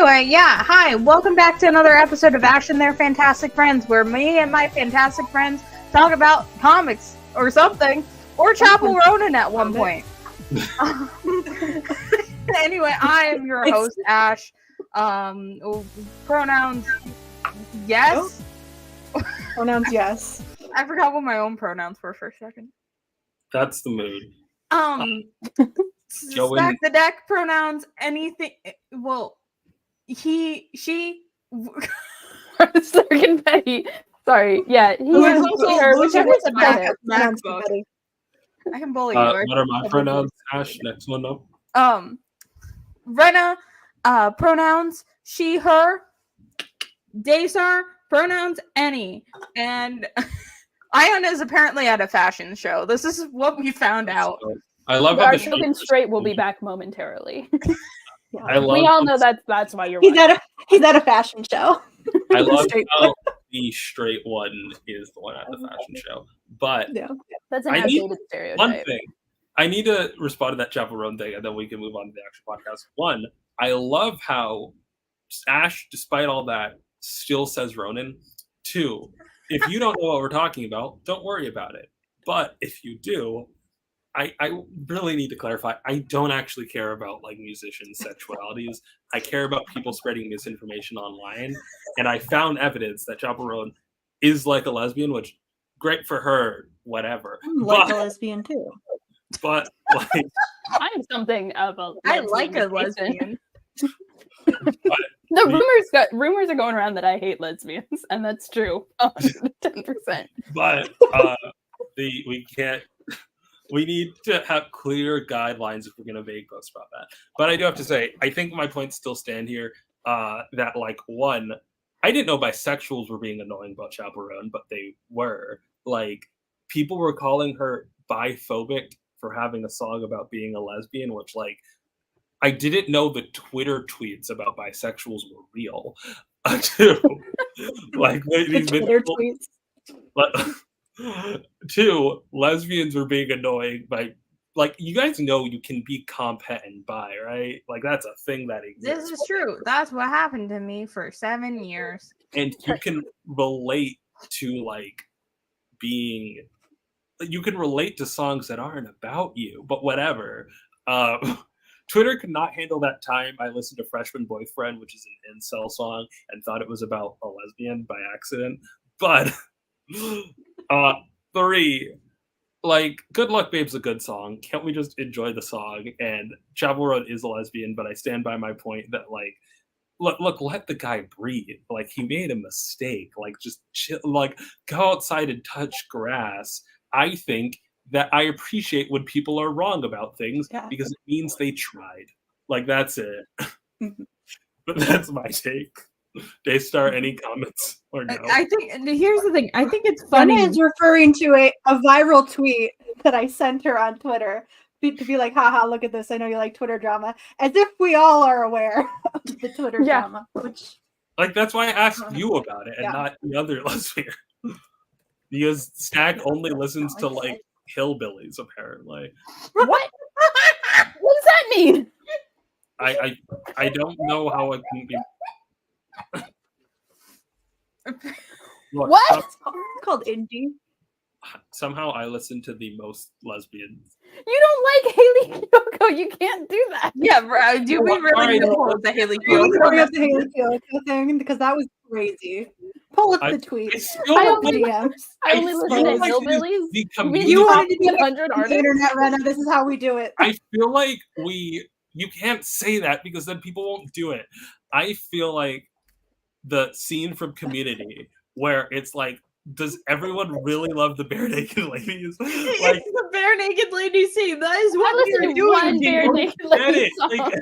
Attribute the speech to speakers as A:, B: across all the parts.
A: Anyway, yeah, hi, welcome back to another episode of Ash and Their Fantastic Friends, where me and my fantastic friends talk about comics or something, or Chapel Ronin at one point. Anyway, I am your host, Ash. Pronouns, yes.
B: Pronouns, yes.
A: I forgot what my own pronouns were for a second.
C: That's the mood.
A: Stack the deck, pronouns, anything. Well, he, she.
D: Confetti. Sorry, yeah, he is also her, whichever's the better.
A: I can bully you.
C: What are my pronouns, Ash? Next one up.
A: Rena, pronouns, she, her. Daystar, pronouns, any. And Ayaan is apparently at a fashion show. This is what we found out.
C: I love how
D: our token straight will be back momentarily.
C: I love
D: we all know that's why you're.
B: He's at a fashion show.
C: I love how the straight one is the one at the fashion show. But
D: that's an outdated stereotype.
C: One thing. I need to respond to that Chapel Ronin thing, and then we can move on to the actual podcast. One, I love how Ash, despite all that, still says Ronin. Two, if you don't know what we're talking about, don't worry about it. But if you do, I really need to clarify. I don't actually care about like musicians' sexualities. I care about people spreading misinformation online. And I found evidence that Chapel Ronin is like a lesbian, which great for her, whatever.
B: I'm like a lesbian too.
C: But like
D: I'm something of a
A: I like a lesbian.
D: The rumors are going around that I hate lesbians, and that's true. 10%.
C: But we need to have clear guidelines if we're going to make posts about that. But I do have to say, I think my points still stand here. That like one, I didn't know bisexuals were being annoying about Chapel Ronin, but they were. Like people were calling her biphobic for having a song about being a lesbian, which like I didn't know the Twitter tweets about bisexuals were real. Too. Like these
B: Twitter tweets.
C: Two, lesbians were being annoying by, like, you guys know you can be compet and bi, right? Like that's a thing that exists.
A: This is true. That's what happened to me for 7 years.
C: And you can relate to like being. You can relate to songs that aren't about you, but whatever. Twitter could not handle that time I listened to Freshman Boyfriend, which is an incel song, and thought it was about a lesbian by accident. But three, like, Good Luck Babe's a good song. Can't we just enjoy the song? And Chapel Ronin is a lesbian, but I stand by my point that, like, look, let the guy breathe. Like, he made a mistake. Like, just chill, like, go outside and touch grass. I think that I appreciate when people are wrong about things because it means they tried. Like, that's it. But that's my take. Daystar, any comments or no?
A: I think here's the thing. I think it's funny.
B: Rena is referring to a viral tweet that I sent her on Twitter to be like, haha, look at this. I know you like Twitter drama. As if we all are aware of the Twitter drama. Which,
C: like, that's why I asked you about it and not the other lesbian. Because Stag only listens to, like, hillbillies, apparently.
D: What? What does that mean?
C: I don't know how it can be. Look,
D: what?
B: it's called indie.
C: Somehow I listen to the most lesbians.
D: You don't like Haley Kiyoko. You can't do that.
A: Yeah, bro. Do we really need to pull up the Haley Kiyoko?
B: Bring up the Haley Kiyoko thing because that was crazy. Pull up the tweet.
D: I only listen to hillbillies.
B: You wanted to be
D: 100
B: on the internet, Rena. This is how we do it.
C: I feel like you can't say that because then people won't do it. I feel like the scene from Community where it's like, does everyone really love the bare naked ladies? Like,
A: it's the bare naked lady scene. That is what
D: we're doing. One bare naked lady song.
C: Like,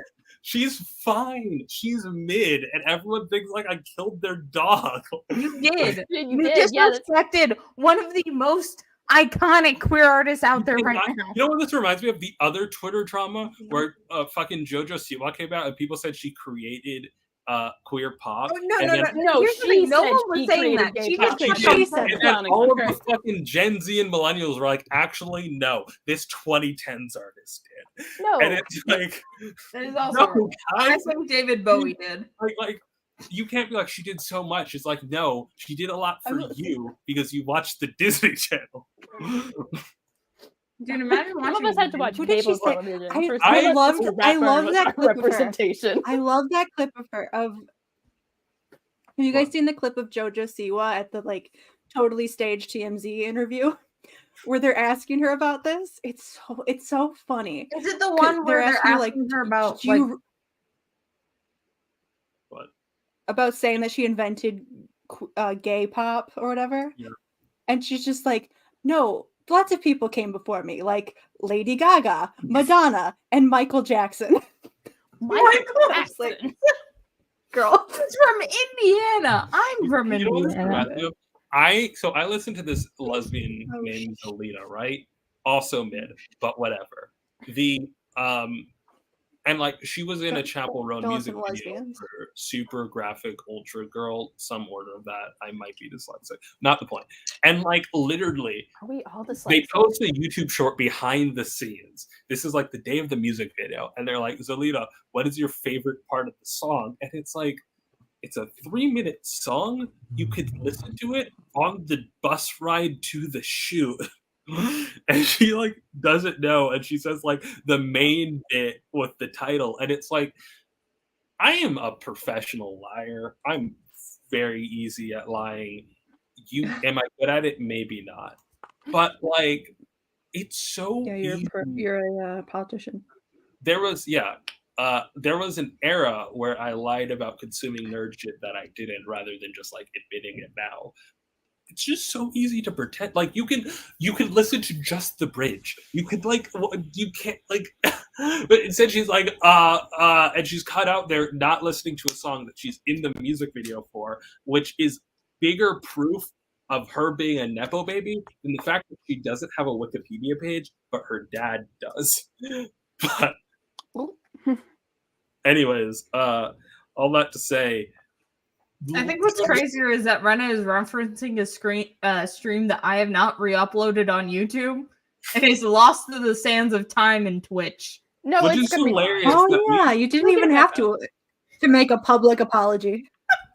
C: she's fine. She's mid, and everyone thinks like I killed their dog.
A: You did.
D: You
A: disrespected one of the most iconic queer artists out there right now.
C: You know what this reminds me of? The other Twitter drama where fucking JoJo Siwa came out and people said she created queer pop.
A: Oh, no.
D: No one was saying that.
A: She said
C: and all of the fucking Gen Z and millennials were like, actually, no, this 2010s artist
D: No.
C: And it's like,
A: That is also
C: no,
A: wrong. I
C: guys,
A: think David Bowie did.
C: like you can't be like she did so much. It's like, no, she did a lot for you because you watched the Disney Channel.
A: Dude, imagine
D: Some of
A: watching.
D: us had to watch
B: Who did she
D: cable
B: say?
D: television.
B: I-
D: For
C: I
D: some of us,
B: loved-
D: the
B: I
D: rapper
B: love
D: was
B: that
D: our
B: clip of her.
D: representation.
B: I love that clip of her. Have you guys seen the clip of JoJo Siwa at the like totally staged TMZ interview where they're asking her about this? It's so funny.
A: Is it the one where they're asking her about like?
C: What?
B: About saying that she invented gay pop or whatever?
C: Yeah.
B: And she's just like, no, lots of people came before me, like Lady Gaga, Madonna, and Michael Jackson.
A: Michael
B: Like, girl.
A: It's from Indiana. I'm from
C: You know what this
A: Indiana.
C: reminds me of? I listened to this lesbian
B: Oh,
C: named Zelina, right? Also mid, but whatever. The and like she was in a Chapel Roan
B: Don't
C: music
B: listen to
C: video
B: lesbians.
C: for Super Graphic Ultra Girl, some order of that. I might be dyslexic. Not the point. And like literally,
D: Are we all the
C: they post a YouTube short behind the scenes. This is like the day of the music video, and they're like, Zelina, what is your favorite part of the song? And it's like, it's a 3-minute song. You could listen to it on the bus ride to the shoot. And she like doesn't know, and she says like the main bit with the title, and it's like, I am a professional liar. I'm very easy at lying. Am I good at it? Maybe not. But like, it's so easy.
B: You're a politician.
C: There was an era where I lied about consuming nerd shit that I didn't, rather than just like admitting it now. It's just so easy to pretend. Like you can listen to just the bridge. You could like, you can't like, but instead she's like and she's cut out there not listening to a song that she's in the music video for, which is bigger proof of her being a nepo baby than the fact that she doesn't have a Wikipedia page, but her dad does. But anyways, all that to say,
A: I think what's crazier is that Rena is referencing a stream that I have not re-uploaded on YouTube, and is lost to the sands of time in Twitch.
D: No,
C: which
D: it's
C: is
D: gonna be
C: hilarious.
B: Oh
C: that
B: yeah, you didn't even have to make a public apology.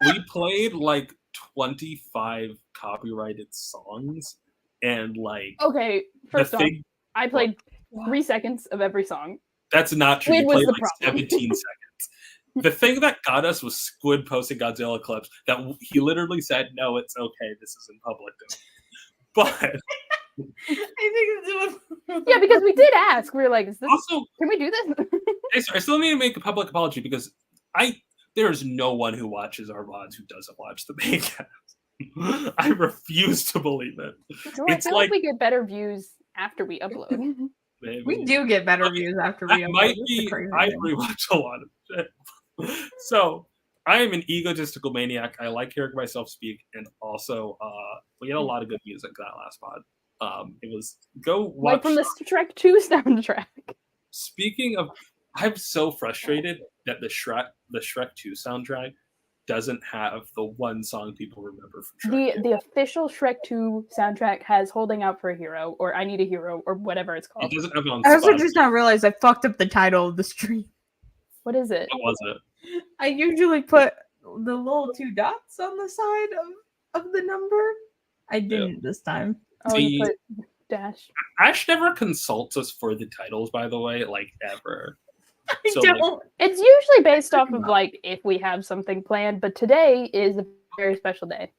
C: we played like 25 copyrighted songs, and like
D: Okay, first off,
C: thing,
D: I played 3 seconds of every song.
C: that's not true.
D: Squid
C: You
D: was
C: played
D: the
C: like
D: problem.
C: 17 seconds. The thing that got us was Squid posting Godzilla clips that he literally said, "No, it's okay. This is in public." But
A: I think it's
D: Yeah, because we did ask. We were like, "Is this?
C: also,
D: Can we do this?"
C: I still need to make a public apology because there's no one who watches our VODs who doesn't watch the main cast. I refuse to believe it.
D: No, I
C: It's
D: feel
C: like
D: like we get better views after we upload.
C: maybe.
A: we do get better views after we
C: That
A: upload.
C: might
A: It's a
C: be.
A: crazy
C: I
A: thing.
C: rewatch a lot of shit. So I am an egotistical maniac. I like hearing myself speak, and also we had a lot of good music that last pod. It was go watch.
D: Like from the Shrek 2 soundtrack.
C: Speaking of, I'm so frustrated that the Shrek 2 soundtrack doesn't have the one song people remember from Shrek.
D: The official Shrek 2 soundtrack has "Holding Out for a Hero" or "I Need a Hero" or whatever it's
C: It
D: called.
C: doesn't have it on
A: I also
C: Spotify.
A: just now realized I fucked up the title of the stream.
D: What is it?
C: What was it?
A: I usually put the little 2 dots on the side of the number. I didn't this time.
D: Oh, you put dash.
C: Ash never consults us for the titles, by the way, like ever.
A: I
C: So, like,
A: don't.
D: It's usually based off of like if we have something planned, but today is a very special day.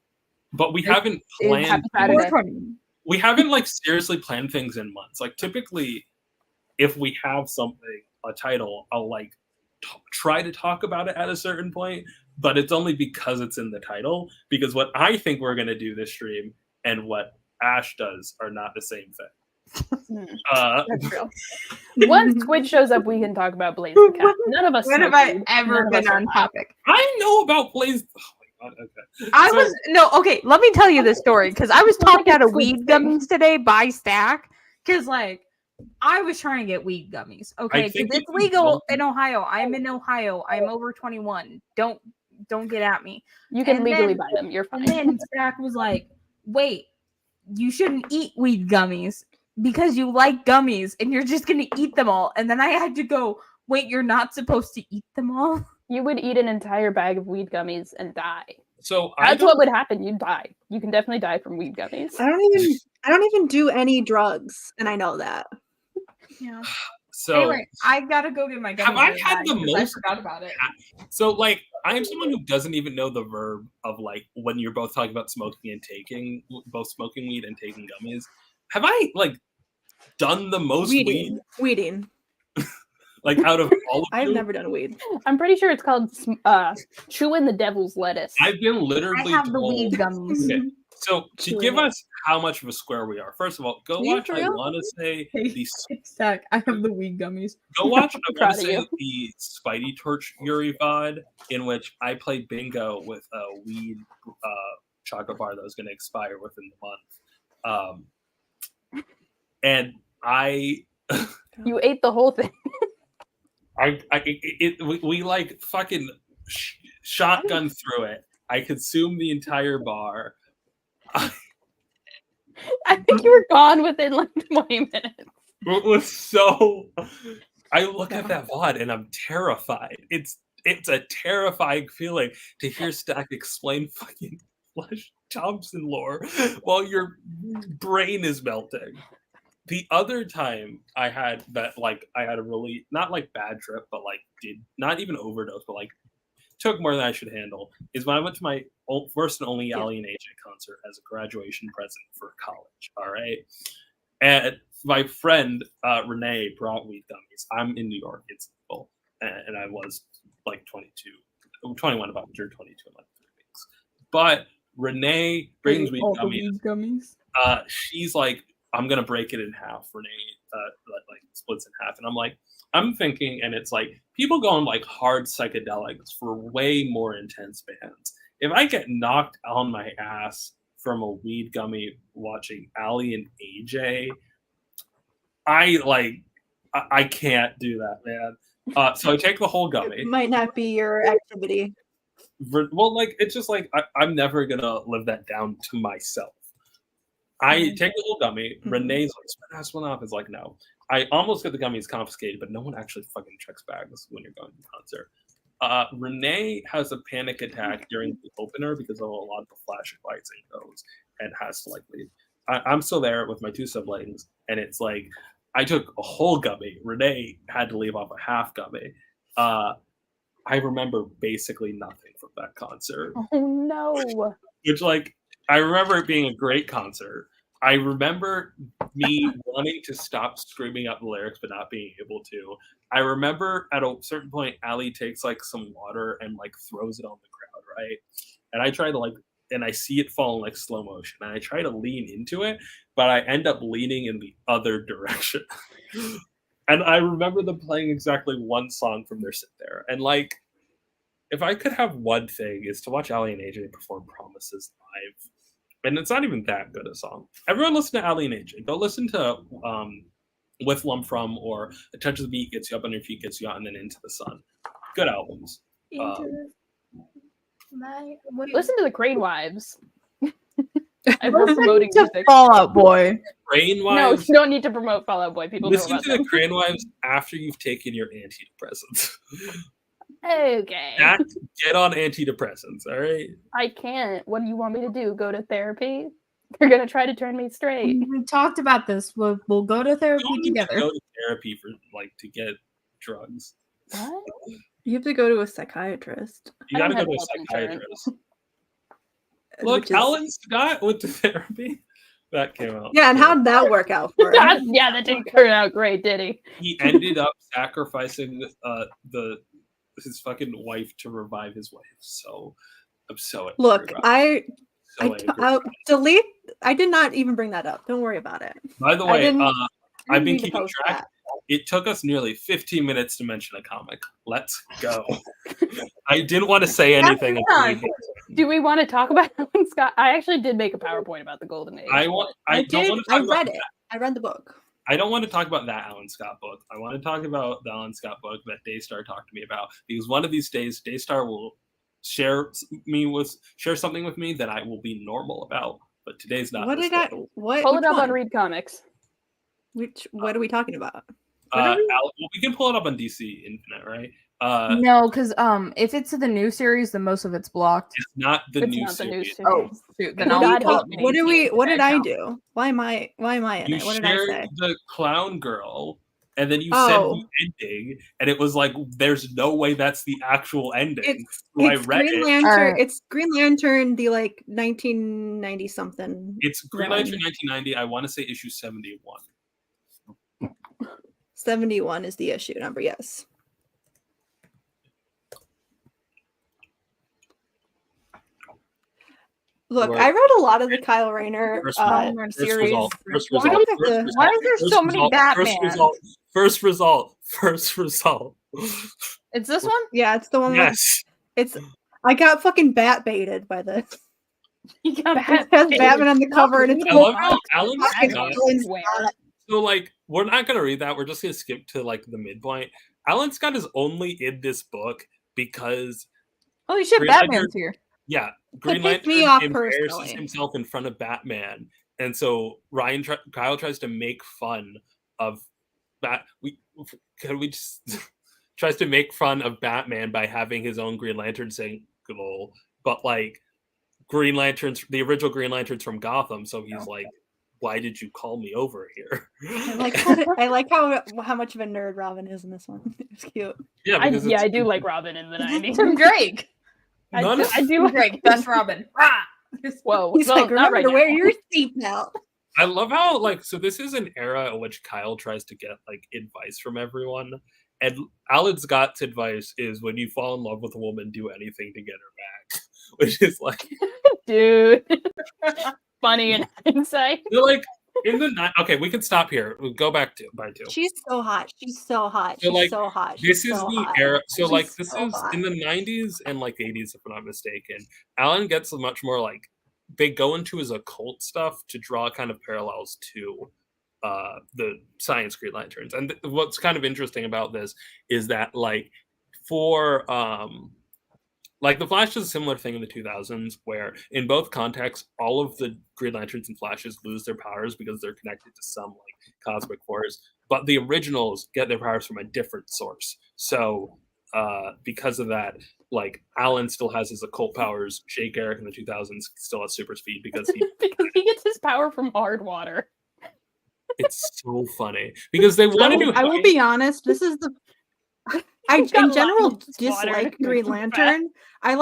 C: but we haven't
D: It's
C: planned.
D: Happy Saturday.
C: We haven't like seriously planned things in months. Like typically, if we have something, a title, I'll like try to talk about it at a certain point, but it's only because it's in the title. Because what I think we're gonna do this stream and what Ash does are not the same thing.
D: That's real. Once Squid shows up, we can talk about Blaze the Cat. None of us.
A: When have
D: smoke
A: I
D: weed.
A: ever
D: None of us
A: been
D: are
A: on
D: high.
A: topic?
C: I know about Blaze. Oh my god. Okay.
A: I
C: So-
A: was no okay. Let me tell you this story because I was
D: It's not
A: talked
D: like
A: out
D: a
A: of
D: Squid
A: weed
D: thing.
A: gummies today by Stack because like I was trying to get weed gummies. Okay, because
C: think
A: it's
C: you can
A: legal
C: vote-
A: in Ohio. I'm in Ohio. I'm over 21. Don't get at me.
D: You can
A: And
D: legally
A: then-
D: buy them. You're fine.
A: And then Stack was like, "Wait, you shouldn't eat weed gummies because you like gummies and you're just gonna eat them all. And then I had to go, wait, you're not supposed to eat them all?
D: You would eat an entire bag of weed gummies and die.
C: So
D: That's what would happen. You'd die. You can definitely die from weed gummies.
B: I don't even do any drugs, and I know that.
A: Yeah.
C: So
A: Anyway, I gotta go get my gummies.
C: have I
A: right
C: had
A: back
C: the
A: 'cause I
C: most?
A: forgot about it.
C: So like I am someone who doesn't even know the verb of like when you're both talking about smoking and taking, both smoking weed and taking gummies. Have I like done the most weed?
B: Weeding.
C: Like out of all of
B: I've
C: you?
B: never done weed.
D: I'm pretty sure it's called chewing the devil's lettuce.
C: I've been
A: I
C: literally
A: have the
C: told.
A: weed gummies.
C: Okay. So to
D: Chewing
C: give
D: it.
C: us how much of a square we are, first of all, go
B: Are you
C: watch.
B: for
C: I
B: real?
C: want to say
A: Hey,
C: the
A: Zach, I have the weed gummies.
C: go watch. I
D: Proud
C: want
D: of
C: to say
D: you.
C: the Spidey Torch Yuri VOD in which I play bingo with a weed chocolate bar that was going to expire within the month. And
D: You ate the whole thing.
C: we like fucking shotgun through it. I consumed the entire bar.
D: I think you were gone within like 20 minutes.
C: It was so. I look at that VOD and I'm terrified. It's a terrifying feeling to hear Stack explain fucking Flash Thompson lore while your brain is melting. The other time I had that, like, I had a really not like bad trip, but like did not even overdose, but like took more than I should handle, is when I went to my first and only Ayaan concert as a graduation present for college. All right. And my friend Renee brought weed gummies. I'm in New York. It's full. And I was like 21, about to turn 22 in like 3 weeks. But Renee brings weed
A: All the
C: gummies.
A: weed gummies.
C: She's like, I'm going to break it in half. Renee like splits in half. And I'm thinking, and it's like, people go on like hard psychedelics for way more intense bands. If I get knocked on my ass from a weed gummy watching Ali and AJ, I can't do that, man. So I take the whole gummy.
B: It might not be your activity.
C: Well, like, it's just like, I'm never going to live that down to myself. I take the whole gummy. Renee's like, spit that one off. It's like, no. I almost get the gummies confiscated, but no one actually fucking checks bags when you're going to a concert. Renee has a panic attack during the opener because of a lot of the flashing lights and goes and has to like leave. I'm still there with my 2 siblings, and it's like I took a whole gummy. Renee had to leave off a half gummy. I remember basically nothing from that concert.
D: Oh no.
C: Which, like, I remember it being a great concert. I remember me wanting to stop screaming out the lyrics but not being able to. I remember at a certain point, Ali takes like some water and like throws it on the crowd, right? And I try to like, and I see it fall in like slow motion, and I try to lean into it, but I end up leaning in the other direction. And I remember them playing exactly one song from their sit there. And like, if I could have one thing, is to watch Ali and AJ perform Promises live. And it's not even that good a song. Everyone listen to Ali and AJ. Don't listen to With Lump From or A Touch of the Beat Gets You Up on Your Feet, Gets You Out, and then Into the Sun. Good albums.
D: Listen to the Crane Wives. I'm promoting
A: to
D: music.
A: Fall Out Boy.
C: Crane
D: No,
C: Wives.
D: you don't need to promote Fall Out Boy. People know
C: Listen
D: about
C: to the
D: them.
C: Crane Wives after you've taken your antidepressants.
D: Okay.
C: Get on antidepressants, all right?
D: I can't. What do you want me to do? Go to therapy? They're gonna try to turn me straight.
A: We talked about this. We'll go to
C: You
A: therapy
C: don't need to
A: together.
C: go to therapy for like to get drugs.
D: What?
B: You have to go to a psychiatrist.
C: You
D: I
C: gotta
D: don't
C: go to a
D: have health insurance.
C: psychiatrist. Look,
B: which is-
C: Alan Scott went to therapy. That came out.
B: Yeah, and how'd that work out for him?
D: Yeah, that didn't turn out great, did he?
C: He ended up sacrificing his fucking wife to revive his wife. So I'm so angry
B: Look,
C: about it. So angry.
B: I'll delete. I did not even bring that up. Don't worry about it.
C: By the
B: I
C: way,
B: didn't-
C: I've been
B: need to
C: keeping
B: post
C: track.
B: that.
C: It took us nearly 15 minutes to mention a comic. Let's go. I didn't want to say anything.
A: Time.
D: Do we want to talk about Alan Scott? I actually did make a PowerPoint about the Golden Age.
C: I
B: I
C: don't
B: did.
C: want to
B: I
C: talk about
B: read it. I read the book.
C: I don't want to talk about that Alan Scott book. I want to talk about the Alan Scott book that Daystar talked to me about, because one of these days Daystar will share something with me that I will be normal about. But today's not.
B: What
C: this
B: did I?
C: day.
B: What?
D: Pull
B: which
D: it up
B: one?
D: on Read Comics.
B: What are we talking about?
C: Well, we can pull it up on DC Infinite, right?
A: No, because if it's the new series, then most of it's blocked.
C: It's not the
D: It's
C: new
D: not the
C: series.
D: new series.
A: Oh, shoot. Then
D: It's
A: I'll
D: not
A: pull up
D: happening.
B: What
A: the
B: are we? What did I
A: account.
B: do? Why am I in
C: You
B: it? What did I
C: shared
B: say?
C: the clown girl, and then you said
B: Oh.
C: the ending, and it was like, there's no way that's the actual ending.
B: It's
C: So I
B: it's
C: read
B: Green
C: it.
B: Lantern.
A: Alright.
B: It's Green Lantern, the like 1990 something.
C: It's Green
B: run.
C: Lantern 1990. I want to say issue 71.
B: 71 is the issue number. Yes. Look,
C: Right.
B: I read a lot of the Kyle Rayner
C: First
B: series.
C: result. First
B: Why
C: result.
B: do I have to-
A: Why is there so many Batmans?
C: First result.
A: It's this one?
B: Yeah, it's the one.
C: Yes.
B: I got fucking bat baited by this.
D: You got
B: It has Batman on the cover, and it's
C: I love how Alan
B: fucking
C: Scott.
B: Alan
D: Where?
B: Scott.
C: So like, we're not gonna read that. We're just gonna skip to like the midpoint. Alan Scott is only in this book because
A: Holy shit,
C: Green
A: Batman's
C: Lantern-
A: here.
C: yeah, Green
B: pissed
C: Lantern
B: me off
C: embarrasses
B: personally.
C: himself in front of Batman, and so Kyle tries to make fun of tries to make fun of Batman by having his own Green Lantern saying "lol," but like Green Lanterns, the original Green Lanterns from Gotham, so he's like, "Why did you call me over here?"
B: I like how much of a nerd Robin is in this one. It's cute.
C: Yeah, because
D: I do like Robin in the 90s.
A: Tim Drake.
D: I
C: None
D: do,
C: of-
D: I do
A: Tim
D: like
A: Drake, best Robin. Rah!
D: Whoa.
B: He's
D: well,
B: like,
D: not
B: remember
D: right
B: to
D: now.
B: wear your seatbelt.
C: I love how like so this is an era in which Kyle tries to get like advice from everyone, and Alan Scott's advice is when you fall in love with a woman, do anything to get her back, which is like,
D: Dude. Funny in hindsight.
C: they're like in the okay, we can stop here. We'll go back to by two.
B: She's so hot. She's so hot.
C: So,
B: She's
C: like,
B: so hot.
C: This
B: She's
C: is
B: so
C: the
B: hot.
C: era. So
B: She's
C: like this
B: so
C: is
B: hot.
C: in the 90s and like 80s, if I'm not mistaken. Alan gets much more like they go into his occult stuff to draw kind of parallels to the science Green Lanterns. And what's kind of interesting about this is that like for like the Flash is a similar thing in the 2000s where in both contexts all of the Green Lanterns and Flashes lose their powers because they're connected to some like cosmic force, but the originals get their powers from a different source. So because of that, like Alan still has his occult powers. Jay Garrick in the 2000s still has super speed because
D: he gets his power from hard water.
C: it's so funny because they want to do.
B: I will be honest. This is the. I
D: He's got
B: in general
D: lots of water
B: dislike
D: to
B: Green
D: make him fat.
B: Lantern. I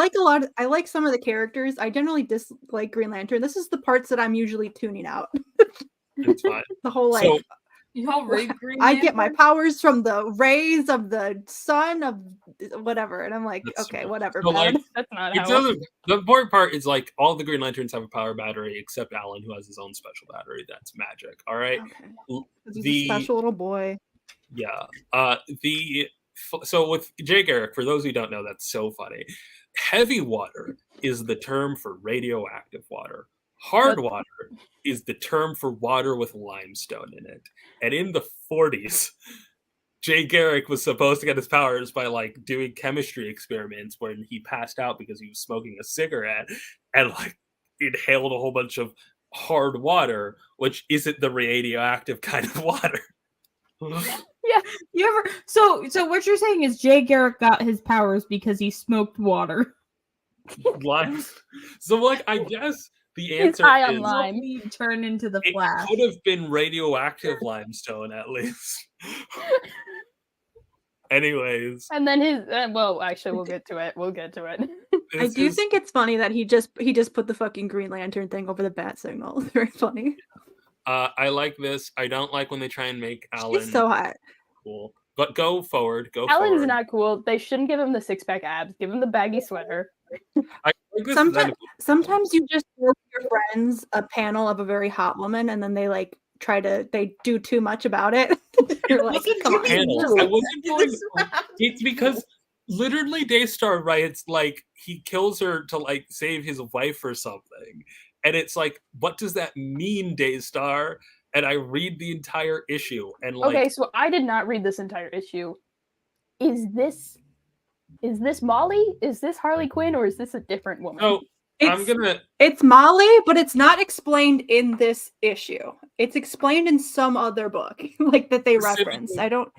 B: like some of the characters. I generally dislike Green Lantern. This is the parts that I'm usually tuning out.
C: It's fine.
B: The whole like
C: So
A: Y'all read Green
B: I get my
A: Lantern?
B: powers from the rays of the sun of whatever, and I'm like,
C: That's
B: okay,
C: fair.
B: whatever.
C: So,
B: man.
C: like,
D: That's not
C: it
D: how
C: doesn't. The important part is like all the Green Lanterns have a power battery except Alan, who has his own special battery that's magic. All right.
B: Okay. 'Cause he's
C: The
B: a special little boy.
C: yeah. So with Jay Garrick, for those who don't know, that's so funny. Heavy water is the term for radioactive water. Hard water is the term for water with limestone in it. And in the 40s, Jay Garrick was supposed to get his powers by like doing chemistry experiments when he passed out because he was smoking a cigarette and like inhaled a whole bunch of hard water, which isn't the radioactive kind of water.
A: You ever so what you're saying is Jay Garrick got his powers because he smoked water.
C: Lime. So like I guess the
D: He's
C: answer
D: high on
C: is
D: lime.
A: He turned into the
C: it
A: Flash.
C: could have been radioactive limestone at least. Anyways,
D: And then his well, actually, we'll get to it. We'll get to it.
B: I
C: this
B: do
C: is-
B: think it's funny that he just put the fucking Green Lantern thing over the bat signal. It's very funny.
C: I like this. I don't like when they try and make Alan
B: She's so hot.
C: cool. But go forward. Go
D: Alan's
C: forward.
D: not cool. They shouldn't give him the six-pack abs. Give him the baggy sweater.
C: I like this
B: Sometimes,
C: design.
B: sometimes you just show your friends a panel of a very hot woman, and then they like they do too much about it. You're like,
A: Wasn't
B: come on.
A: doing
C: Panel.
A: you.
C: I wasn't going.
A: This round.
C: It's because literally Daystar writes like he kills her to like save his wife or something, and it's like, what does that mean, Daystar? And I read the entire issue, and like,
D: Okay, so I did not read this entire issue. Is this Molly? Is this Harley Quinn, or is this a different woman?
C: so
B: It's Molly, but it's not explained in this issue. It's explained in some other book, like that they reference. I don't.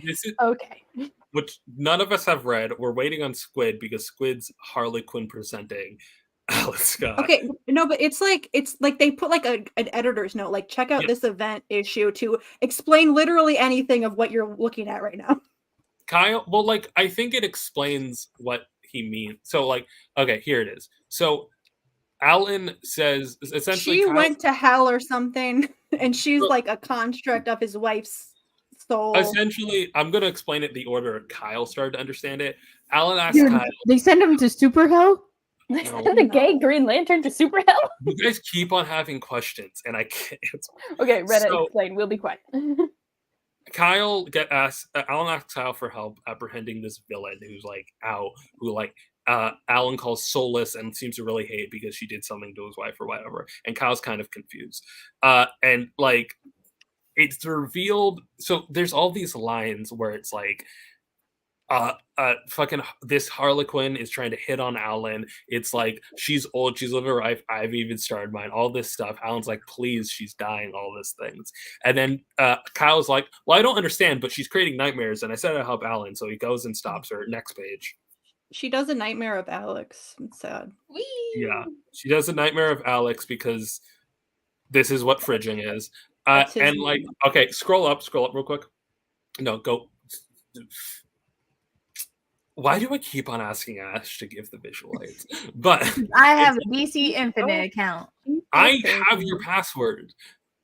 D: Okay.
C: Which none of us have read. We're waiting on Squid because Squid's Harley Quinn presenting Alex Scott.
B: Okay, no, but it's like they put like an editor's note, like check out this event issue to explain literally anything of what you're looking at right now.
C: Kyle, well, like I think it explains what he means. So, like, okay, here it is. So, Alan says essentially
B: she went to hell or something, and she's like a construct of his wife's soul.
C: Essentially, I'm going to explain it the order Kyle started to understand it. Alan asked Kyle.
A: They send him to Super Hell?
D: They send the gay Green Lantern to Super Hell?
C: You guys keep on having questions, and I can't answer.
D: Okay, Rena, explain. We'll be quiet.
C: Alan asks Kyle for help apprehending this villain who's like out, who like Alan calls soulless and seems to really hate because she did something to his wife or whatever. And Kyle's kind of confused. And like it's revealed. So there's all these lines where it's like, fucking this Harlequin is trying to hit on Alan. It's like she's old, she's living her life. I've even started mine. All this stuff. Alan's like, please, she's dying. All these things. And then Kyle's like, well, I don't understand, but she's creating nightmares, and I said I'd help Alan. So he goes and stops her. Next page.
B: She does a nightmare of Alex. It's sad.
A: Whee!
C: Yeah, she does a nightmare of Alex because this is what fridging is. And like, okay, scroll up real quick. No, go. Why do I keep on asking Ash to give the visual aids? But
A: I have a DC Infinite account.
C: I have your password.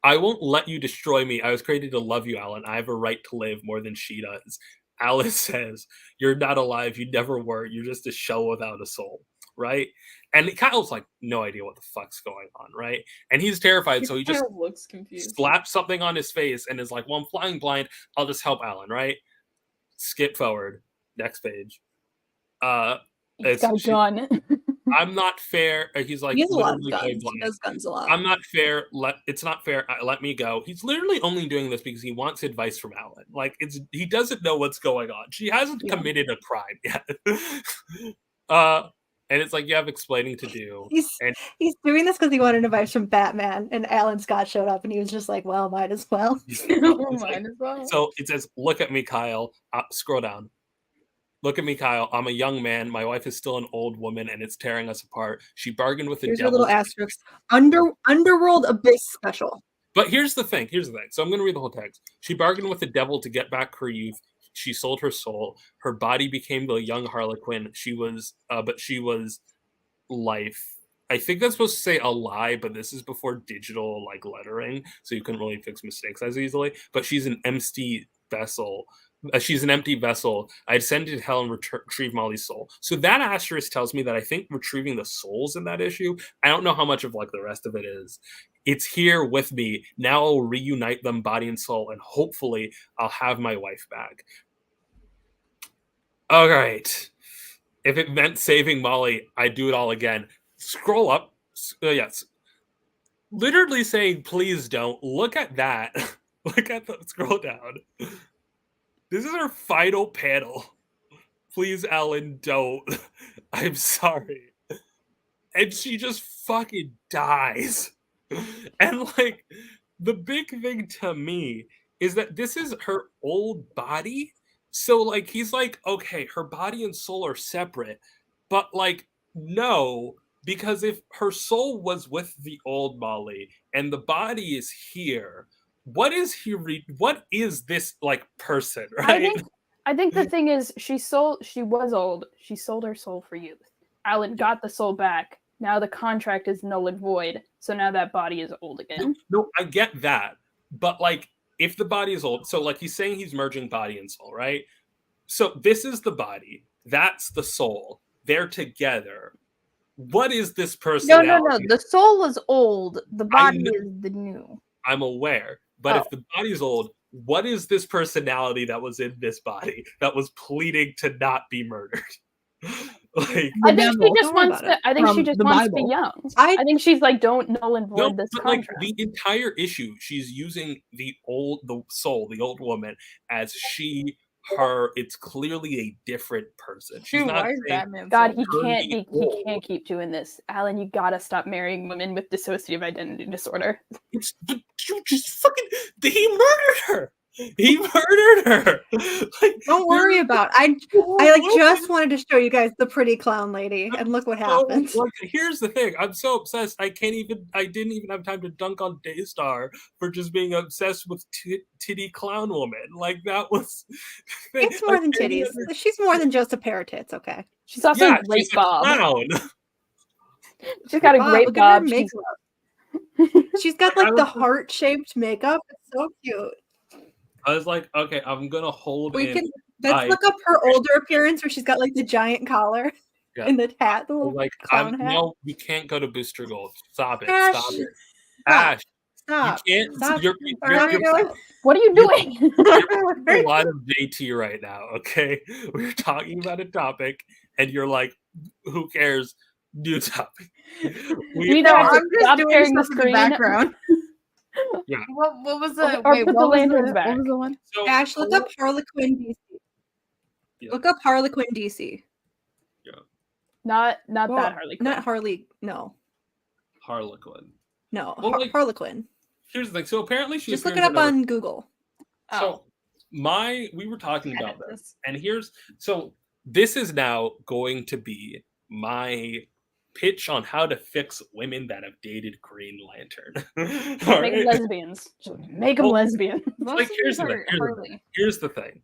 C: I won't let you destroy me. I was created to love you, Alan. I have a right to live more than she does. Alice says, you're not alive. You never were. You're just a shell without a soul, right? And Kyle's like, no idea what the fuck's going on, right? And he's terrified, so he just
D: looks confused.
C: slaps something on his face and is like, well, I'm flying blind. I'll just help Alan, right? Skip forward. Next page.
D: He's got a gun.
C: I'm not fair. He's like,
B: he has a lot of guns. He does guns a lot.
C: I'm not fair. It's not fair. Let me go. He's literally only doing this because he wants advice from Alan. Like he doesn't know what's going on. She hasn't committed a crime yet. And it's like you have explaining to do.
B: He's doing this because he wanted advice from Batman, and Alan Scott showed up, and he was just like, "Well, might as well."
D: Might as well.
C: So it says, "Look at me, Kyle." Scroll down. Look at me, Kyle. I'm a young man. My wife is still an old woman, and it's tearing us apart. She bargained with the devil.
B: Here's a little asterisk. Underworld Abyss special.
C: But here's the thing. So I'm going to read the whole text. She bargained with the devil to get back her youth. She sold her soul. Her body became the young Harlequin. She was life. I think that's supposed to say a lie, but this is before digital like lettering, so you couldn't really fix mistakes as easily. But she's an empty vessel. She's an empty vessel. I'd send it to hell and retrieve Molly's soul. So that asterisk tells me that I think retrieving the souls in that issue, I don't know how much of like the rest of it is. It's here with me. Now I'll reunite them body and soul, and hopefully I'll have my wife back. All right. If it meant saving Molly, I'd do it all again. Scroll up. Yes. Literally saying, please don't. Look at that. Look at the scroll down. This is our final panel. Please, Alan, don't. I'm sorry. And she just fucking dies. And like, the big thing to me is that this is her old body. So like, he's like, okay, her body and soul are separate. But like, no, because if her soul was with the old Molly and the body is here, what is this like person, right?
D: I think the thing is she was old. She sold her soul for youth. Alan got the soul back. Now the contract is null and void. So now that body is old again.
C: No, I get that. But like if the body is old, so like he's saying he's merging body and soul, right? So this is the body, that's the soul. They're together. What is this person?
A: No. The soul is old. The body is the new.
C: I'm aware. But if the body's old, what is this personality that was in this body that was pleading to not be murdered? Like,
D: I think she just wants to be young. I think she's like, don't null and void this contract.
C: Like the entire issue, she's using the soul, the old woman, as she her. It's clearly a different person. She's
A: Dude,
C: not
A: why is
C: saying
A: Batman
D: God,
A: so
D: he
C: Turn
D: can't.
C: me
D: He
C: old.
D: can't keep doing this, Alan. You gotta stop marrying women with dissociative identity disorder.
C: It's you just fucking. He murdered her. He murdered her. Like,
B: Don't worry about it. I like just wanted to show you guys the pretty clown lady, and look what happened.
C: Like, here's the thing. I'm so obsessed. I didn't even have time to dunk on Daystar for just being obsessed with titty clown woman. Like that was.
B: It's more than titties. She's more than just a pair of tits. Okay.
D: She's also
C: Yeah,
D: a great
C: she's a
D: bob.
C: clown.
D: She's got a
B: Bob,
D: great
B: look at her
D: bob. She's-
B: makeup. She's got
C: I
B: like the
C: was-
B: heart-shaped makeup. It's so cute.
C: I was like, okay, I'm gonna hold
B: We
C: in.
B: can let's look up her older appearance where she's got like the giant collar
C: Yeah.
B: and the hat, the
C: I was
B: little
C: like,
B: clown hat.
C: no, we can't go to Booster Gold. Stop it.
B: Ash,
C: Stop it.
B: stop.
C: Ash,
B: Stop.
C: you can't.
B: Stop.
C: You're
D: What are you doing?
C: a lot of JT right now, okay? We're talking about a topic, and you're like, who cares? New topic.
D: You either have to
A: I'm just
D: stop
A: doing
D: sharing the
A: stuff in the
D: screen.
A: background.
C: Yeah.
A: What was the
D: Or
A: wait?
D: put the
A: What was
D: lanterns
A: the,
D: back.
A: what was the one?
C: So,
B: Ash, look up Harlequin DC.
C: Yeah.
B: Look up Harlequin DC.
D: Not
B: Well,
D: that Harley Quinn.
B: Not Harley. No.
C: Harlequin.
B: No.
C: Well, like,
B: Harlequin.
C: Here's the thing. So apparently she
B: Just look it
C: appears
B: up
C: in
B: on Google.
C: So we were talking about
A: Edit
C: this, and this is now going to be my pitch on how to fix women that have dated Green Lantern. All
D: Make them
C: right?
D: lesbians. Just make them
C: Well,
D: lesbian.
A: Most
C: Like,
A: of
C: here's
A: these
C: the
A: are
C: thing,
A: Harley.
C: Here's the thing.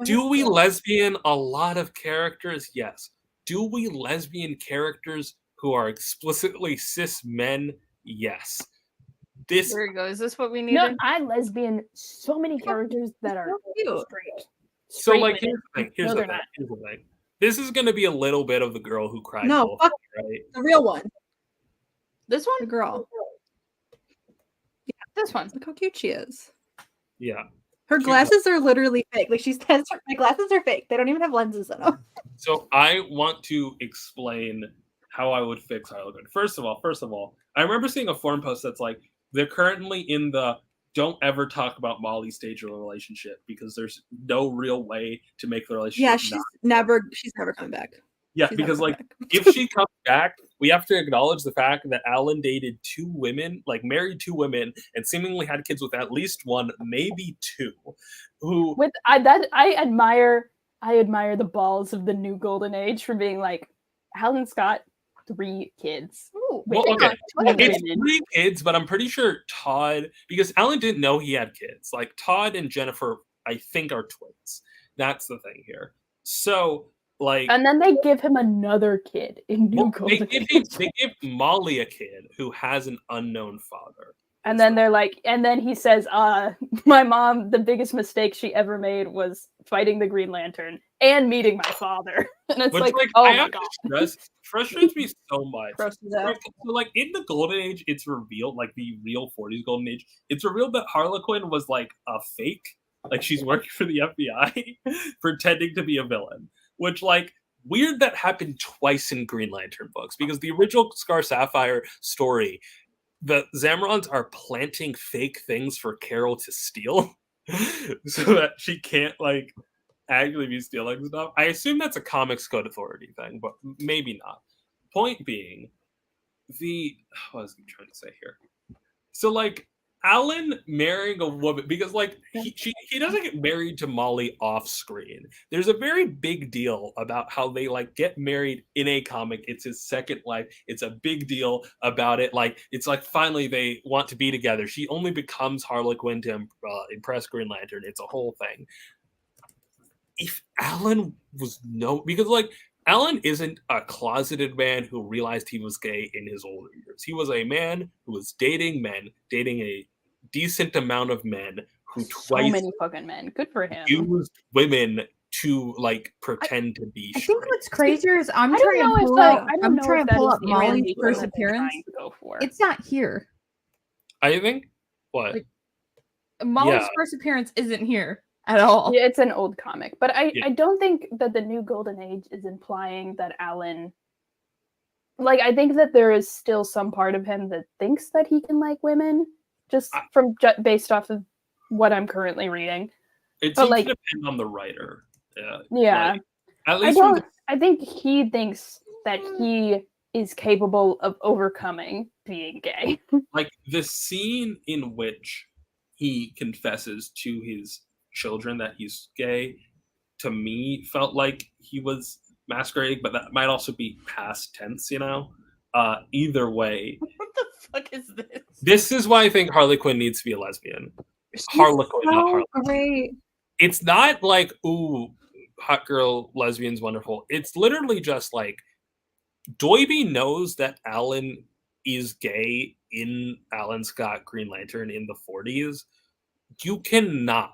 C: Do we lesbian a lot of characters? Yes. Do we lesbian characters who are explicitly cis men? Yes. This
A: There you go. Is this what we needed?
D: No, I lesbian so many characters that are
B: Cute.
D: straight.
C: so
D: Straight
C: like
D: women.
C: here's
D: No,
C: the
D: they're
C: thing.
D: not.
C: Here's the thing. This is gonna be a little bit of the girl who cried
B: No,
C: wolf,
B: fuck
C: right?
B: the real one.
A: This
B: The
A: one?
B: girl.
A: This one.
B: Look how cute she is.
C: Yeah.
B: Her
C: Cute.
B: glasses are literally fake. Like she says, my glasses are fake. They don't even have lenses in them.
C: So I want to explain how I would fix Harlequin. First of all, I remember seeing a forum post that's like they're currently in the don't ever talk about Molly stage of the relationship because there's no real way to make the relationship.
B: Yeah, she's never coming back.
C: Yeah,
B: She's
C: because
B: never
C: like
B: coming back.
C: if she comes back, we have to acknowledge the fact that Alan dated two women, like married two women, and seemingly had kids with at least one, maybe two. Who
D: With I admire the balls of the new golden age for being like Alan's got 3 kids.
B: Ooh,
C: well,
D: Wait,
C: okay,
D: Women.
C: it's 3 kids, but I'm pretty sure Todd, because Alan didn't know he had kids. Like Todd and Jennifer, I think are twins. That's the thing here. So like,
D: And then they give him another kid in New
C: well,
D: Golden
C: they
D: Age.
C: give Molly a kid who has an unknown father.
D: And then they're like, and then he says, my mom, the biggest mistake she ever made was fighting the Green Lantern and meeting my father. And it's
C: Which,
D: like,
C: like,
D: oh
C: I
D: my
C: have
D: god.
C: to stress, frustrates me so much.
B: grosses out.
C: So, like, in the Golden Age, it's revealed, like the real 40s Golden Age, it's revealed that Harlequin was like a fake. Like, she's working for the FBI, pretending to be a villain. Which, like, weird that happened twice in Green Lantern books, because the original Scar Sapphire story, the Zamorans are planting fake things for Carol to steal so that she can't, like, actually be stealing stuff. I assume that's a Comics Code Authority thing, but maybe not. Point being, what was I trying to say here? So, like, Alan marrying a woman, because like he doesn't get married to Molly off screen. There's a very big deal about how they like get married in a comic. It's his second life. It's a big deal about it. Like it's like finally they want to be together. She only becomes Harlequin to impress Green Lantern. It's a whole thing. If Alan was because like Alan isn't a closeted man who realized he was gay in his older years. He was a man who was dating a decent amount of men who
D: So
C: twice
D: many fucking men. Good for him.
C: used women to like pretend to be
A: I
C: straight.
A: think what's crazier is I'm
D: I don't
A: trying
D: know
A: to
D: if
A: pull
D: that,
A: up.
D: I don't
A: I'm
D: know
A: trying
D: if
A: to
D: that
A: pull
D: is
A: up
D: the
A: Molly's
D: orientation
A: first
D: that they're
A: appearance.
D: trying to go for.
A: It's not here.
C: I think what
A: Like, Molly's
C: Yeah.
A: first appearance isn't here at all.
D: Yeah, it's an old comic, but
C: Yeah.
D: I don't think that the new Golden Age is implying that Alan. Like, I think that there is still some part of him that thinks that he can like women, just based off of what I'm currently reading.
C: It
D: But,
C: seems
D: like-
C: to depend on the writer. Yeah.
D: Yeah.
C: Like, at
D: I
C: least from
D: don't. I think he thinks that he is capable of overcoming being gay.
C: like the scene in which he confesses to his children that he's gay, to me felt like he was masquerading, but that might also be past tense, you know. Either way,
A: What the fuck is this?
C: this is why I think Harley Quinn needs to be a lesbian.
B: She's
C: Harlequin, not
B: so
C: Harley.
B: great.
C: It's not like, ooh, hot girl lesbian's wonderful. It's literally just like Doiby knows that Alan is gay in Alan Scott Green Lantern in the 40s. You cannot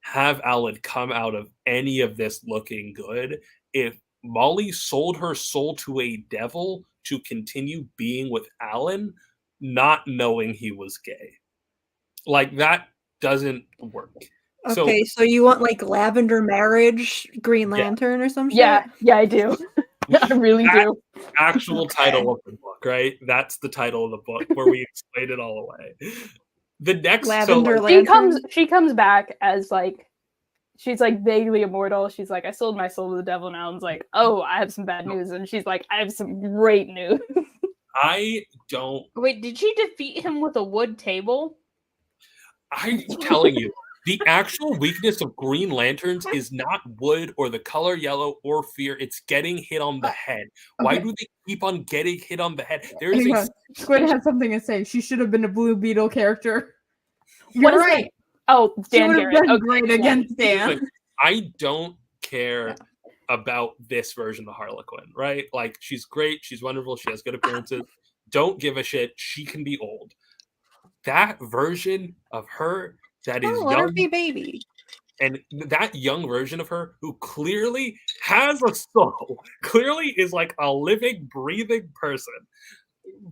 C: have Alan come out of any of this looking good if Molly sold her soul to a devil to continue being with Alan, not knowing he was gay. Like, that doesn't work.
B: Okay, so you want like Lavender Marriage, Green Lantern, or some shit?
D: Yeah, I do. I really do.
C: Actual
B: Okay.
C: title of the book, right? That's the title of the book where we explain it all away. The next
B: Lavender
C: so, like,
B: Lantern.
D: She comes back as like she's like vaguely immortal. She's like, I sold my soul to the devil now. And it's like, oh, I have some bad news. And she's like, I have some great news.
C: I don't.
A: Wait, did she defeat him with a wood table?
C: I'm telling you, the actual weakness of Green Lanterns is not wood or the color yellow or fear. It's getting hit on the head. Why
A: okay.
C: do they keep on getting hit on the head? There is
A: Hang
C: a
A: on. Squid had something to say. She should have been a Blue Beetle character.
D: What
A: You're
D: is
A: right.
D: that? Oh,
A: She
D: Dan
A: would have
D: Garrett.
A: been
D: Okay,
A: great
D: yeah.
A: against Dan.
C: Listen, I don't care about this version of Harlequin, right? Like, she's great, she's wonderful, she has good appearances. Don't give a shit. She can be old. That version of her that is
B: Oh, let her
C: young,
B: be baby.
C: and that young version of her who clearly has a soul, clearly is like a living, breathing person.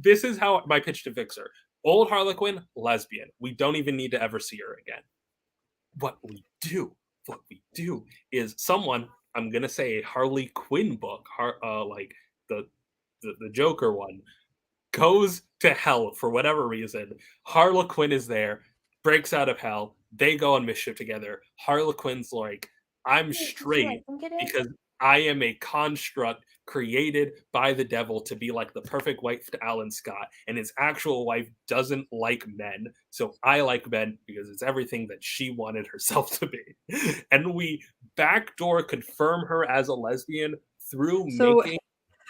C: This is how my pitch to fix her. Old Harlequin, lesbian. We don't even need to ever see her again. What we do is someone, I'm gonna say a Harley Quinn book, like the Joker one, goes to hell for whatever reason. Harlequin is there, breaks out of hell. They go on mischief together. Harlequin's like, I'm straight because I am a construct created by the devil to be like the perfect wife to Alan Scott, and his actual wife doesn't like men, so I like men because it's everything that she wanted herself to be. And we backdoor confirm her as a lesbian through making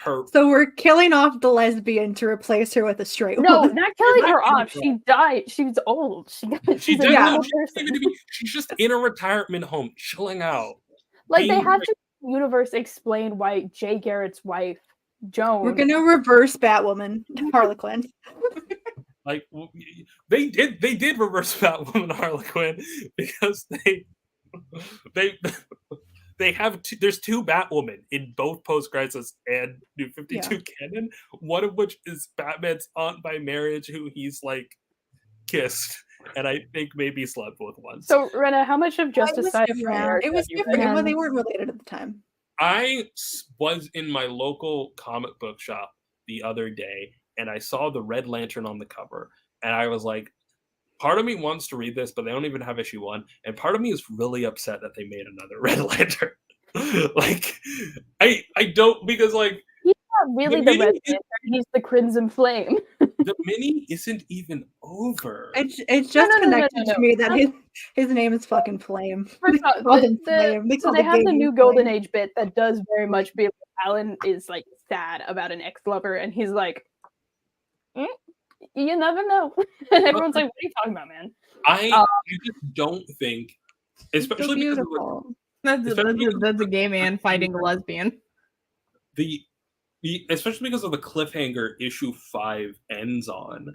C: her.
B: So we're killing off the lesbian to replace her with a straight
D: No,
B: woman.
D: not killing her
C: Not killing
D: off.
C: her
D: She died. She's old. She's a
C: doesn't
D: normal
C: know she's
D: person.
C: even to be. She's just in a retirement home, chilling out.
D: Like they
C: being
D: have to universe explain why Jay Garrett's wife, Joan.
B: We're gonna reverse Batwoman, Harlequin.
C: Like, they did reverse Batwoman Harlequin because they have there's two Batwoman in both Post Crisis and New 52 canon. One of which is Batman's aunt by marriage, who he's like kissed, and I think maybe slept with once.
D: So Rena, how much of
B: It
D: Justice
B: was
D: Society
B: different. It was
D: have you
B: different.
D: read?
B: Well, they weren't related at the time.
C: I was in my local comic book shop the other day, and I saw the Red Lantern on the cover, and I was like, part of me wants to read this, but they don't even have issue 1, and part of me is really upset that they made another Red Lantern. Like, I don't, because like,
D: He's not really the Red Lantern. He's the Crimson Flame.
C: the mini isn't even over.
B: It's just
D: no,
B: connected
D: no.
B: to me that his name is fucking Flame.
D: First off,
B: Call him Flame.
D: so
B: call
D: they
B: the
D: have the
B: gay
D: new
B: dude
D: Golden
B: Flame.
D: Age bit that does very much be like Alan is like sad about an ex-lover, and he's like, you never know. And everyone's like, what are you talking about, man?
C: I just don't think,
B: It's so
C: especially because of
B: beautiful.
A: That's a gay man fighting a lesbian.
C: the especially because of the cliffhanger issue 5 ends on,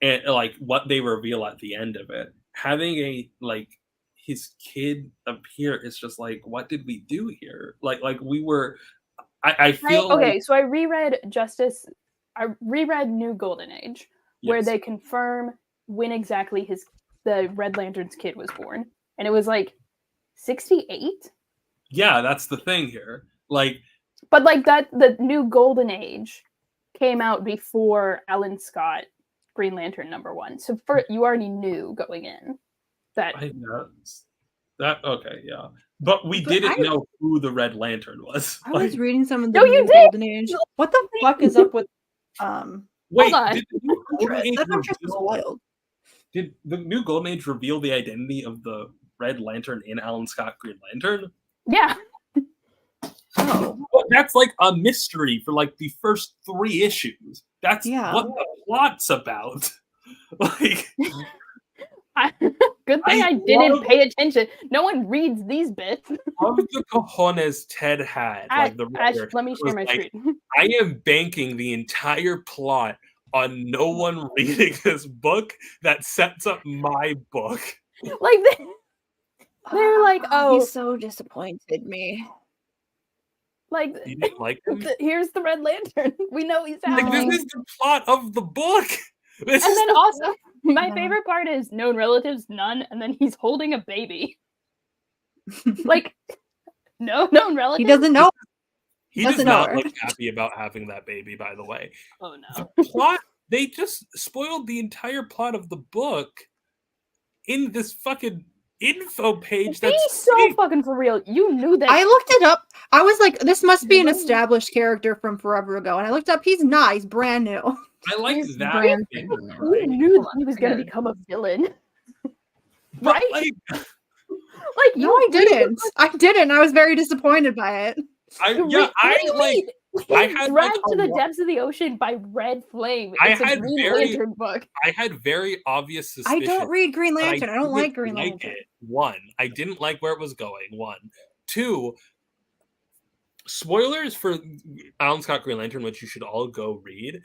C: and like what they reveal at the end of it, having a like his kid appear is just like, what did we do here? Like we were. I feel
D: okay.
C: like,
D: So I reread New Golden Age, where
C: yes.
D: they confirm when exactly the Red Lantern's kid was born, and it was like 68.
C: Yeah, that's the thing here. Like,
D: But like that, the new Golden Age came out before Alan Scott Green Lantern #1. So you already knew going in That
C: I guess. That okay, yeah. But we
B: But
C: didn't know who the Red Lantern was.
B: I was reading some of the
D: No, you
B: new
D: did!
B: Golden Age. What the fuck is up with
C: Wait,
D: on.
C: did the new Golden
B: Huntress?
C: Age
B: That Huntress was
C: reveal,
B: wild.
C: did the new Golden Age reveal the identity of the Red Lantern in Alan Scott Green Lantern?
D: yeah.
B: Oh,
C: Well, that's like a mystery for like the first 3 issues. That's
B: Yeah.
C: what the plot's about. Like,
D: Good thing I didn't pay attention. No one reads these bits.
C: of the cojones Ted had, like the
D: Ash,
C: writer,
D: let me share
C: was
D: my
C: like,
D: screen.
C: I am banking the entire plot on no one reading this book that sets up my book.
D: Like they're like, oh,
B: he so disappointed me.
D: like
C: You didn't like him?
D: here's the Red Lantern. We know he's
C: Like,
D: happening.
C: this is the plot of the book. This
D: And
C: is
D: then
C: the-
D: also, my
B: Yeah.
D: favorite part is known relatives, none, and then he's holding a baby. Like, no known relatives.
B: He doesn't know.
C: he does
B: doesn't know
C: not
B: her.
C: look happy about having that baby, by the way.
D: Oh no.
C: The plot, they just spoiled the entire plot of the book in this fucking info page
D: Be
C: that's
D: so
C: fake.
D: fucking for real. You knew that.
B: I looked it up. I was like, this must be an
D: Right.
B: established character from forever ago. And I looked up, he's not. He's brand new.
C: I like
A: Here's
C: that.
A: brand
C: thing,
A: new.
D: you
C: right?
D: knew
A: Hold
D: that
A: on,
D: he was
A: I
D: gonna
A: gotta-
D: become a villain.
C: But,
D: Right?
C: like,
D: Like
B: No, I
D: you
B: didn't. I didn't. I was very disappointed by it.
C: I
D: What
C: I
D: do you
C: like.
D: mean?
C: I
D: He's
C: had,
D: dragged
C: like,
D: to
C: a
D: the
C: lo-
D: depths of the ocean by Red Flame.
C: I
D: It's a
C: had
D: Green
C: very-
D: Lantern book.
C: I had very obvious
B: I
C: suspicions.
B: don't read Green
C: but
B: Lantern. I don't
C: didn't
B: like Green Lantern.
C: It. 1, I didn't like where it was going. 1, 2. Spoilers for Alan Scott Green Lantern, which you should all go read.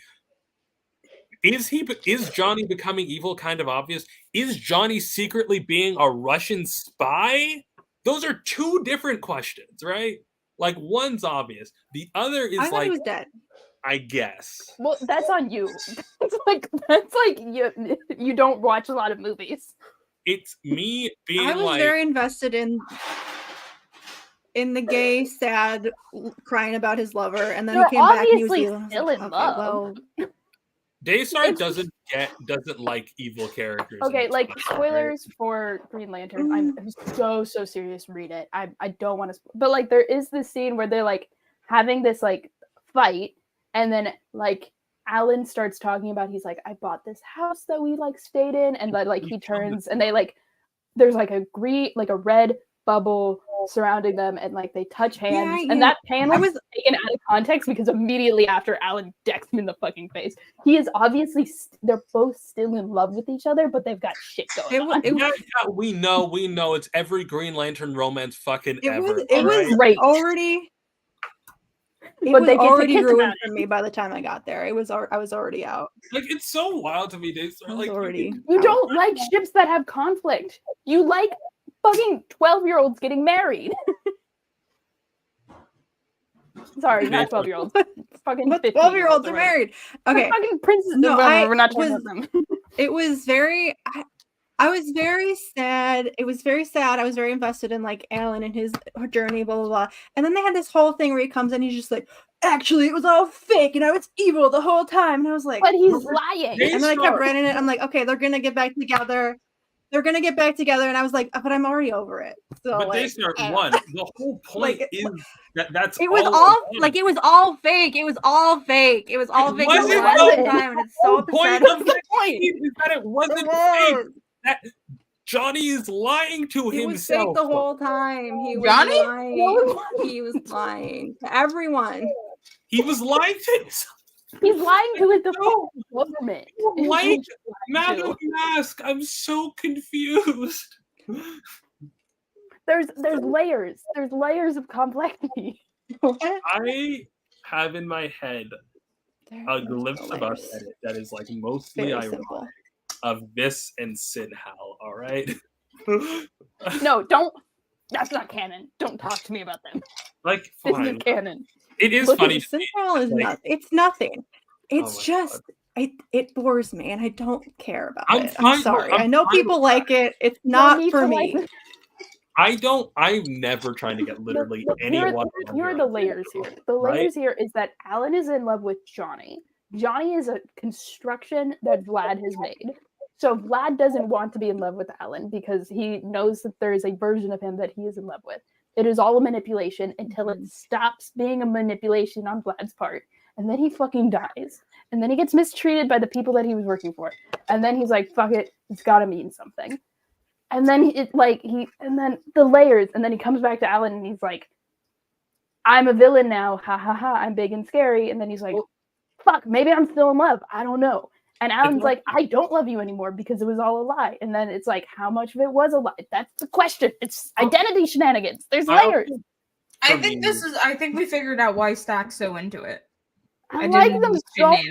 C: Is Johnny becoming evil kind of obvious? Is Johnny secretly being a Russian spy? Those are 2 different questions, right? Like, one's obvious. The other is
B: I thought
C: like,
B: he was dead.
C: I guess.
D: Well, that's on you. That's like you don't watch a lot of movies.
C: It's me being
B: I was
C: like,
B: very invested in the gay, sad, crying about his lover, and then
D: They're
B: he came back and he was
D: obviously
B: evil. I was
D: still
B: like,
D: in
B: okay,
D: love.
B: well,
C: Daystar
D: It's-
C: doesn't like evil characters. in
D: Okay,
C: this
D: like
C: book, right?
D: spoilers for Green Lantern. I'm so serious. Read it. I don't want to. But like, there is this scene where they're like having this like fight, and then like Alan starts talking about he's like, I bought this house that we like stayed in, and then like he turns and they like there's like a red bubble surrounding them, and like they touch hands,
B: Yeah,
D: and that panel
B: I was
D: taken out of context because immediately after Alan decks him in the fucking face. He is obviously they're both still in love with each other, but they've got shit going on.
C: Yeah, we know it's every Green Lantern romance fucking
B: it
C: ever.
B: was
C: alright?
D: Great.
B: already. It
D: But
B: was
D: they get to
B: already
D: kiss
B: ruined
D: about
B: for me by the time I got there. I was already out.
C: Like, it's so wild to me, Daystar.
B: I was
C: Like,
B: already.
D: You
B: out.
D: don't like ships that have conflict. You like fucking 12-year-olds getting married. Sorry, not 12-year-olds. Fucking
B: But
D: 15-year-olds
B: 12-year-olds are married. Okay,
D: Fucking princes.
B: No,
D: No, we're not
B: was-
D: talking about them.
B: it was very. I was very sad. It was very sad. I was very invested in like Alan and his journey, blah blah blah. And then they had this whole thing where he comes and he's just like, actually, it was all fake, and I was evil the whole time. And I was like,
D: But he's lying.
C: They-
B: and then I kept
C: Daystar-
B: reading it. I'm like, okay, they're gonna get back together. They're gonna get back together, and I was like, but I'm already over it. So
C: but
B: like,
C: Daystar,
B: I don't-
C: 1, the whole point
B: Like,
C: is that's
B: it was
C: all
B: all
C: about.
B: like it was all fake. It was all fake. It was all
C: It
B: fake
C: wasn't
B: the
D: the
B: whole
D: point.
B: time, and it's so
C: The point
B: upsetting.
C: of the point is that it wasn't
B: It
C: fake.
B: was.
C: That Johnny is lying to
B: He was
C: himself.
B: fake the whole time. He was
A: Johnny?
B: lying.
D: No.
B: He was lying to everyone.
C: He was lying to himself.
D: He's lying to the
C: No,
D: government.
C: like Man of Mask. I'm so confused.
D: There's layers. There's layers of complexity.
C: I have in my head a glimpse of our
B: layers.
C: edit that is like mostly
B: Very
C: ironic
B: simple.
C: of this and Sid Hal. All right.
D: No, don't. That's not canon. Don't talk to me about them.
C: Like,
D: This
C: fine.
D: is canon.
C: It is
D: Look at
C: funny. to me.
B: Central is
C: like-
B: not. It's nothing. It's
C: my
B: just. It bores me, and I don't care about
C: I'm
B: it.
C: fine
B: I'm
C: with-
B: sorry.
C: I'm
B: I know
C: fine
B: people
C: with
B: like it. It's
D: You
B: not
D: need
B: for
D: to
B: me.
D: like-
C: I'm never trying to get literally
D: Look,
C: anyone.
D: Here are the layers here. The
C: Right?
D: layers here is that Alan is in love with Johnny. Johnny is a construction that Vlad has made. So Vlad doesn't want to be in love with Alan because he knows that there is a version of him that he is in love with. It is all a manipulation until it stops being a manipulation on Vlad's part. And then he fucking dies. And then he gets mistreated by the people that he was working for. And then he's like, fuck it, it's gotta mean something. And then and then the layers, and then he comes back to Alan and he's like, I'm a villain now, ha ha ha, I'm big and scary. And then he's like, fuck, maybe I'm still in love, I don't know. And Alan's like, I don't love you anymore because it was all a lie. And then it's like, how much of it was a lie? That's the question. It's identity shenanigans. There's layers.
A: I think we figured out why Stack's so into it.
D: I like them so much.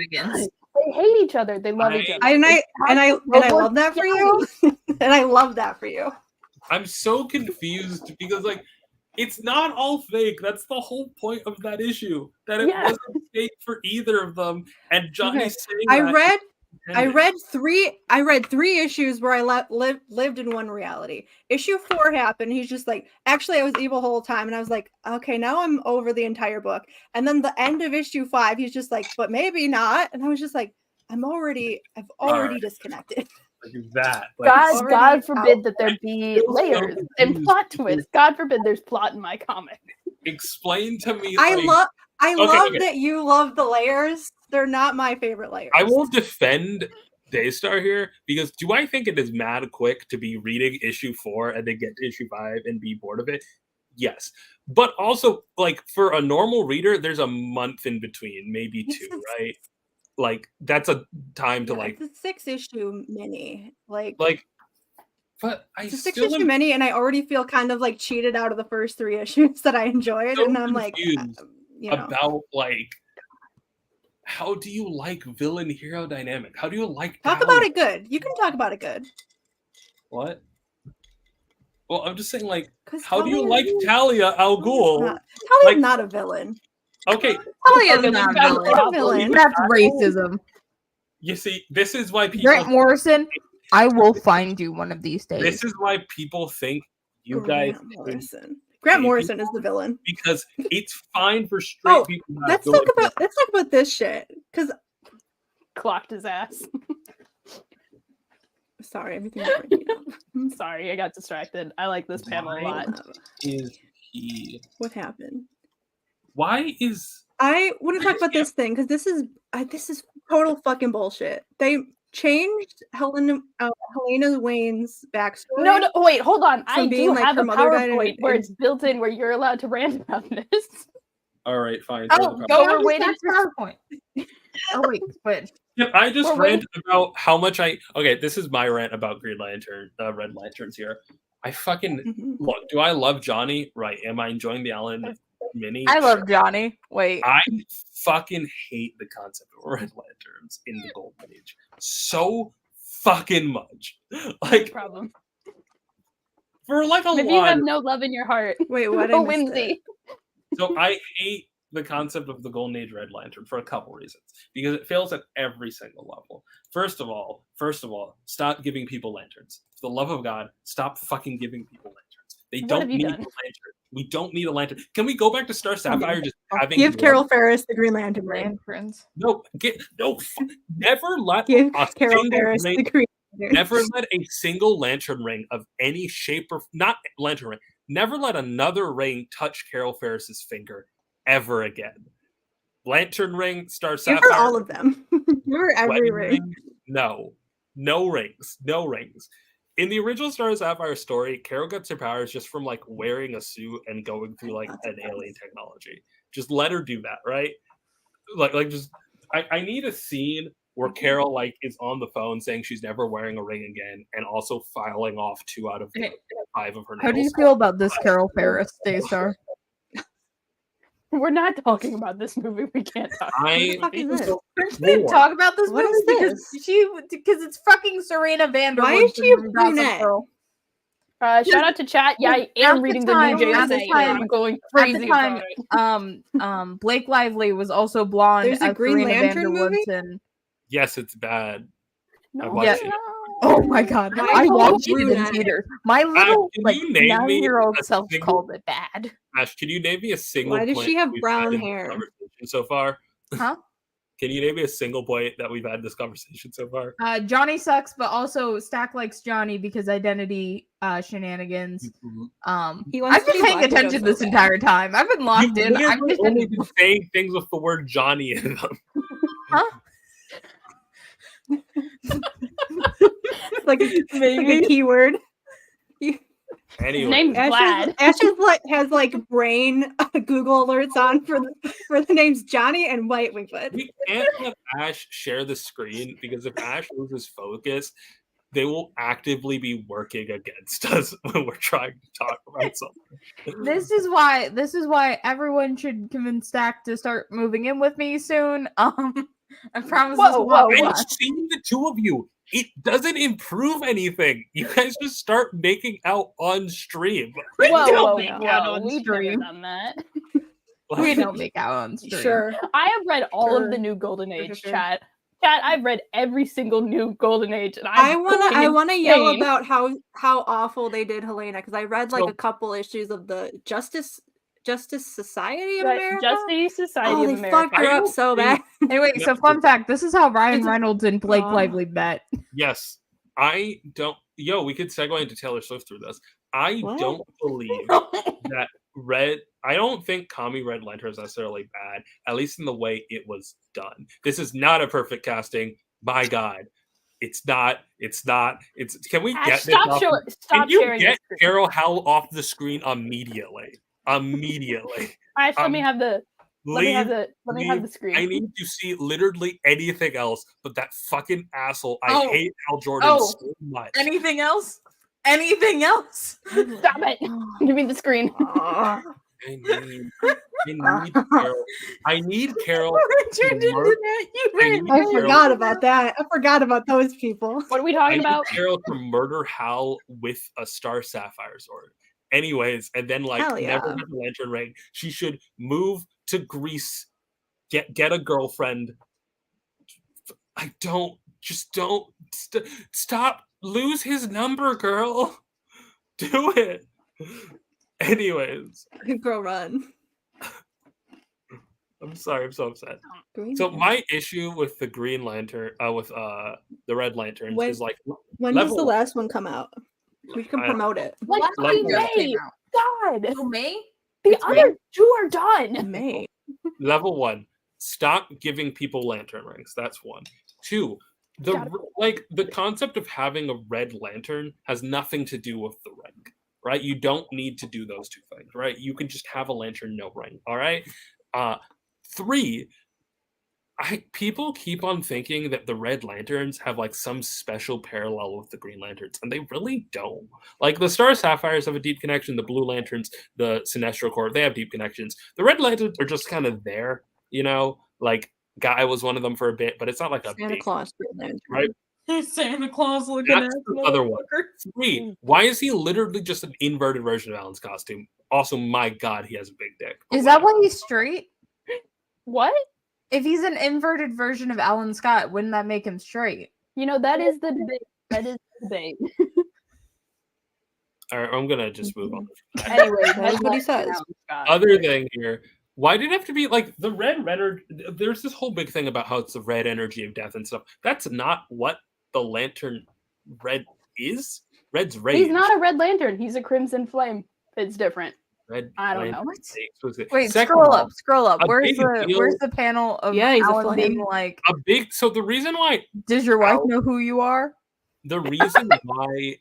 D: They hate each other. They love each other.
B: And I love that for you. And I love that for you.
C: I'm so confused because like it's not all fake. That's the whole point of that issue. That it wasn't fake for either of them. And Johnny's saying
B: I read three issues where I lived in one reality. Issue 4 happened. He's just like, actually, I was evil the whole time. And I was like, okay, now I'm over the entire book. And then the end of issue 5, he's just like, but maybe not. And I was just like, I've already disconnected.
C: Like that. Like,
D: God forbid that there be layers and plot twists. God forbid there's plot in my comic.
C: Explain to me.
B: I love that you love the layers. They're not my favorite layers.
C: I will defend Daystar here because do I think it is mad quick to be reading issue 4 and then get to issue 5 and be bored of it? Yes. But also, like, for a normal reader, there's a month in between, maybe 2, right? Like, that's a time to, like...
B: It's a 6-issue mini. But
C: it's
B: a 6-issue mini, and I already feel kind of, like, cheated out of the first 3 issues that I enjoyed,
C: so
B: and I'm like...
C: about, like... How do you like villain-hero dynamic? How do you like...
B: Talk about it good. You can talk about it good.
C: What? Well, I'm just saying, like, how do you like Talia Al Ghul?
B: Talia's not a villain.
C: Okay.
A: Talia's not a villain. That's racism.
C: You see, this is why people...
A: Grant Morrison, I will find you one of these days.
C: This is why people think you guys...
B: Grant Morrison is the villain
C: because it's fine for straight people.
B: Let's talk about this shit because
D: clocked his ass.
B: Sorry, everything.
D: I'm sorry, I got distracted. I like this panel a lot.
C: Is he?
B: What happened?
C: Why is
B: I want to talk about this thing because this is total fucking bullshit. They changed Helena Wayne's backstory.
D: No, wait, hold on. I do have a PowerPoint where it's built in where you're allowed to rant about this.
C: All right, fine.
A: We're waiting for PowerPoint. Wait.
C: Yeah, I just ranted about how much okay, this is my rant about Green Lantern, Red Lanterns here. I fucking look. Do I love Johnny? Right. Am I enjoying the Alan mini?
A: I love Johnny. Wait.
C: I fucking hate the concept of Red Lanterns in the Golden Age so fucking much. Like,
D: problem.
C: For like a
D: Maybe
C: lot.
D: You have no love in your heart.
B: Wait, what?
D: No whimsy.
C: So I hate the concept of the Golden Age Red Lantern for a couple reasons. Because it fails at every single level. First of all, stop giving people lanterns. For the love of God, stop fucking giving people lanterns. They don't need a lantern. We don't need a lantern. Can we go back to Star Sapphire just having
B: give Carol Ferris the Green Lantern ring?
C: Never let
B: Carol Ferris the Green Lantern.
C: Never let a single lantern ring of any shape or not lantern ring. Never let another ring touch Carol Ferris's finger ever again. Lantern ring, Star Sapphire.
B: Give her all of them. Give her every ring.
C: No rings. In the original Star Sapphire story, Carol gets her powers just from like wearing a suit and going through like an alien technology. Just let her do that, right? I need a scene where Carol like is on the phone saying she's never wearing a ring again, and also filing off 2 out of 5 of her nails.
A: How do you feel about this Carol Ferris, Daystar?
D: We're not talking about this movie. We can't talk.
A: We talk about this movie because it's fucking Serena Van Der Woodsen.
B: Why is she a brunette?
D: Shout out to chat. Yeah, I am reading the new JSA. I'm going crazy about
A: it. Blake Lively was also blonde.
B: There's a Green Lantern movie.
C: Yes, it's bad.
D: No.
C: I watched it.
A: Oh my god! I watched it in theater. My little 9-year-old self called it bad.
C: Ash, can you name me a single?
B: Why does she have brown hair?
C: So far,
A: huh?
C: Can you name me a single point that we've had this conversation so far?
A: Johnny sucks, but also Stack likes Johnny because identity shenanigans.
B: He wants
A: I've
B: to
A: been
B: be
A: paying
B: Black Widow
A: attention
B: so
A: this
B: bad.
A: entire time. I've been locked in. I've
C: You've
A: just
C: only
A: been...
C: been saying things with the word Johnny in them.
A: Huh?
B: like a keyword.
C: Anyway,
D: name's Vlad.
B: Ash has like brain Google alerts on for the names Johnny and White Wingfoot.
C: we can't have Ash share the screen because if Ash loses focus, they will actively be working against us when we're trying to talk about something.
A: This is why everyone should convince Stack to start moving in with me soon. I promise this will not be
C: I've
A: last.
C: seen the two of you. It doesn't improve anything. You guys just start making out on stream.
A: don't make out on
D: We've never
A: stream.
D: done that.
A: We don't make out on stream.
B: Sure.
D: I have read all
B: Sure.
D: of the new Golden Age
B: Sure.
D: chat. I've read every single new Golden Age, and
B: I wanna yell
D: insane.
B: about how awful they did Helena because I read like
C: So-
B: a couple issues of the Justice Society of
D: Right,
B: America.
D: Justice Society
B: Oh,
D: of
B: they
D: America.
B: fucked her up so bad.
A: Anyway, so fun fact: this is how Ryan
B: It's a-
A: Reynolds and Blake
B: Oh.
A: Lively met.
C: Yes. I don't. Yo, we could segue into Taylor Swift through this. I
B: What?
C: don't believe that I don't think Kami Red Lantern is necessarily bad, at least in the way it was done. This is not a perfect casting. My God. It's not. Can we
D: Ash,
C: get this
D: stop
C: off?
D: stop
C: Can you
D: sharing
C: get
D: this screen.
C: Carol Howell off the screen immediately? Immediately.
D: Ash, let me have the
C: Leave.
D: screen.
C: I need to see literally anything else but that fucking asshole. I
A: Oh.
C: hate Hal Jordan
A: Oh.
C: so much.
A: Anything else? Anything else?
D: Stop it! Give me the screen.
C: I need Carol. I need Carol.
A: Richard did
C: Mark-
A: that. You
C: I
A: ran
C: need
B: I
C: Carol-
B: forgot about that. I forgot about those people.
D: What are we
C: I
D: talking
C: need
D: about?
C: Carol to murder Hal with a Star Sapphire sword. Anyways, and then like
B: Hell yeah.
C: never get the lantern ring. She should move to Greece, get a girlfriend. Don't stop. Lose his number, girl. Do it. Anyways,
B: Girl, run.
C: I'm sorry. I'm so upset.
B: Green
C: So
B: Lantern.
C: my issue with the Green Lantern, with the Red Lanterns,
B: When-
C: is like
B: When does
C: level-
B: the last one come out? We can
C: I-
B: promote it.
D: Like,
C: Level
D: May.
A: came out.
D: God,
A: Oh, May?
D: the
C: It's
D: other two are done.
B: May.
C: level 1. Stop giving people lantern rings. That's 1. 2. The concept of having a red lantern has nothing to do with the ring, right? You don't need to do those two things, right? You can just have a lantern, no ring. All right. 3. People keep on thinking that the Red Lanterns have like some special parallel with the Green Lanterns, and they really don't. Like the Star Sapphires have a deep connection. The Blue Lanterns, the Sinestro Corps, they have deep connections. The Red Lanterns are just kind of there, you know. Like Guy was one of them for a bit, but it's not like a
B: Santa
C: big,
B: Claus. Green Lantern.
C: right?
A: Santa Claus looking
C: That's
A: at
C: the other one. 3. Why is he literally just an inverted version of Alan's costume? Also, my God, he has a big dick. but
A: Is that
C: whatever.
A: why he's straight?
D: What?
A: If he's an inverted version of Alan Scott, wouldn't that make him straight?
D: You know, that is the debate. That is the debate.
C: All right, I'm gonna just move on.
D: Anyway,
B: That's what he says.
C: Other thing here, why did it have to be like the red energy? There's this whole big thing about how it's the red energy of death and stuff. That's not what the lantern red is. Red's rage.
D: He's not a red lantern. He's a crimson flame. It's different.
C: Red.
D: I don't
C: lantern
D: know.
C: is explicit.
A: Wait,
C: Second
A: scroll
C: of all,
A: up, scroll up.
C: a
A: Where's
C: big
A: the
C: deal-
A: where's the panel of
B: Yeah, he's a
A: Alan being
B: flame.
A: like,
C: a big. So the reason why
A: does your wife
C: Ow.
A: know who you are?
C: the reason why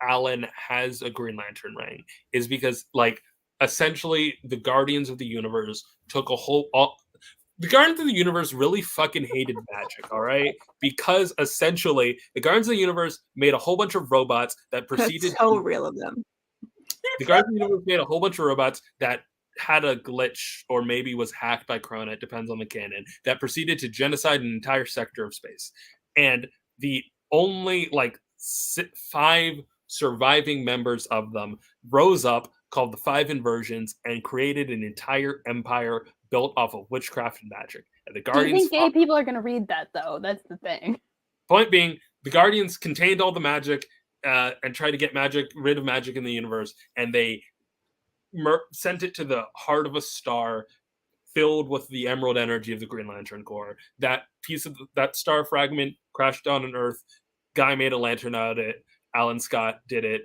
C: Alan has a Green Lantern ring is because, like, essentially the Guardians of the Universe took the Guardians of the Universe really fucking hated magic, all right? Because essentially the Guardians of the Universe made a whole bunch of robots that proceeded.
B: That's so real of them.
C: The Guardians of the Universe made a whole bunch of robots that had a glitch or maybe was hacked by Krona, it depends on the canon, that proceeded to genocide an entire sector of space. And the only like 5 surviving members of them rose up, called the 5 Inversions, and created an entire empire built off of witchcraft and magic. And the
D: Do you
C: Guardians
D: think gay people are going to read that, though? That's the thing.
C: Point being, the Guardians contained all the magic and tried to get rid of magic in the universe, and they sent it to the heart of a star, filled with the emerald energy of the Green Lantern Corps. That piece of that star fragment crashed down on Earth. Guy made a lantern out of it. Alan Scott did it.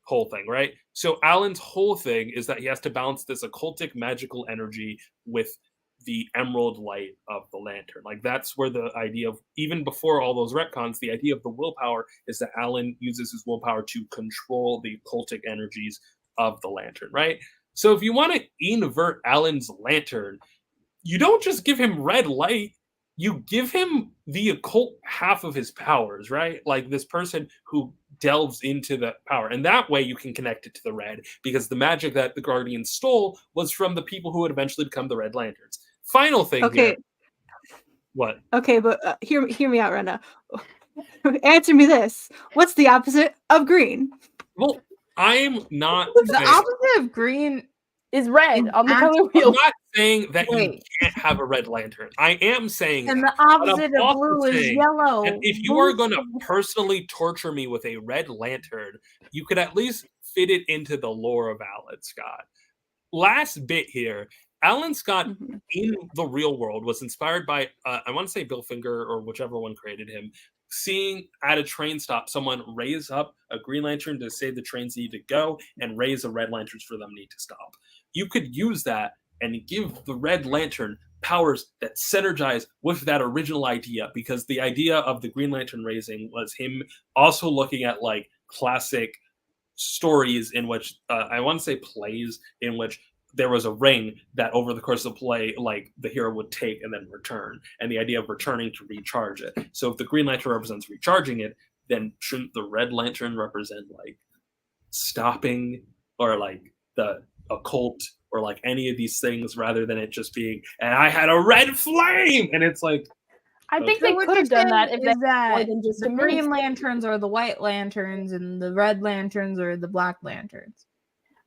C: Whole thing, right? So Alan's whole thing is that he has to balance this occultic magical energy with the emerald light of the lantern. Like that's where the idea of, even before all those retcons, the idea of the willpower is that Alan uses his willpower to control the occultic energies of the lantern, right? So if you want to invert Alan's lantern, you don't just give him red light, you give him the occult half of his powers, right? Like this person who delves into the power. And that way you can connect it to the red, because the magic that the Guardians stole was from the people who would eventually become the Red Lanterns. Final thing here. What?
B: Okay, but hear me out, Rena. Answer me this. What's the opposite of green?
C: Well, I'm not
A: The
C: saying,
A: opposite of green
D: Is red on the color
C: I'm
D: wheel.
C: not saying that you
A: Wait.
C: can't have a red lantern. I am saying
A: and
C: that.
A: the opposite
C: I'm
A: of
C: also
A: blue is
C: saying
A: yellow.
C: And if you are going to personally torture me with a red lantern, you could at least fit it into the lore of Alan Scott. Last bit here. Alan Scott in the real world was inspired by, I want to say Bill Finger or whichever one created him, seeing at a train stop someone raise up a Green Lantern to say the trains need to go and raise a red lantern for them need to stop. You could use that and give the Red Lantern powers that synergize with that original idea, because the idea of the Green Lantern raising was him also looking at like classic stories in which I want to say plays in which there was a ring that over the course of the play, like the hero would take and then return, and the idea of returning to recharge it. So if the Green Lantern represents recharging it, then shouldn't the Red Lantern represent like stopping or like the occult or like any of these things, rather than it just being, and I had a red flame, and it's like,
D: I think
A: So
D: they
A: what
D: could
A: you're
D: have done that
A: saying
D: if they
A: is that
D: more than just
A: the
D: a
A: Green
D: mini-
A: Lanterns are the White Lanterns and the Red Lanterns are the Black Lanterns.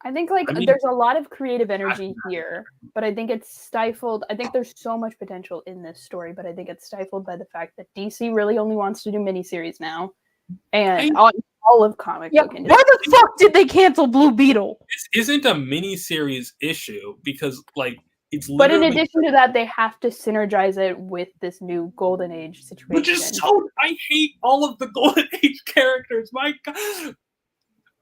D: I think like
C: I mean-
D: there's a lot of creative energy here, but I think it's stifled. I think there's so much potential in this story, but I think it's stifled by the fact that DC really only wants to do miniseries now, and all of comic book industry.
A: Why the fuck did they cancel Blue Beetle?
C: this isn't a miniseries issue, because like it's
D: But in
C: literally,
D: addition to that, they have to synergize it with this new Golden Age situation.
C: which is so, I hate all of the Golden Age characters. My God.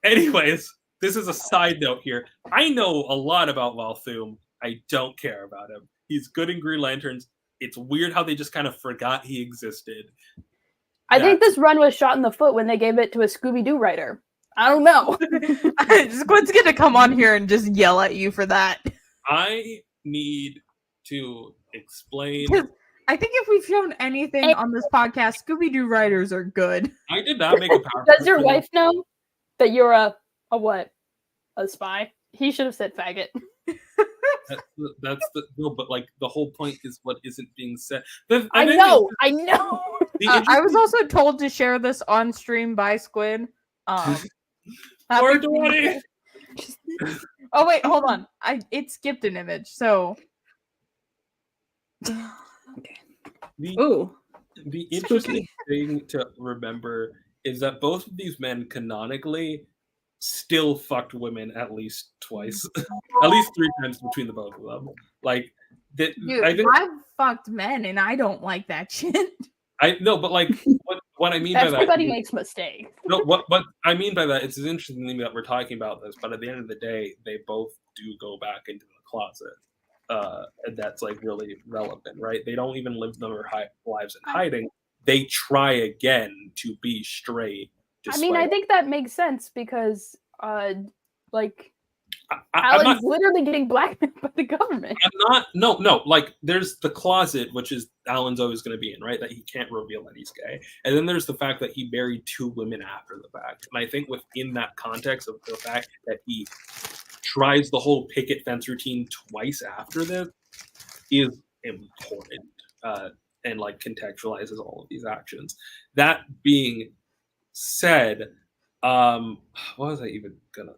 C: Anyways, this is a side note here. I know a lot about Valthoom. I don't care about him. He's good in Green Lanterns. It's weird how they just kind of forgot he existed.
D: I think this run was shot in the foot when they gave it to a Scooby-Doo writer. I don't know.
A: Squid's gonna come on here and just yell at you for that.
C: I need to explain.
A: I think if we've shown anything on this podcast, Scooby-Doo writers are good.
C: I did not make a power.
D: Does your wife know that you're a what? A spy? He should have said faggot.
C: That's the no, but like the whole point is what isn't being said.
D: I know.
C: The
A: I was also told to share this on stream by Squid.
C: Or do I?
A: Oh wait, hold on. It skipped an image, so
B: Ooh.
C: The interesting thing to remember is that both of these men canonically still fucked women at least twice, at least 3 times between the both of them. Like,
A: dude,
C: I think
A: I've fucked men and I don't like that shit.
C: I know, but like what I mean by that.
D: Everybody makes mistakes.
C: No, what I mean by that, it's an interesting thing that we're talking about this, but at the end of the day, they both do go back into the closet. And that's like really relevant, right? They don't even live their lives in hiding. They try again to be straight.
D: I mean, I think that makes sense because, like, Alan's literally getting blackmailed by the government.
C: No. Like, there's the closet, which is Alan's always going to be in, right? That he can't reveal that he's gay. And then there's the fact that he married 2 women after the fact. And I think within that context of the fact that he tries the whole picket fence routine twice after this is important, and like contextualizes all of these actions. That being said, what was I even gonna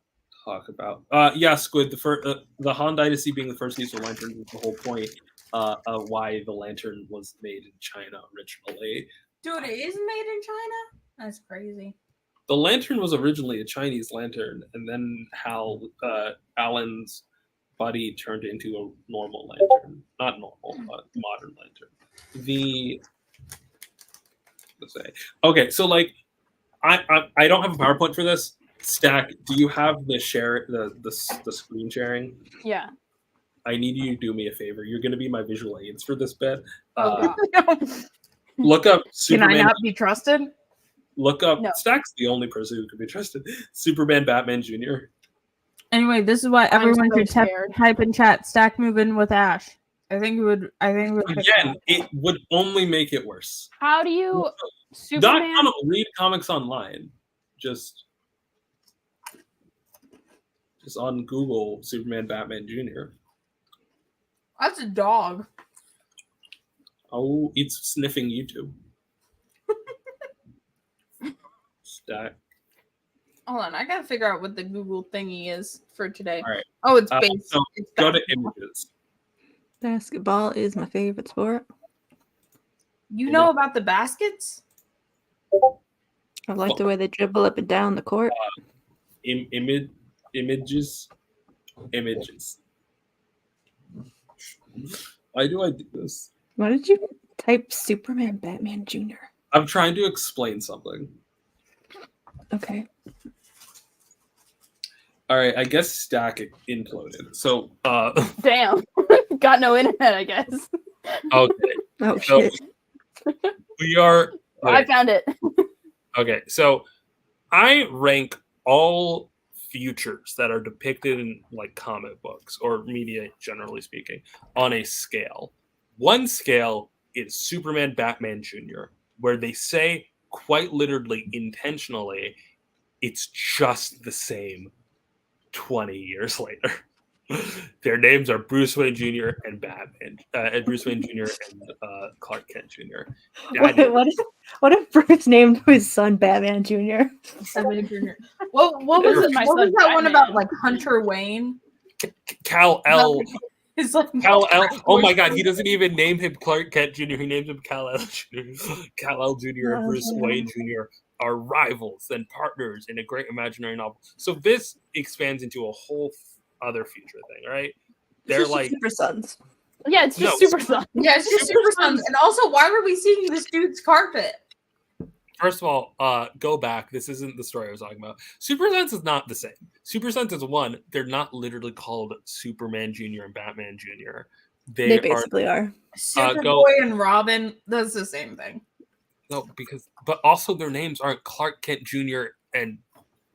C: talk about? Yeah, Squid. The Han Dynasty being the first use of lanterns is the whole point of why the lantern was made in China originally.
A: Dude, it is made in China? That's crazy.
C: The lantern was originally a Chinese lantern, and then how Alan's buddy turned into a normal lantern. Not normal, but modern lantern. Let's say. Okay, so like I don't have a PowerPoint for this. Stack, do you have the screen sharing?
D: Yeah.
C: I need you to do me a favor. You're going to be my visual aids for this bit.
D: Oh,
C: Look up
A: Can
C: Superman.
A: I not be trusted?
C: Look up.
D: No.
C: Stack's the only person who can be trusted. Superman, Batman Jr.
A: Anyway, this is why
D: I'm
A: everyone
D: so
A: should
D: scared.
A: type in chat. Stack moving with Ash. I think it would.
C: Again, it would only make it worse.
D: How do you
C: Not
D: Superman?
C: gonna read comics online. Just on Google, Superman, Batman Jr.
A: That's a dog.
C: Oh, it's sniffing YouTube. Stack.
A: Hold on, I gotta figure out what the Google thingy is for today.
C: All right.
A: Oh, it's based.
C: So
A: it's
C: go to
A: basketball.
C: images.
B: Basketball is my favorite sport.
A: You know about the baskets?
B: I like the way they dribble up and down the court.
C: Images. Why do I do this?
B: Why did you type Superman Batman Jr.?
C: I'm trying to explain something.
B: Okay.
C: All right, I guess Stack imploded. So,
D: Damn. Got no internet, I guess.
C: okay,
B: Oh
C: so
B: shit.
C: we are.
D: I found it.
C: Okay, so I rank all futures that are depicted in like comic books or media, generally speaking, on a scale. One scale is Superman, Batman Jr., where they say quite literally, intentionally, it's just the same 20 years later. Their names are Bruce Wayne Jr. and Batman, Bruce Wayne Jr. and Clark Kent Jr.
B: What if Bruce named his son Batman Jr.?
A: Batman Jr. What was
C: Sure.
A: it?
D: My
A: What was
D: son
A: that one
D: Batman.
A: about like Hunter Wayne?
C: Cal L.
A: It's like
C: Cal L. Oh my God, he doesn't even name him Clark Kent Jr. He names him Cal L. Jr. Cal L. Jr. and Bruce Wayne Jr. are rivals and partners in a great imaginary novel. So this expands into a whole other future thing, right? They're like
B: Super Sons.
D: Yeah, it's just
C: No,
D: Super Son.
A: yeah, it's just Super Sons. And also, why were we seeing this dude's carpet?
C: First of all, go back. This isn't the story I was talking about. Super Sons is not the same. Super Sons is one. They're not literally called Superman Jr. and Batman Jr.
B: They basically are.
A: Superboy and Robin. That's the same thing.
C: No, but also their names aren't Clark Kent Jr. and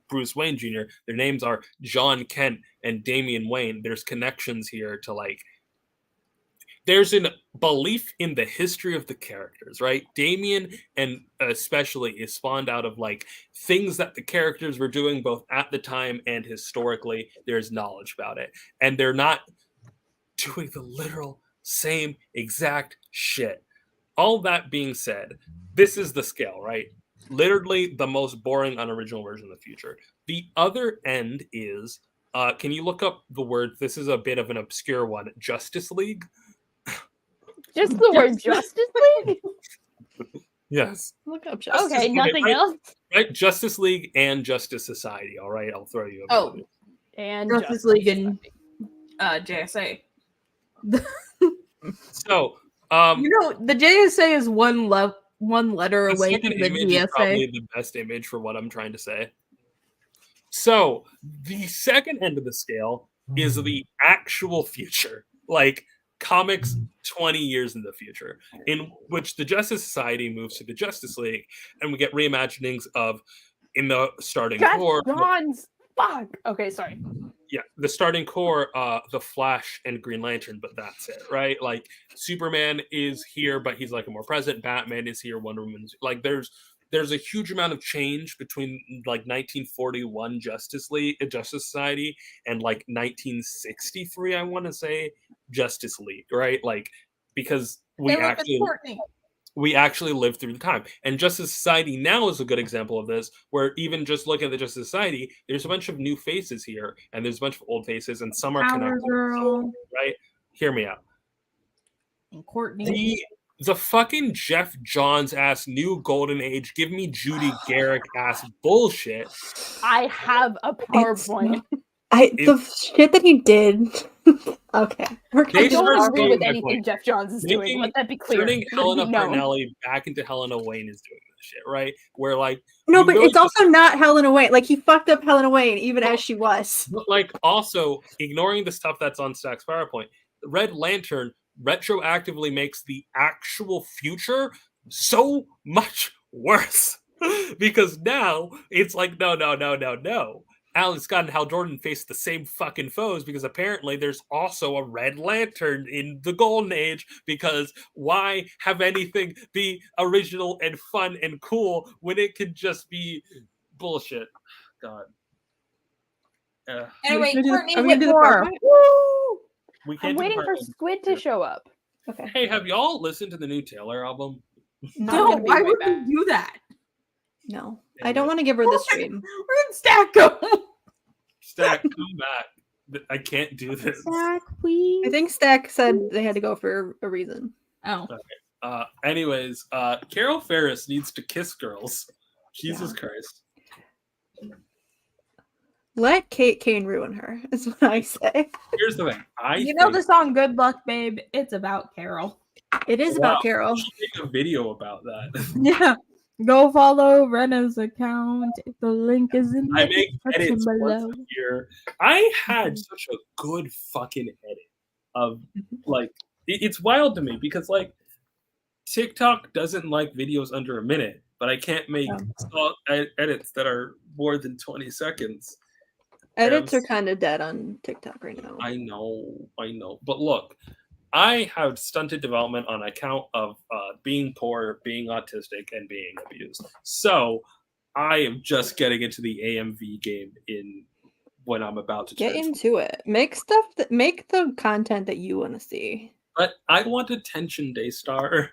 C: Bruce Wayne Jr. Their names are John Kent and Damian Wayne. There's connections here to like. There's a belief in the history of the characters, right? Damian, and especially, is spawned out of like things that the characters were doing both at the time and historically. There's knowledge about it, and they're not doing the literal same exact shit. All that being said, this is the scale, right? Literally the most boring, unoriginal version of the future. The other end is, can you look up the word? This is a bit of an obscure one. Justice League.
D: Just the word Justice League?
C: Yes.
B: Look up
D: Okay, nothing
C: right?
D: else.
C: Right, Justice League and Justice Society. All right, I'll throw you.
A: Oh.
D: And
A: Justice League and JSA.
C: So,
A: You know, the JSA is one letter
C: the
A: away
C: second
A: from the
C: image is probably
A: GSA.
C: the best image for what I'm trying to say. So, the second end of the scale is the actual future, like comics 20 years in the future, in which the Justice Society moves to the Justice League, and we get reimaginings of in the starting
D: That's
C: core.
D: John's. Fuck. Okay, sorry.
C: Yeah, the starting core, the Flash and Green Lantern, but that's it, right? Like Superman is here, but he's like a more present. Batman is here. Wonder Woman's like there's a huge amount of change between like 1941 Justice Society and like 1963, I want to say Justice League, right? Like because we actually lived through the time. And Justice Society now is a good example of this, where even just looking at the Justice Society, there's a bunch of new faces here, and there's a bunch of old faces, and some are connected, right? Hear me out.
A: And Courtney.
C: The fucking Jeff Johns ass new golden age, give me Judy Garrick ass bullshit.
D: I have a PowerPoint.
B: The shit that he did Okay. We're
C: They
D: I don't
C: start
D: agree with
C: saying my
D: anything
C: point.
D: Jeff Johns is doing. Let that be clear.
C: Turning
D: Let it
C: Helena
D: be known.
C: Parnelli back into Helena Wayne is doing this shit, right? Where like
B: No,
C: you
B: but
C: really
B: it's also not Helena Wayne. Like, he fucked up Helena Wayne even as she was.
C: But like also ignoring the stuff that's on Stack's PowerPoint, the Red Lantern retroactively makes the actual future so much worse. Because now it's like no. Alan Scott and Hal Jordan face the same fucking foes because apparently there's also a Red Lantern in the Golden Age. Because why have anything be original and fun and cool when it could just be bullshit? God.
A: Anyway,
B: Are we
A: Courtney
B: gonna do the
A: Whitmore.
B: PowerPoint?
A: Woo!
C: We can't
D: I'm
C: do the
D: waiting for
C: part-
D: Squid to show up.
B: Okay.
C: Hey, have y'all listened to the new Taylor album?
B: Not
A: No,
B: gonna be
A: why
B: right
A: would
B: back.
A: you do that?
B: No.
C: Damn
B: I don't
C: it.
B: want to give her the stream.
A: Where'd Stack go?
C: Stack, come back. I can't do this.
A: Stack, please.
B: I think Stack said they had to go for a reason.
A: Oh.
C: Anyways, Carol Ferris needs to kiss girls. Jesus Christ.
B: Let Kate Kane ruin her, is what I say.
C: Here's the thing.
A: You know the song Good Luck, Babe? It's about Carol.
B: It is
C: Wow.
B: about Carol.
C: We should make a video about that.
A: Yeah. Go follow Rena's account. The link is in
C: I
A: the
C: make
A: description
C: edits once
A: below.
C: a year. I had such a good fucking edit of like it's wild to me because like TikTok doesn't like videos under a minute, but I can't make edits that are more than 20 seconds.
B: Edits are kind of dead on TikTok right now.
C: I know. But look, I have stunted development on account of being poor, being autistic, and being abused. So I am just getting into the AMV game in when I'm about to
B: Get
C: transform.
B: into it. Make the content that you want to see.
C: But I want attention, Daystar.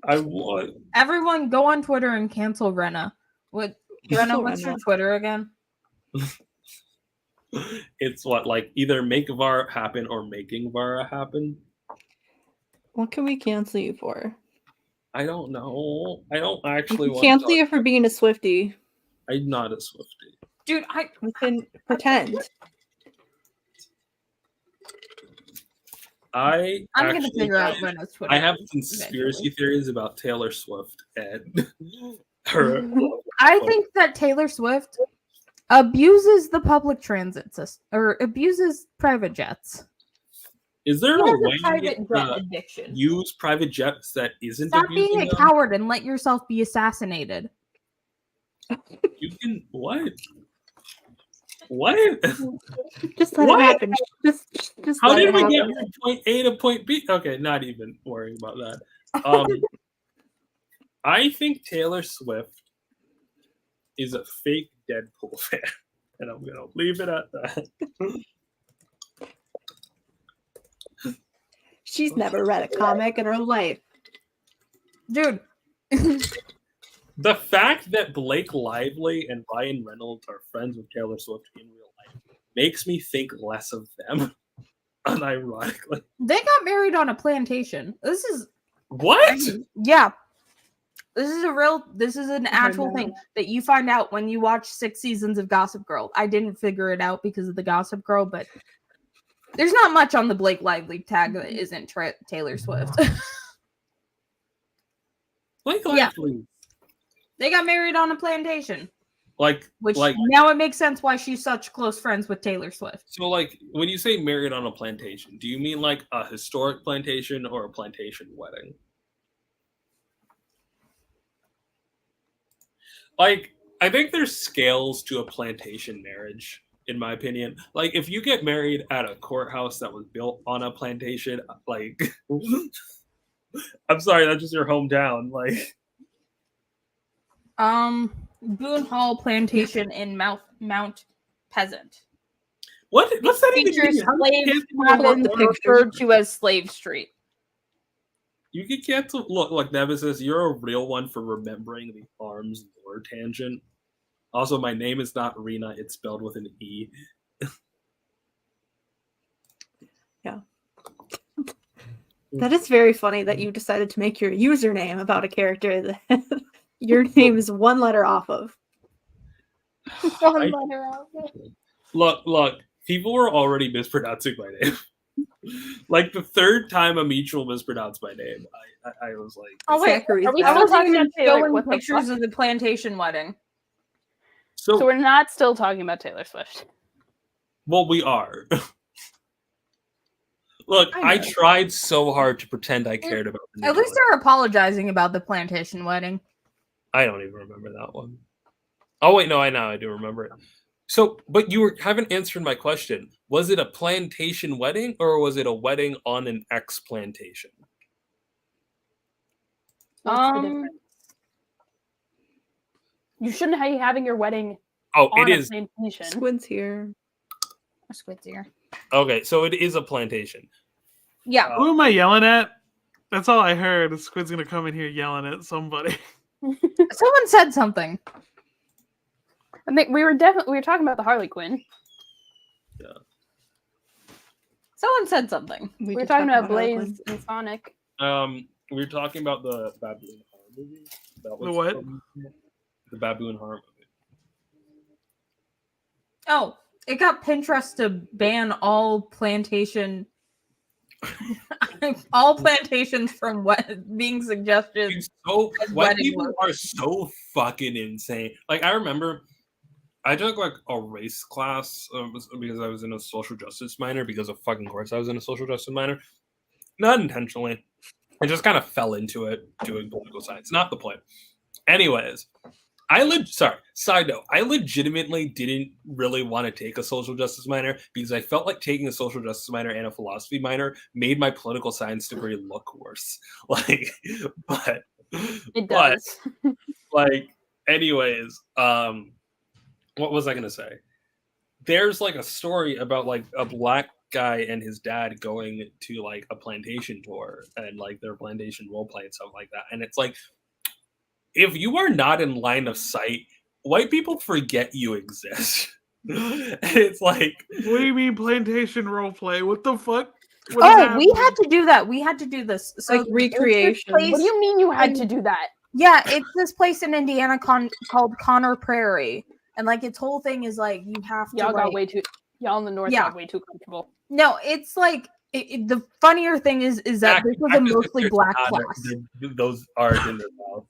C: I want.
A: Everyone go on Twitter and cancel Rena. Rena,
B: Cancel
A: what's your
B: Rena.
A: Twitter again?
C: It's what like either make Vara happen or making Vara happen.
B: What can we cancel you for?
C: I don't know. I don't actually
B: We can
C: want
B: cancel
C: to.
B: you for being a Swiftie.
C: I'm not a Swiftie.
A: Dude,
B: We can pretend.
C: I'm
A: I'm gonna figure out Rena's Twitter.
C: I have conspiracy theories about Taylor Swift and her.
A: I think that Taylor Swift abuses the public transit system or abuses private jets.
C: Is there
A: She
C: a
A: has
C: way
A: a private
C: you
A: jet
C: can
A: addiction.
C: use private jets that isn't
A: Stop
C: abusing
A: being a
C: them?
A: coward and let yourself be assassinated.
C: You can what? What?
B: Just let
C: What?
B: it happen. Just
C: How
B: let
C: did
B: it
C: we
B: happen.
C: get from point A to point B? Okay, not even worrying about that. I think Taylor Swift is a fake Deadpool fan, and I'm gonna leave it at that.
B: She's never read a comic in her life.
A: Dude.
C: The fact that Blake Lively and Ryan Reynolds are friends with Taylor Swift in real life makes me think less of them, unironically.
A: They got married on a plantation. This is
C: What?
A: yeah. This is an actual thing that you find out when you watch 6 seasons of Gossip Girl. I didn't figure it out because of the Gossip Girl, but there's not much on the Blake Lively tag that isn't Taylor Swift.
C: Blake
A: Yeah.
C: Lively.
A: They got married on a plantation,
C: Like
A: now it makes sense why she's such close friends with Taylor Swift.
C: so like when you say married on a plantation, do you mean like a historic plantation or a plantation wedding? Like I think there's scales to a plantation marriage, in my opinion. Like if you get married at a courthouse that was built on a plantation, like I'm sorry, that's just your hometown. Like
A: Boone Hall Plantation in Mount Pleasant.
C: what's that even
A: Features
C: mean? How
A: slave
C: can you cancel
A: cabins
C: one
A: referred to as Slave Street.
C: You can cancel. Look, Nemesis, you're a real one for remembering the arms lore tangent. Also, my name is not Rena; it's spelled with an E.
B: Yeah. That is very funny that you decided to make your username about a character that your name is one letter off of.
C: Look. people were already mispronouncing my name. Like the third time a mutual mispronounced my name, I was like,
A: Oh wait,
B: Zachary's
D: are we
A: I
B: back.
D: still
A: was
D: talking
A: even
D: about Taylor?
A: showing
D: What the
A: pictures
D: fuck?
A: of the plantation wedding.
C: so
D: So we're not still talking about Taylor Swift.
C: well, we are. Look, I tried so hard to pretend I cared about the new
A: At least
C: Taylor.
A: they're apologizing about the plantation wedding.
C: I don't even remember that one. Oh wait, no, I do remember it. So, but haven't answered my question. Was it a plantation wedding or was it a wedding on an ex plantation?
D: What's the difference? You shouldn't be having your wedding
C: Oh,
D: on
C: it
D: a
C: is.
D: plantation.
B: Squid's here.
A: Squid's here.
C: Okay, so it is a plantation.
A: Yeah.
E: Who am I yelling at? That's all I heard. Squid's gonna come in here yelling at somebody.
A: Someone said something.
D: I think we were talking about the Harley Quinn.
C: Yeah.
A: Someone said something.
D: We were
B: did
D: talking
B: talk
D: about
B: Harley
D: Blaze and Sonic.
C: We were talking about the baboon horror movie. That was
E: The what?
C: The baboon horror movie.
A: Oh, it got Pinterest to ban all plantations from what being suggested.
C: It's so
A: as
C: white
A: wedding
C: people
A: looks.
C: are so fucking insane. Like I remember, I took like a race class because I was in a social justice minor. Because of fucking course, I was in a social justice minor, not intentionally. I just kind of fell into it doing political science. Not the point. Anyways, side note, I legitimately didn't really want to take a social justice minor because I felt like taking a social justice minor and a philosophy minor made my political science degree look worse. Like, but
D: It does.
C: like, anyways, what was I gonna say? There's like a story about like a black guy and his dad going to like a plantation tour and like their plantation role play and stuff like that. And it's like, if you are not in line of sight, white people forget you exist. And it's like,
E: What do you mean plantation roleplay? What the fuck? What
A: Oh,
E: happened?
A: we had to do that. We had to do this. So
B: Like
A: it's this
B: recreation.
A: place-
D: What do you mean you had to do that?
A: Yeah, it's this place in Indiana called Connor Prairie, and like its whole thing is like you have to.
D: Y'all got
A: like-
D: way too. Y'all in the north
A: Yeah.
D: got way too comfortable.
A: No, it's like the funnier thing is that this was a mostly black class.
C: Those are in the South.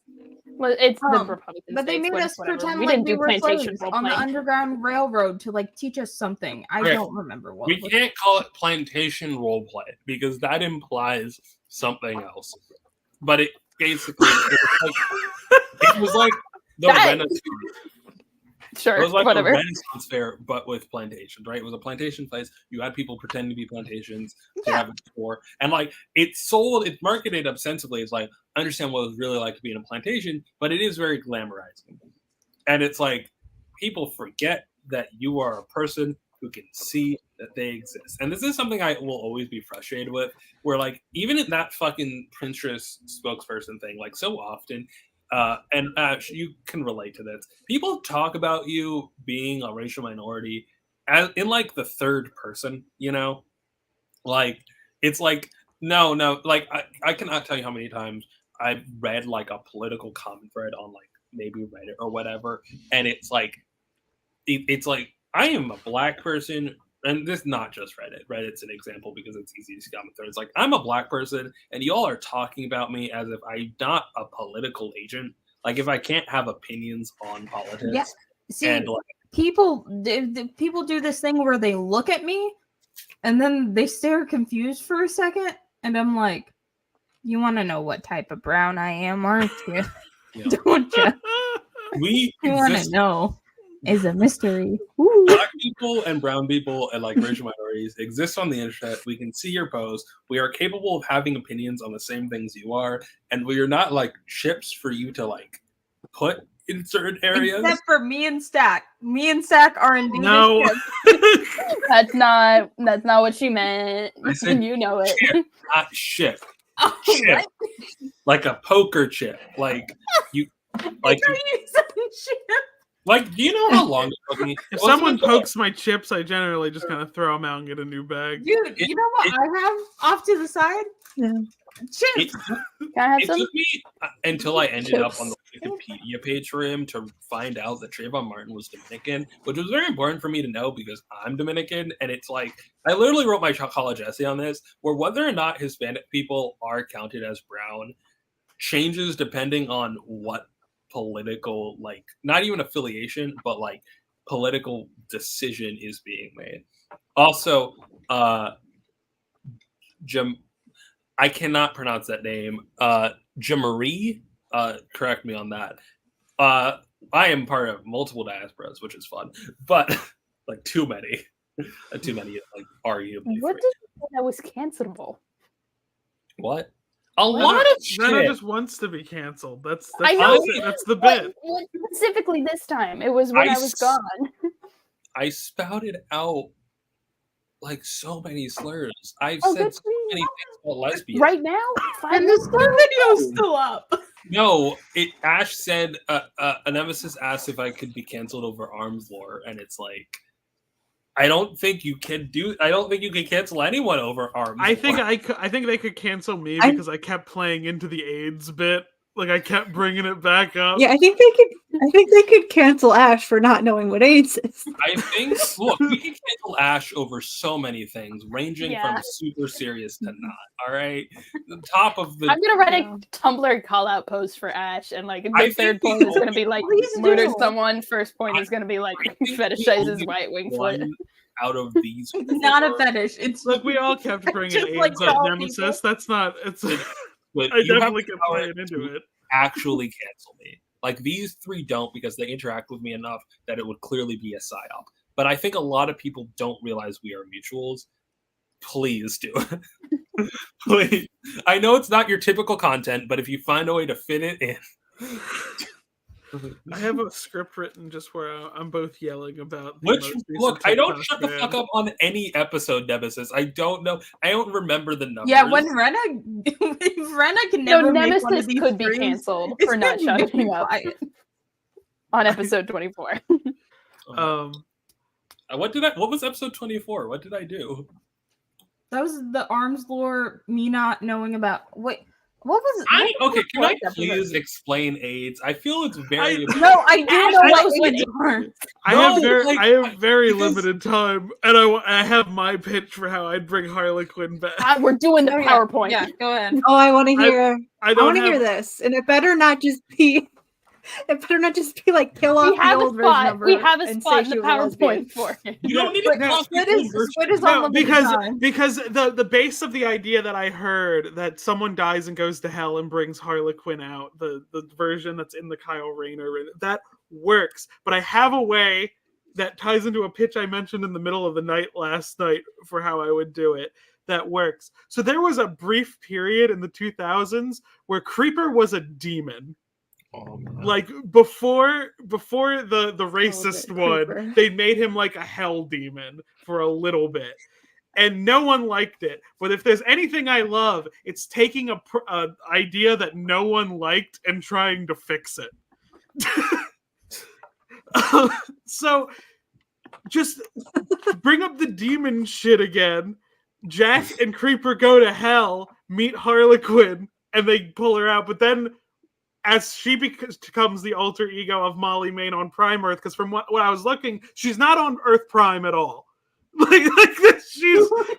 D: Well, it's the
A: Um,
D: Republican
A: But they
D: states,
A: made us
D: whatever.
A: pretend
D: We
A: like
D: didn't
A: we
D: do
A: were
D: plantation
A: slaves
D: role
A: on the
D: playing.
A: Underground Railroad to like teach us something. I
C: Okay.
A: don't remember what.
C: We
A: was-
C: can't call it plantation role play because that implies something else. But it basically it was like the
D: That-
C: Renaissance.
D: Sure,
C: It was like
D: whatever.
C: a Renaissance fair, but with plantations, right? It was a plantation place. You had people pretend to be plantations to
A: Yeah.
C: have a tour, and like it's marketed ostensibly as like understand what it's really like to be in a plantation, but it is very glamorizing. And it's like people forget that you are a person who can see that they exist. And this is something I will always be frustrated with, where like even in that fucking Pinterest spokesperson thing, like so often. And Ash, you can relate to this. People talk about you being a racial minority as in like the third person, you know? Like it's like no, like I cannot tell you how many times I've read like a political comment thread on like maybe Reddit or whatever, and it's like it's like I am a black person. And this is not just Reddit. Reddit's an example because it's easy to see comment threads. Like, I'm a black person, and y'all are talking about me as if I'm not a political agent. Like, if I can't have opinions on politics.
A: Yeah. See,
C: And, like,
A: people do this thing where they look at me, and then they stare confused for a second, and I'm like, "You want to know what type of brown I am, aren't you?
C: you know,
A: Don't you?
C: we
A: You want to
C: exist.
A: know? Is a mystery." Ooh.
C: Black people and brown people and like racial minorities exist on the internet. We can see your posts. We are capable of having opinions on the same things you are, and we are not like chips for you to like put in certain areas.
A: Except for me and Stack. Me and Stack are indeed.
E: No.
D: That's not what she meant.
C: I said
D: You know it.
C: chip, not ship.
A: Oh,
C: Chip.
A: what?
C: Like a poker chip. Like you like
A: Are you saying shit?
C: like do you know how long it took me?
E: If
C: Well,
E: someone
C: it's like,
E: pokes my chips, I generally just kind of throw them out and get a new bag.
A: Dude, you know what I have off to the side?
B: Yeah.
A: Chips.
C: it,
D: Can I have
C: it
D: some?
C: took me until I ended up
B: Chips.
C: on the Wikipedia page for him to find out that Trayvon Martin was Dominican, which was very important for me to know because I'm Dominican. And it's like, I literally wrote my college essay on this, where whether or not Hispanic people are counted as brown changes depending on what political, like, not even affiliation, but like political decision is being made. Also, I cannot pronounce that name. Jamari, correct me on that. I am part of multiple diasporas, which is fun, but like too many, like arguably.
D: What did you say that was cancelable?
C: What? A lot of
E: Rena
C: shit.
E: just wants to be canceled. That's
D: I know.
E: that's the bit.
D: Specifically this time, it was when I was gone.
C: I spouted out like so many slurs. I've
D: Oh,
C: said
D: good
C: so
D: for you.
C: many things about lesbians.
D: Right now,
A: And the slur video's still up.
C: No, Ash said, Nemesis asked if I could be canceled over arms lore, and it's like, I don't think you can cancel anyone over arms.
E: I think
C: lore.
E: I think they could cancel me because I kept playing into the AIDS bit. Like I kept bringing it back up.
B: Yeah, I think they could cancel Ash for not knowing what AIDS is.
C: I think, look, we can cancel Ash over so many things, ranging from super serious to not. All right, the top of the.
D: I'm gonna write a Tumblr call out post for Ash, and like the third point is gonna be like murder someone. First point is gonna be like fetishizes white wing foot.
C: Out of these,
A: Not a fetish. It's
E: Look, we all kept bringing
A: Just
E: AIDS
A: like
E: up,
A: all
E: Nemesis.
A: people.
E: That's not. It's.
C: but
E: I
C: you have
E: definitely
C: the
E: kept
C: power
E: playing into
C: to
E: it.
C: actually cancel me. Like these three don't, because they interact with me enough that it would clearly be a psyop. But I think a lot of people don't realize we are mutuals. Please do. Please. I know it's not your typical content, but if you find a way to fit it in.
E: I have a script written just where I'm both yelling about.
C: Look, I don't shut the fuck up on any episode, Nemesis. I don't know. I don't remember the numbers.
A: yeah. When Rena can never make one of
D: Nemesis
A: these
D: could be
A: streams,
D: canceled
A: it's
D: for not
A: gonna be
D: shutting up
A: quiet.
D: on episode 24.
C: What was episode 24? What did I do?
A: That was the arms lore. Me not knowing about. Wait, what was it?
C: Okay, can I please explain AIDS? I feel it's very.
A: No, I do know what AIDS are.
E: I have very limited time, and I have my pitch for how I'd bring Harlequin back.
D: We're doing the PowerPoint.
A: Yeah, go ahead.
B: Oh, I want to hear. I want to
E: have-
B: hear this, and it better not just be. It better not just be like kill off the old version of her.
D: We have a
B: and
D: spot
B: say
D: in
B: she
D: the
B: was a lesbian.
D: PowerPoint for it.
C: You don't need to
A: Squid is on limited time.
E: because the base of the idea that I heard that someone dies and goes to hell and brings Harlequin out, the version that's in the Kyle Rayner, that works. But I have a way that ties into a pitch I mentioned in the middle of the night last night for how I would do it. That works. So there was a brief period in the 2000s where Creeper was a demon. Like before the racist one, they made him like a hell demon for a little bit, and no one liked it. But if there's anything I love, it's taking a idea that no one liked and trying to fix it. So just bring up the demon shit again. Jack and Creeper go to hell, meet Harlequin, and they pull her out. But then as she becomes the alter ego of Molly Main on Prime Earth, because from what I was looking, she's not on Earth Prime at all. Like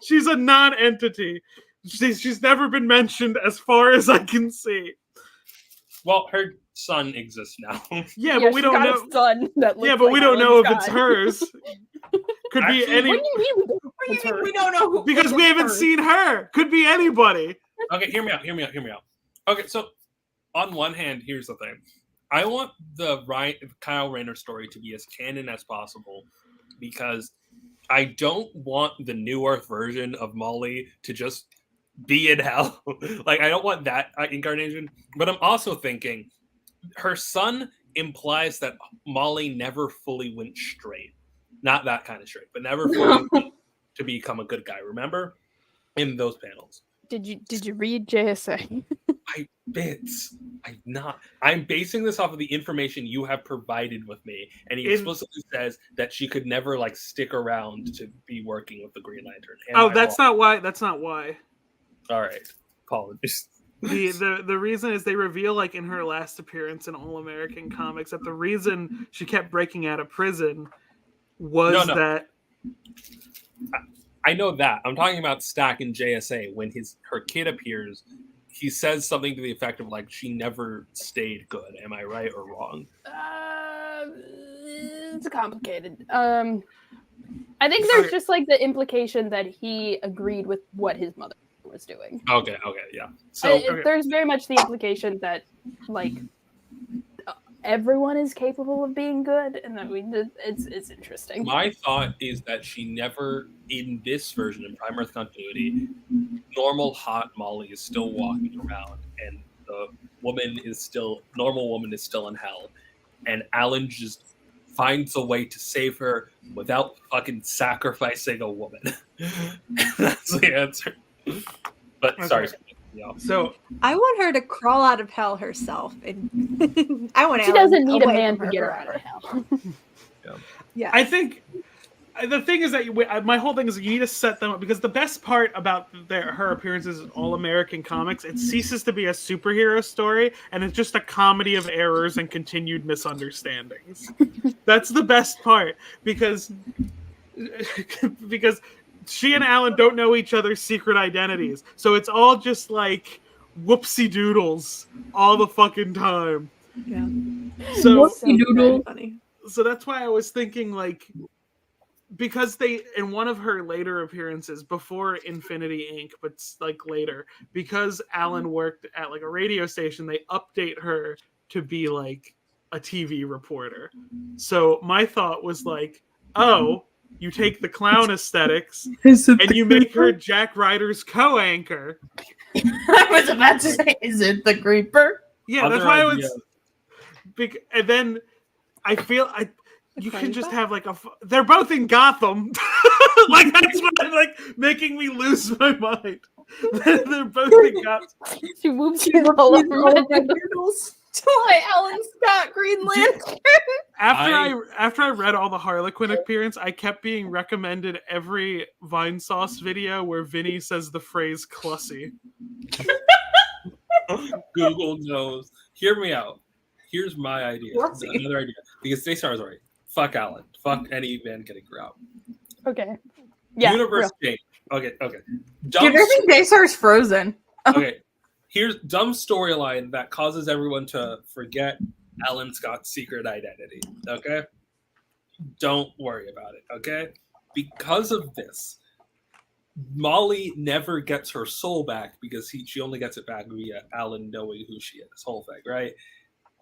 E: she's a non-entity. She's never been mentioned as far as I can see.
C: Well, her son exists now.
E: Yeah, but we don't know.
D: Son that
E: Yeah, but we don't know if it's hers. Could
C: Actually,
E: be any.
D: What do you mean
A: We don't know who.
E: Because we haven't seen her. Could be anybody.
C: Okay, hear me out. Okay, so on one hand, here's the thing. I want the Kyle Rayner story to be as canon as possible because I don't want the New Earth version of Molly to just be in hell. Like, I don't want that incarnation. But I'm also thinking her son implies that Molly never fully went straight. Not that kind of straight, but never fully went to become a good guy. Remember? In those panels.
D: Did you read JSA?
C: I'm basing this off of the information you have provided with me, and he explicitly says that she could never like stick around to be working with the Green Lantern.
E: That's not why.
C: All right, apologies.
E: The reason is they reveal, like, in her last appearance in All American Comics, that the reason she kept breaking out of prison was that.
C: I know that. I'm talking about Stack in JSA when her kid appears. He says something to the effect of, like, she never stayed good. Am I right or wrong?
D: It's complicated. I think there's just like the implication that he agreed with what his mother was doing.
C: Okay, yeah. So
D: there's very much the implication that like everyone is capable of being good, and that it's interesting.
C: My thought is that she never, in this version, in Prime Earth continuity, normal hot Molly is still walking around, and the normal woman is still in hell, and Alan just finds a way to save her without fucking sacrificing a woman. That's the answer. But sorry. Yeah.
E: So
B: I want her to crawl out of hell herself, and I want.
D: She doesn't need a man to get her out of hell.
B: Yeah.
E: I think the thing is that my whole thing is you need to set them up, because the best part about her appearances in All American Comics, it ceases to be a superhero story and it's just a comedy of errors and continued misunderstandings. That's the best part, because she and Alan don't know each other's secret identities, so it's all just like whoopsie doodles all the fucking time.
B: Yeah.
E: So
B: Funny.
E: So that's why I was thinking, like, because they, in one of her later appearances before Infinity Inc., but like later, because Alan worked at like a radio station, they update her to be like a TV reporter. So my thought was like, oh, you take the clown aesthetics and you make her Jack Ryder's co-anchor.
A: I was about to say, is it the Creeper?
E: Yeah, that's why I was. And then I feel you can just have like they're both in Gotham. Like that's what like making me lose my mind. They're both in Gotham.
D: She moves all over my noodles.
A: Why Alan Scott Green Lantern?
E: After I read all the Harlequin appearance, I kept being recommended every Vine Sauce video where Vinny says the phrase "clussy."
C: Google knows. Hear me out. Here's my idea. Another idea. Because Daystar is alright. Fuck Alan. Fuck any man getting her out.
D: Okay. Yeah.
C: Universe change. Okay.
A: Dude, I think Daystar's frozen.
C: Okay. Here's dumb storyline that causes everyone to forget Alan Scott's secret identity. Okay? Don't worry about it. Okay? Because of this, Molly never gets her soul back because she only gets it back via Alan knowing who she is. Whole thing, right?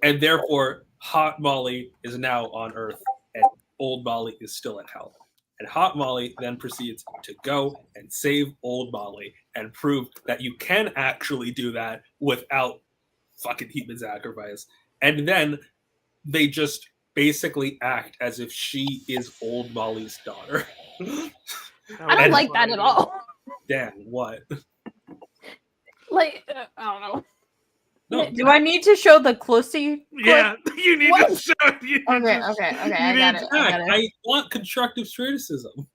C: And therefore, Hot Molly is now on Earth, and Old Molly is still in hell. And Hot Molly then proceeds to go and save Old Molly and prove that you can actually do that without fucking human sacrifice. And then they just basically act as if she is Old Molly's daughter.
D: I don't like that at all.
C: Dan, what?
D: Like, I don't know.
C: No,
A: Do I need to show the Clussy?
E: Yeah, you need to show it.
A: Okay, I got it.
C: I want constructive criticism.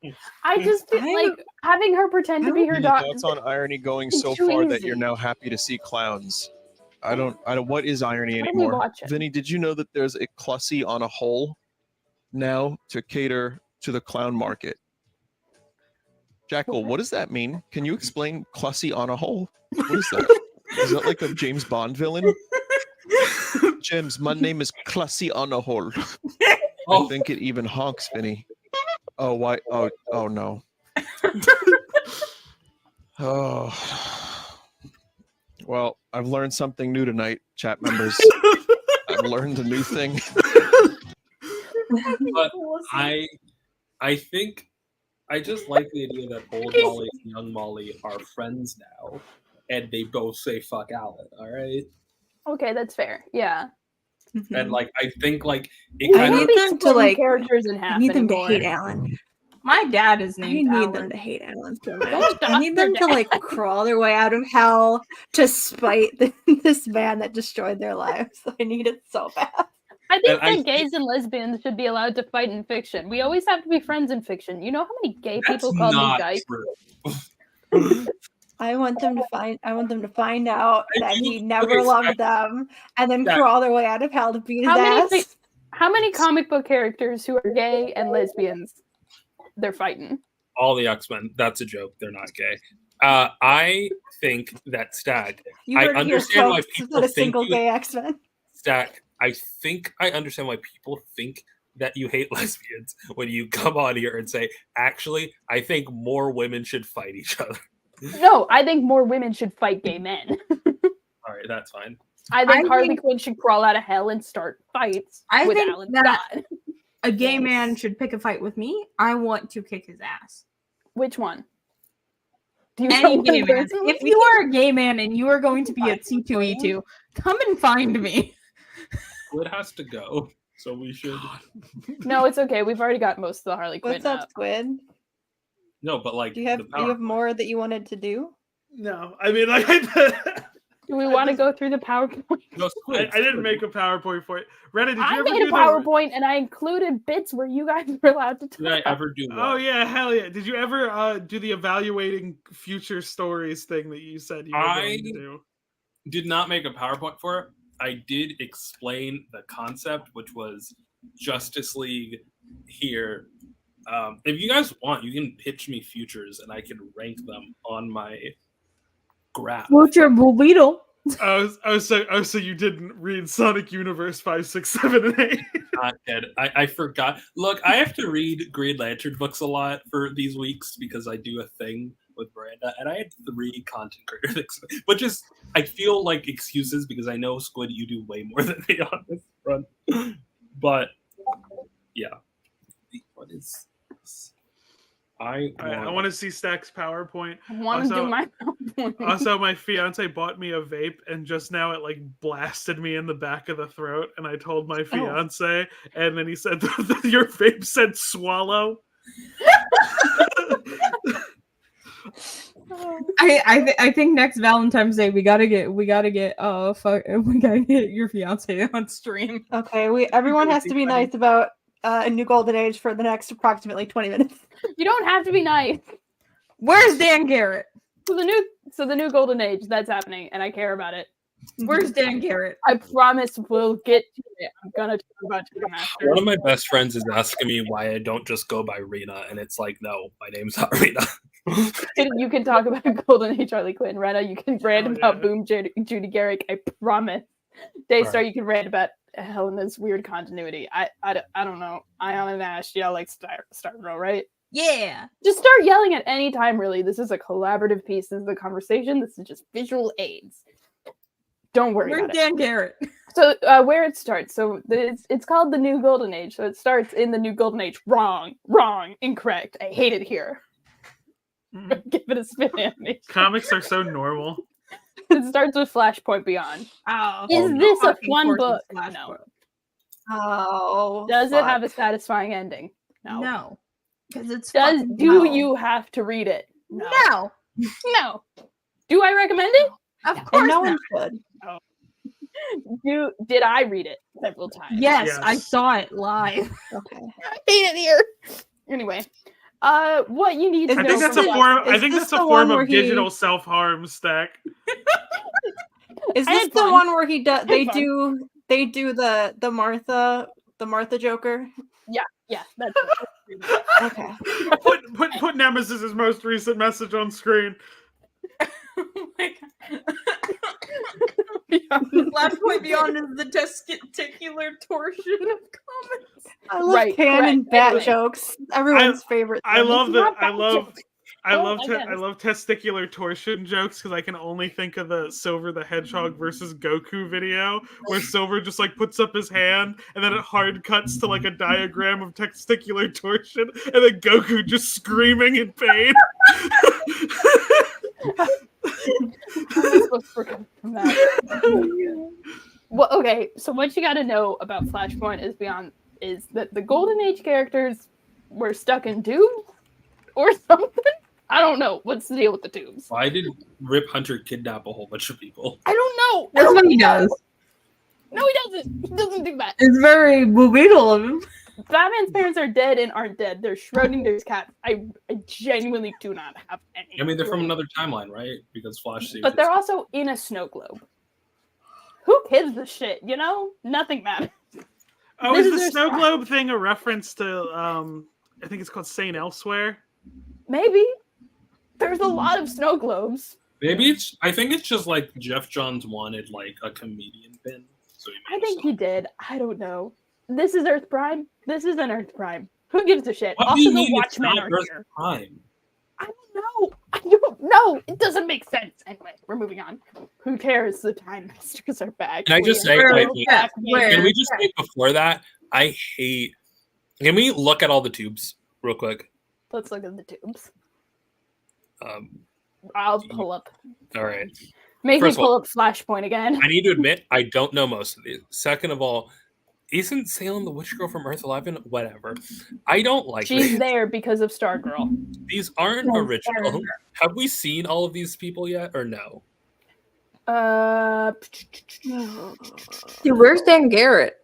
D: I just like having her pretend to be her daughter.
F: Thoughts on irony going so far that you're now happy to see clowns? I don't. What is irony anymore? Vinny, did you know that there's a Clussy on a hole now to cater to the clown market? Jackal, what does that mean? Can you explain Clussy on a hole? What is that? Is that like a James Bond villain? James, my name is Clussy on a hole. I think it even honks, Vinny. Oh, why? Oh no. Oh. Well, I've learned something new tonight, chat members. I've learned a new thing.
C: But I think I just like the idea that Old Molly and Young Molly are friends now. And they both say "fuck Alan." All right.
D: Okay, that's fair. Yeah.
C: And like, I think like
B: it kind of them to like
D: characters in half.
B: I need them
D: anymore.
B: to hate Alan.
A: My dad is named Alan.
B: I need them to hate Alan so much. I need them to like crawl their way out of hell to spite this man that destroyed their lives. I need it so bad.
D: I think that gays and lesbians should be allowed to fight in fiction. We always have to be friends in fiction. You know how many gay people call me dyke?
B: I want them to find out that he never
C: okay,
B: loved them, and then
C: Stack.
B: crawl their way out of hell to beat his
D: How many
B: ass.
D: How many comic book characters who are gay and lesbians they're fighting?
C: All the X-Men. That's a joke. They're not gay. I think that Stack.
B: You
C: I
B: heard it here,
C: understand why
B: folks.
C: people
B: Not a
C: think
B: single
C: you
B: gay X-Men.
C: Stack. I think I understand why people think that you hate lesbians when you come on here and say, actually, I think more women should fight each other.
D: No, I think more women should fight gay men.
C: All right, that's fine.
D: I think
A: I
D: Harley
A: think-
D: Quinn should crawl out of hell and start fights
A: I
D: with
A: think
D: Alan
A: that-
D: Scott.
A: A gay man should pick a fight with me. I want to kick his ass.
D: Which one? Do you
A: Any
D: know
A: gay
D: one
A: man.
D: personally?
A: If you are a gay man and you are going to be at C2E2, come and find me.
C: Squid has to go, so we should.
D: No, it's okay. We've already got most of the Harley Quinn
B: What's up,
D: up.
B: Squid?
C: No, but like,
B: Do you have
C: the
B: do you have
C: PowerPoint.
B: more that you wanted to do?
E: No, I mean, like,
D: Do we want to go through the PowerPoint?
C: No, Squid.
E: I didn't make a PowerPoint for it. Rena, did you
D: I
E: ever
D: made a
E: do
D: PowerPoint and I included bits where you guys were allowed to talk.
C: Did I ever do?
E: Oh
C: what?
E: yeah, hell yeah! Did you ever do the evaluating future stories thing that you said you were going to do?
C: Did not make a PowerPoint for it. I did explain the concept, which was Justice League here. If you guys want, you can pitch me futures, and I can rank them on my graph.
A: Future Blue Beetle.
E: So you didn't read Sonic Universe 5, 6, 7, and 8.
C: Not dead. I forgot. Look, I have to read Green Lantern books a lot for these weeks because I do a thing with Miranda, and I had 3 content creator things, which is I feel like excuses because I know Squid, you do way more than me on this front. But yeah, what is this? I
E: want to see Stack's PowerPoint.
D: I want to
E: Also-
D: do my PowerPoint.
E: Also, my fiance bought me a vape, and just now it like blasted me in the back of the throat. And I told my fiance, and then he said, "Your vape said swallow."
A: I think next Valentine's Day we gotta get your fiance on stream.
B: Okay, everyone has to be nice about a new golden age for the next approximately 20 minutes.
D: You don't have to be nice.
A: Where's Dan Garrett?
D: So the new golden age that's happening, and I care about it.
A: Where's Dan Garrett?
D: I promise we'll get to it. I'm gonna talk about Ticketmaster.
C: One of my best friends is asking me why I don't just go by Rena, and it's like, no, my name's not Rena.
D: You can talk about Golden Age Harley Quinn. Rena, you can rant
E: Oh,
D: about
E: yeah.
D: Boom Judy Garrick. I promise. Daystar,
C: Right.
D: you can rant about Helena's weird continuity. I don't know. Ayaan and Ash yell like Stargirl, right?
A: Yeah.
D: Just start yelling at any time, really. This is a collaborative piece. This is a conversation. This is just visual aids. Don't worry
A: Where's
D: about it.
A: Dan Garrett?
D: So where it starts. So it's called the New Golden Age. So it starts in the New Golden Age. Wrong, incorrect. I hate it here. Give it a spin animation.
E: Comics are so normal.
D: It starts with Flashpoint Beyond.
A: Oh,
D: Is
A: no
D: this a
A: fucking
D: fun
A: Forces
D: book?
A: Flashpoint.
D: No.
B: Oh,
D: Does it have a
B: fuck.
D: satisfying ending? No.
A: No. Because it's
D: Do
A: no.
D: you have to read it?
A: No.
D: No. Do I recommend it?
A: Of
B: And
A: course
B: no
A: not.
B: one should.
D: Did I read it several times?
A: Yes,
E: Yes.
A: I saw it live.
B: Okay.
D: I hate it here. Anyway, what you need to
B: I
E: I
D: know
E: think that's
D: from
E: a
D: that-
E: form. I
B: is
E: think
B: this
E: that's a
B: the
E: form
B: one where
E: of
B: he-
E: digital self-harm, Stack.
B: Is
D: I
B: this
D: had
B: the
D: fun.
B: one where he does? They
D: fun.
B: do the Martha Joker.
D: Yeah, that's it.
B: Okay.
E: Put Nemesis's most recent message on screen.
A: Oh my god. Flashpoint Beyond is the testicular torsion of comics.
B: I love
D: Right,
B: canon
D: correct.
B: bat
D: Anyway.
B: jokes. Everyone's favorite.
E: I
B: thing.
E: love
D: It's
E: that.
D: not
E: I
D: that
E: love.
D: joke.
E: I
D: Oh,
E: love.
D: I
E: I
D: guess.
E: love testicular torsion jokes because I can only think of the Silver the Hedgehog versus Goku video where Silver just like puts up his hand and then it hard cuts to like a diagram of testicular torsion and then Goku just screaming in pain.
D: How am I supposed to recover from that? Well, okay. So what you got to know about Flashpoint is that the Golden Age characters were stuck in tubes or something. I don't know. What's the deal with the tubes?
C: Why did Rip Hunter kidnap a whole bunch of people?
D: I don't know.
A: That's what he does.
D: No, he doesn't. He doesn't do that.
A: It's very Blue Beetle of him.
D: Batman's parents are dead and aren't dead. They're Schrodinger's cat. I genuinely do not have any.
C: I mean, they're from
D: clue.
C: another timeline, right? Because Flash saved
D: But they're
C: his-
D: also in a snow globe. Who gives a shit? You know, nothing matters.
E: Oh,
D: This
E: is
D: is
E: the
D: their
E: snow
D: spot.
E: globe thing a reference to I think it's called Saint Elsewhere?
D: Maybe there's a lot of snow globes.
C: Maybe it's. I think it's just like Jeff Johns wanted like a comedian pin. So he
D: I
C: made
D: think
C: a song.
D: he did. I don't know. This is Earth Prime. This isn't Earth Prime. Who gives a shit?
C: What do
D: Also,
C: you
D: the
C: mean it's
D: Watchmen
C: not
D: are
C: Earth
D: here.
C: Prime?
D: I don't know. I don't know. It doesn't make sense. Anyway, we're moving on. Who cares? The Time Masters are back.
C: Can I just
D: We are
C: say,
A: Where-
C: I hate-
D: back,
A: where-
C: Can we just say before that? I hate. Can we look at all the tubes real quick?
D: Let's look at the tubes.
C: Um,
D: I'll pull up.
C: all right.
D: Make
C: First
D: me
C: of
D: pull up Flashpoint again.
C: I need to admit, I don't know most of these. Second of all, isn't Salem the Witch Girl from Earth 11? Whatever. I don't like
D: She's
C: these.
D: there because of Stargirl.
C: These aren't
A: Yes,
C: original. Have we seen all of these people yet, or no?
G: Dude, where's Dan Garrett?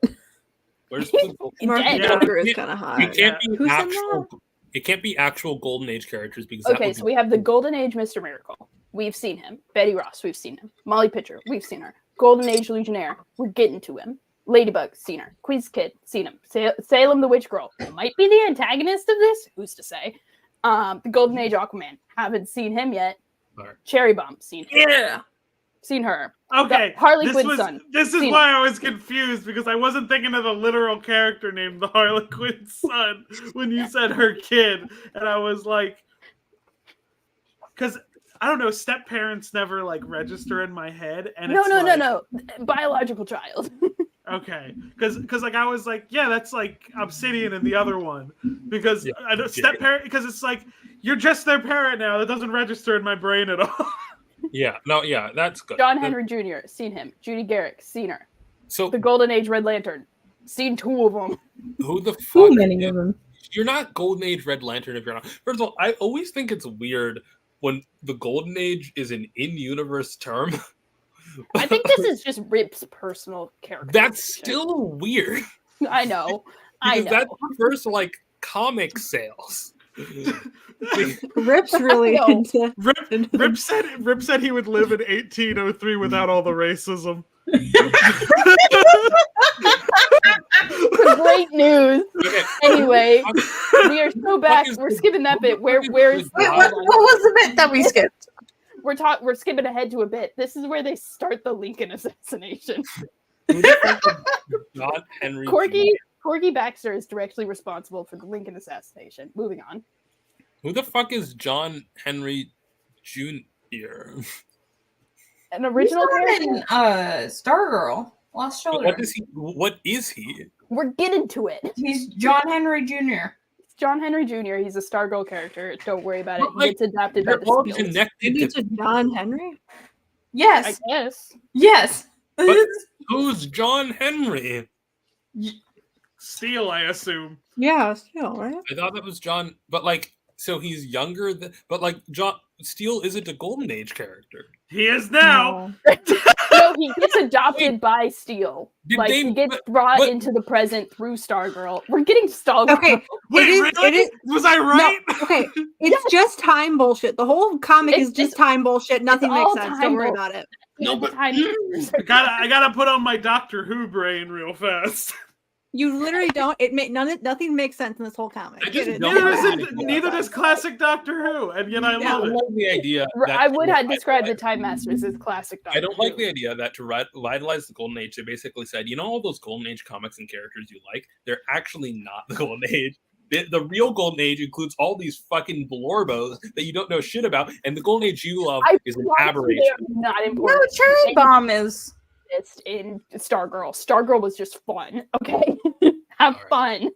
C: Where's the?
B: Mark
D: Dead.
B: Zucker is
E: Yeah.
B: kind of
C: It
B: hot.
C: can't be
B: Who's in
C: actual. It can't be actual Golden Age characters because that
D: Okay,
C: would
D: so
C: be-
D: we have the Golden Age Mr. Miracle. We've seen him. Betty Ross, we've seen him. Molly Pitcher, we've seen her. Golden Age Legionnaire, we're getting to him. Ladybug, seen her. Quiz Kid, seen him. Salem the Witch Girl, might be the antagonist of this. Who's to say? The Golden Age Aquaman, haven't seen him yet.
C: Alright.
D: Cherry Bomb, seen him.
G: Yeah.
D: Seen her.
E: Okay,
D: Harley
E: this
D: Quinn's
E: was
D: son.
E: this is
D: Seen
E: why I was confused because I wasn't thinking of the literal character named the Harley Quinn's son when you said her kid, and I was like, because I don't know, step parents never like register in my head, and
D: No,
E: it's
D: no,
E: like,
D: no. Biological child.
E: Okay, because like I was like, yeah, that's like Obsidian in the other one because
C: Yeah.
E: I don't step parent because it's like you're just their parent now. That doesn't register in my brain at all.
C: Yeah, no, yeah, that's good.
D: John Henry Jr., seen him. Judy Garrick, seen her.
C: So
D: The Golden Age Red Lantern, seen 2 of them.
C: who the fuck?
A: Too many of them.
C: You're not Golden Age Red Lantern if you're not. First of all, I always think it's weird when the Golden Age is an in-universe term.
D: I think this is just Rip's personal character.
C: That's still weird.
D: I know. I
C: Because
D: know.
C: that refers to like comic sales.
B: Rip's really
D: No.
B: into.
E: Rip said he would live in 1803 without all the racism.
D: Great news.
C: Okay.
D: Anyway, we are so back.
C: is
D: We're
C: the-
D: skipping that bit. Where's
A: Wait, what was the bit that we skipped?
D: we're skipping ahead to a bit. This is where they start the Lincoln assassination.
C: Who the fuck is John Henry.
D: Corky Baxter is directly responsible for the Lincoln assassination. Moving on.
C: Who the fuck is John Henry Jr.?
D: An original character.
A: in Stargirl, Lost Children.
C: What is he? What is he?
D: We're getting to it.
A: He's John Henry Jr.
D: It's John Henry Jr. He's a Stargirl character. Don't worry about it.
C: But, like,
D: He gets adapted by
C: They're all
D: the Spiels.
C: connected
B: Maybe
C: to
B: to John Henry.
D: I
A: Yes,
D: guess.
A: yes.
C: But- who's John Henry?
E: Steel, I assume.
B: Yeah, still right.
C: I thought that was John, but like, so he's younger than, but like, John Steele isn't a Golden Age character.
E: He is now.
D: No, he gets adopted by Steel.
C: Did
D: Like
C: they-
D: he gets
C: but-
D: brought
C: but-
D: into the present through Stargirl. We're getting Stargirl.
B: Okay,
E: Wait,
B: it is.
E: really?
B: It is.
E: Was I right?
B: No, okay, it's just time bullshit. The whole comic is
D: It's
B: just time bullshit. Nothing makes
D: all
B: sense.
D: time
B: Don't worry
D: bull-
B: about it.
C: No, but-
D: Time-
E: I gotta put on my Doctor Who brain real fast.
B: You literally don't. Nothing makes sense in this whole comic.
C: I just
B: It-
C: don't
E: Neither,
C: know
E: does
C: how to
E: neither does classic Doctor Who, and yet I
B: Yeah.
E: love
C: I
E: it.
C: don't like the idea. that
D: I would
C: to
D: have described the
C: revitalize-
D: Time Masters as classic.
C: I don't like
D: Doctor
C: the idea that to revitalize the Golden Age, they basically said, you know, all those Golden Age comics and characters you like, they're actually not the Golden Age. The real Golden Age includes all these fucking blorbos that you don't know shit about, and the Golden Age you love
D: I
C: is an
D: promise you
C: aberration.
D: they're not
A: No,
D: important.
A: Cherry Bomb is.
D: Exist in Stargirl. Stargirl was just fun. Okay, have
C: Alright.
D: fun.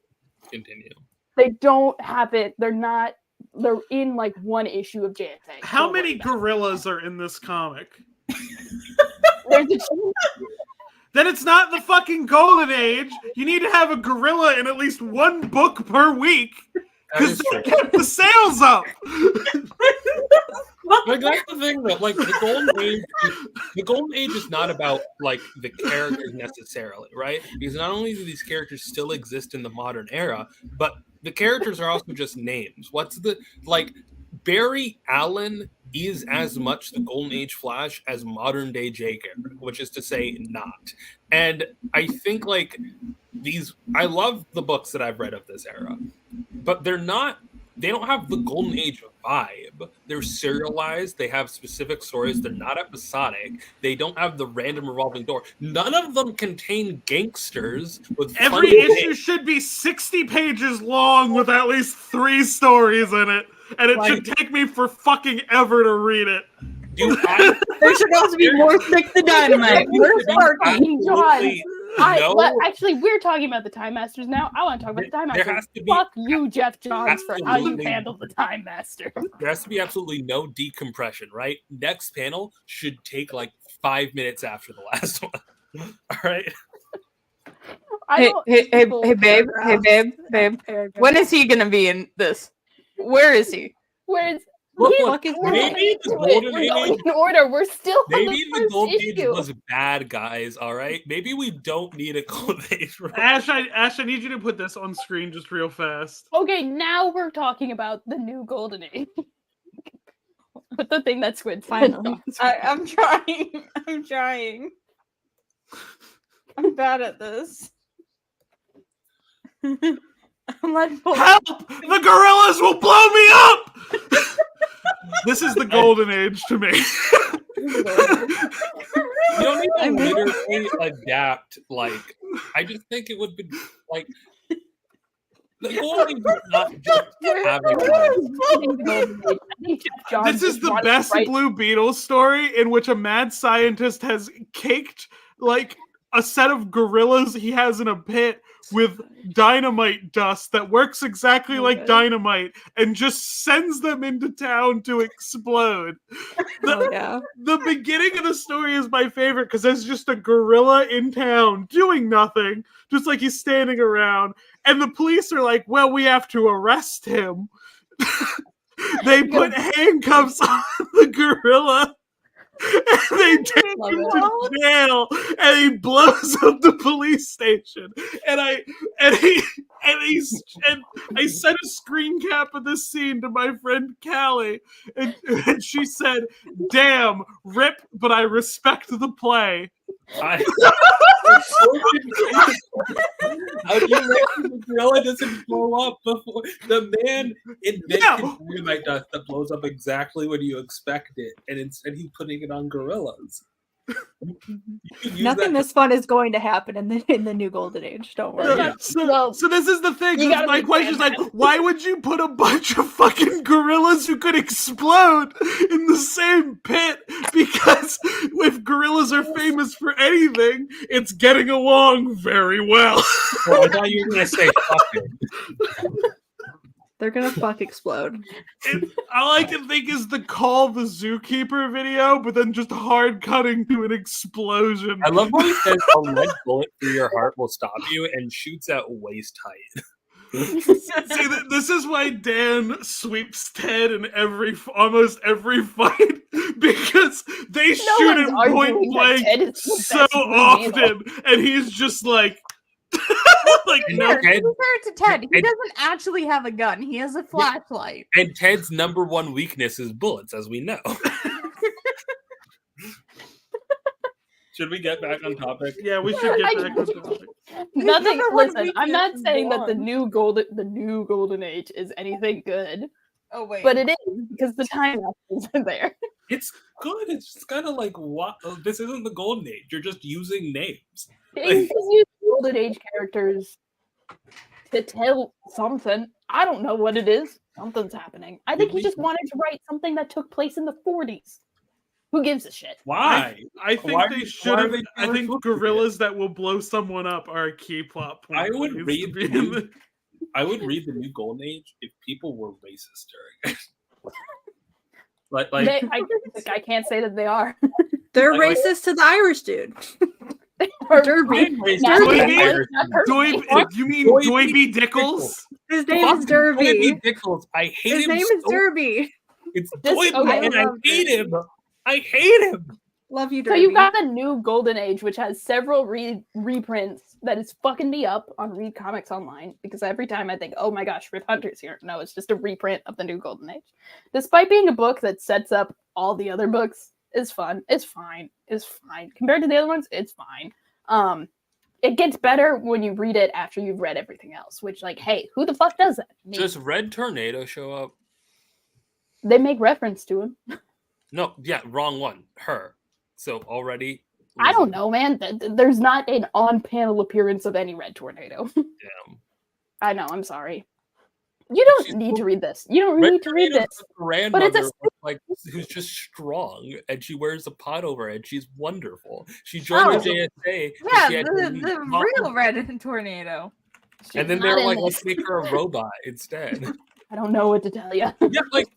C: Continue.
D: They don't have it. They're not. They're in like one issue of JSA.
E: How
D: Don't worry
E: many
D: about it.
E: gorillas are in this comic?
D: There's a
E: Then it's not the fucking Golden Age. You need to have a gorilla in at least one book per week
C: That
E: because
C: is
E: they
C: true.
E: kept the sales up.
C: Like, that's the thing, though. Like, the Golden Age, the Golden Age is not about like the characters necessarily, right? Because not only do these characters still exist in the modern era, but the characters are also just names. Barry Allen is as much the Golden Age Flash as modern day Jay Garrick, which is to say not. And I think I love the books that I've read of this era, but they don't have the Golden Age vibe. They're serialized. They have specific stories. They're not episodic. They don't have the random revolving door. None of them contain gangsters with
E: Every issue should be 60 pages long with at least 3 stories in it. And it should take me for fucking ever to read it.
A: There should also be more Stick the Dynamite. Where's Sparky?
D: Actually, we're talking about the Time Masters now. I want to talk about the Time Masters. Fuck you, Jeff Johns, for how you handle the Time Master.
C: There has to be absolutely no decompression, right? Next panel should take 5 minutes after the last one. All right.
A: Hey, babe. When is he gonna be in this? Where is he?
C: Maybe the Golden Age.
D: In order, we're still.
C: Maybe the Golden Age was bad, guys. All right. Maybe we don't need a Golden Age.
E: Ash, I need you to put this on screen just real fast.
D: Okay, now we're talking about the new Golden Age. But the thing that Squid
A: finally. I'm trying. I'm bad at this.
E: Help! The gorillas will blow me up! This is the Golden Age to me.
C: You don't need to literally adapt. I just think it would be the Golden Age is not just
E: This is the best Blue Beetle story in which a mad scientist has caked a set of gorillas he has in a pit with dynamite dust that works exactly like dynamite and just sends them into town to explode. The beginning of the story is my favorite because there's just a gorilla in town doing nothing, just he's standing around, and the police are like, well, we have to arrest him. They put handcuffs on the gorilla. And they take him to jail, and he blows up the police station. And I sent a screen cap of this scene to my friend Callie, and she said, "Damn, rip, but I respect the play."
C: How do you make the gorilla doesn't blow up before the man invented dynamite dust that blows up exactly when you expect it, and instead he's putting it on gorillas?
B: Nothing this fun is going to happen in the new Golden Age. Don't worry.
E: So this is the thing. My question is why would you put a bunch of fucking gorillas who could explode in the same pit? Because if gorillas are famous for anything, it's getting along very well.
C: Well, I thought you were gonna say fucking.
B: They're gonna explode.
E: All I can think is the Call the Zookeeper video, but then just hard cutting to an explosion.
C: I love how he says a lead bullet through your heart will stop you and shoots at waist height.
E: See, this is why Dan sweeps Ted in almost every fight, because they shoot him point blank so often, and he's just
A: no. Compare it to Ted. He doesn't actually have a gun. He has a flashlight.
C: And Ted's number one weakness is bullets, as we know. Should we get back on topic?
E: Yeah, we should get back on topic.
D: Listen, I'm not saying that the new Golden Age is anything good.
A: Oh wait,
D: but it is because the time is there.
C: It's good. It's just kind of what? This isn't the Golden Age. You're just using names.
D: He just used Golden Age characters to tell something. I don't know what it is. Something's happening. I think he just wanted to write something that took place in the 40s. Who gives a shit?
C: Why?
E: I think they should have. I think gorillas that will blow someone up are a key plot point.
C: I would read the new Golden Age if people were racist during it.
D: I can't say that they are.
B: They're racist to the Irish dude.
E: Derby. You mean Doiby Dickles?
B: His name is Derby.
C: Doiby Dickles. I hate him.
B: His name is Derby.
C: It's Doiby, and I hate him. I hate him.
B: Love you,
D: So
B: Derby.
D: you got the new Golden Age, which has several reprints that is fucking me up on Read Comics Online, because every time I think, oh my gosh, Rip Hunter's here. No, it's just a reprint of the new Golden Age. Despite being a book that sets up all the other books, is fun. It's fine. It's fine. Compared to the other ones, it's fine. It gets better when you read it after you've read everything else, which, like, hey, who the fuck does that? Me.
C: Does Red Tornado show up?
D: They make reference to him.
C: No, yeah, wrong one. Her. So already.
D: I don't know, man. There's not an on-panel appearance of any Red Tornado.
C: Damn.
D: I know. I'm sorry. You don't need to read this. You don't need to read this.
C: But it's like who's just strong, and she wears a pot over her head. She's wonderful. She joined the JSA.
A: Yeah, the real Red Tornado.
C: And then they're like, let's make her a robot instead.
D: I don't know what to tell you.
C: Yeah, like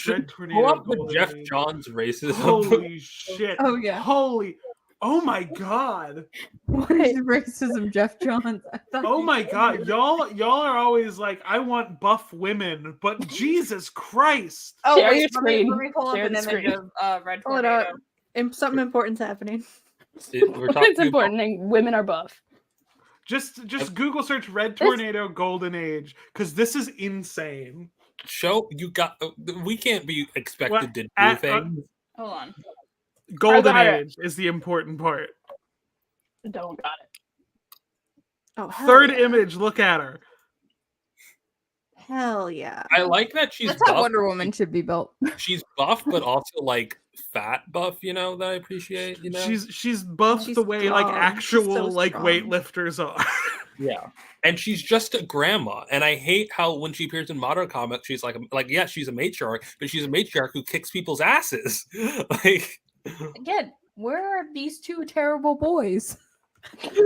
E: Red
C: pull
E: Tornado.
C: up the Jeff Johns racism.
E: Holy shit!
A: Oh yeah.
E: Holy. Oh my god.
A: What is racism, Jeff Johns?
E: Oh my god. Y'all are always like, I want buff women, but Jesus Christ.
A: Oh,
D: Share
A: wait,
D: your
A: let me
D: screen.
A: pull up
D: Share
A: an
D: the
A: image
D: screen.
A: of Red
B: Pull it
A: Tornado.
B: up. Something important's happening.
C: We're
D: It's important. Women are buff.
E: Just Google search Red Tornado Golden Age, because this is insane.
C: We can't be expected
E: What?
C: to do things.
D: Hold on.
E: Golden
D: got it.
E: Age is the important part.
D: Don't got it.
B: Oh, hell
E: Third
B: yeah.
E: image, look at her.
B: Hell yeah.
C: I like that she's
A: That's how
C: buff.
A: Wonder Woman should be built.
C: She's buff, but also like fat buff. That I appreciate.
E: She's buff
B: She's
E: the way like
B: strong.
E: actual
B: She's so
E: like
B: strong.
E: weightlifters are.
C: Yeah, and she's just a grandma. And I hate how when she appears in modern comics, she's like yeah, she's a matriarch, but she's a matriarch who kicks people's asses. Like,
A: Again, where are these two terrible boys?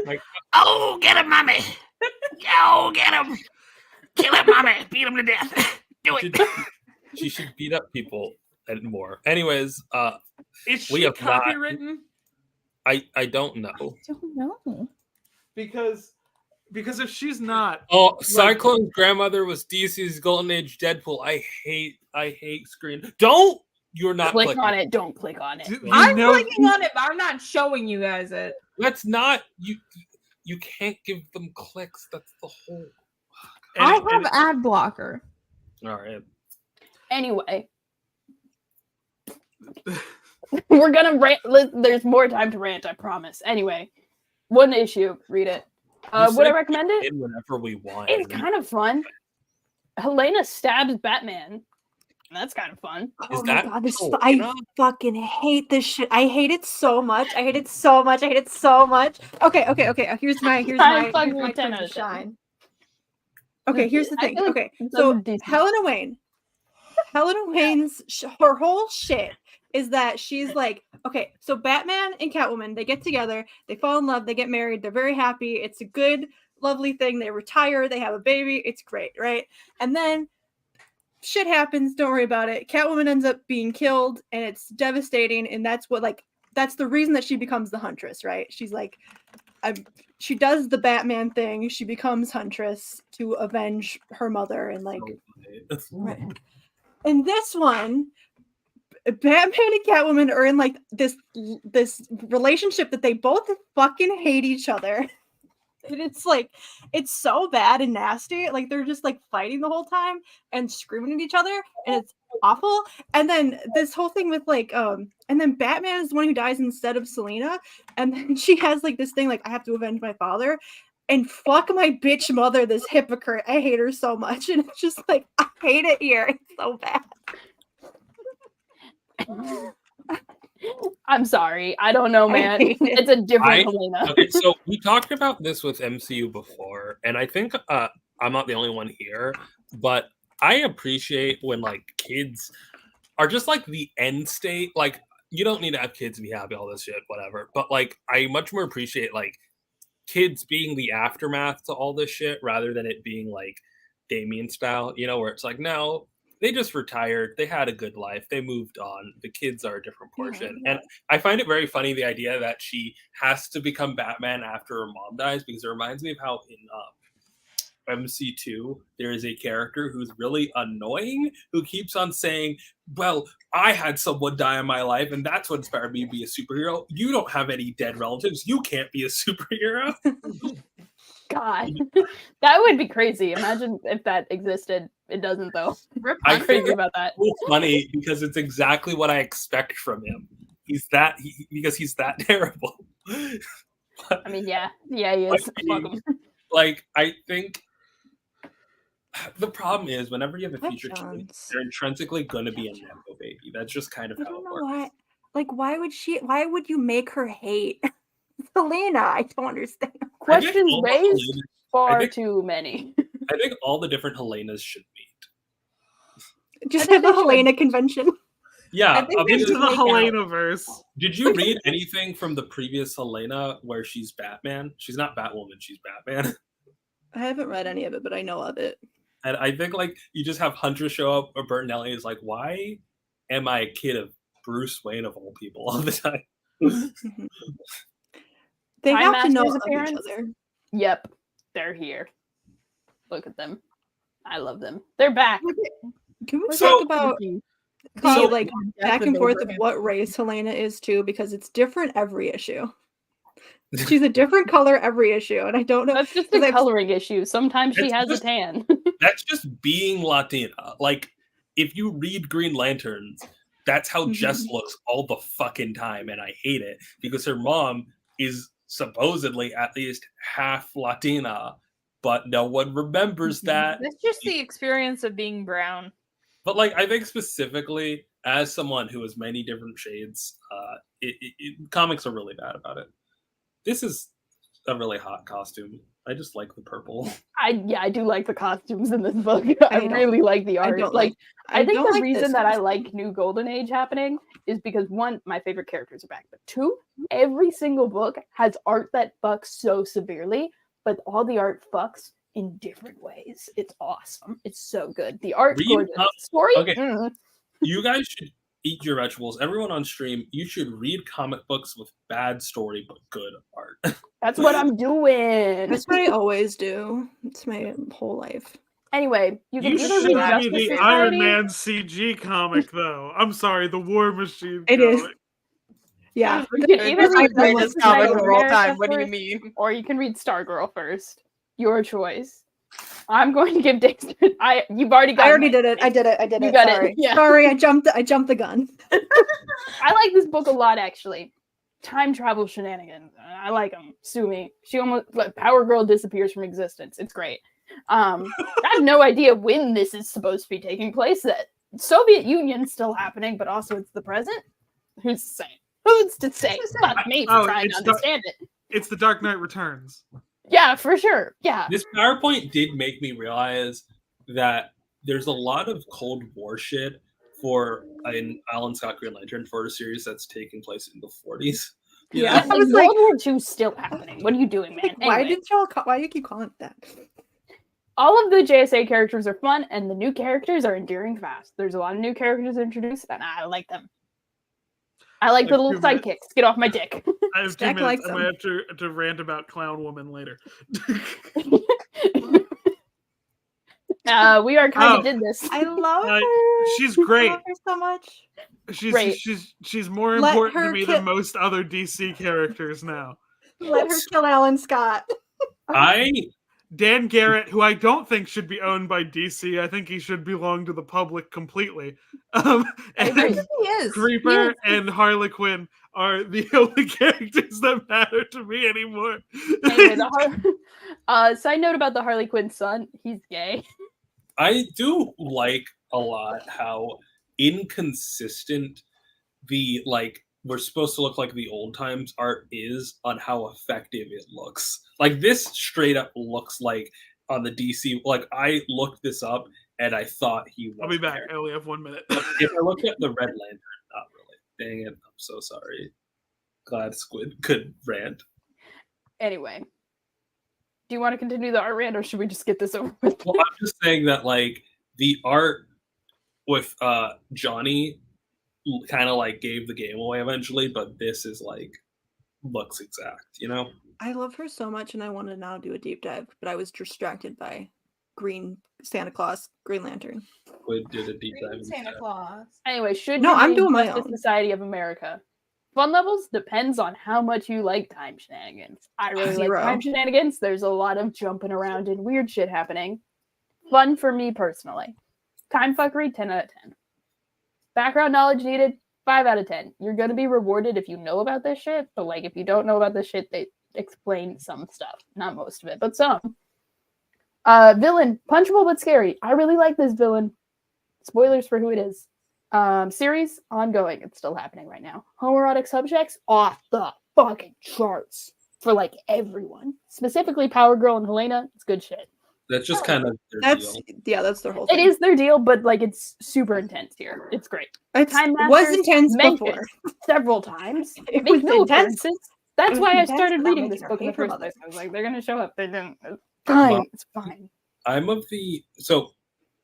C: like,
H: Oh, get him, mommy! Oh, get him! Kill him, mommy! Beat him to death! Do it!
C: she should beat up people and more. Anyways,
E: Is
C: We
E: she
C: have not-
E: copywritten?
C: I don't know.
A: I don't know.
E: Because if she's not,
C: Oh, Cyclone's grandmother was DC's Golden Age Deadpool. I hate screen. Don't. You're not
D: Click
C: clicking.
D: on it. Don't click on it.
E: you
A: I'm
E: know-
A: clicking on it, but I'm not showing you guys it.
C: That's not you. You can't give them clicks. That's the whole.
A: I
E: and-
A: have ad blocker.
C: All right.
D: Anyway. We're gonna rant. There's more time to rant, I promise. Anyway, one issue. Read it.
C: You
D: Would I
C: said
D: recommend it?
C: Whenever we want.
D: It's kind of fun. Helena stabs Batman. That's kind of fun.
C: Is
B: Oh my
C: that
B: god, this
C: cool?
B: I fucking hate this shit. I hate it so much. I hate it so much. Okay. Here's my
D: fucking
B: here's my
D: 10
B: turn
D: out
B: to
D: of 10.
B: shine. Okay, here's the
D: I
B: thing.
D: feel like
B: Okay,
D: it's
B: so
D: decent.
B: Helena Wayne's her whole shit is that she's like, okay, so Batman and Catwoman, they get together, they fall in love, they get married, they're very happy. It's a good, lovely thing. They retire, they have a baby. It's great, right? And then shit happens, don't worry about it. Catwoman ends up being killed and it's devastating, and that's the reason that she becomes the Huntress, right? She's like, she does the Batman thing, she becomes Huntress to avenge her mother, and like right. And this one, Batman and Catwoman are in like this relationship that they both fucking hate each other. And it's like, it's so bad and nasty. Like they're just like fighting the whole time and screaming at each other, and it's awful. And then this whole thing with like, and then Batman is the one who dies instead of Selena, and then she has like this thing like, I have to avenge my father. And fuck my bitch mother, this hypocrite. I hate her so much. And it's just like, I hate it here. It's so bad.
D: I'm sorry. I don't know, man. It's a different Helena.
C: Okay, so we talked about this with MCU before, and I think I'm not the only one here, but I appreciate when like kids are just like the end state. Like, you don't need to have kids to be happy, all this shit, whatever. But like, I much more appreciate like kids being the aftermath to all this shit rather than it being like Damien style, where it's like, no, they just retired, they had a good life, they moved on, the kids are a different portion. And I find it very funny, the idea that she has to become Batman after her mom dies, because it reminds me of how MC2, there is a character who's really annoying who keeps on saying, well, I had someone die in my life, and that's what inspired me to be a superhero. You don't have any dead relatives. You can't be a superhero.
D: God, that would be crazy. Imagine if that existed. It doesn't, though.
C: I
D: I'm
C: think
D: crazy about that.
C: it's funny because it's exactly what I expect from him. Because he's that terrible.
D: I mean, yeah, he is. Fuck him.
C: Like, I think the problem is whenever you have a
B: What
C: feature team,
B: Johns?
C: they're intrinsically going to be a Nepo baby. That's just kind of
B: I
C: how
B: don't
C: it
B: know
C: works.
B: why. Like, why would you make her hate Helena? I don't understand.
D: Questions
C: all the
D: raised,
C: Helenas-
D: far
C: think-
D: too many.
C: I think all the different Helenas should meet.
B: Just
D: I think
B: have a
D: they should.
B: Helena convention.
C: Yeah.
A: I think they
E: Into
A: should
E: the
A: make out.
E: Helena-verse.
C: Did you read anything from the previous Helena where she's Batman? She's not Batwoman, she's Batman.
B: I haven't read any of it, but I know of it.
C: And I think like you just have Hunter show up or Bertinelli is like, why am I a kid of Bruce Wayne of all people all the time?
B: Mhm. They
D: Time
B: have to know
D: Master's
B: of each
D: appearance?
B: other.
D: Yep, they're here. Look at them. I love them. They're back.
B: Can we
C: So-
B: talk about
A: The,
B: the like
A: death
B: back and forth of
A: Abraham.
B: what race Helena is too? Because it's different every issue. She's a different color every issue, and I don't know.
D: That's just
B: 'cause
D: a
B: I've-
D: coloring issue. Sometimes she
C: It's
D: has
C: just-
D: a tan.
C: That's just being Latina. Like, if you read Green Lanterns, that's how Jess looks all the fucking time, and I hate it because her mom is supposedly at least half Latina, but no one remembers that.
A: That's just the experience of being brown.
C: But like, I think specifically as someone who has many different shades, comics are really bad about it. This is a really hot costume. I just like the purple.
D: I do like the costumes in this book. I
B: don't-
D: really like the
B: I
D: art.
B: don't
D: Like, I think
B: don't
D: the
B: like
D: reason
B: this
D: that I
B: one.
D: like New Golden Age happening is because one, my favorite characters are back, but two, every single book has art that fucks so severely, but all the art fucks in different ways. It's awesome. It's so good. The art's
C: Read
D: gorgeous.
C: up-
D: Story?
C: okay.
D: Mm.
C: You guys should eat your vegetables. Everyone on stream, you should read comic books with bad story but good art.
D: That's what I'm doing.
B: That's what I always do. It's my whole life.
D: Anyway, you can
E: You
D: either
E: should
D: read
E: be
D: Justice
E: the
D: Society.
E: Iron Man CG comic, though. I'm sorry, the War Machine
B: It is.
E: comic.
B: Yeah.
D: You can either
A: That's the
D: read
A: greatest
D: Justice
A: comic
D: Society
A: of all
D: America
A: time. What do you
D: first,
A: mean?
D: or you can read Stargirl first. Your choice. I'm going to give Daystar. You've already got.
B: I already
D: mine.
B: did it. I did it.
D: You got it,
B: Sorry.
D: yeah.
B: Sorry, I jumped the gun.
D: I like this book a lot, actually. Time travel shenanigans. I like them. Sue me. She almost like Power Girl disappears from existence. It's great. I have no idea when this is supposed to be taking place. That Soviet Union's still happening, but also it's the present. Who's to say? Who's to say? Fuck me for
E: Oh,
D: trying to
E: it's
D: understand it.
E: It's the Dark Knight Returns.
D: Yeah, for sure. Yeah.
C: This PowerPoint did make me realize that there's a lot of Cold War shit for an Alan Scott Green Lantern for a series that's taking place in the 40s. You
B: Yeah.
C: know?
B: I was
D: World
B: like-
D: War II's still happening. What are you doing, man?
B: Why
D: Anyway,
B: why do you keep calling it that?
D: all of the JSA characters are fun, and the new characters are endearing fast. There's a lot of new characters introduced, and I like them. I like the
E: Like
D: little
E: 2 minutes.
D: sidekicks. Get off my dick.
E: I have 2
B: Stack
E: minutes.
B: likes
E: I'm going to have to rant about Clown Woman later.
D: We are kind
E: Oh.
D: of did this.
B: I love
E: Uh,
B: her.
E: she's
B: I
E: great.
B: love her so much.
D: Great.
E: She's more
B: Let
E: important to
B: her
E: me
B: ki-
E: than most other DC characters now.
B: Let her kill Alan Scott.
E: Dan Garrett, who I don't think should be owned by DC, I think he should belong to the public completely.
D: I
E: And
D: agree.
A: He is.
E: Creeper and Harley Quinn are the only characters that matter to me anymore.
D: Anyway, side note about the Harley Quinn son. He's gay.
C: I do like a lot how inconsistent the we're supposed to look like the old times art is on how effective it looks. Like this straight up looks like on the DC. Like I looked this up and I thought he was.
E: I'll be back.
C: there.
E: I only have 1 minute.
C: If I look at the Red Lantern, not really. Dang it! I'm so sorry. Glad Squid could rant.
D: Anyway, do you want to continue the art rant, or should we just get this over with?
C: Well, I'm just saying that the art with Johnny kind of gave the game away eventually, but this is looks exact, you know?
B: I love her so much, and I want to now do a deep dive, but I was distracted by Green Santa Claus, Green Lantern.
C: Squid did a deep dive.
A: Santa Claus.
D: Anyway, should
B: No,
D: you
B: I'm
D: read
B: doing my
D: Justice
B: own.
D: Society of America? Fun levels depends on how much you like time shenanigans. I really like
B: 0.
D: time shenanigans. There's a lot of jumping around and weird shit happening. Fun for me personally. Time fuckery, 10 out of 10. Background knowledge needed, 5 out of 10. You're going to be rewarded if you know about this shit, but like if you don't know about this shit, they explain some stuff. Not most of it, but some. Villain, punchable but scary. I really like this villain. Spoilers for who it is. Series, ongoing. It's still happening right now. Homoerotic subjects, off the fucking charts for like everyone. Specifically Power Girl and Helena. It's good shit.
C: That's just kind of their
B: That's
C: deal.
B: that's their whole
D: It
B: thing.
D: is their deal, but like it's super intense here. It's great.
B: It
D: Time
B: was
D: Masters
B: intense
D: mentioned
B: before.
D: several times.
B: It
D: Make
B: was
D: no
B: intense.
D: appearances. That's
B: was
D: why I
B: intense
D: started
B: without
D: reading
B: making
D: this
B: her
D: book in the
B: hate her
D: first
B: mother.
D: place. I was like, they're gonna show up. They didn't. It's fine. It's fine.
C: I'm of the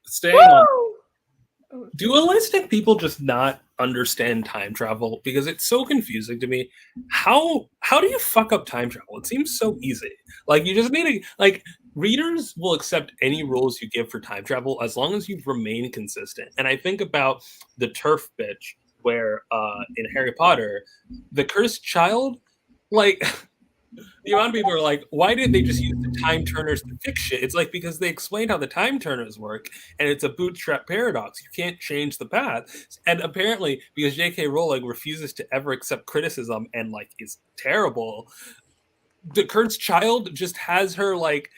C: staying on. Dualistic people just not understand time travel because it's so confusing to me. How do you fuck up time travel? It seems so easy. Like you just need to like readers will accept any rules you give for time travel as long as you remain consistent. And I think about the turf bitch where in Harry Potter, the cursed child, like the amount of people are like, why didn't they just use the time turners to fix shit? It's like because they explained how the time turners work, and it's a bootstrap paradox. You can't change the path. And apparently, because J.K. Rowling refuses to ever accept criticism and like is terrible, the cursed child just has her like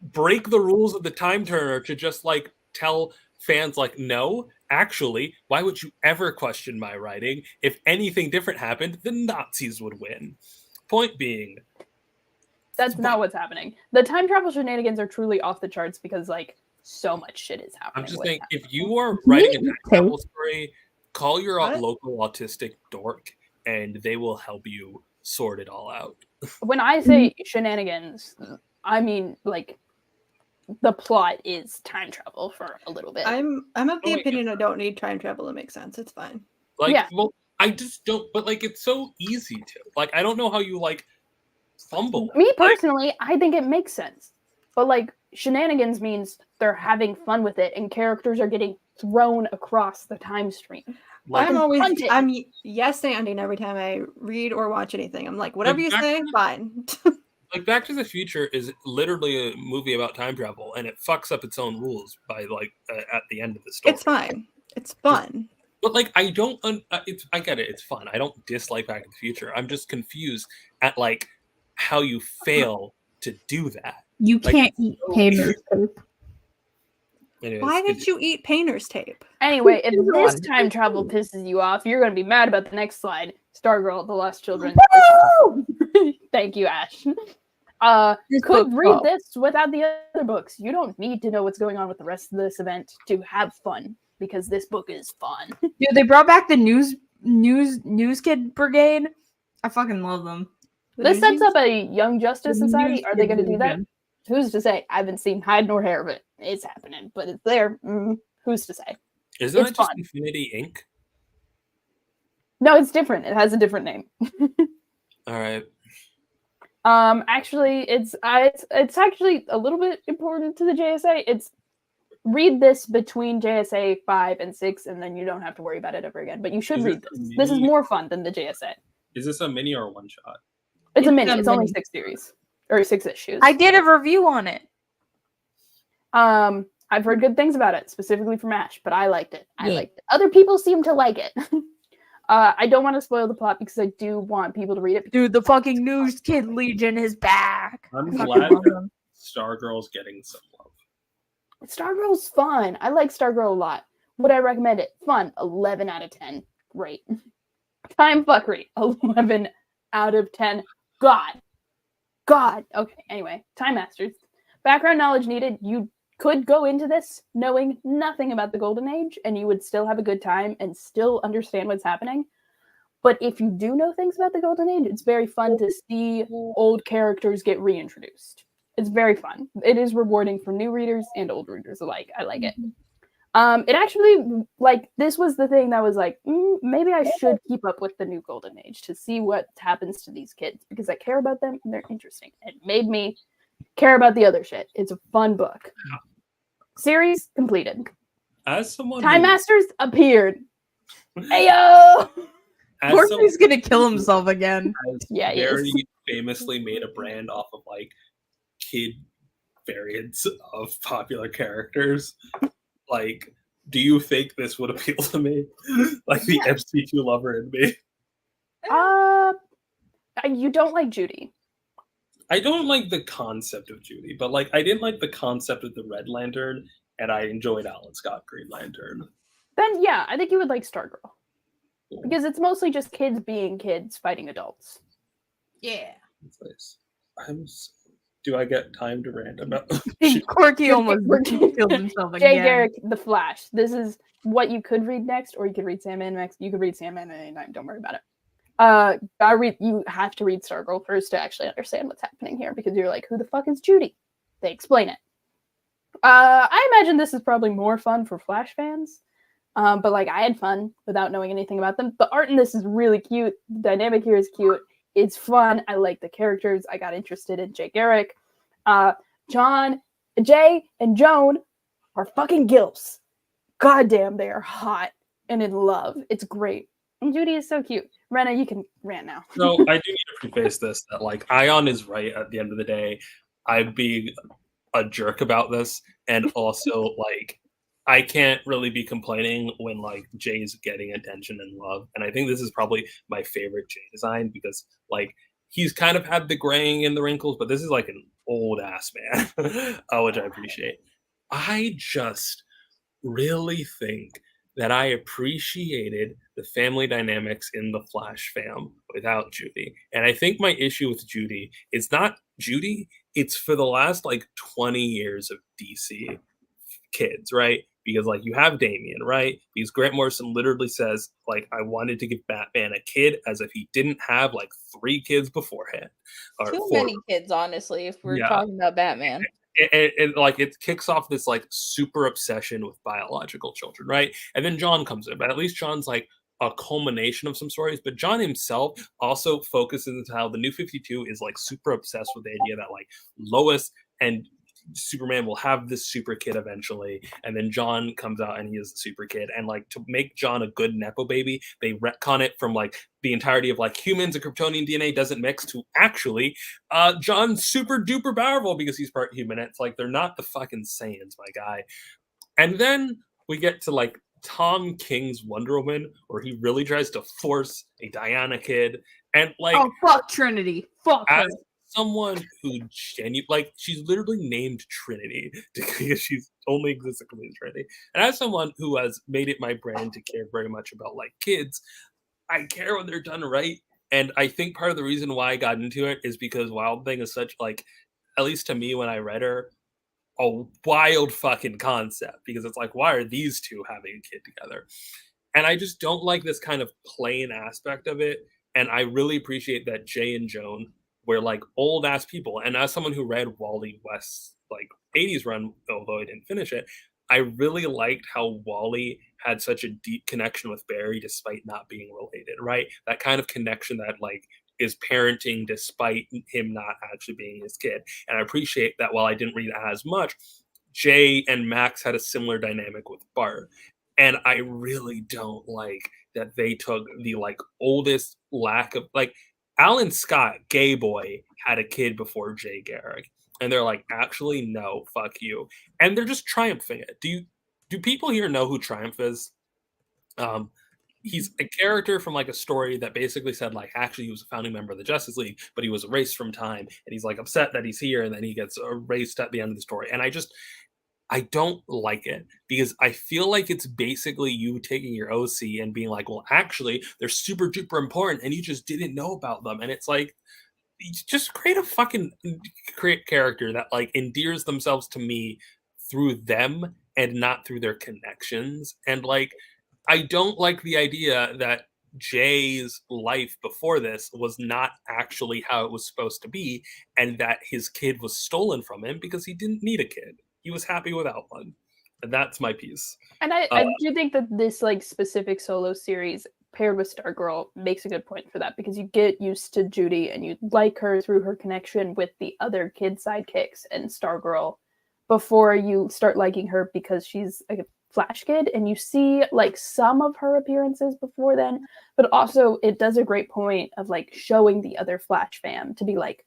C: break the rules of the time turner to just like tell fans like, no, actually, why would you ever question my writing? If anything different happened, the Nazis would win. Point being,
D: That's not what's happening. The time travel shenanigans are truly off the charts because like so much shit is happening.
C: I'm just
D: with
C: saying,
D: that.
C: if you are writing a time travel story, call your
B: What?
C: local autistic dork, and they will help you sort it all out.
D: When I say shenanigans, I mean like the plot is time travel for a little bit.
B: I'm of the
C: Oh,
B: opinion I don't need time travel to make sense. It's fine.
C: Like,
D: Yeah.
C: well, I just don't. But like, it's so easy to. Like, I don't know how you like fumble.
D: Me
C: Like,
D: personally, I think it makes sense. But like shenanigans means they're having fun with it and characters are getting thrown across the time stream.
C: like,
B: I'm yes anding every time I read or watch anything. I'm like, whatever you say, fine.
C: like Back to the Future is literally a movie about time travel, and it fucks up its own rules by like at the end of the story.
B: It's fine. It's fun.
C: But like, I don't. I get it. It's fun. I don't dislike Back to the Future. I'm just confused at like how you fail to do that.
A: You
C: Like,
A: can't eat painter's tape.
C: Anyways,
B: Why did you eat painter's tape?
D: Anyway, if this time travel pisses you off, you're gonna be mad about the next slide. Stargirl, The Lost Children. Thank you, Ash. Could read this without the other books. You don't need to know what's going on with the rest of this event to have fun because this book is fun.
A: Dude, they brought back the news kid brigade. I fucking love them.
D: This sets up a Young Justice
A: The
D: Society.
A: News
D: Are they
A: Kid
D: going to do that?
A: Brigade.
D: Who's to say? I haven't seen hide nor hair of it. It's happening, but it's there. Who's to say?
C: Isn't
D: It's
C: that just
D: fun.
C: Infinity Inc?
D: No, it's different. It has a different name.
C: All right.
D: Actually, it's actually a little bit important to the JSA. It's read this between JSA 5 and 6, and then you don't have to worry about it ever again. But you should
C: Is
D: read
C: it
D: this.
C: a
D: This is
C: mini-
D: more fun than the JSA.
C: Is this a mini or one shot?
D: It's a
A: It's
D: mini.
A: a
D: It's only
A: mini.
D: 6 series or 6 issues.
A: I did a review on it.
D: I've heard good things about it, specifically from Ash, but I liked it.
A: Yeah.
D: Other people seem to like it. I don't want to spoil the plot because I do want people to read it.
A: Dude, the fucking news kid legion is back.
C: I'm
A: I fucking
C: glad
A: love
C: that
A: them.
C: Stargirl's getting some love.
D: Stargirl's fun. I like Stargirl a lot. Would I recommend it? Fun. 11 out of 10. Great. Time fuckery. 11 out of 10. God. Okay, anyway. Time Masters. Background knowledge needed. You could go into this knowing nothing about the Golden Age, and you would still have a good time and still understand what's happening. But if you do know things about the Golden Age, it's very fun to see old characters get reintroduced. It's very fun. It is rewarding for new readers and old readers alike. I like it. It actually, like, this was the thing that was like, maybe I should keep up with the new Golden Age to see what happens to these kids because I care about them and they're interesting. It made me care about the other shit. It's a fun book. Series completed.
C: As someone
D: Time
C: who,
D: Masters appeared. Ayo!
C: as someone
A: Courtney's gonna kill himself again.
C: has
D: Yeah, he is.
C: very famously made a brand off of like kid variants of popular characters, like, do you think this would appeal to me? Like the MC2 lover in me.
D: You don't like Judy.
C: I don't like the concept of Judy, but like I didn't like the concept of the Red Lantern, and I enjoyed Alan Scott Green Lantern.
D: Then yeah, I think you would like Stargirl. Because it's mostly just kids being kids fighting adults.
G: Yeah.
C: That's nice. Do I get time to rant about?
A: Corky almost killed himself
D: Jay
A: again.
D: Garrick, The Flash. This is what you could read next, or you could read Sandman next. You could read Sandman at any time. Don't worry about it. You have to read Stargirl first to actually understand what's happening here, because you're like, who the fuck is Judy? They explain it. I imagine this is probably more fun for Flash fans. But like I had fun without knowing anything about them. The art in this is really cute. The dynamic here is cute. It's fun. I like the characters. I got interested in Jay Garrick. Jay and Joan are fucking gilfs. Goddamn, they are hot and in love. It's great. And Judy is so cute. Rena, you can rant now.
C: No, I do need to preface this that like Ayaan is right at the end of the day. I'm being a jerk about this, and also like I can't really be complaining when like Jay's getting attention and love. And I think this is probably my favorite Jay design because like he's kind of had the graying and the wrinkles, but this is like an old ass man, which I appreciate. I just really think that I appreciated the family dynamics in the Flash fam without Judy. And I think my issue with Judy is not Judy, it's for the last like 20 years of DC kids, right? Because like you have Damian, right? Because Grant Morrison literally says like I wanted to give Batman a kid as if he didn't have like 3 kids beforehand. Or
G: Too
C: 4.
G: many kids, honestly, if we're
C: Yeah.
G: talking about Batman.
C: And like it kicks off this like super obsession with biological children, right? And then John comes in, but at least John's like a culmination of some stories. But John himself also focuses into how the New 52 is like super obsessed with the idea that like Lois and Superman will have this super kid eventually, and then John comes out and he is the super kid. And like to make John a good nepo baby, they retcon it from like the entirety of like humans and Kryptonian DNA doesn't mix to actually John's super duper powerful because he's part human. It's like they're not the fucking Saiyans, my guy. And then we get to like Tom King's Wonder Woman, where he really tries to force a Diana kid, and like
A: Oh fuck Trinity. Fuck her.
C: as someone who like she's literally named Trinity because she's only existed in Trinity, and as someone who has made it my brand to care very much about like kids, I care when they're done right. And I think part of the reason why I got into it is because Wild Thing is such like, at least to me when I read her, a wild fucking concept, because it's like, why are these two having a kid together? And I just don't like this kind of plain aspect of it. And I really appreciate that Jay and Joan were like old ass people. And as someone who read Wally West's like 80s run, although I didn't finish it, I really liked how Wally had such a deep connection with Barry despite not being related, right? That kind of connection that like is parenting despite him not actually being his kid. And I appreciate that while I didn't read as much, Jay and Max had a similar dynamic with Bart. And I really don't like that they took the like oldest lack of like Alan Scott, gay boy, had a kid before Jay Garrick. And they're like, actually, no, fuck you. And they're just triumphing it. Do people here know who Triumph is? He's a character from like a story that basically said like actually he was a founding member of the Justice League, but he was erased from time, and he's like upset that he's here, and then he gets erased at the end of the story. And I don't like it because I feel like it's basically you taking your OC and being like, well, actually, they're super duper important, and you just didn't know about them. And it's like, just create a fucking character that like endears themselves to me through them and not through their connections. And like, I don't like the idea that Jay's life before this was not actually how it was supposed to be, and that his kid was stolen from him because he didn't need a kid. He was happy without one. And that's my piece.
D: And I do think that this like specific solo series paired with Stargirl makes a good point for that, because you get used to Judy and you like her through her connection with the other kid sidekicks and Stargirl before you start liking her because she's like a Flash kid, and you see like some of her appearances before then, but also it does a great point of like showing the other Flash fam to be like,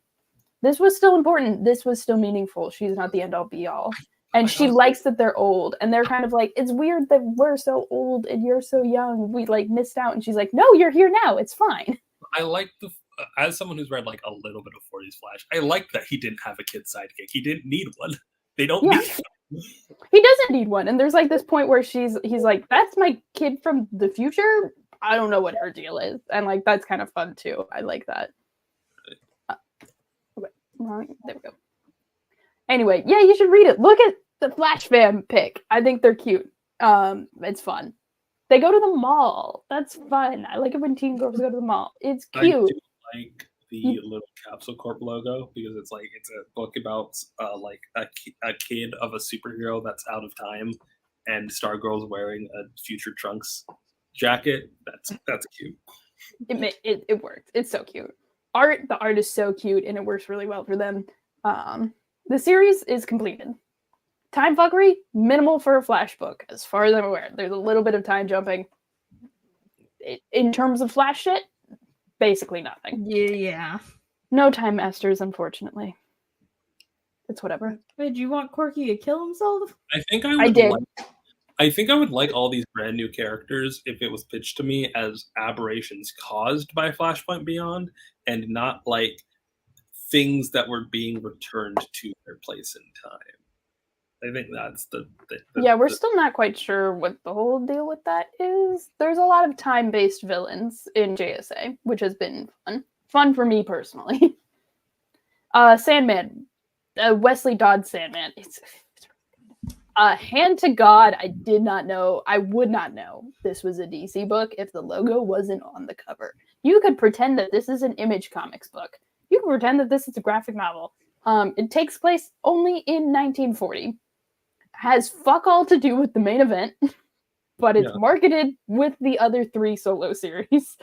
D: this was still important, this was still meaningful, she's not the end all be all. And she likes that they're old, and they're kind of like, it's weird that we're so old and you're so young, we like missed out. And she's like, no, you're here now, it's fine.
C: I like as someone who's read like a little bit of 40s Flash, I like that he didn't have a kid sidekick. He didn't need one. They don't need one.
D: He doesn't need one. And there's like this point where he's like, that's my kid from the future, I don't know what her deal is. And like that's kind of fun too. I like that. There we go. Anyway, yeah, you should read it. Look at the Flash fam pic. I think they're cute. It's fun. They go to the mall. That's fun. I like it when teen girls go to the mall. It's cute.
C: I do like the little Capsule Corp logo, because it's like it's a book about like a kid of a superhero that's out of time, and Stargirl's wearing a future Trunks jacket. That's cute.
D: It works. It's so cute. The art is so cute, and it works really well for them. The series is completed. Time fuckery, minimal for a Flash book, as far as I'm aware. There's a little bit of time jumping. In terms of Flash shit, basically nothing.
A: Yeah.
D: No time masters, unfortunately. It's whatever.
A: Wait, do you want Corky to kill himself?
C: I think I
D: did.
C: I think I would like all these brand new characters if it was pitched to me as aberrations caused by Flashpoint Beyond, and not like things that were being returned to their place in time. I think that's the
D: yeah, we're still not quite sure what the whole deal with that is. There's a lot of time-based villains in JSA, which has been fun. Fun for me personally. Sandman. Wesley Dodd's Sandman. It's hand to God, I did not know. I would not know this was a DC book if the logo wasn't on the cover. You could pretend that this is an Image Comics book. You can pretend that this is a graphic novel. It takes place only in 1940. Has fuck all to do with the main event, but it's marketed with the other 3 solo series.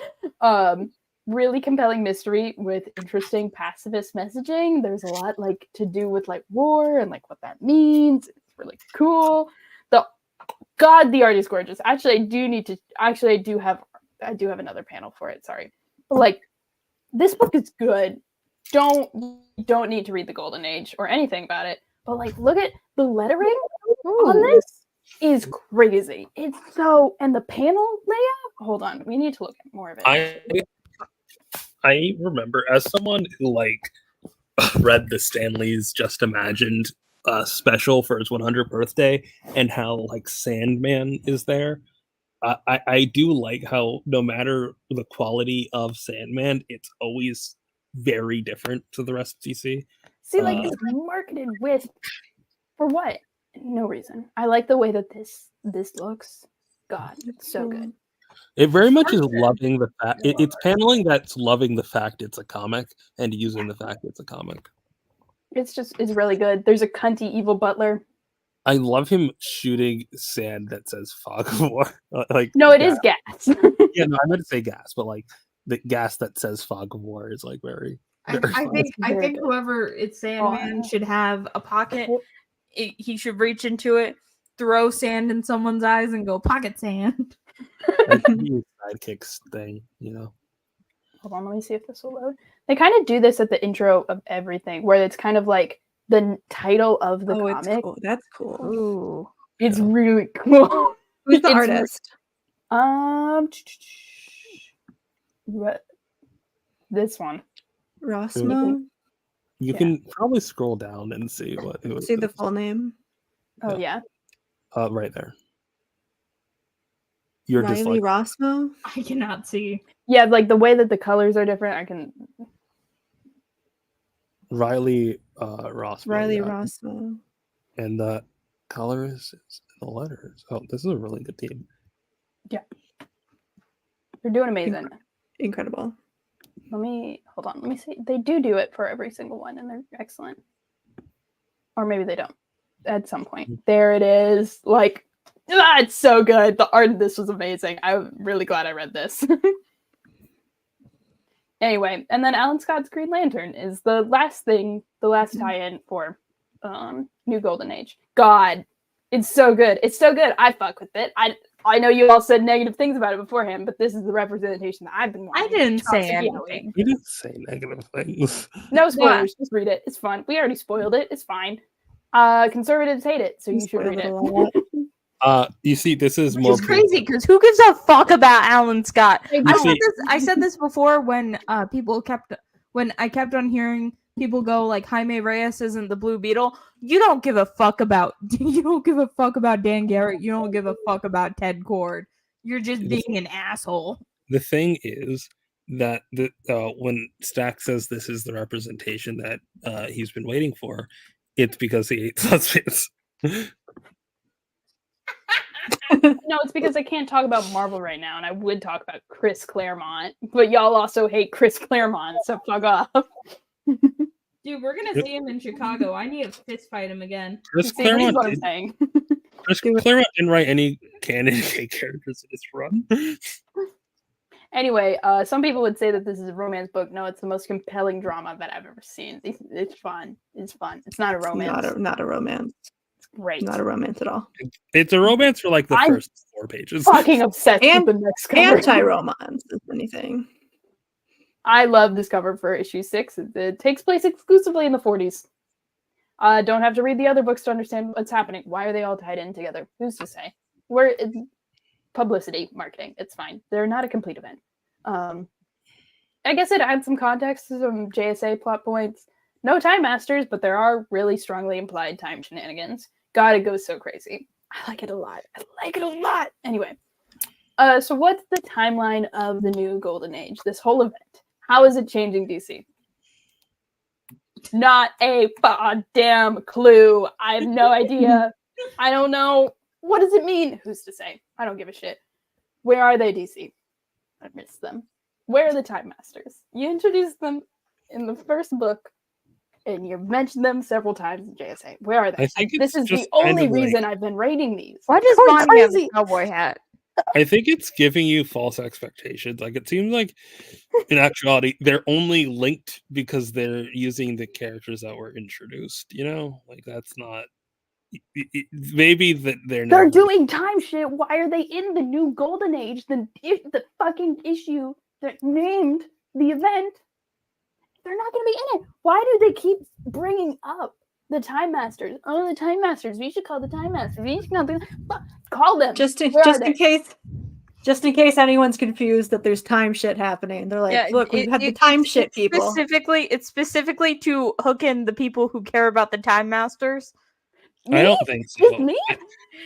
D: Really compelling mystery with interesting pacifist messaging. There's a lot like to do with like war and like what that means. It's really cool. The art is gorgeous. Actually, I do have another panel for it. Sorry, but like this book is good. Don't need to read the Golden Age or anything about it, but like look at the lettering on this is crazy. It's so, and the panel layout. Hold on, we need to look at more of it.
C: I remember, as someone who like read the Stanley's Just Imagined special for his 100th birthday, and how like Sandman is there. I do like how no matter the quality of Sandman, it's always very different to the rest of DC.
D: See, like it's marketed with for what? No reason. I like the way that this looks. God, it's so good.
C: It very much is loving the fact it's paneling that's loving the fact it's a comic and using the fact it's a comic.
D: It's really good. There's a cunty evil butler.
C: I love him shooting sand that says fog of war. Like
D: no, it is gas.
C: Yeah, no, I meant to say gas, but like the gas that says fog of war is like very.
A: I think whoever it's Sandman should have a pocket. He should reach into it, throw sand in someone's eyes, and go pocket sand.
C: Sidekicks thing, you know.
D: Hold on, let me see if this will load. They kind of do this at the intro of everything, where it's kind of like the title of the comic.
B: Cool. That's cool.
D: Ooh, it's really cool.
B: Who's the artist?
D: This one,
B: Rossmo.
C: You can probably scroll down and see what.
B: See the full name.
D: Oh yeah.
C: Right there. You're
B: Riley
C: just like
B: Rossmo.
A: I cannot see.
D: Yeah, like the way that the colors are different. I can.
C: Riley Rossmo.
B: Riley Rossmo.
C: And the colors, the letters. Oh, this is a really good team.
D: Yeah. They're doing amazing.
B: Incredible.
D: Let me see. They do it for every single one, and they're excellent. Or maybe they don't. At some point, there it is. Like It's so good. The art of this was amazing. I'm really glad I read this. Anyway, and then Alan Scott's Green Lantern is the last tie-in for New Golden Age. God, it's so good. It's so good. I fuck with it. I know you all said negative things about it beforehand, but this is the representation that I've been wanting.
A: I didn't say
D: Toxic
A: anything.
D: yelling.
C: You didn't say negative things.
D: No spoilers. Just read it. It's fun. We already spoiled it. It's fine. Conservatives hate it, so you should read it.
C: You see, this is
A: Which
C: more
A: is crazy because who gives a fuck about Alan Scott?
D: I
A: I said this before when I kept on hearing people go like Jaime Reyes isn't the Blue Beetle. You don't give a fuck about Dan Garrett. You don't give a fuck about Ted Cord. You're just being an asshole.
C: The thing is that when Stack says this is the representation that he's been waiting for, it's because he hates lesbians.
D: No, it's because I can't talk about Marvel right now, and I would talk about Chris Claremont, but y'all also hate Chris Claremont, so fuck off.
A: Dude, we're gonna see him in Chicago. I need to fist fight him again.
C: Chris
D: See, this is
C: Claremont
D: what I'm saying.
C: Claremont didn't write any canon gay characters in his run.
D: Anyway, some people would say that this is a romance book. No, it's the most compelling drama that I've ever seen. It's fun. It's fun. It's not a romance.
B: Not a romance.
D: It's great.
B: Not a romance at all.
C: It's a romance for like the
D: I'm
C: first 4 pages.
D: Fucking obsessed with the next cover.
B: Anti-romance, if anything.
D: I love this cover for issue 6. It takes place exclusively in the 40s. Don't have to read the other books to understand what's happening. Why are they all tied in together? Who's to say? Publicity, marketing. It's fine. They're not a complete event. I guess it adds some context to some JSA plot points. No Time Masters, but there are really strongly implied time shenanigans. God, it goes so crazy. I like it a lot. Anyway, so what's the timeline of the new Golden Age? This whole event. How is it changing DC? Not a damn clue. I have no idea. I don't know. What does it mean? Who's to say? I don't give a shit. Where are they, DC? I miss them. Where are the Time Masters? You introduced them in the first book, and you've mentioned them several times in JSA. Where are they? This is the only reason I've been rating these.
A: Why does Bonnie have a cowboy hat?
C: I think it's giving you false expectations. Like, it seems like in actuality they're only linked because they're using the characters that were introduced, you know? Like, that's not maybe that
D: they're doing time shit. Why are they in the new Golden Age? The fucking issue that named the event, they're not going to be in it. Why do they keep bringing up the Time Masters? Oh, the Time Masters. We should call the Time Masters. We should call them. Just in
B: case anyone's confused that there's time shit happening. They're like, look, we've had the time shit people.
A: It's specifically to hook in the people who care about the Time Masters.
C: I don't think so.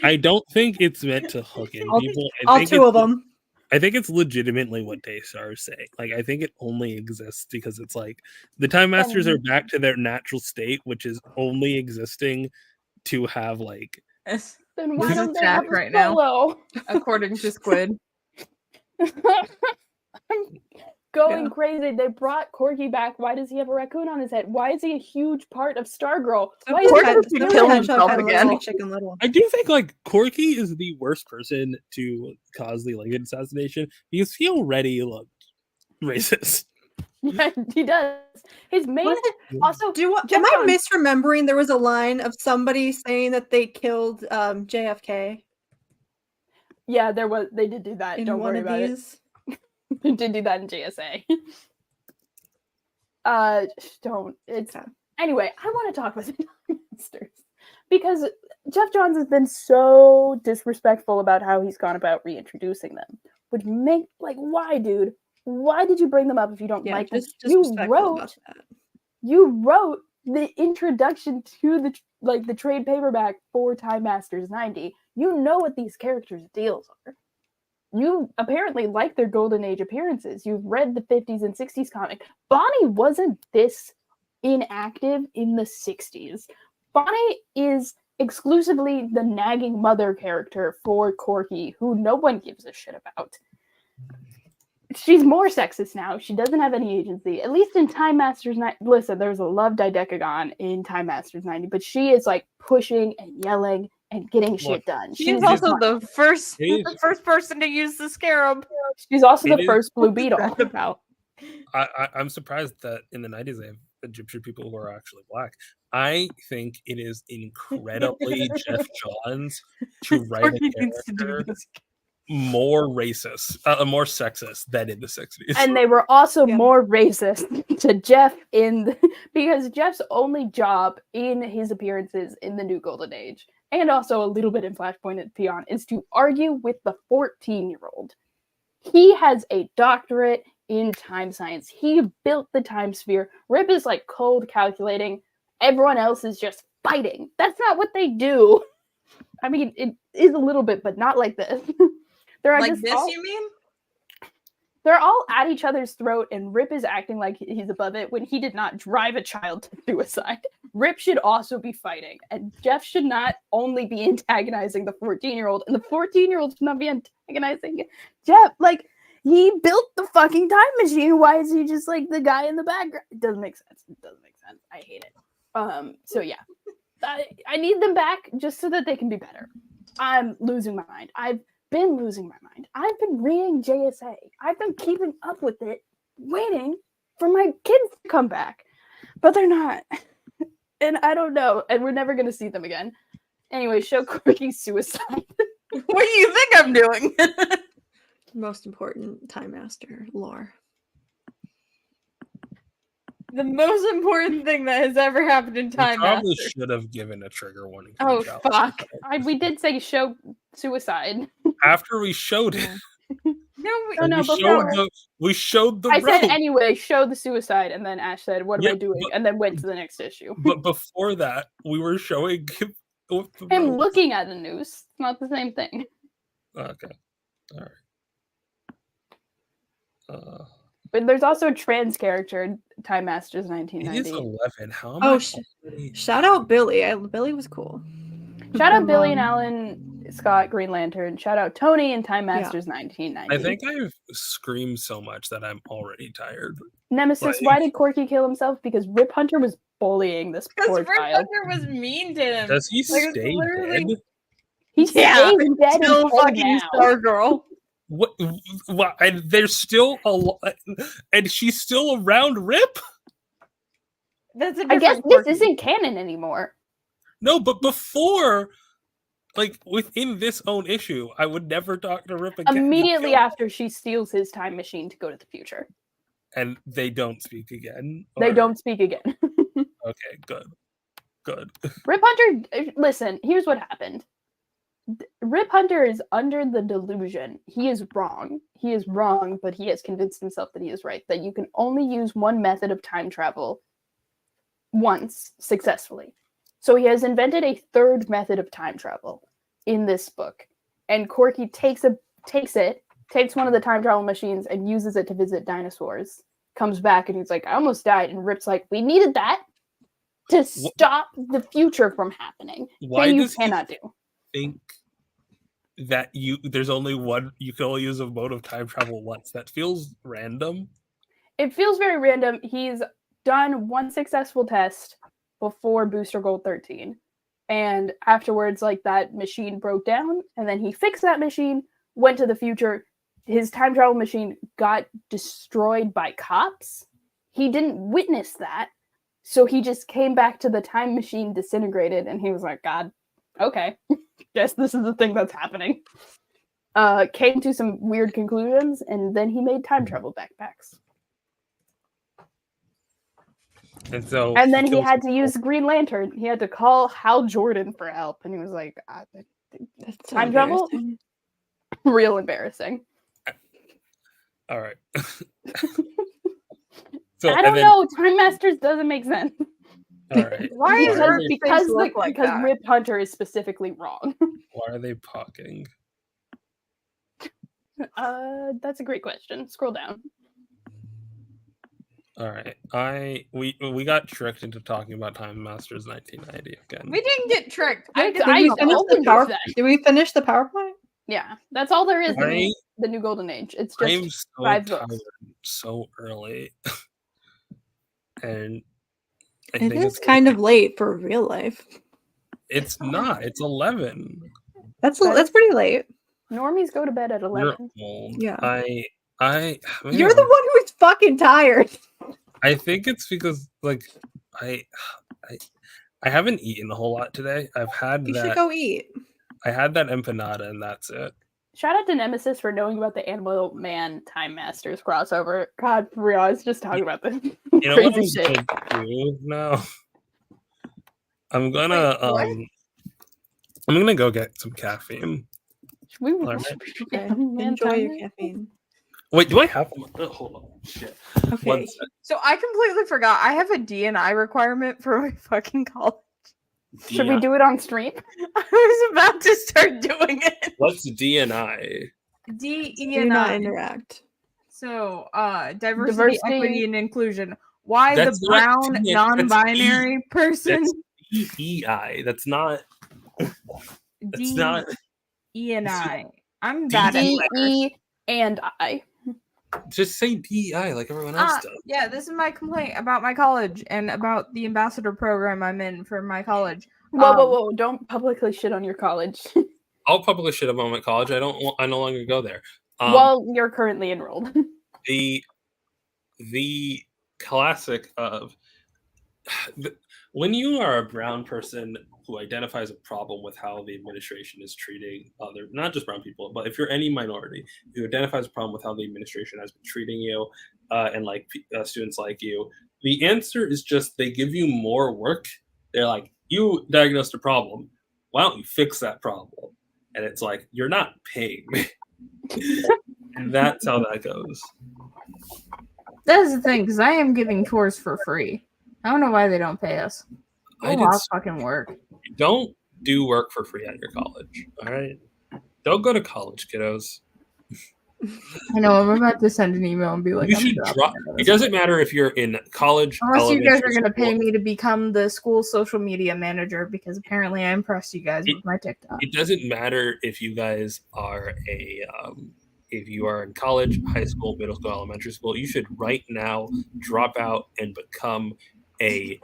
C: I don't think it's meant to hook in people.
B: All two of them.
C: I think it's legitimately what Daystar is saying. Like, I think it only exists because it's like the Time Masters are back to their natural state, which is only existing to have like.
D: Then why don't they
A: have
D: right
A: now? According to Squid.
D: I'm going crazy. They brought Corky back. Why does he have a raccoon on his head? Why is he a huge part of Stargirl? Why is he
A: kill himself again?
C: I do think like Corky is the worst person to cause the Lincoln assassination because he already looked racist.
D: Yeah, he does. His main also.
B: Am I misremembering? There was a line of somebody saying that they killed JFK.
D: Yeah, there was. They did do that. Don't worry about it. They did do that in JSA. Anyway, I want to talk about the Time Masters because Jeff Johns has been so disrespectful about how he's gone about reintroducing them. Which why, dude? Why did you bring them up if you don't like them? You wrote the introduction to the trade paperback for Time Masters 90. You know what these characters' deals are. You apparently like their Golden Age appearances. You've read the 50s and 60s comic. Bonnie wasn't this inactive in the 60s. Bonnie is exclusively the nagging mother character for Corky, who no one gives a shit about. She's more sexist now. She doesn't have any agency. At least in Time Masters 90. Listen, there's a love Didecagon in Time Masters 90, but she is like pushing and yelling and getting shit done.
A: She's also the first person to use the scarab.
D: She's also the
C: is-
D: first blue beetle.
A: About.
C: I'm surprised that in the 90s they have Egyptian people who are actually black. I think it is incredibly Jeff Johns to write a character more racist, more sexist than in the 60s.
D: And they were also more racist to Jeff because Jeff's only job in his appearances in the New Golden Age, and also a little bit in Flashpoint and beyond, is to argue with the 14-year-old. He has a doctorate in time science. He built the time sphere. Rip is like cold calculating. Everyone else is just fighting. That's not what they do. I mean, it is a little bit, but not like this.
G: You mean?
D: They're all at each other's throat, and Rip is acting like he's above it when he did not drive a child to suicide. Rip should also be fighting, and Jeff should not only be antagonizing the 14-year-old, and the 14-year-old should not be antagonizing Jeff. Like, he built the fucking time machine. Why is he just like the guy in the background? It doesn't make sense. I hate it. So yeah, I need them back just so that they can be better. I'm losing my mind. I've been losing my mind. I've been reading JSA. I've been keeping up with it, waiting for my kids to come back, but they're not. And I don't know. And we're never gonna see them again. Anyway, show Corky's suicide.
A: What do you think I'm doing?
B: Most important Time Master lore.
A: The most important thing that has ever happened in Time
C: probably
A: Master.
C: should have given a trigger warning.
A: Oh fuck!
D: We did say show suicide.
C: After we showed it.
A: No,
C: we showed the
D: I
C: rope.
D: said anyway, show the suicide, and then Ash said, "What am I doing?" And then went to the next issue.
C: But before that, we were showing
D: him looking at the noose. It's not the same thing.
C: Okay, all right.
D: But there's also a trans character in Time Masters 1990.
C: It is 11. How am I?
B: Shout out Billy. Billy was cool.
D: Shout out Billy and Alan Scott, Green Lantern. Shout out Tony and Time Masters 1990.
C: I think I've screamed so much that I'm already tired.
D: Nemesis, why did Corky kill himself? Because Rip Hunter was bullying this poor
A: Rip
D: child.
A: Hunter was mean to him.
C: Does he stay dead?
D: He stays dead
A: still
D: until
A: fucking
D: now.
A: Stargirl.
C: What? And there's still and she's still around Rip?
A: That's
D: I guess this isn't canon anymore.
C: No, but before, like within this own issue, I would never talk to Rip again.
D: Immediately after she steals his time machine to go to the future.
C: And they don't speak again?
D: They don't speak again.
C: Okay, good.
D: Rip Hunter, listen, here's what happened. Rip Hunter is under the delusion. He is wrong. He is wrong, but he has convinced himself that he is right. That you can only use one method of time travel once successfully. So he has invented a third method of time travel in this book. And Corky takes one of the time travel machines and uses it to visit dinosaurs. Comes back and he's like, I almost died. And Rip's like, we needed that to stop the future from happening.
C: Why
D: you
C: does
D: cannot do.
C: Think that there's only one, you can only use a mode of time travel once? That feels random.
D: It feels very random. He's done one successful test before Booster Gold 13, and afterwards, like, that machine broke down, and then he fixed that machine, went to the future. His time travel machine got destroyed by cops. He didn't witness that, so he just came back to the time machine disintegrated, and he was like, God, okay, guess this is the thing that's happening. Came to some weird conclusions, and then he made time travel backpacks. And then he had to use Green Lantern. He had to call Hal Jordan for help, and he was like,
B: That's
D: time travel? Real embarrassing.
C: All right.
D: I don't know. Time Masters doesn't make sense.
C: All right.
D: Because Rip Hunter is specifically wrong.
C: Why are they talking?
D: That's a great question. Scroll down.
C: All right. We got tricked into talking about Time Masters 1990 again.
A: We didn't get tricked.
B: Did we finish the PowerPoint?
D: Yeah, that's all there is in the New Golden Age. It's just 5 books.
C: So early. And
B: it is kind of late for real life.
C: It's not. It's 11.
B: That's pretty late.
D: Normies go to bed at 11.
C: You're old.
B: Yeah.
C: Maybe
B: You're the one who's fucking tired.
C: I think it's because like I haven't eaten a whole lot today. I've had
B: You
C: that.
B: should go eat.
C: I had that empanada and that's it.
D: Shout out to Nemesis for knowing about the Animal Man Time Masters crossover. God, for real, I was just talking about this
C: You know what
D: crazy
C: I'm
D: shit.
C: gonna do now? I'm gonna go get some caffeine.
D: We
C: All right.
B: Okay.
D: Animal Man
B: Enjoy
D: Time
B: your
D: Master?
B: caffeine.
C: Wait, do I have one? Oh, hold on. Shit.
B: Okay.
C: One sec.
A: So I completely forgot. I have a D&I requirement for my fucking college.
D: Should we do it on stream?
A: I was about to start doing it.
C: What's D&I?
A: D, E,
B: Do
A: and
B: not
A: I.
B: interact.
A: So, diversity, equity, and inclusion. Why
C: That's
A: the
C: not
A: brown,
C: D, that's
A: non-binary person?
C: That's DEI. That's not. That's
A: D,
C: not.
A: E, and I. I'm
C: D,
A: bad at
D: D,
A: letters.
D: E, and I.
C: Just say DEI like everyone else does.
A: Yeah, this is my complaint about my college and about the ambassador program I'm in for my college.
D: Whoa! Don't publicly shit on your college.
C: I'll publish shit about my college. I no longer go there.
D: Well, you're currently enrolled.
C: The classic of when you are a brown person who identifies a problem with how the administration is treating other, not just brown people, but if you're any minority who identifies a problem with how the administration has been treating you and like students like you, the answer is just they give you more work. They're like, you diagnosed a problem. Why don't you fix that problem? And it's like, you're not paying me. And that's how that goes.
A: That's the thing, because I am giving tours for free. I don't know why they don't pay us.
C: I
A: A
C: did
A: lot of fucking work.
C: Don't do work for free at your college. All right. Don't go to college, kiddos.
A: I know, I'm about to send an email and be like,
C: You
A: I'm
C: should
A: dropping
C: drop.
A: out of
C: It
A: this.
C: doesn't matter if you're in college.
A: Unless you guys are
C: elementary
A: going to pay
C: school.
A: me to become the school social media manager, because apparently I impressed you guys with my TikTok.
C: It doesn't matter if you guys are if you are in college, high school, middle school, elementary school. You should right now drop out and become a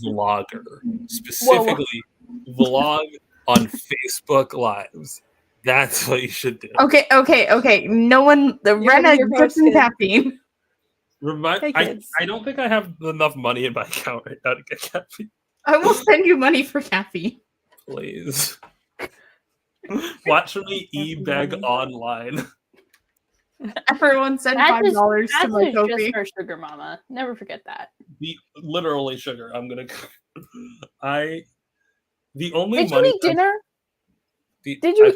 C: vlogger. Specifically, vlog on Facebook Lives. That's what you should do.
A: Okay. No one, Rena,
B: you're
A: get some
B: roasted.
A: caffeine.
B: Hey,
C: I
B: kids.
C: don't think I have enough money in my account right now to get caffeine.
A: I will send you money for caffeine.
C: Please. Watch me e-beg online.
A: Everyone send $5 to my
D: That's
A: Kofi.
D: just our sugar mama. Never forget that.
C: Literally sugar. I'm gonna. The only
D: Did you
C: money
D: eat dinner?
C: Did
D: Did you?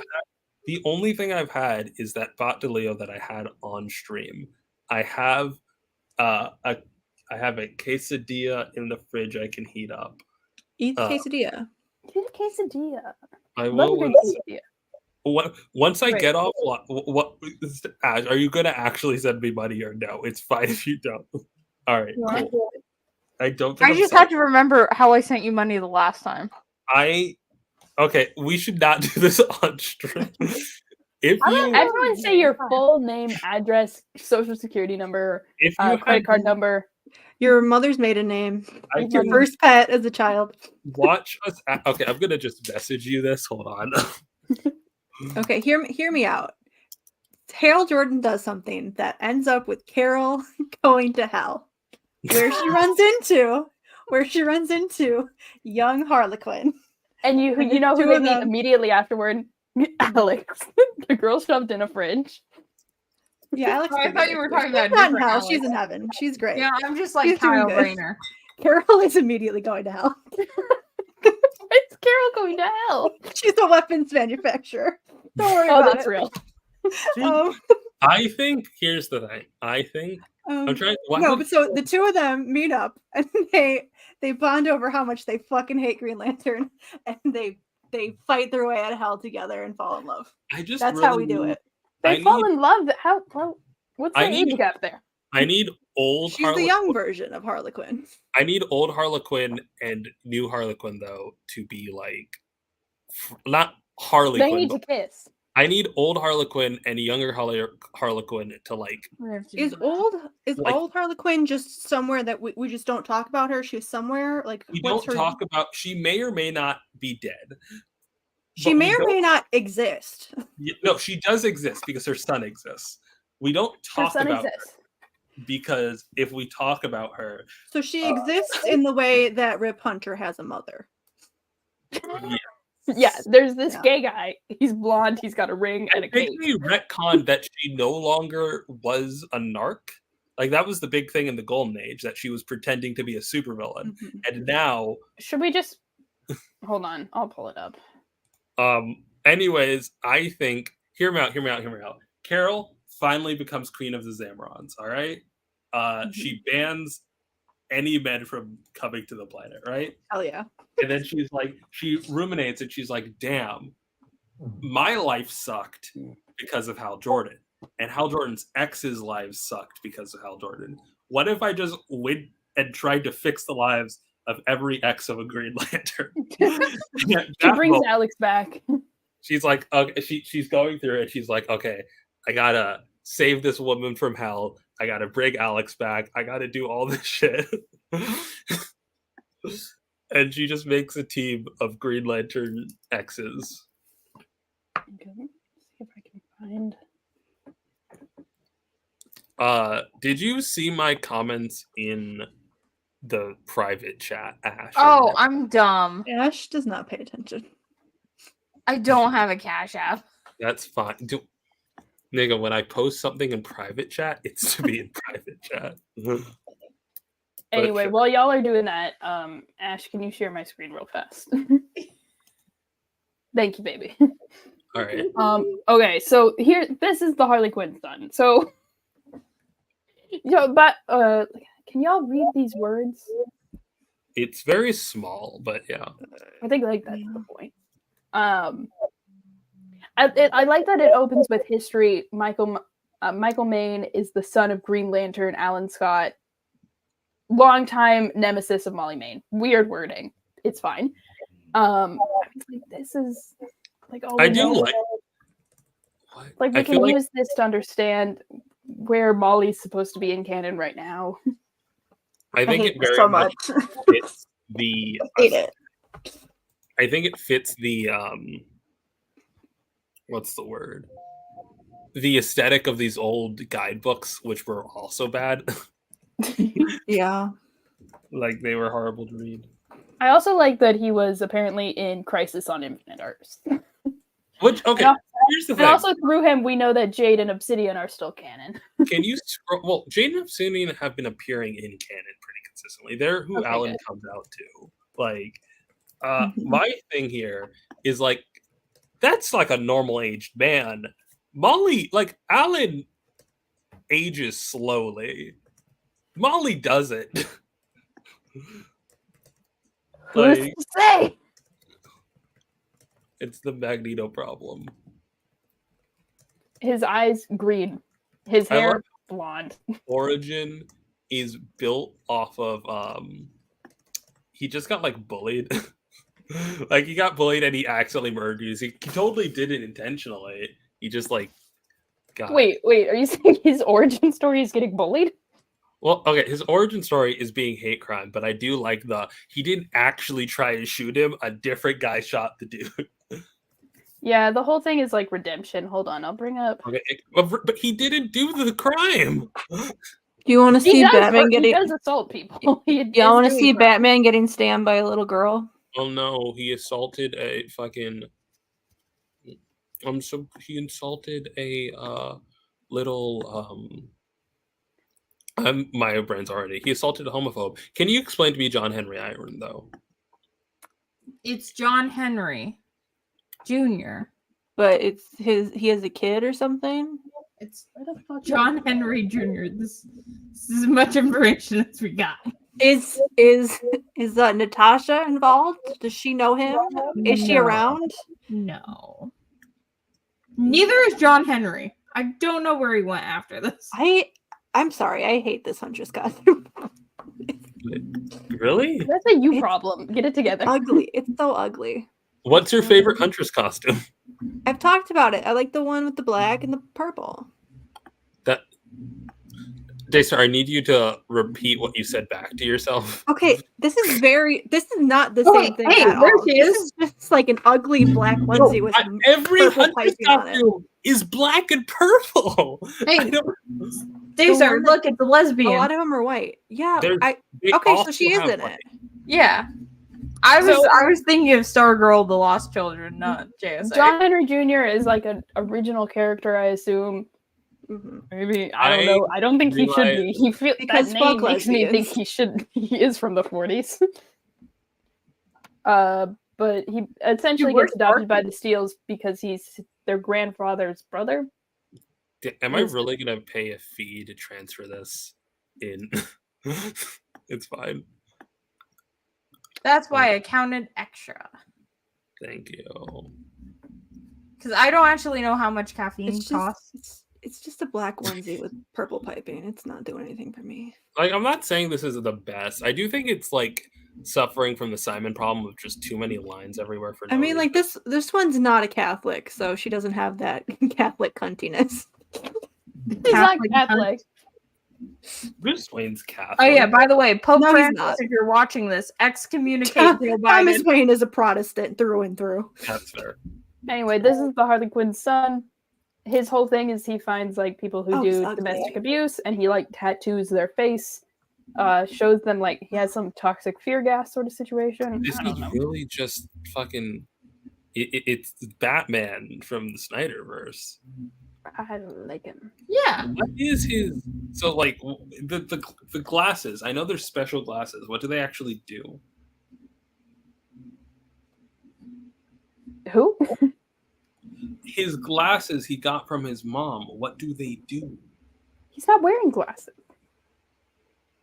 C: The only thing I've had is that bot de Leo that I had on stream. I have a quesadilla in the fridge I can heat up.
B: Eat the quesadilla.
D: Did a quesadilla.
C: I
D: Love
C: will.
D: a good quesadilla.
C: Once I
A: Wait.
C: get off, what Ash, are you gonna actually send me money or no? It's fine if you don't. All right, cool. I don't think
A: I just had to remember how I sent you money the last time.
C: Okay, we should not do this on stream. If you
D: Everyone say your full name, address, social security number,
C: if you
D: credit card number.
B: Your mother's maiden name.
C: I
B: Your
C: can
B: first pet as a child.
C: watch us. Okay, I'm gonna just message you this. Hold on.
B: Okay, hear me out. Hale Jordan does something that ends up with Carol going to hell. Where she runs into young Harlequin.
D: And you know who
B: Two
D: they
B: of
D: meet
B: them.
D: immediately afterward? Alex. The girl shoved in a fridge.
B: Yeah, Alex.
A: Oh, I thought you were talking about
B: She's not in
A: different
B: hell.
A: Alex.
B: She's in heaven. She's great.
A: Yeah, I'm just like
B: She's doing
A: Kyle
B: good.
A: Rayner.
B: Carol is immediately going to hell.
D: It's Carol going to hell.
B: She's a weapons manufacturer. Don't worry
D: Oh,
B: about
D: that's
B: it.
D: real.
C: I think here's the thing. I think I'm trying.
B: But so the two of them meet up and they bond over how much they fucking hate Green Lantern, and they fight their way out of hell together and fall in love. That's how we do it.
D: They fall in love. How? Well, what's the age gap there?
C: I need old.
B: She's the young version of Harlequin.
C: I need old Harlequin and new Harlequin though to be like not Harley
D: They
C: Quinn.
D: need to
C: But
D: kiss.
C: I need old Harlequin and younger Harlequin to like.
B: Is old Harlequin just somewhere that we just don't talk about her? She's somewhere like
C: We don't talk about. She may or may not be dead.
B: She may or may not exist.
C: No, she does exist because her son exists. We don't talk about her because if we talk about her,
B: so she exists in the way that Rip Hunter has a mother.
D: Yeah, there's this gay guy. He's blonde. He's got a ring and a cape.
C: We retconned that she no longer was a narc. Like that was the big thing in the Golden Age, that she was pretending to be a supervillain, and now.
D: Should we just hold on? I'll pull it up.
C: Anyways, I think hear me out. Carol finally becomes queen of the Zamorans. All right. She bans any men from coming to the planet, right?
B: Hell yeah.
C: And then she's like, she ruminates and she's like, damn, my life sucked because of Hal Jordan. And Hal Jordan's ex's lives sucked because of Hal Jordan. What if I just went and tried to fix the lives of every ex of a Green Lantern?
D: She brings Alex back.
C: She's like, okay, she's going through it. She's like, okay, I gotta save this woman from hell. I gotta bring Alex back. I gotta do all this shit. And she just makes a team of Green Lantern exes.
D: Okay, let's see if I can
C: find. Did you see my comments in the private chat, Ash?
A: Oh, I'm dumb.
B: Ash does not pay attention.
A: I don't have a Cash App.
C: That's fine. Nigga, when I post something in private chat, it's to be in private chat.
D: Anyway, while y'all are doing that, Ash, can you share my screen real fast? Thank you, baby.
C: All right.
D: Okay, so this is the Harley Quinn son. So, but can y'all read these words?
C: It's very small, but yeah.
D: I think like that's the point. I like that it opens with history. Michael Maine is the son of Green Lantern Alan Scott, longtime nemesis of Molly Maine. Weird wording. It's fine. This is like all
C: I do
D: like we can use this to understand where Molly's supposed to be in canon right now.
C: I think it very
B: so
C: much fits the. I think it fits the what's the word? The aesthetic of these old guidebooks, which were also bad.
B: Yeah.
C: Like they were horrible to read.
D: I also like that he was apparently in Crisis on Infinite Earths.
C: Which okay, here's the thing.
D: And also through him, we know that Jade and Obsidian are still canon.
C: Can you scroll? Well, Jade and Obsidian have been appearing in canon pretty consistently. They're who Alan comes out to. Like, my thing here is like, that's like a normal aged man. Molly, like Alan, ages slowly. Molly doesn't.
D: Who's to say?
C: It's the Magneto problem.
D: His eyes green, his hair blonde.
C: Origin is built off of he just got like bullied. Like he got bullied and he accidentally murdered you. He totally did it intentionally. He just like got
D: Wait, are you saying his origin story is getting bullied?
C: Well, okay, his origin story is being hate crime, but I do like he didn't actually try to shoot him. A different guy shot the dude.
D: Yeah, the whole thing is like redemption. Hold on, I'll bring up.
C: Okay, but he didn't do the crime.
B: Do you want to see Batman getting?
D: He does assault people.
B: Y'all want to see Batman getting stabbed by a little girl?
C: Oh no, he assaulted a fucking. He insulted a little my brain's already. He assaulted a homophobe. Can you explain to me John Henry Iron though?
A: It's John Henry Jr.
B: But it's he has a kid or something?
A: It's John Henry Jr. This is as much information as we got.
B: Is Natasha involved? Does she know him? Is she around?
A: No. Neither is John Henry. I don't know where he went after this.
B: I'm sorry. I hate this Huntress costume.
C: Really?
D: That's a you problem. Get it together.
B: Ugly. It's so ugly.
C: What's your favorite Huntress costume?
B: I've talked about it. I like the one with the black and the purple.
C: Daystar, I need you to repeat what you said back to yourself.
B: Okay, this is not the same thing at
A: there
B: all.
A: she
B: This
A: is.
B: is just like an ugly black onesie with
C: Every
B: purple
C: hunter's
B: piping on it.
C: costume is black and purple.
A: Hey,
B: The
A: Daystar,
B: one
A: look, it's a
B: A
A: lesbian.
B: lot of them are white. Yeah.
C: They
B: Okay, so
C: also
B: she is
C: have
B: in
C: white.
B: it.
A: Yeah. I was thinking of Stargirl, The Lost Children, not JSA.
D: John Henry Jr. is like an original character, I assume.
B: Mm-hmm.
D: Maybe I don't know. I don't think he should be.
B: Because
D: that name
B: fuck
D: makes me think
B: lesbians.
D: he should. He is from the 40s. But he essentially
A: Dude, where's
D: gets adopted by
A: Sparky?
D: the Steels because he's their grandfather's brother.
C: Am I really gonna pay a fee to transfer this in? It's fine.
A: That's why I counted extra.
C: Thank you.
A: Because I don't actually know how much caffeine costs.
B: It's just a black onesie with purple piping. It's not doing anything for me.
C: Like, I'm not saying this is the best. I do think it's like suffering from the Simon problem of just too many lines everywhere for no
B: I mean,
C: reason.
B: like this one's not a Catholic, so she doesn't have that Catholic cuntiness.
D: He's not Catholic.
C: Bruce Wayne's Catholic.
A: Oh yeah, by the way, Pope
B: No, he's
A: Francis,
B: not.
A: if you're watching this, excommunicate Joe
B: Thomas
A: Biden.
B: Wayne is a Protestant through and through.
C: That's fair.
D: Anyway, this is the Harley Quinn's son. His whole thing is he finds like people who
B: Oh, it's
D: do
B: ugly.
D: domestic abuse, and he like tattoos their face. Shows them like he has some toxic fear gas sort of situation.
C: This is really just fucking. It's Batman from the Snyderverse.
D: I don't like him.
A: Yeah.
C: What is his? So like the glasses. I know there's special glasses. What do they actually do?
D: Who?
C: His glasses he got from his mom. What do they do?
D: He's not wearing glasses.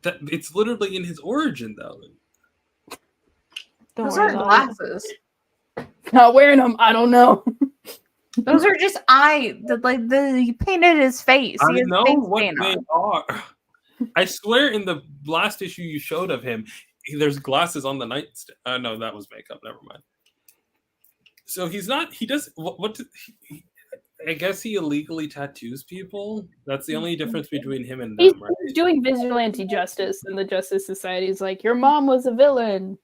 C: That it's literally in his origin though.
B: Don't
A: Those
B: worry
A: are
B: about it.
A: glasses.
D: Not wearing them. I don't know.
A: Those are just he painted his face.
C: I
A: He has
C: know
A: face
C: what
A: paint
C: they
A: on.
C: are. I swear, in the last issue you showed of him, there's glasses on the nightstand. No, that was makeup. Never mind. So he's not. He does. I guess he illegally tattoos people. That's the only difference between him and
D: He's
C: them, right?
D: doing vigilante justice, and the Justice Society is like, your mom was a villain.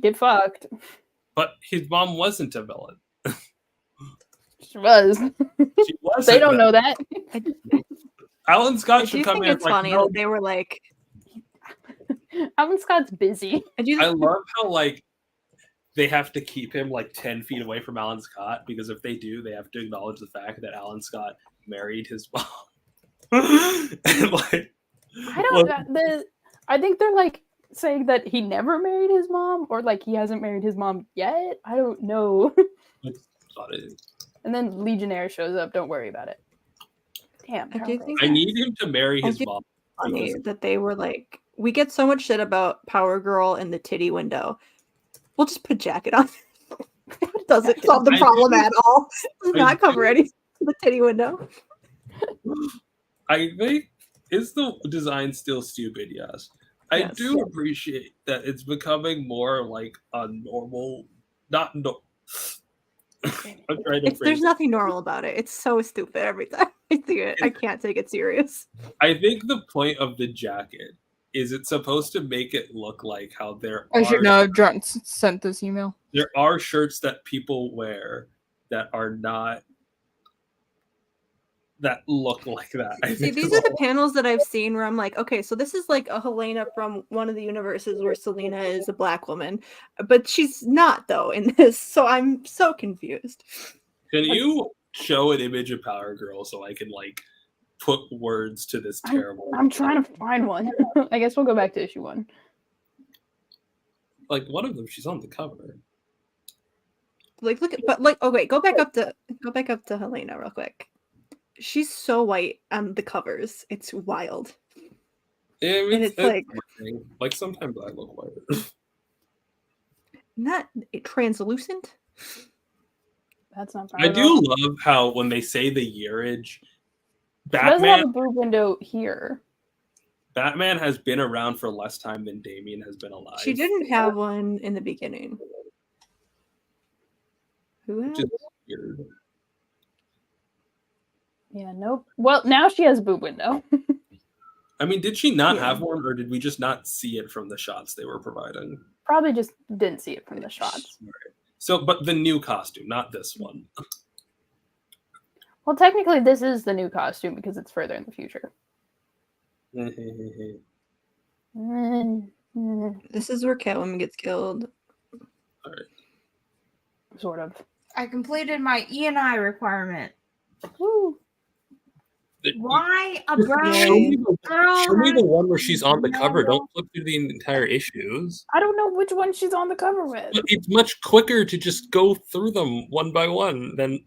D: Get fucked.
C: But his mom wasn't a villain.
D: She was.
C: She wasn't.
D: They don't know that.
C: Alan
B: I
C: Scott
B: do
C: should come
B: think
C: in.
B: it's funny that they were like,
D: Alan Scott's busy.
C: I love how like they have to keep him like 10 feet away from Alan Scott because if they do, they have to acknowledge the fact that Alan Scott married his mom. And, like,
D: I don't. I think they're like saying that he never married his mom, or like he hasn't married his mom yet. I don't know. And then Legionnaire shows up. Don't worry about it. Damn.
B: I do think
C: I need him to marry his
B: do
C: mom.
B: funny that they were like, we get so much shit about Power Girl and the titty window. We'll just put a jacket on. It doesn't solve the problem at all. Does not cover any the titty window.
C: I think, is the design still stupid? Yes. I do appreciate that it's becoming more like a normal, not no.
B: There's nothing normal about it. It's so stupid every time I see it. I can't take it serious.
C: I think the point of the jacket is it's supposed to make it look like how there
A: I
C: are.
A: should know. John sent this email.
C: There are shirts that people wear that are not that look like that.
B: See, these are the panels that I've seen where I'm like, okay, so this is like a Helena from one of the universes where Selena is a black woman, but she's not though in this. So I'm so confused.
C: Can you show an image of Power Girl so I can like put words to this terrible?
D: I'm trying to find one. I guess we'll go back to issue 1.
C: Like one of them, she's on the cover.
B: Like look at, but like, okay, go back up to Helena real quick. She's so white on the covers. It's wild.
C: Yeah,
B: and it's
C: like sometimes I look white.
B: Not translucent.
D: That's not.
C: I do love how when they say the yearage,
D: Batman doesn't have a
C: Batman.
D: boob window here.
C: Batman has been around for less time than Damian has been alive.
B: She didn't have one in the beginning. Who
C: which
B: has?
C: is weird.
D: Yeah, nope. Well, now she has a boob window.
C: I mean, did she not
B: Yeah.
C: have one, or did we just not see it from the shots they were providing?
D: Probably just didn't see it from the shots.
C: Right. So, but the new costume, not this one.
D: Well, technically, this is the new costume because it's further in the future.
B: This is where Catwoman gets killed.
C: All right.
D: Sort of.
A: I completed my E&I requirement.
D: Woo.
A: Why a
C: Show
A: brown
C: me
A: girl?
C: show me the
A: has
C: one where she's on the cover.
A: no-
C: Don't flip through the entire issues.
D: I don't know which one she's on the cover with.
C: But it's much quicker to just go through them one by one than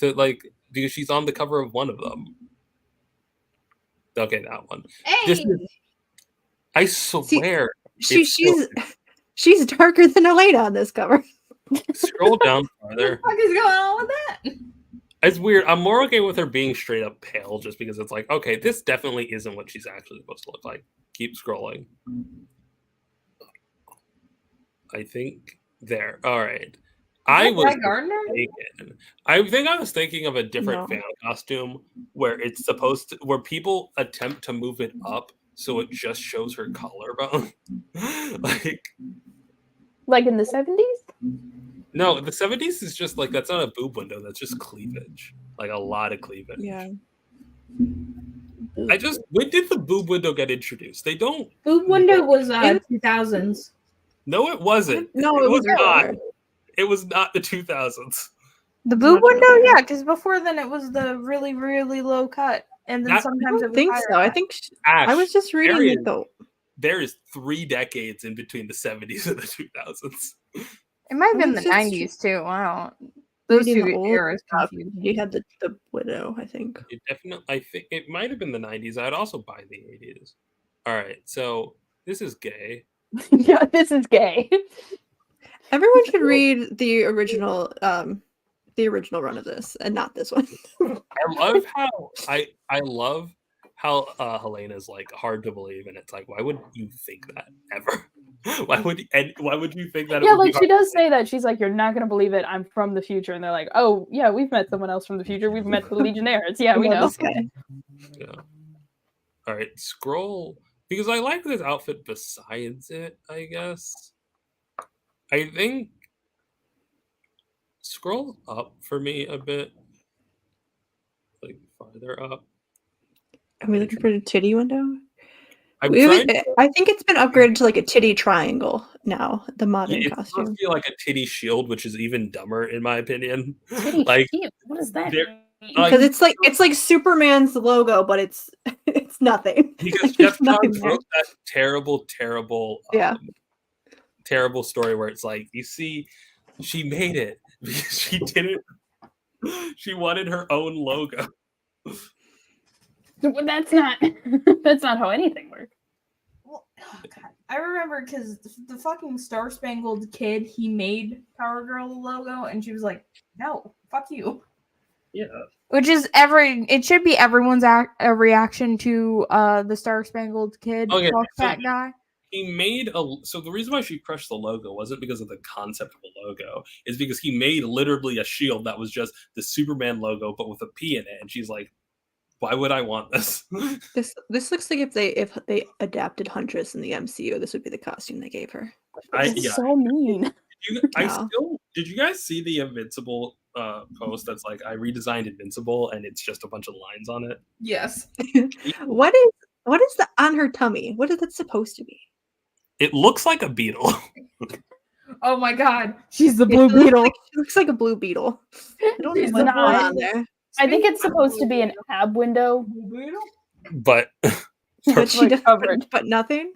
C: because she's on the cover of one of them. Okay, that one. This
A: Hey,
C: is, I swear.
B: She's darker than Elena on this cover.
C: Scroll down
A: what
C: farther.
A: the fuck is going on with that?
C: It's weird. I'm more okay with her being straight up pale just because it's like, okay, this definitely isn't what she's actually supposed to look like. Keep scrolling. I think there. All right. I was
A: Gardner?
C: mistaken. I think I was thinking of a different
B: No.
C: fan costume where it's supposed to, where people attempt to move it up so it just shows her collarbone.
D: Like in the 70s?
C: No, the 70s is just like, that's not a boob window. That's just cleavage. Like a lot of cleavage.
B: Yeah.
C: When did the boob window get introduced? They don't.
A: Boob window was 2000s.
C: No, it wasn't.
B: No, it was
C: not.
B: earlier.
C: It was not the 2000s.
A: The boob
B: Not
A: window,
B: earlier.
A: yeah, because before then it was the really, really low cut, and then
C: Not-
A: sometimes
B: I
A: it was
B: think
A: higher
B: so. I
A: cut.
B: think
C: Ash,
B: I was just reading
C: there
B: it
C: is-
B: though.
C: There is 3 decades in between the 70s and the 2000s.
A: It might have been the
B: was just
A: 90s too. Wow, those
B: reading
A: two
B: the old
A: eras
B: stuff.
A: confuse
B: He
A: me.
B: had the widow, I think.
C: It definitely, I think it might have been the 90s. I'd also buy the 80s. All right, so this is gay.
D: Yeah, this is gay.
B: Everyone should read the original run of this and not this one.
C: I love how I love how Helena's like hard to believe, and it's like, why would you think that ever? why would you think that?
D: Yeah, like she does say that. She's like, you're not gonna believe it. I'm from the future, and they're like, oh yeah, we've met someone else from the future. We've met the Legionnaires. Yeah, we know.
B: This guy.
C: Yeah. All right, scroll because I like this outfit besides it. I guess I think scroll up for me a bit, like farther up.
B: Are we looking for a titty window?
C: I'm
B: I
C: trying.
B: think it's been upgraded to like a titty triangle now. The modern
C: It's
B: costume.
C: supposed to be like a titty shield, which is even dumber in my opinion.
D: Titty
C: Like,
D: shield? What is that?
C: there-
D: mean?
C: like-
B: Because it's like Superman's logo, but it's nothing.
C: Because
B: Like,
C: Jeff
B: there's nothing
C: Johns
B: there.
C: wrote that terrible
B: Yeah.
C: terrible story where it's like, you see, she made it because she didn't. She wanted her own logo.
D: That's not that's not how anything works.
A: Well, oh God. I remember because the fucking Star Spangled Kid, he made Power Girl the logo, and she was like, "No, fuck you."
C: Yeah.
A: Which is it should be everyone's reaction to the Star Spangled Kid.
C: Okay,
A: Fuck
C: so
A: that guy.
C: He made so the reason why she crushed the logo wasn't because of the concept of a logo, is because he made literally a shield that was just the Superman logo but with a P in it, and she's like, why would I want this?
B: This looks like if they adapted Huntress in the MCU, this would be the costume they gave her.
D: It's so mean.
B: Wow.
C: Did you guys see the Invincible post that's like, I redesigned Invincible and it's just a bunch of lines on it?
A: Yes.
B: What is the on her tummy? What is that supposed to be?
C: It looks like a beetle.
A: Oh my God, she's the
B: It
A: Blue
B: looks
A: Beetle.
B: like- She looks like a blue beetle. I don't know
D: She's
B: what's
D: not.
B: going on there.
D: I think it's supposed to be an ab window.
A: Blue Beetle.
C: But
B: But she
D: like
B: does,
D: covered.
B: but nothing.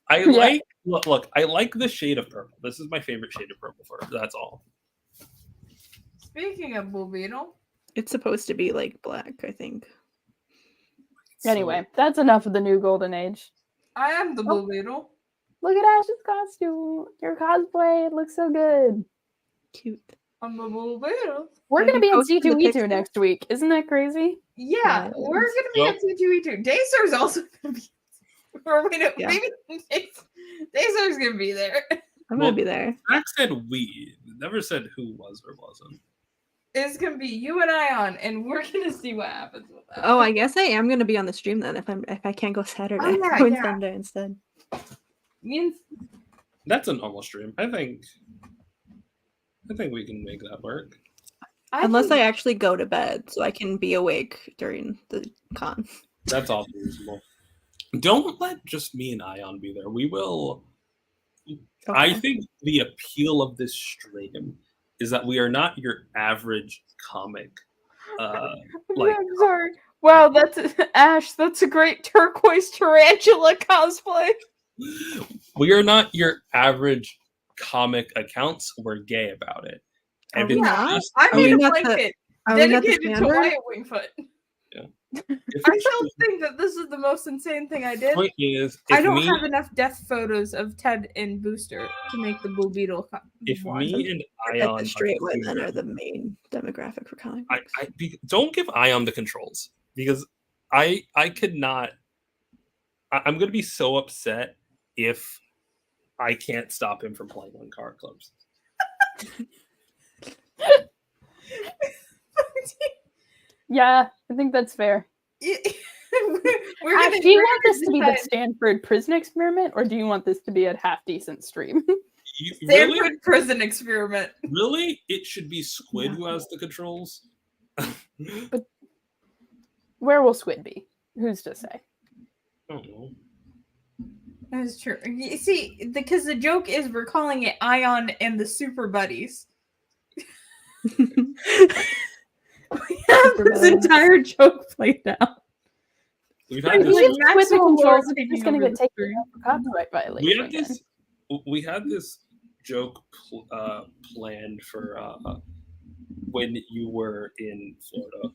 C: I
D: Yeah.
C: like look, I like the shade of purple. This is my favorite shade of purple for her. That's all.
A: Speaking of Blue Beetle,
B: It's supposed to be like black, I think.
D: Anyway, that's enough of the new golden age.
A: I am the Blue Beetle.
D: Look at Ash's costume. Your cosplay. It looks so good.
B: Cute.
A: I'm the Blue Beetle.
D: We're
B: Have
D: gonna
B: you
D: be in
B: posted the
D: C2E2
B: picture?
D: next week. Isn't that crazy?
A: Yeah,
B: Yeah.
A: we're gonna be
C: Yep.
A: at C2E2. Daystar's also gonna be. Or wait, no,
B: Yeah.
A: maybe Daystar's gonna be there.
B: I'm gonna be there.
C: Zach said we. Never said who was or wasn't.
A: It's gonna be you and Ayaan, and we're gonna see what happens with that.
B: Oh, I guess I am gonna be on the stream then if I can't go Saturday.
A: Oh, yeah,
B: Going
A: yeah.
B: Sunday instead.
A: Means
C: That's a normal stream. I think we can make that work.
B: Unless I actually go to bed, so I can be awake during the con.
C: That's all reasonable. Don't let just me and Ayaan be there. We will.
B: Okay.
C: I think the appeal of this stream is that we are not your average comic. Like,
D: I'm sorry. Wow, Ash. That's a great turquoise tarantula cosplay.
C: we are not your average comic accounts. We're gay about it.
B: Are we not?
A: I
B: Are we
A: made a
B: not the-
A: blanket
B: Are we not the
A: dedicated to
B: standard?
A: Wyatt Wingfoot. I still think that this is the most insane thing I did.
C: Point is,
A: I don't have enough death photos of Ted and Booster to make the Blue Beetle.
C: if
A: one.
C: me and
B: That
C: Ayaan
B: the straight
C: are
B: women are the main demographic for comic books.
C: don't give Ayaan the controls because I could not. I'm going to be so upset if I can't stop him from playing on car clubs.
D: Yeah, I think that's fair.
A: We're
D: Ash, do you want this to be the Stanford prison experiment, or do you want this to be a half decent stream?
A: Stanford
C: Really?
A: prison experiment.
C: Really? It should be Squid who has the controls?
D: But where will Squid be? Who's to say?
C: I don't know.
A: That is true. You see, because the joke is we're calling it Ayaan and the Super Buddies. We have this entire joke played out.
C: We've had
D: With
C: this.
D: the controls,
A: Lord's
D: it's
A: taking
D: going to
A: over
D: get
A: the
D: taken
A: stream.
D: out for copyright violation.
C: We had this joke planned for when you were in Florida.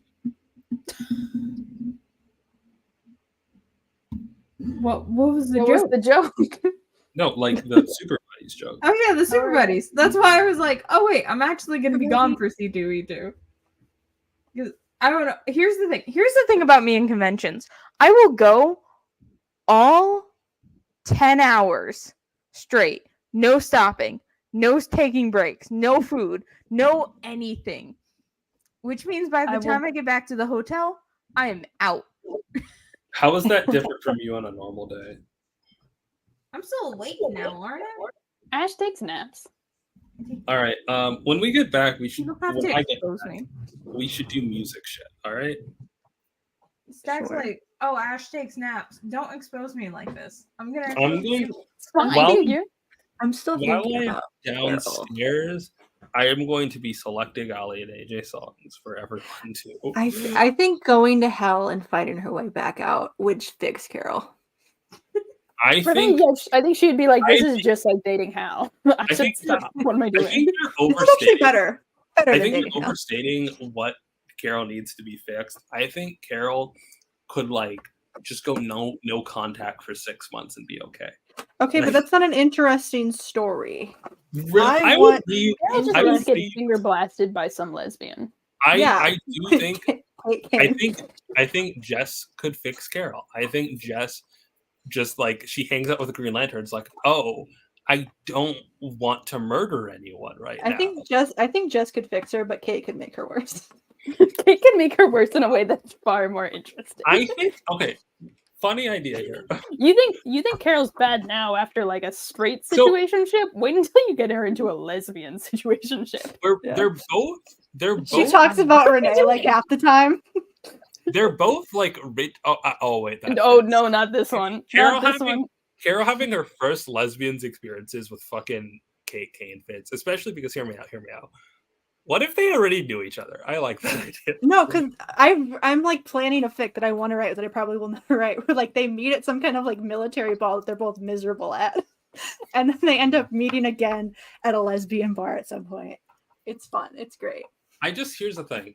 A: What was the
D: What
A: joke?
D: was the joke?
C: No, like the Super Buddies joke.
A: Oh yeah, the Super Buddies. That's why I was like, oh wait, I'm actually gonna be gone for C2E2. Because I don't know. Here's the thing. Here's the thing about me and conventions. I will go all 10 hours straight, no stopping, no taking breaks, no food, no anything. Which means by the time I get back to the hotel, I am out.
C: How is that different from you on a normal day?
A: I'm still awake now, aren't I?
D: Ash takes naps.
C: All right. When we get back, we should.
A: You don't have
C: when
A: to
C: I get
A: expose
C: back,
A: me.
C: we should do music shit. All right.
A: Stack's
B: Sure.
A: like, oh, Ash takes naps. Don't expose me like this. I'm gonna.
C: I'm going.
D: It's fine.
C: While-
B: I'm still
C: While
B: thinking
C: I'm
B: about
C: downstairs, I am going to be selecting Ali and AJ songs for everyone to.
B: I think going to hell and fighting her way back out would fix Carol.
C: I
D: I
C: think.
D: think she'd be like, "This
C: I
D: is
C: think-
D: just like dating Hal." I should
C: think-
D: stop. What am I
C: I
D: doing?
C: think you're
B: That's actually
C: overstating.
B: better. Better
C: I
B: than
C: think
B: dating
C: you're
B: hell.
C: overstating what Carol needs to be fixed. I think Carol could like just go no contact for 6 months and be okay.
B: Okay, but that's not an interesting story.
C: Really,
B: I
C: I
B: want-
C: would be.
D: Carol just
C: I
D: needs
C: would
D: to get
C: be.
D: finger blasted by some lesbian.
B: Yeah.
C: I do think.
B: Kate
C: I think Jess could fix Carol. I think Jess just like she hangs out with the Green Lanterns like, oh, I don't want to murder anyone right now.
B: I think Jess could fix her, but Kate could make her worse.
D: Kate can make her worse in a way that's far more interesting.
C: I think okay. Funny idea here.
D: You think Carol's bad now after like a straight
C: So-
D: situationship? Wait until you get her into a lesbian situationship.
B: Yeah.
C: They're both
B: She talks about Renee like half the time.
C: they're both like rich. Oh wait. That
D: Oh
C: fits.
D: no, not this one.
C: Carol
D: Not this
C: having
D: one.
C: Carol having her first lesbians experiences with fucking Kate Kane fits, especially because hear me out. What if they already knew each other? I like that idea.
B: No, because I'm like planning a fic that I want to write that I probably will never write. Where like they meet at some kind of like military ball that they're both miserable at, and then they end up meeting again at a lesbian bar at some point. It's fun. It's great.
C: Here's the thing.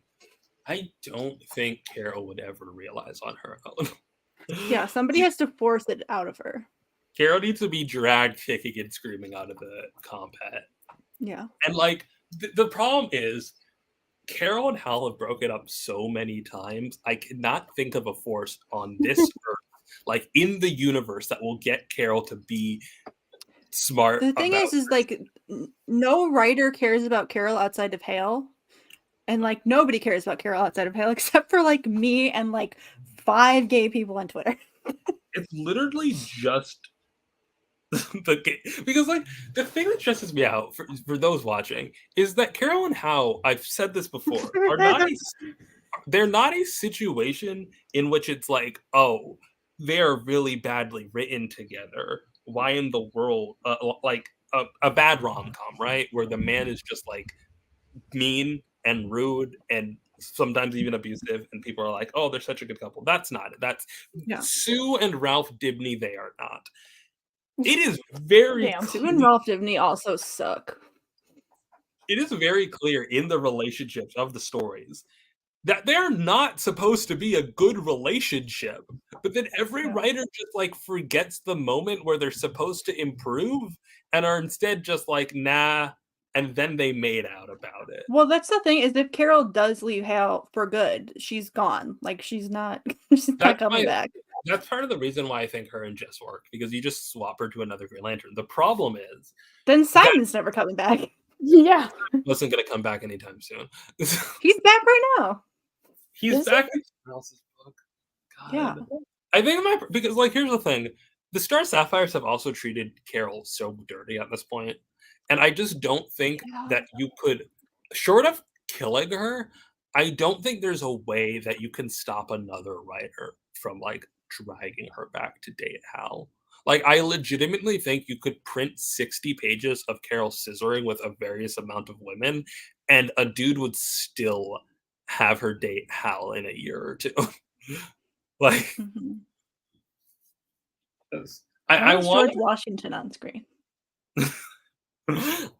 C: I don't think Carol would ever realize on her own.
B: Yeah, somebody has to force it out of her.
C: Carol needs to be dragged kicking and screaming out of the compat.
B: Yeah.
C: And like the problem is Carol and Hal have broken up so many times. I cannot think of a force on this earth, like in the universe, that will get Carol to be smart.
B: The thing is like no writer cares about Carol outside of Hale. And like nobody cares about Carol outside of Hale except for like me and like 5 gay people on Twitter.
C: It's literally just because like the thing that stresses me out for those watching is that Carol and Hal, I've said this before, they're not a situation in which it's like, oh, they're really badly written together. Why in the world, like a bad rom-com, right? Where the man is just like mean and rude and sometimes even abusive, and people are like, oh, they're such a good couple. That's not it. That's Sue and Ralph Dibny, they are not. It is very
B: Sue and Ralph Dibny also suck.
C: It is very clear in the relationships of the stories that they're not supposed to be a good relationship. But then every writer just like forgets the moment where they're supposed to improve and are instead just like, nah, and then they made out about it.
B: Well, that's the thing, is if Carol does leave Hale for good, she's gone. Like she's not coming back.
C: That's part of the reason why I think her and Jess work, because you just swap her to another Green Lantern. The problem is
B: then Simon's never coming back.
D: Yeah.
C: Wasn't gonna come back anytime soon.
B: He's back right now.
C: He's back in someone else's book. God.
B: Yeah.
C: I think because like here's the thing. The Star Sapphires have also treated Carol so dirty at this point. And I just don't think that you could, short of killing her, I don't think there's a way that you can stop another writer from like dragging her back to date Hal. Like, I legitimately think you could print 60 pages of Carol scissoring with a various amount of women, and a dude would still have her date Hal in a year or two. Like, I want
B: George Washington on screen.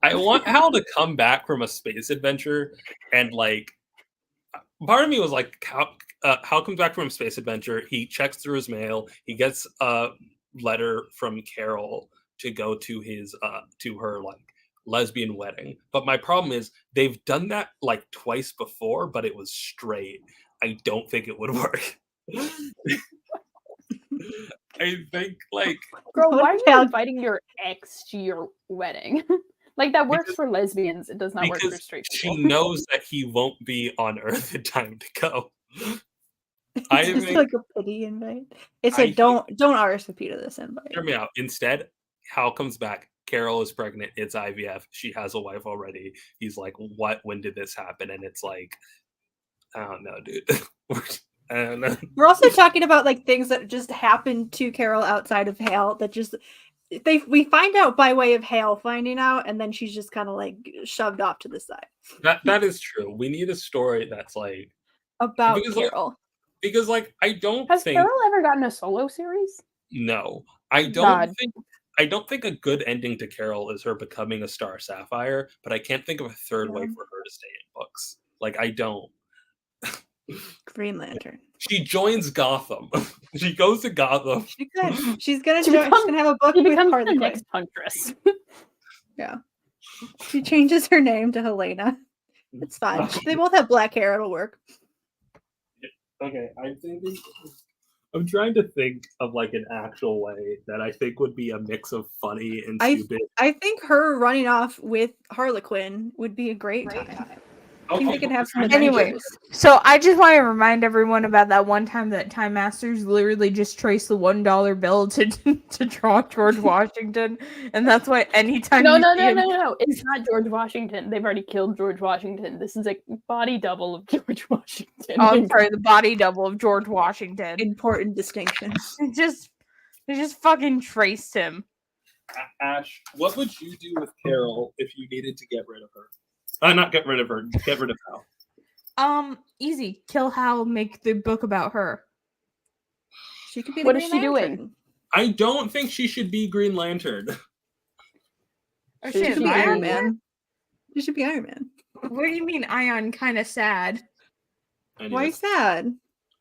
C: I want Hal to come back from a space adventure, and like, part of me was like, Hal comes back from a space adventure. He checks through his mail. He gets a letter from Carol to go to his to her like lesbian wedding. But my problem is they've done that like twice before, but it was straight. I don't think it would work. I think like,
D: girl, why are you inviting your ex to your wedding? Like, that works for lesbians. It does not work for straight people.
C: She knows that he won't be on Earth in time to go.
B: It's just like a pity invite. It's like, don't RSVP to this invite.
C: Hear me out. Instead, Hal comes back. Carol is pregnant. It's IVF. She has a wife already. He's like, what? When did this happen? And it's like, I don't know, dude. I don't know.
B: We're also talking about like things that just happened to Carol outside of Hale that just we find out by way of Hale finding out, and then she's just kind of like shoved off to the side.
C: That is true. We need a story that's like
B: about Carol.
C: Because like I don't
D: Has
C: think
D: Carol ever gotten a solo series?
C: No. I don't think a good ending to Carol is her becoming a Star Sapphire, but I can't think of a third way for her to stay in books. Like I don't.
B: Green Lantern.
C: She joins Gotham. She goes to Gotham.
B: She's gonna have a book with Harley Quinn.
D: Next Huntress.
B: Yeah. She changes her name to Helena. It's fine. They both have black hair. It'll work.
C: Okay, I'm trying to think of like an actual way that I think would be a mix of funny and stupid.
B: I think her running off with Harlequin would be a great time. I think they can have some
A: Anyways, so I just want to remind everyone about that one time that Time Masters literally just traced the $1 bill to draw George Washington, and that's why anytime
D: No, it's not George Washington. They've already killed George Washington. This is a body double of George Washington.
A: Oh, I'm sorry, the body double of George Washington.
B: Important distinction.
A: They just fucking traced him.
C: Ash, what would you do with Carol if you needed to get rid of her? Not get rid of her. Get rid of Hal.
A: Easy. Kill Hal. Make the book about her.
B: She could be.
D: What is she doing?
C: I don't think she should be Green Lantern.
B: Or she should be Iron Man. She should be Iron Man.
A: What do you mean, Ayaan? Kind of sad.
B: Why sad?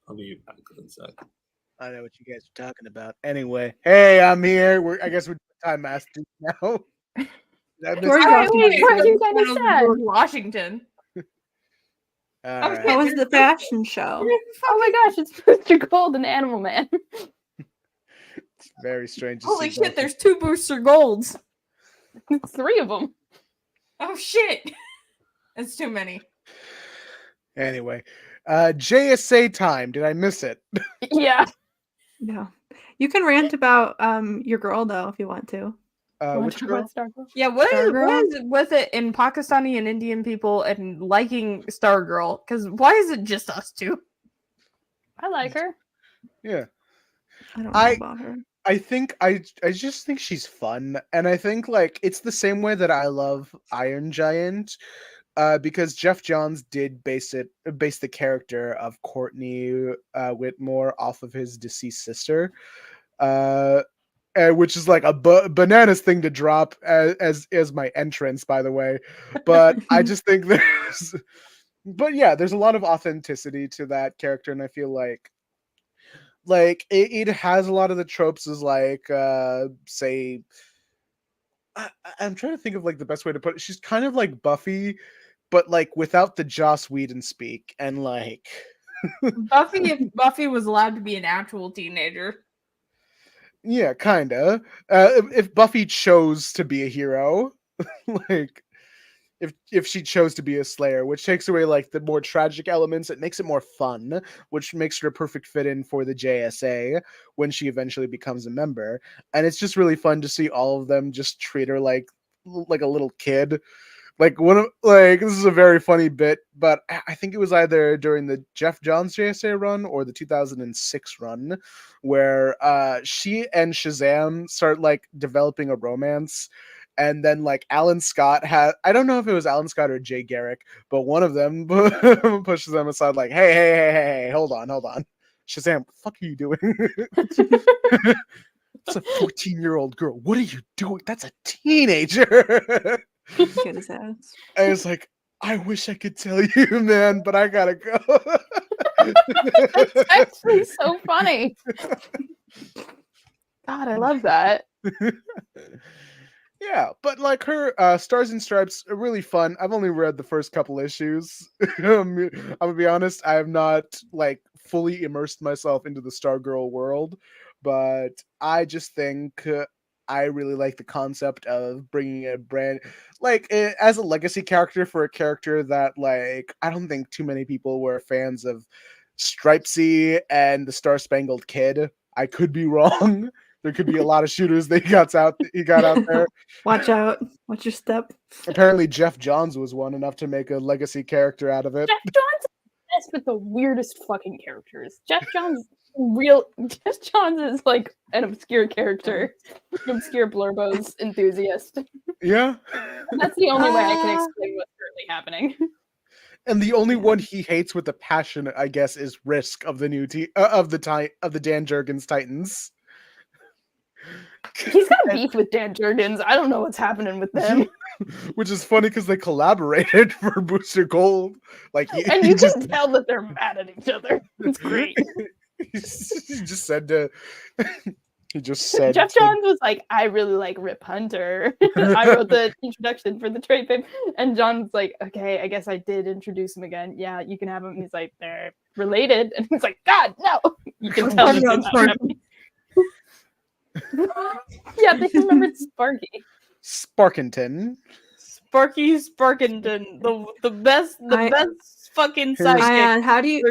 C: I'll be back in a sec.
I: I know what you guys are talking about. Anyway, hey, I'm here. I guess we're Time Masters now.
A: George Washington.
B: Right. That was the fashion show.
D: Oh my gosh, it's Booster Gold and Animal Man.
I: It's very strange.
A: Holy shit, there's 2 Booster Golds.
D: It's 3 of them.
A: Oh shit. That's too many.
I: Anyway, JSA time. Did I miss it?
D: Yeah.
B: No. You can rant about your girl though if you want to.
I: Which girl?
A: Yeah, what is
B: Stargirl?
A: it with it in Pakistani and Indian people and liking Stargirl? Because why is it just us two?
D: I like her.
I: Yeah.
B: I don't know about her.
I: I think I just think she's fun, and I think like it's the same way that I love Iron Giant, because Jeff Johns did base the character of Courtney Whitmore off of his deceased sister, which is like a bananas thing to drop as my entrance, by the way. But I just think but yeah, there's a lot of authenticity to that character, and I feel like it has a lot of the tropes as like say I'm trying to think of like the best way to put it. She's kind of like Buffy, but like without the Joss Whedon speak, and like
A: Buffy, if Buffy was allowed to be an actual teenager.
I: Yeah, kinda. If Buffy chose to be a hero, like if she chose to be a Slayer, which takes away like the more tragic elements, it makes it more fun, which makes her a perfect fit in for the JSA when she eventually becomes a member. And it's just really fun to see all of them just treat her like a little kid. Like this is a very funny bit, but I think it was either during the Jeff Johns JSA run or the 2006 run where she and Shazam start like developing a romance. And then like Alan Scott I don't know if it was Alan Scott or Jay Garrick, but one of them pushes them aside like, hey, hold on. Shazam, what the fuck are you doing? It's a 14-year-old girl. What are you doing? That's a teenager.
B: Get his ass.
I: I was like, I wish I could tell you, man, but I gotta go.
D: That's actually so funny. God, I love that.
I: Yeah, but like her Stars and Stripes are really fun. I've only read the first couple issues. I'm gonna be honest, I have not like fully immersed myself into the Stargirl world, but I just think I really like the concept of bringing a brand like as a legacy character for a character that like I don't think too many people were fans of Stripesy and the Star Spangled Kid. I could be wrong. There could be a lot of shooters that he got out there.
B: Watch out. Watch your step.
I: Apparently Jeff Johns was one enough to make a legacy character out of it.
D: Jeff Johns is with the weirdest fucking characters. Jeff Johns is like an obscure character. An obscure Blurbos enthusiast.
I: Yeah.
D: And that's the only way I can explain what's currently happening.
I: And the only one he hates with a passion, I guess, is Risk of the new of the Dan Jurgens Titans.
D: He's got beef with Dan Jurgens. I don't know what's happening with them.
I: Which is funny because they collaborated for Booster Gold. Like,
D: you can tell that they're mad at each other. It's great.
I: He just said
D: Jeff Johns was like, I really like Rip Hunter. I wrote the introduction for the trade paper. And John's like, okay, I guess I did introduce him again. Yeah, you can have him. He's like, they're related. And he's like, God, no. You can tell he's not happy. Yeah, they remembered Sparky.
I: Sparkington.
A: Sparky Sparkington. The best fucking sidekick.
B: Ayaan, how do you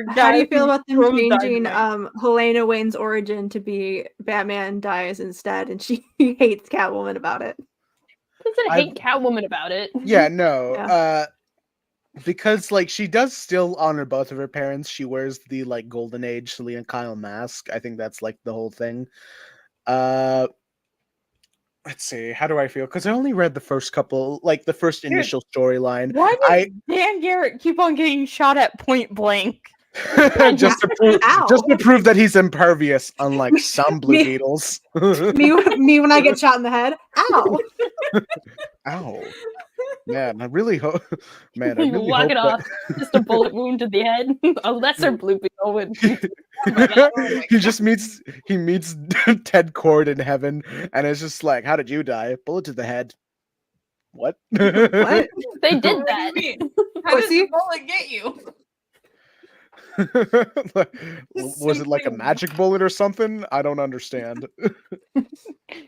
B: feel about them changing Helena Wayne's origin to be Batman dies instead, and she hates Catwoman about it?
D: Doesn't hate Catwoman about it.
I: Yeah, no.
B: Yeah.
I: Because like she does still honor both of her parents. She wears the like Golden Age Selena Kyle mask. I think that's like the whole thing. Let's see. How do I feel? Because I only read the first couple, like the first initial storyline.
A: Why did Dan Garrett keep on getting shot at point blank?
I: just to prove that he's impervious, unlike some Blue Beetles.
B: me when I get shot in the head. Ow!
I: Ow! Man, I really hope. Man, I
D: You
I: really
D: walk
I: hope
D: it
I: that...
D: off. Just a bullet wound to the head. A lesser Blue Beetle would.
I: He meets Ted Cord in heaven, and it's just like, how did you die? Bullet to the head. What?
B: What?
D: They did that.
A: How does the bullet get you?
I: Was it like a magic bullet or something? I don't understand.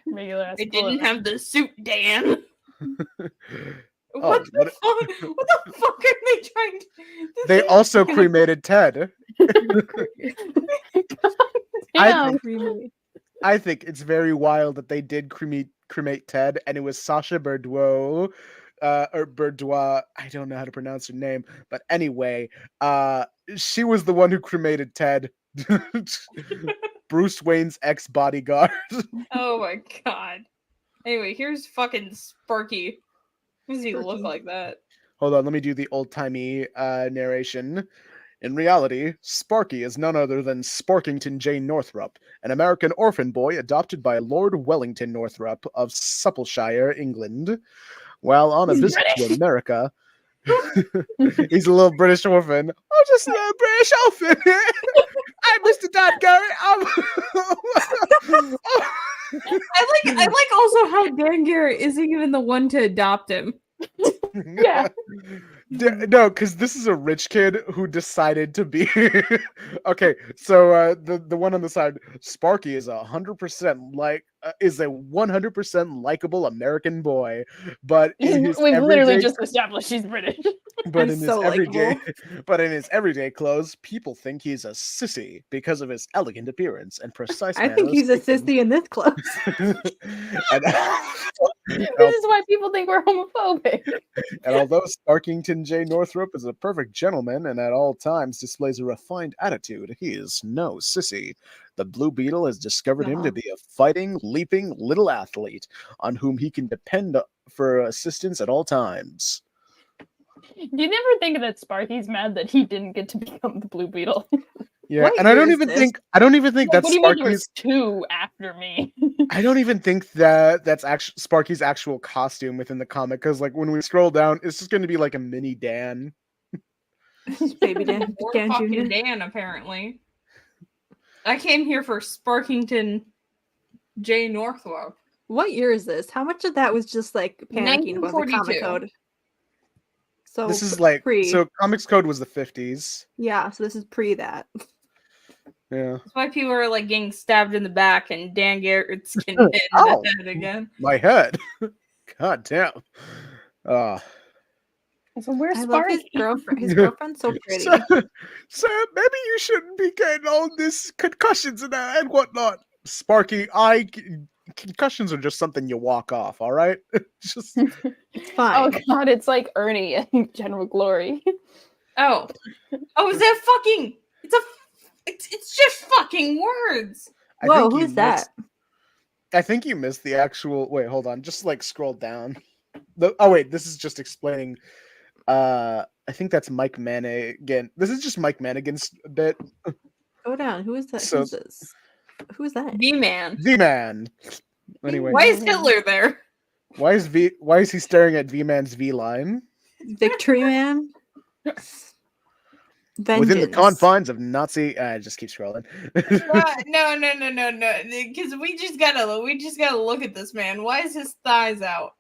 D: Regular ass
A: They didn't have the suit, Dan. What the fuck? What the fuck are they trying to?
I: They also cremated Ted.
D: Damn.
I: I think it's very wild that they did cremate Ted, and it was Sasha Bordeaux, or Bordeaux. I don't know how to pronounce her name, but anyway, she was the one who cremated Ted, Bruce Wayne's ex-bodyguard.
A: Oh my god. Anyway, here's fucking Sparky. Why does he look like that?
I: Hold on, let me do the old-timey narration. In reality, Sparky is none other than Sparkington J. Northrup, an American orphan boy adopted by Lord Wellington Northrup of Suppleshire, England. While on a visit to America, he's a little British orphan. Oh, just a little British orphan. I'm Mr. Dadgary.
A: I like also how Dan Garrett isn't even the one to adopt him.
D: Yeah.
I: No, because this is a rich kid who decided to be. Okay, so the one on the side, Sparky is 100% is a 100% likable American boy, but
D: We've literally just established he's British.
I: But in his everyday clothes, people think he's a sissy because of his elegant appearance and precise.
B: I think he's a sissy in this clothes.
D: This is why people think we're homophobic.
I: And although Sparkington J. Northrup is a perfect gentleman and at all times displays a refined attitude, he is no sissy. The Blue Beetle has discovered him to be a fighting, leaping little athlete on whom he can depend for assistance at all times.
D: You never think that Sparky's mad that he didn't get to become the Blue Beetle.
I: Yeah, and I don't even think that's
D: Sparky's two after me.
I: I don't even think that's actually Sparky's actual costume within the comic, because like when we scroll down, it's just going to be like a mini Dan.
B: Baby Dan.
A: Or
B: Dan
A: fucking
B: Jr.
A: Dan, apparently. I came here for Sparkington J. Northrup.
B: What year is this? How much of that was just like panicking about the comic
A: 1942.
B: code? So
I: This is like
B: pre.
I: so comics code was the 50s.
B: Yeah, so this is pre that.
I: Yeah.
A: That's why people are like getting stabbed in the back and Dan Garrett's getting hit in
I: Ow.
A: the head again.
I: My head. God damn.
D: So where's
B: I love
D: Sparky?
B: his girlfriend. His girlfriend's so pretty.
I: Sir, maybe you shouldn't be getting all this concussions and whatnot. Sparky, concussions are just something you walk off, all right? Just
B: It's fine.
D: Oh god, it's like Ernie in General Glory.
A: Oh, is that fucking? It's just fucking words.
B: Whoa, who's that?
I: I think you missed the actual. Wait, hold on. Just like scroll down. Oh wait, this is just explaining. I think that's Mike Mannigan. This is just Mike Mannigan's bit.
B: Go down. Who is that?
I: So-
B: Who's this? Who is that?
A: V-Man.
I: V-Man. Anyway,
A: Why is Hitler there?
I: why is he staring at V-Man's V line?
B: Victory Man? Vengeance.
I: Within the confines of Nazi. Just keep scrolling.
A: No. Because we just gotta look at this man. Why is his thighs out?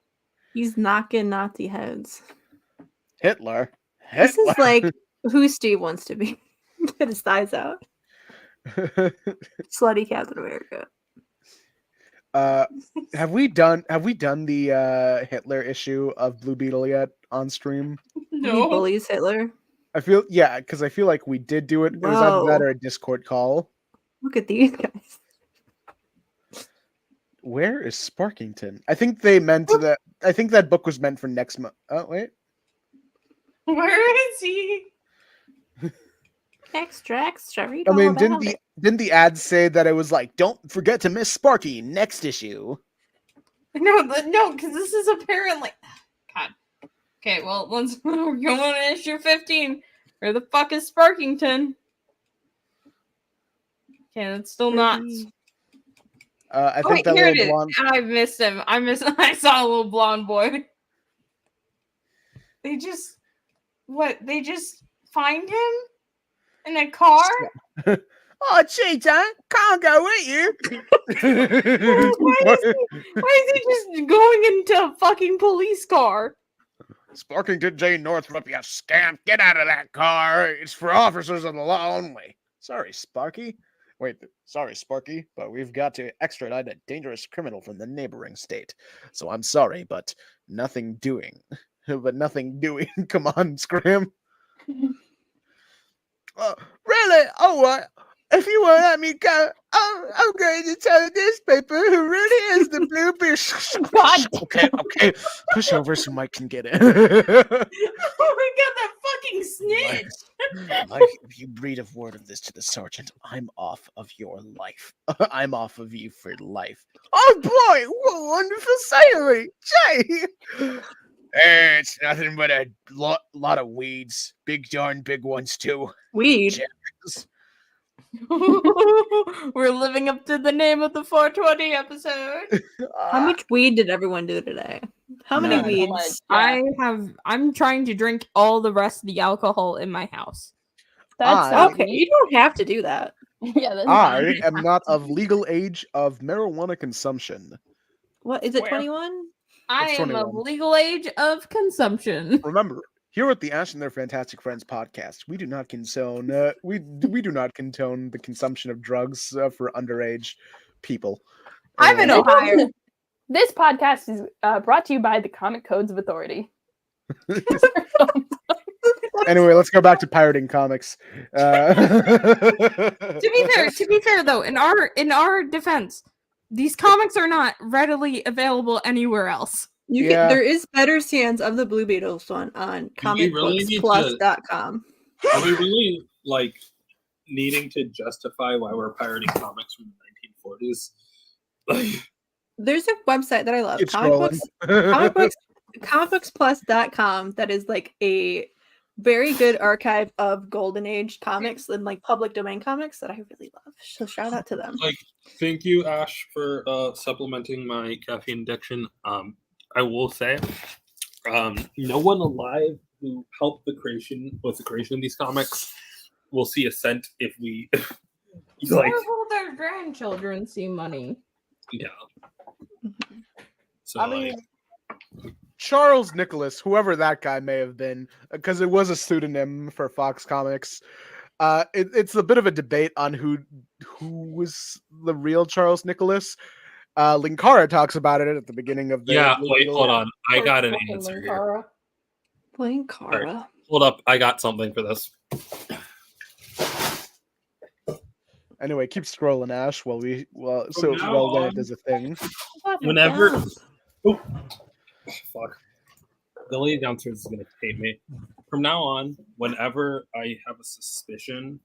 B: He's knocking Nazi heads.
I: Hitler.
B: This is like who Steve wants to be. Get his thighs out. Slutty Captain America.
I: Have we done the Hitler issue of Blue Beetle yet on stream?
B: He bullies Hitler.
I: I feel like we did do it. It was either that or a Discord call.
B: Look at these guys.
I: Where is Sparkington? I think they meant that. I think that book was meant for next month. Oh wait,
A: Where is he?
B: Extra. Read
I: I
B: all
I: mean,
B: about it.
I: didn't the ad say that it was like, don't forget to miss Sparky next issue?
A: No, because this is apparently. God. Okay, well, let's we're going on issue 15. Where the fuck is Sparkington? Okay, that's still not.
I: I think that
A: here
I: little
A: it is.
I: blonde.
A: I missed him. I saw a little blonde boy. They just find him in a car?
I: Oh, cheater! Can't go with you.
A: Why is he just going into a fucking police car?
I: Sparkington J. Northrup, you scamp! Get out of that car! It's for officers of the law only. Sorry, Sparky. Wait, sorry, Sparky, but we've got to extradite a dangerous criminal from the neighboring state. So I'm sorry, but nothing doing. But nothing doing. Come on, Scram. Really? Oh, if you won't let me go, I'm going to tell this paper who really is the Bluebeard.
D: God.
I: Okay. Push over so Mike can get it.
A: Oh my god, that fucking snitch!
I: Mike, if you breathe a word of this to the sergeant, I'm off of your life. I'm off of you for life. Oh boy, what a wonderful scenery! Jay! It's nothing but a lot of weeds. Big darn big ones, too.
B: Weed.
I: Jackers.
A: We're living up to the name of the 420 episode.
B: How much weed did everyone do today? How many
A: None.
B: weeds?
A: I'm trying to drink all the rest of the alcohol in my house.
D: That's
B: Okay, you don't have to do that.
D: Yeah, that's
I: I am not of legal age of marijuana consumption.
B: What is it?
A: Where?
B: 21?
A: I
I: It's
A: am
I: 21.
A: of legal age of consumption.
I: Remember, here at the Ash and Their Fantastic Friends podcast, we do not condone we do not condone the consumption of drugs for underage people.
A: I'm in Ohio.
D: This podcast is brought to you by the Comic Codes of Authority.
I: Anyway, let's go back to pirating comics.
A: To be fair though, in our defense, these comics are not readily available anywhere else.
B: There is better scans of the Blue Beetles one on comicbooksplus.com.
C: Are we really needing to justify why we're pirating comics from the 1940s?
B: There's a website that I love,
I: Keep scrolling.
B: comicbooksplus.com, that is a very good archive of golden age comics and public domain comics that I really love. So shout out to them.
C: Thank you, Ash, for supplementing my caffeine addiction. I will say, no one alive who helped with the creation of these comics will see a cent if we
A: Why will their grandchildren see money?
C: Yeah. So
I: I mean, Charles Nicholas, whoever that guy may have been, because it was a pseudonym for Fox Comics. It's a bit of a debate on who was the real Charles Nicholas. Linkara talks about it at the beginning of the.
C: Wait, hold on. I got an answer here.
B: Linkara.
C: Hold up, I got something for this.
I: Anyway, keep scrolling, Ash, while it does a thing.
C: Whenever. Oh, fuck. The lady downstairs is going to hate me. From now on, whenever I have a suspicion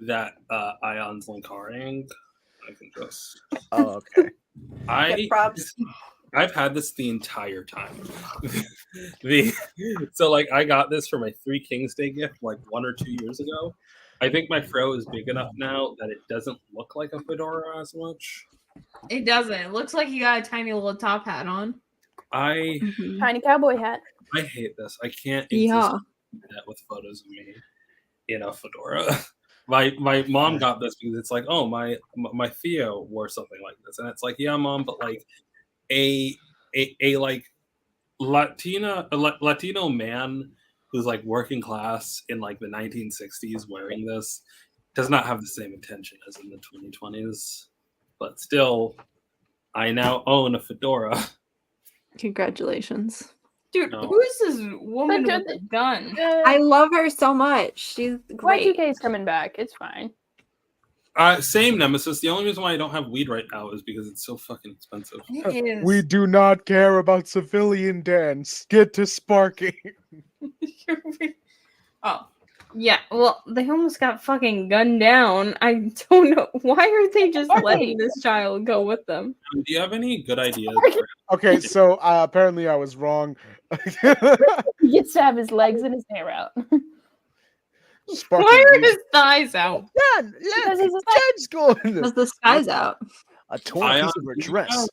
C: that Ayyaan's Linkaring, I can just.
I: Oh, okay.
C: I've had this the entire time. So I got this for my Three Kings Day gift 1 or 2 years ago. I think my fro is big enough now that it doesn't look like a fedora as much.
A: It doesn't. It looks like you got a tiny little top hat on.
D: Tiny cowboy hat.
C: I hate this. I can't exist with photos of me in a fedora. My mom got this because it's oh, my Theo wore something like this, and it's yeah, mom, but a Latino man who's working class in the 1960s wearing this does not have the same intention as in the 2020s. But still, I now own a fedora.
B: Congratulations.
A: Dude, who is this woman with the gun?
B: I love her so much. She's great.
D: Y2K is coming back. It's fine.
C: Same Nemesis. The only reason why I don't have weed right now is because it's so fucking expensive.
I: We do not care about civilian dance. Get to Sparky.
A: Oh. Yeah, well, they almost got fucking gunned down. I don't know. Why are they just letting this child go with them?
C: Do you have any good ideas?
I: Okay, so apparently I was wrong.
D: He gets to have his legs and his hair out.
I: Sparky,
A: why are his thighs out?
I: Done. Because
B: the sky's out.
I: A torn piece of her dress.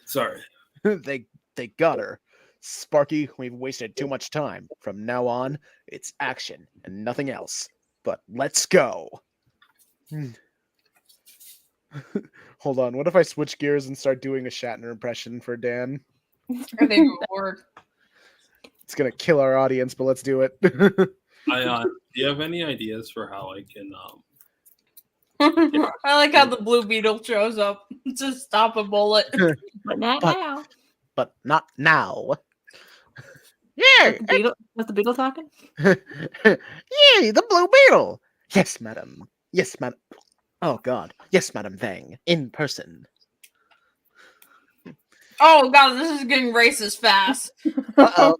C: Sorry.
I: They got her. Sparky, we've wasted too much time. From now on, it's action and nothing else. But let's go. Hold on. What if I switch gears and start doing a Shatner impression for Dan?
A: Are they bored?
I: It's gonna kill our audience, but let's do it.
C: Ayaan, do you have any ideas for how I can
A: I like how the blue beetle shows up to stop a bullet.
B: But not now.
I: But not now.
B: That's the beetle talking?
I: Yay, the blue beetle. Yes, madam. Yes, madam. Oh, God. Yes, Madam Vang. In person.
A: Oh god, this is getting racist fast.
I: Uh-oh.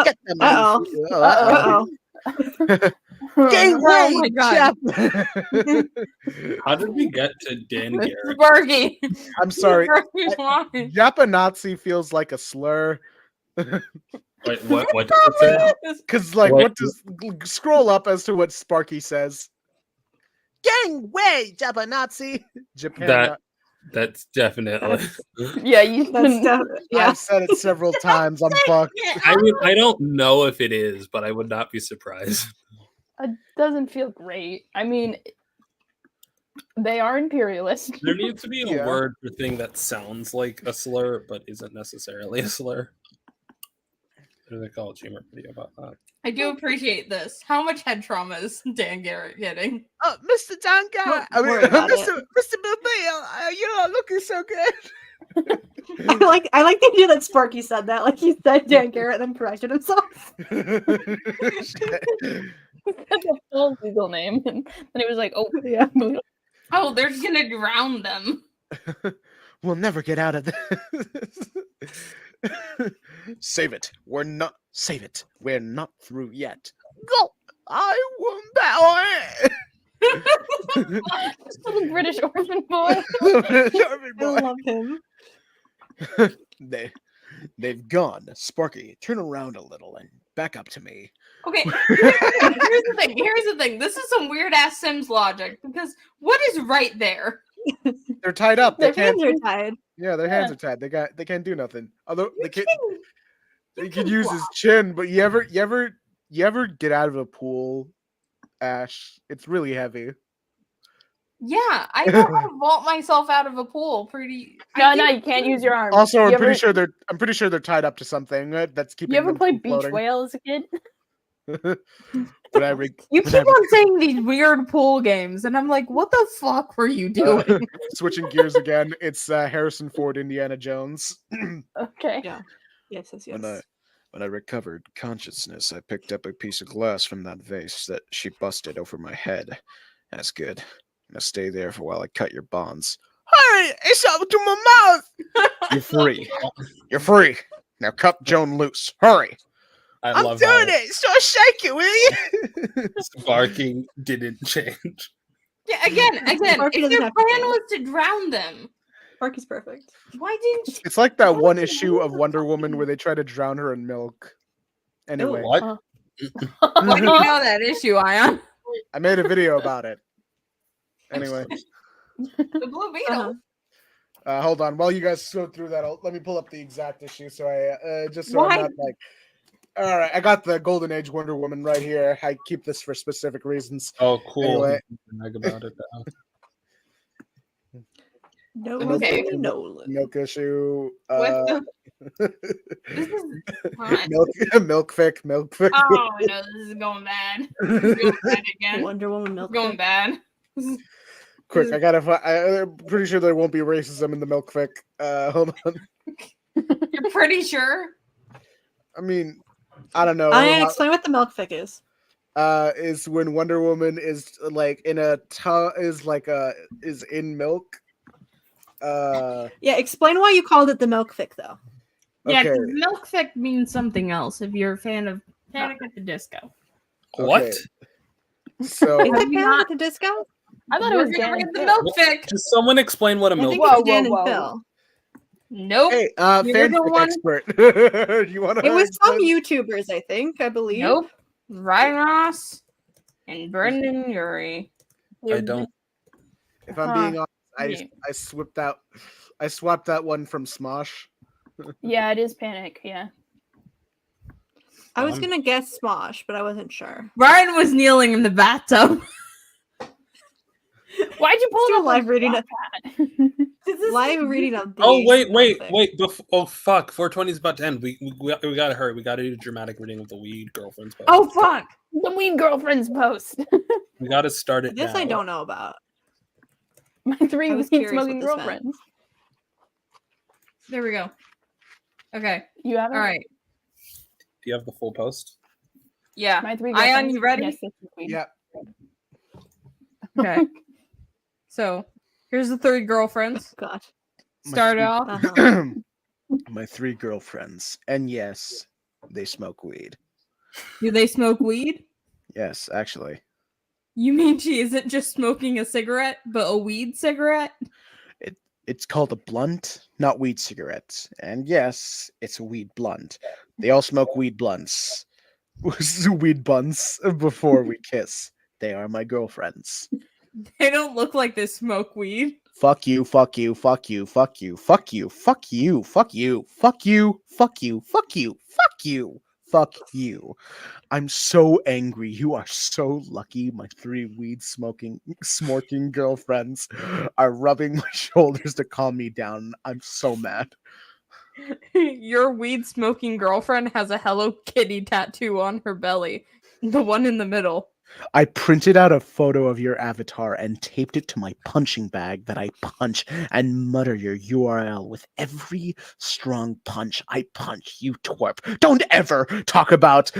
I: Get them
B: Uh-oh.
I: Uh-oh.
A: Oh my god.
C: How did we get to Dan Garrett?
A: Sparky.
I: I'm sorry.
A: Why?
I: Japanazi feels like a slur.
C: Wait, what does it say?
I: Because, like,
C: What?
I: what does... Scroll up as to what Sparky says. Gang way, Japanazi. Japan.
C: That's definitely.
D: Yeah, you.
I: I've said it several times. I'm fucked.
C: I mean, I don't know if it is, but I would not be surprised.
D: It doesn't feel great. I mean, they are imperialist.
C: There needs to be a
I: Yeah.
C: word for thing that sounds like a slur, but isn't necessarily a slur. What do they call a Chamber video about that?
A: I do appreciate this. How much head trauma is Dan Garrett getting?
I: Mr. Dangar. I mean,
B: worry about
I: Mr. Bill, you're not looking so good.
B: I like the idea that Sparky said that. Like he said Dan Garrett and then corrected himself.
D: That's a full legal name, and then he was like, "Oh,
B: Yeah.
A: Oh, they're gonna drown them.
I: We'll never get out of this. Save it. We're not. Save it. We're not through yet. Go. I won that
D: this little British orphan boy."
B: I love him.
I: They've gone. Sparky, turn around a little and back up to me.
A: Okay, here's the thing. Here's the thing. This is some weird ass Sims logic because what is right there?
I: They're tied up.
B: Their hands are tied.
I: Yeah, their hands are tied. They can't do nothing. Although they could use his chin, but you ever get out of a pool, Ash? It's really heavy.
A: Yeah, I know how to vault myself out of a pool. Pretty.
D: No, you can't use your arms.
I: Also, I'm
D: You
I: pretty
D: ever-
I: sure they're tied up to something that's keeping.
D: You ever
I: them
D: played
I: from
D: beach
I: floating.
D: whale as a kid?
I: When I re-
A: You
I: when
A: keep
I: I
A: on saying these weird pool games, and I'm like, what the fuck were you doing?
I: switching gears again, it's Harrison Ford, Indiana Jones.
D: Okay.
B: Yeah. Yes.
F: When I recovered consciousness, I picked up a piece of glass from that vase that she busted over my head. That's good. Now stay there for while I cut your bonds.
I: Hurry! It's up to my mouth.
F: You're free.
I: You're free. Now cut Joan loose. Hurry!
C: I
I: I'm
C: love
I: doing
C: how
I: it. So shake it, will you?
C: Sparking didn't change.
A: Yeah, again,
B: Sparky
A: if
B: doesn't
A: your
B: have to
A: plan
B: do it.
A: was to drown them,
B: Sparky's perfect.
A: why didn't you?
I: It's like that one issue of Wonder Woman where they try to drown her in milk. Anyway,
C: What?
A: Why do you know that issue, Ayaan?
I: I made a video about it. Anyway,
A: The blue beetle.
I: hold on. While you guys go through that, let me pull up the exact issue so I just so
A: Why?
I: I'm not like. All right, I got the Golden Age Wonder Woman right here. I keep this for specific reasons.
C: Oh, cool.
I: Anyway.
C: Brag about it now.
B: No,
A: Okay.
B: Nolan.
I: Milk issue.
A: What the? This is what?
I: Milk fic.
A: Oh no, this is going bad. This is going bad again.
B: Wonder Woman milk.
A: Going bad.
I: Quick, I gotta. I'm pretty sure there won't be racism in the milk fic. Hold on.
A: You're pretty sure?
I: I mean, I don't know.
B: I explain what the milk fic is.
I: Is when Wonder Woman is like in a is in milk.
B: Yeah, explain why you called it the milk fic though.
A: Yeah,
I: Okay.
A: 'cause milk fic means something else if you're a fan of Panic at the Disco.
C: What?
I: Okay. So
B: Is it
A: you
B: Panic
A: not-
B: at the Disco?
D: I thought it
A: We're
D: was
A: gonna
D: Dan
A: read
D: and
A: the
D: Phil.
A: milk fic.
C: Does someone explain what a
B: I
C: milk
B: think
D: Whoa,
B: it was Dan
D: whoa,
B: and
D: whoa.
B: Phil.
A: Nope.
I: hey,
A: You're the
I: fanfic
A: one-
I: expert. You want to?
B: It was some YouTubers, I think. I believe.
A: Nope. Ryan Ross and Brendan Urie.
C: I don't.
I: If I'm being honest,
A: Yeah.
I: I swapped that one from Smosh.
D: Yeah, it is Panic. Yeah.
B: I was gonna guess Smosh, but I wasn't sure.
A: Ryan was kneeling in the bathtub.
D: Why'd you pull
B: Do
D: it
B: a
D: up
B: live
D: on
B: reading.
D: Wattpad?
B: Live reading of the.
C: Oh wait.
B: milk fic.
C: Oh fuck! 420 is about to end. We gotta hurry. We gotta do a dramatic reading of the Weed Girlfriends post.
A: Oh fuck.
D: The Weed Girlfriends post.
C: We gotta start it.
B: This
C: now.
B: I don't know about.
D: My
B: I
D: three
B: was
D: weed
B: curious what
D: smoking
B: this meant.
D: girlfriends.
A: There we go. Okay.
D: You have it?
A: All right.
C: Do you have the full post?
A: Yeah.
D: My three
A: Ayaan,
D: girlfriends.
A: you ready?
D: Yes, they smoke weed.
I: Yeah.
A: Okay. So here's the 3 girlfriends.
B: God.
A: Start
I: three-
A: off.
B: Uh-huh.
I: My 3 girlfriends, and yes, they smoke weed.
A: Do they smoke weed?
I: Yes, actually.
A: You mean she isn't just smoking a cigarette, but a weed cigarette?
I: It's called a blunt, not weed cigarettes. And yes, it's a weed blunt. They all smoke weed blunts. Weed buns before we kiss. They are my girlfriends.
A: They don't look like they smoke weed.
I: Fuck you, fuck you, fuck you, fuck you, fuck you, fuck you, fuck you, fuck you, fuck you, fuck you, fuck you, fuck you. I'm so angry. You are so lucky. My 3 weed smoking girlfriends are rubbing my shoulders to calm me down. I'm so mad.
A: Your weed smoking girlfriend has a Hello Kitty tattoo on her belly. The one in the middle.
I: I printed out a photo of your avatar and taped it to my punching bag that I punch and mutter your URL with every strong punch I punch, you twerp. Don't ever talk about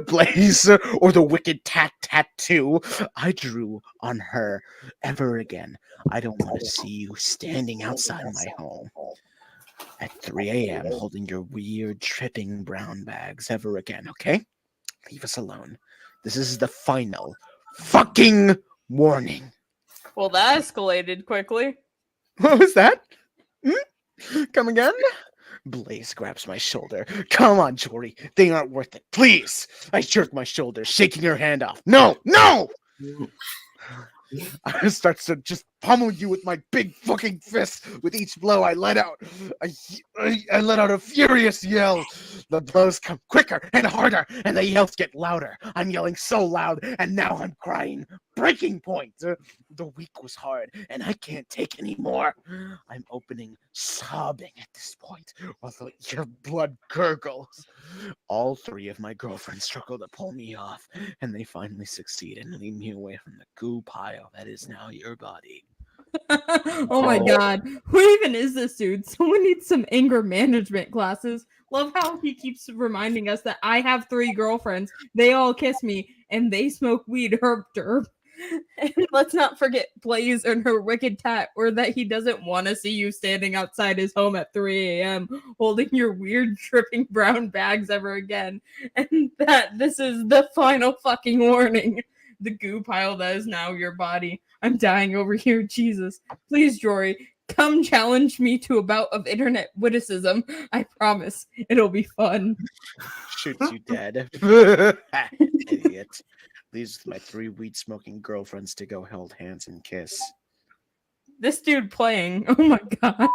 I: Blaze or the wicked tattoo I drew on her ever again. I don't want to see you standing outside my home at 3 a.m. holding your weird tripping brown bags ever again, okay? Leave us alone. This is the final fucking warning.
A: Well, that escalated quickly.
I: What was that? Come again? Blaze grabs my shoulder. Come on, Jory. They aren't worth it. Please. I jerk my shoulder, shaking her hand off. No, no! I start to just pummel you with my big fucking fist. With each blow, I let out a furious yell. The blows come quicker and harder, and the yells get louder. I'm yelling so loud, and now I'm crying. Breaking point. The week was hard, and I can't take any more. I'm opening, sobbing at this point, while your blood gurgles. All 3 of my girlfriends struggle to pull me off, and they finally succeed and lead me away from the goo pile that is now your body.
A: Oh my god. Who even is this dude? Someone needs some anger management classes. Love how he keeps reminding us that I have 3 girlfriends. They all kiss me and they smoke weed. Herb derb. And let's not forget Blaze and her wicked tat, or that he doesn't want to see you standing outside his home at 3 a.m. holding your weird tripping brown bags ever again. And that this is the final fucking warning. The goo pile that is now your body. I'm dying over here, Jesus. Please, Jory, come challenge me to a bout of internet witticism. I promise. It'll be fun.
I: Shoots you dead. Idiot. Leaves my 3 weed smoking girlfriends to go hold hands and kiss.
A: This dude playing. Oh my god.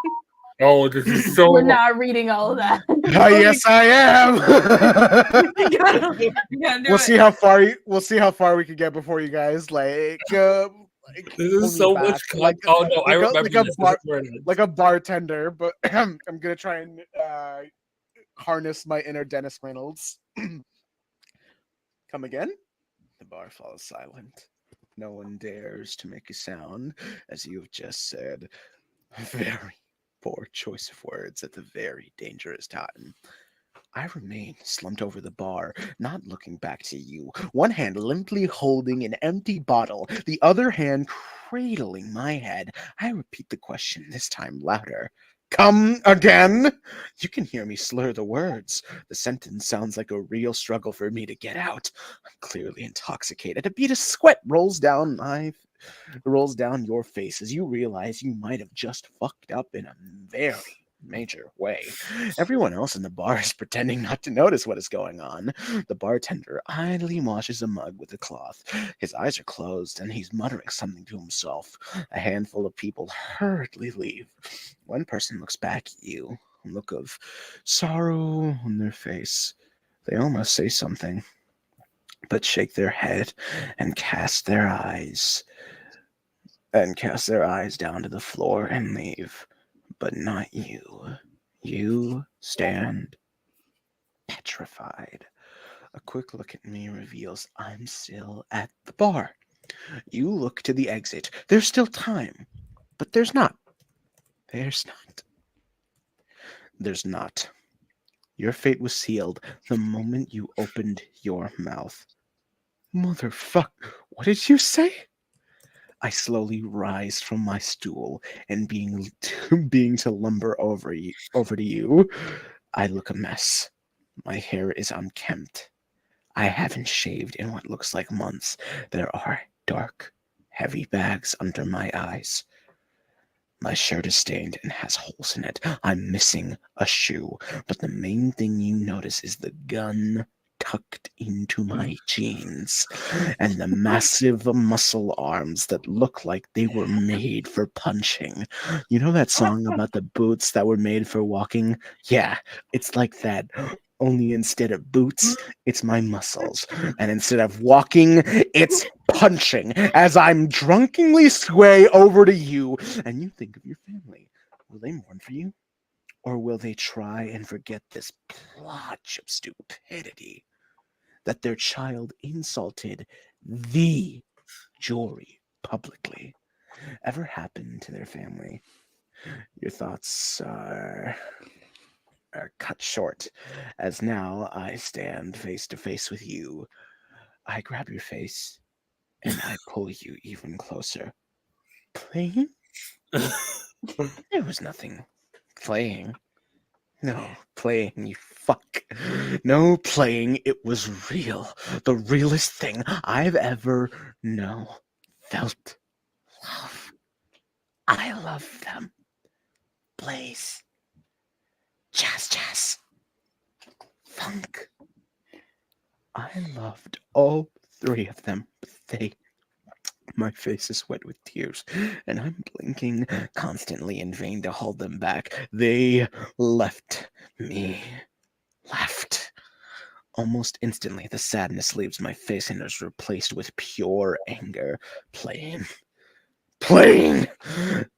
C: Oh, this is so.
D: We're not reading all of that.
I: Yes, I am. We'll see how far we can get before you guys like.
C: This is so much. Oh no, I remember this.
I: Like a bartender, but I'm gonna try and harness my inner Dennis Reynolds. Come again? The bar falls silent. No one dares to make a sound, as you have just said. Very poor choice of words at the very dangerous time. I remain slumped over the bar, not looking back to you, one hand limply holding an empty bottle, the other hand cradling my head. I repeat the question, this time louder. Come again? You can hear me slur the words. The sentence sounds like a real struggle for me to get out. I'm clearly intoxicated. A bead of sweat rolls down your face as you realize you might have just fucked up in a very major way. Everyone else in the bar is pretending not to notice what is going on. The bartender idly washes a mug with a cloth. His eyes are closed and he's muttering something to himself. A handful of people hurriedly leave. One person looks back at you, a look of sorrow on their face. They almost say something, but shake their head and cast their eyes down to the floor and leave. But not you. You stand petrified. A quick look at me reveals I'm still at the bar. You look to the exit. There's still time. But there's not. There's not. There's not. Your fate was sealed the moment you opened your mouth. Motherfuck, what did you say? I slowly rise from my stool and being to lumber over to you. I look a mess. My hair is unkempt. I haven't shaved in what looks like months. There are dark, heavy bags under my eyes. My shirt is stained and has holes in it. I'm missing a shoe, but the main thing you notice is the gun tucked into my jeans and the massive muscle arms that look like they were made for punching. You know that song about the boots that were made for walking? Yeah, it's like that. Only instead of boots, it's my muscles. And instead of walking, it's punching as I'm drunkenly sway over to you. And you think of your family. Will they mourn for you? Or will they try and forget this plotch of stupidity that their child insulted the jury publicly? Ever happened to their family? Your thoughts are cut short, as now I stand face to face with you. I grab your face and I pull you even closer. Playing? There was nothing playing. No playing, you fuck. No playing, it was real. The realest thing I've ever felt. Love. I love them. Blaze. Jazz. Funk. I loved all three of them, but my face is wet with tears, and I'm blinking constantly in vain to hold them back. They left me. Left. Almost instantly, the sadness leaves my face and is replaced with pure anger. Playing.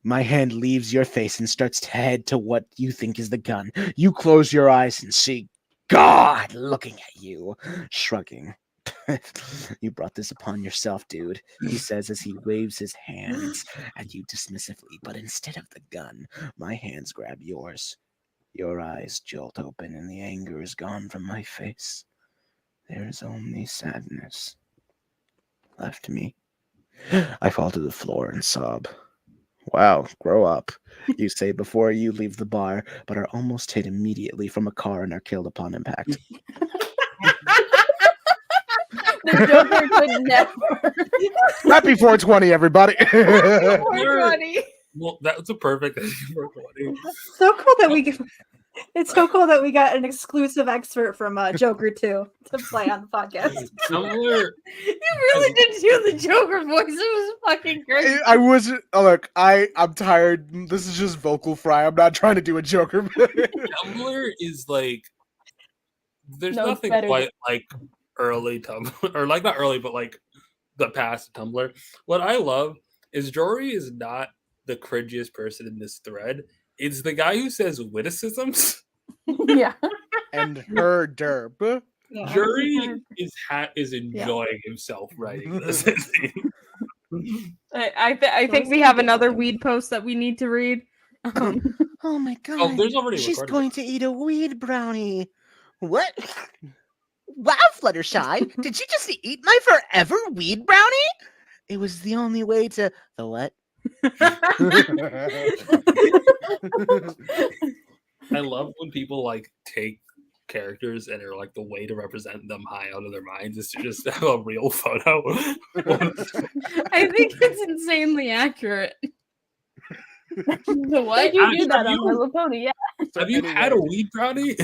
I: My hand leaves your face and starts to head to what you think is the gun. You close your eyes and see God looking at you, shrugging. You brought this upon yourself, dude, he says as he waves his hands at you dismissively. But instead of the gun, my hands grab yours. Your eyes jolt open and the anger is gone from my face. There is only sadness left me. I fall to the floor and sob. Wow, grow up, you say before you leave the bar, but are almost hit immediately from a car and are killed upon impact.
D: The Joker could never.
I: Happy 420, everybody.
A: 420.
C: Well, that's a perfect 420.
B: So cool that it's so cool that we got an exclusive expert from Joker 2 to play on the podcast.
C: Tumblr.
A: You really did do the Joker voice. It was fucking great.
I: I wasn't. Look, I'm tired. This is just vocal fry. I'm not trying to do a Joker.
C: Tumblr is like. There's nothing quite like early Tumblr, or like not early, but like the past Tumblr. What I love is Jory is not the cringiest person in this thread. It's the guy who says witticisms.
D: Yeah.
I: And her derp.
B: Yeah.
C: Jory is enjoying himself writing this.
A: I think we have another weed post that we need to read.
I: Oh my god.
C: Oh, there's already
I: She's going to eat a weed brownie. What? Wow, Fluttershy. Did you just eat my forever weed brownie? It was the only way to... The what?
C: I love when people like take characters and are like the way to represent them high out of their minds is to just have a real photo.
A: I think it's insanely accurate.
D: The what? You do that on My Little Pony, yeah.
C: Have you had a weed brownie?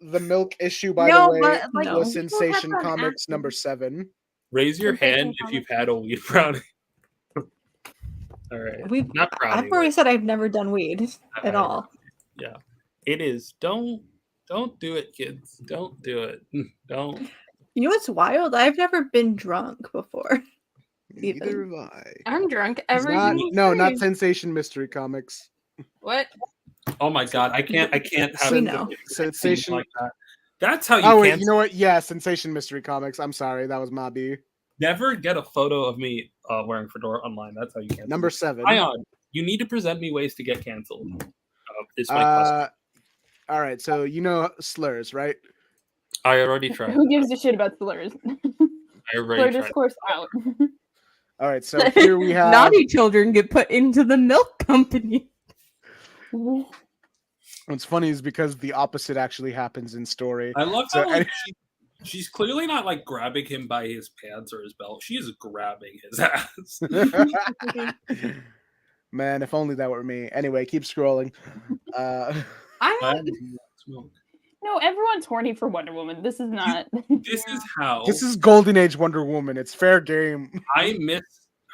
I: The milk issue, by
A: No,
I: the way,
A: but, like,
I: was
A: people
I: Sensation
A: have done
I: Comics number 7.
C: Raise your hand if you've had a weed brownie. All right. Not brownie.
B: I've already said I've never done weed at all.
C: Yeah. It is. Don't do it, kids. Don't do it. Don't.
B: You know what's wild? I've never been drunk before.
I: Neither have I.
A: I'm drunk every
I: not Sensation Mystery Comics.
A: What?
C: Oh my god, I can't have
B: We
C: it
B: know.
C: Sensation like that. That's how you
I: Oh wait,
C: can't.
I: you know what? Yeah, Sensation Mystery Comics. I'm sorry, that was Mobby.
C: Never get a photo of me wearing fedora online. That's how you can't.
I: Number 7.
C: Ayaan, You need to present me ways to get canceled. Is my question.
I: All right, so you know slurs, right?
C: I already tried.
D: Who gives a shit about slurs?
C: I already
D: Slur
C: tried.
D: discourse out.
I: All right, so here we have
A: naughty children get put into the milk company.
I: What's funny is because the opposite actually happens in story.
C: I love
I: So
C: how like, she's clearly not like grabbing him by his pants or his belt. She is grabbing his ass.
I: Man, if only that were me. Anyway, keep scrolling.
D: No, everyone's horny for Wonder Woman. This is not.
C: This is how.
I: This is Golden Age Wonder Woman. It's fair game.
C: I miss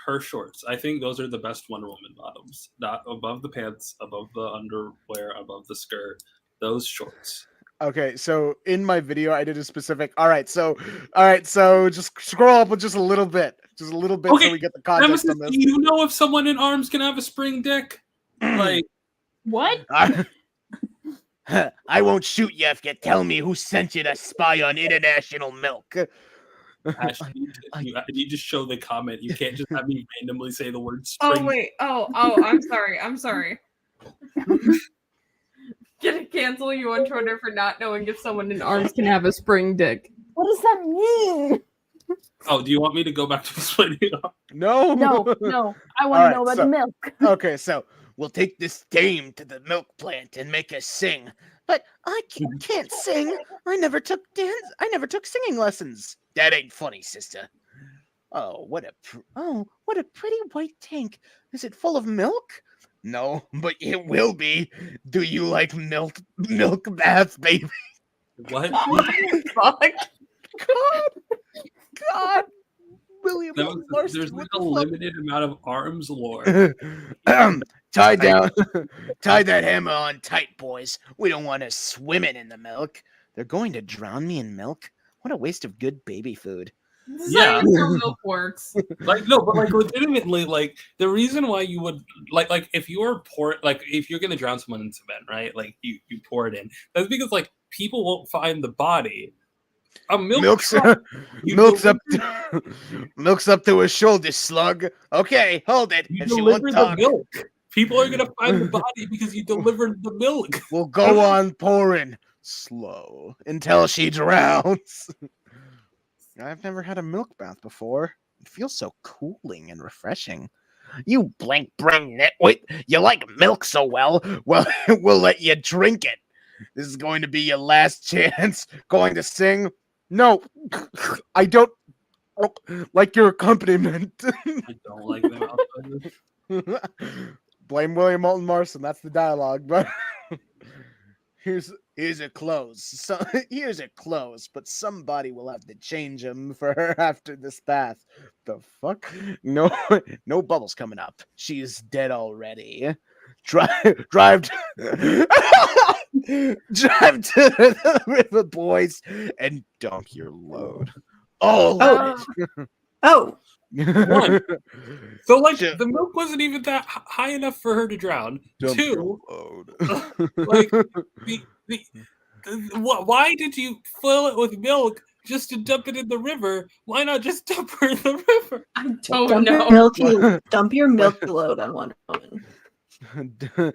C: her shorts. I think those are the best Wonder Woman bottoms. Not above the pants, above the underwear, above the skirt. Those shorts.
I: Okay, so in my video, I did a specific. All right, so just scroll up with just a little bit, so we get the context on this.
C: Do you know if someone in arms can have a spring dick? Like
D: what?
H: I won't shoot you if you tell me who sent you to spy on international milk.
C: Ash, you need to show the comment. You can't just have me randomly say the word spring.
A: Oh wait. Oh, I'm sorry. Gonna cancel you on Twitter for not knowing if someone in arms can have a spring dick.
D: What does that mean?
C: Oh, do you want me to go back to explaining it?
I: No.
D: No. I want to know about the milk.
I: Okay, so
H: we'll take this dame to the milk plant and make her sing.
I: But I can't sing. I never took singing lessons.
H: That ain't funny, sister.
I: Oh, what a pretty white tank. Is it full of milk?
H: No, but it will be. Do you like milk bath, baby?
C: What?
A: Fuck.
I: God. William
C: there's like a limited amount of arms lore.
H: Tie that hammer on tight, boys. We don't want to swim it in the milk.
I: They're going to drown me in milk? What a waste of good baby food.
A: This is how milk works.
C: Like no, but like legitimately, like the reason why you would like if you're if you're gonna drown someone in cement, right? Like you pour it in. That's because like people won't find the body. A milk's up
H: to his shoulder, slug. Okay, hold it.
C: You deliver the milk. People are gonna find the body because you delivered the milk.
H: We'll go on pouring slow until she drowns.
I: I've never had a milk bath before. It feels so cooling and refreshing.
H: You blank brain nitwit. You like milk so well. Well, we'll let you drink it. This is going to be your last chance. Going to sing?
I: No, I don't like your accompaniment.
C: I don't like them.
I: Blame William Moulton Marston. That's the dialogue. But here's a close. So here's a close, but somebody will have to change him for her after this bath. The fuck? No bubbles coming up. She's dead already. Drive to the river, boys, and dump your load.
B: Oh.
C: One. So like the milk wasn't even that high enough for her to drown.
I: Dump
C: Two,
I: your load.
C: like why did you fill it with milk just to dump it in the river? Why not just dump her in the river?
A: I don't know.
B: Dump your milk load on Wonder Woman.
I: But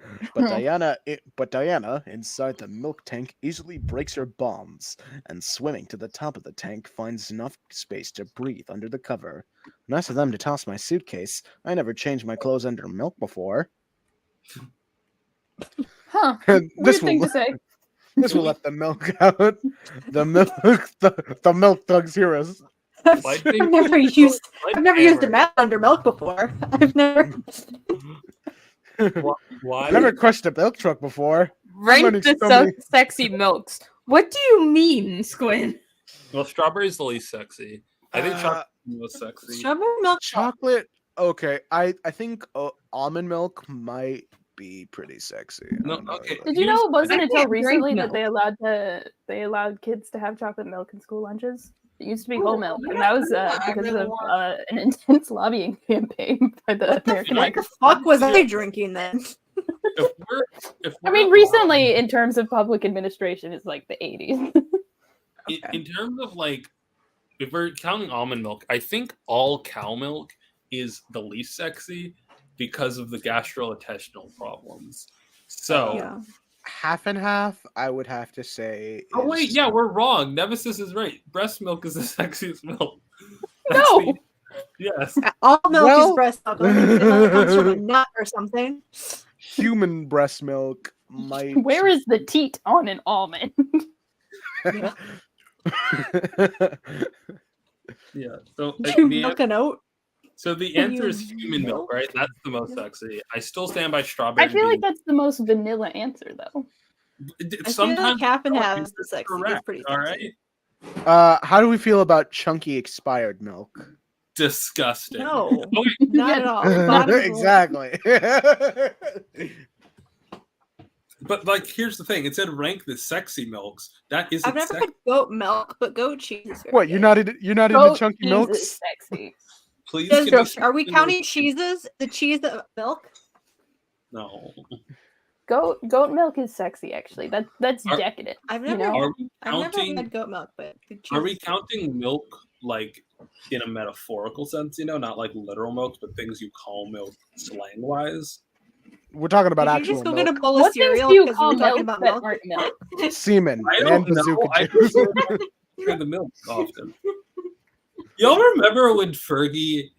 I: Diana, inside the milk tank, easily breaks her bonds, and swimming to the top of the tank finds enough space to breathe under the cover. Nice of them to toss my suitcase. I never changed my clothes under milk before.
D: Huh. Weird thing to say.
I: This will let the milk out. The milk thugs hear us.
B: I've never used a mat under milk before. I've never.
C: Why?
I: I've never crushed a milk truck before.
A: Rank the sexy milks. What do you mean, Squid?
C: Well, strawberry's the least sexy. I think chocolate is the most sexy.
B: Strawberry milk.
I: Chocolate. Okay, I think almond milk might be pretty sexy.
C: No, okay.
D: Did you know it wasn't
A: I
D: until
A: can't drink
D: recently
A: milk.
D: that they allowed kids to have chocolate milk in school lunches? It used to be whole milk, and that was because of an intense lobbying campaign by the American
B: What the fuck was I drinking then?
D: I mean, recently, in terms of public administration, it's like the 80s.
C: In terms of like, if we're counting almond milk, I think all cow milk is the least sexy. because of the gastrointestinal problems. So,
B: Yeah.
I: Half and half, I would have to say.
C: oh wait,
I: is-
C: yeah, we're wrong. Nemesis is right. Breast milk is the sexiest milk.
D: No!
C: Yes.
B: All milk
I: Well-
B: is breast milk, unless it comes from a nut or something.
I: Human breast milk might.
D: Where is the teat on an almond?
B: Yeah.
C: Yeah. So
B: You milk an oat.
C: So the
B: Can
C: answer
B: you
C: is human milk,
B: milk?
C: right? That's the most sexy. I still stand by strawberry.
D: I feel like
C: being-
D: that's the most vanilla answer, though.
B: I feel like half and half is the
C: it's
B: sexy.
C: correct,
B: It's pretty
C: all
B: sexy.
C: right.
I: How do we feel about chunky expired milk?
C: Disgusting.
B: No,
C: Oh, wait,
B: not at all. Bottom of the
I: Exactly.
C: but like, here's the thing: it said rank the sexy milks. That isn't
B: I've never
C: sexy.
B: had goat milk, but goat cheese is very
I: What, you're
B: good.
I: not into
D: Goat
I: chunky
D: cheese
I: milks?
D: is sexy.
C: Please,
B: Does-
C: give me
B: Are we
C: something
B: counting
C: with-
B: cheeses? The cheese of milk?
C: No.
D: Goat milk is sexy, actually. That's
C: Are-
D: decadent.
B: I've
D: You
B: never,
D: know?
C: Are we
B: I've never
C: counting?
B: had goat milk, but the cheese
C: Are we
B: is good.
C: counting milk like in a metaphorical sense? You know, not like literal milk, but things you call milk slang wise.
I: We're talking about
B: Did you
I: actual
B: just go
I: milk.
B: get a bowl of
D: What things
B: cereal
D: do you
B: because we
D: call
B: were talking
D: milk
B: about
D: that
B: milk?
D: aren't milk?
I: Semen
C: I
I: and
C: don't know.
I: bazooka
C: I
I: juice.
C: just drink the milk often. Y'all remember when Fergie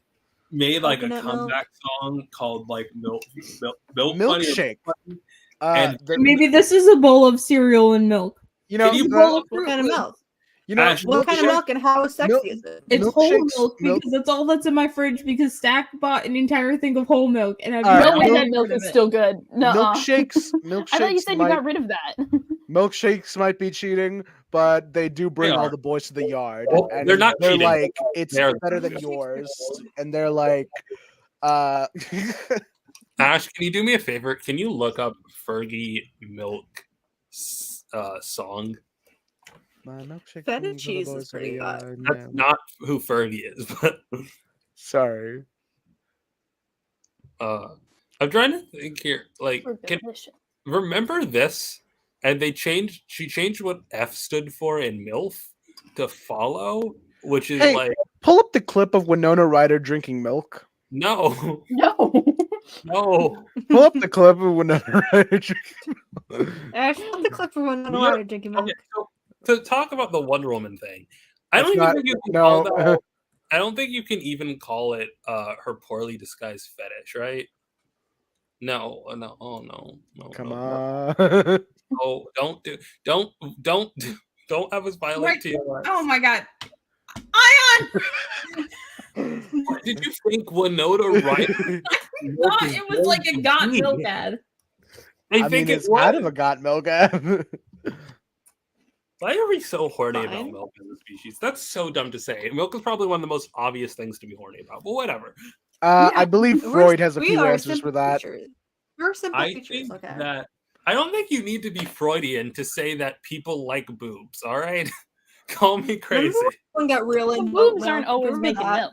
C: made like a
B: Coconut milk.
C: comeback song called like milk Bunny or
I: Milkshake.
C: Bunny? And
A: Maybe this is a bowl of cereal and milk.
I: You know,
C: Can you
I: the-
A: Bowl of
B: What
A: fruit
B: kind of
A: with-
B: milk?
I: you know,
C: Ash,
B: What kind of
I: milkshake-
B: milk and how sexy
I: milk-
B: is it?
A: It's whole
I: Milkshakes-
A: milk
I: milk-
A: because that's all that's in my fridge because Stack bought an entire thing of whole milk and I've
I: All right,
D: No way
I: milk-
D: that milk is still good. No.
I: milkshakes.
D: I thought you
I: Milkshakes
D: said you
I: might,
D: got rid of that.
I: milkshakes might be cheating, but they do bring all
C: are.
I: the boys to the yard.
C: Oh,
I: and
C: they're not
I: They're
C: cheating.
I: like, it's
C: They're-
I: better than yours, and they're like,
C: Ash, can you do me a favor? Can you look up Fergie milk song?
I: My milkshake
B: Feta
I: brings all the
B: cheese is
I: boys to
B: pretty
I: the
B: hot.
I: yard,
C: That's
I: yeah.
C: not who Fergie is, but
I: Sorry.
C: I'm trying to think here. Like,
D: For
C: can,
D: delicious.
C: remember this? And she changed what F stood for in MILF to follow, which is
I: Hey.
C: like,
I: Pull up the clip of Winona Ryder drinking milk.
C: no,
D: No.
C: no.
I: Pull up the clip of Winona Ryder drinking milk.
B: Ash, put the clip from when
C: Yeah,
B: water drinking milk.
C: Okay, so to talk about the Wonder Woman thing, I
I: That's
C: don't even
I: not-
C: think you can
I: no.
C: call that. I don't think you can even call it her poorly disguised fetish, right? No, no, oh no, no.
I: Come
C: no,
I: on.
C: No, don't have us violate TLS.
A: Oh my god. Ion!
C: What did you think Winona Ryder?
A: Thought it was like a got milk ad.
C: I think
I: it's
C: it was.
I: kind of a got milk ad.
C: Why are we so horny about
B: Fine.
C: milk as a species? That's so dumb to say. Milk is probably one of the most obvious things to be horny about, but whatever.
I: I believe
B: We're-
I: Freud has a
B: we
I: few
B: are
I: answers for that.
B: simple creatures. We're simple
C: I
B: creatures,
C: think
B: okay.
C: that I don't think you need to be Freudian to say that people like boobs. All right, call me crazy.
B: One got real
D: The
B: in
D: boobs aren't always
B: Remember
D: making
B: that?
D: milk.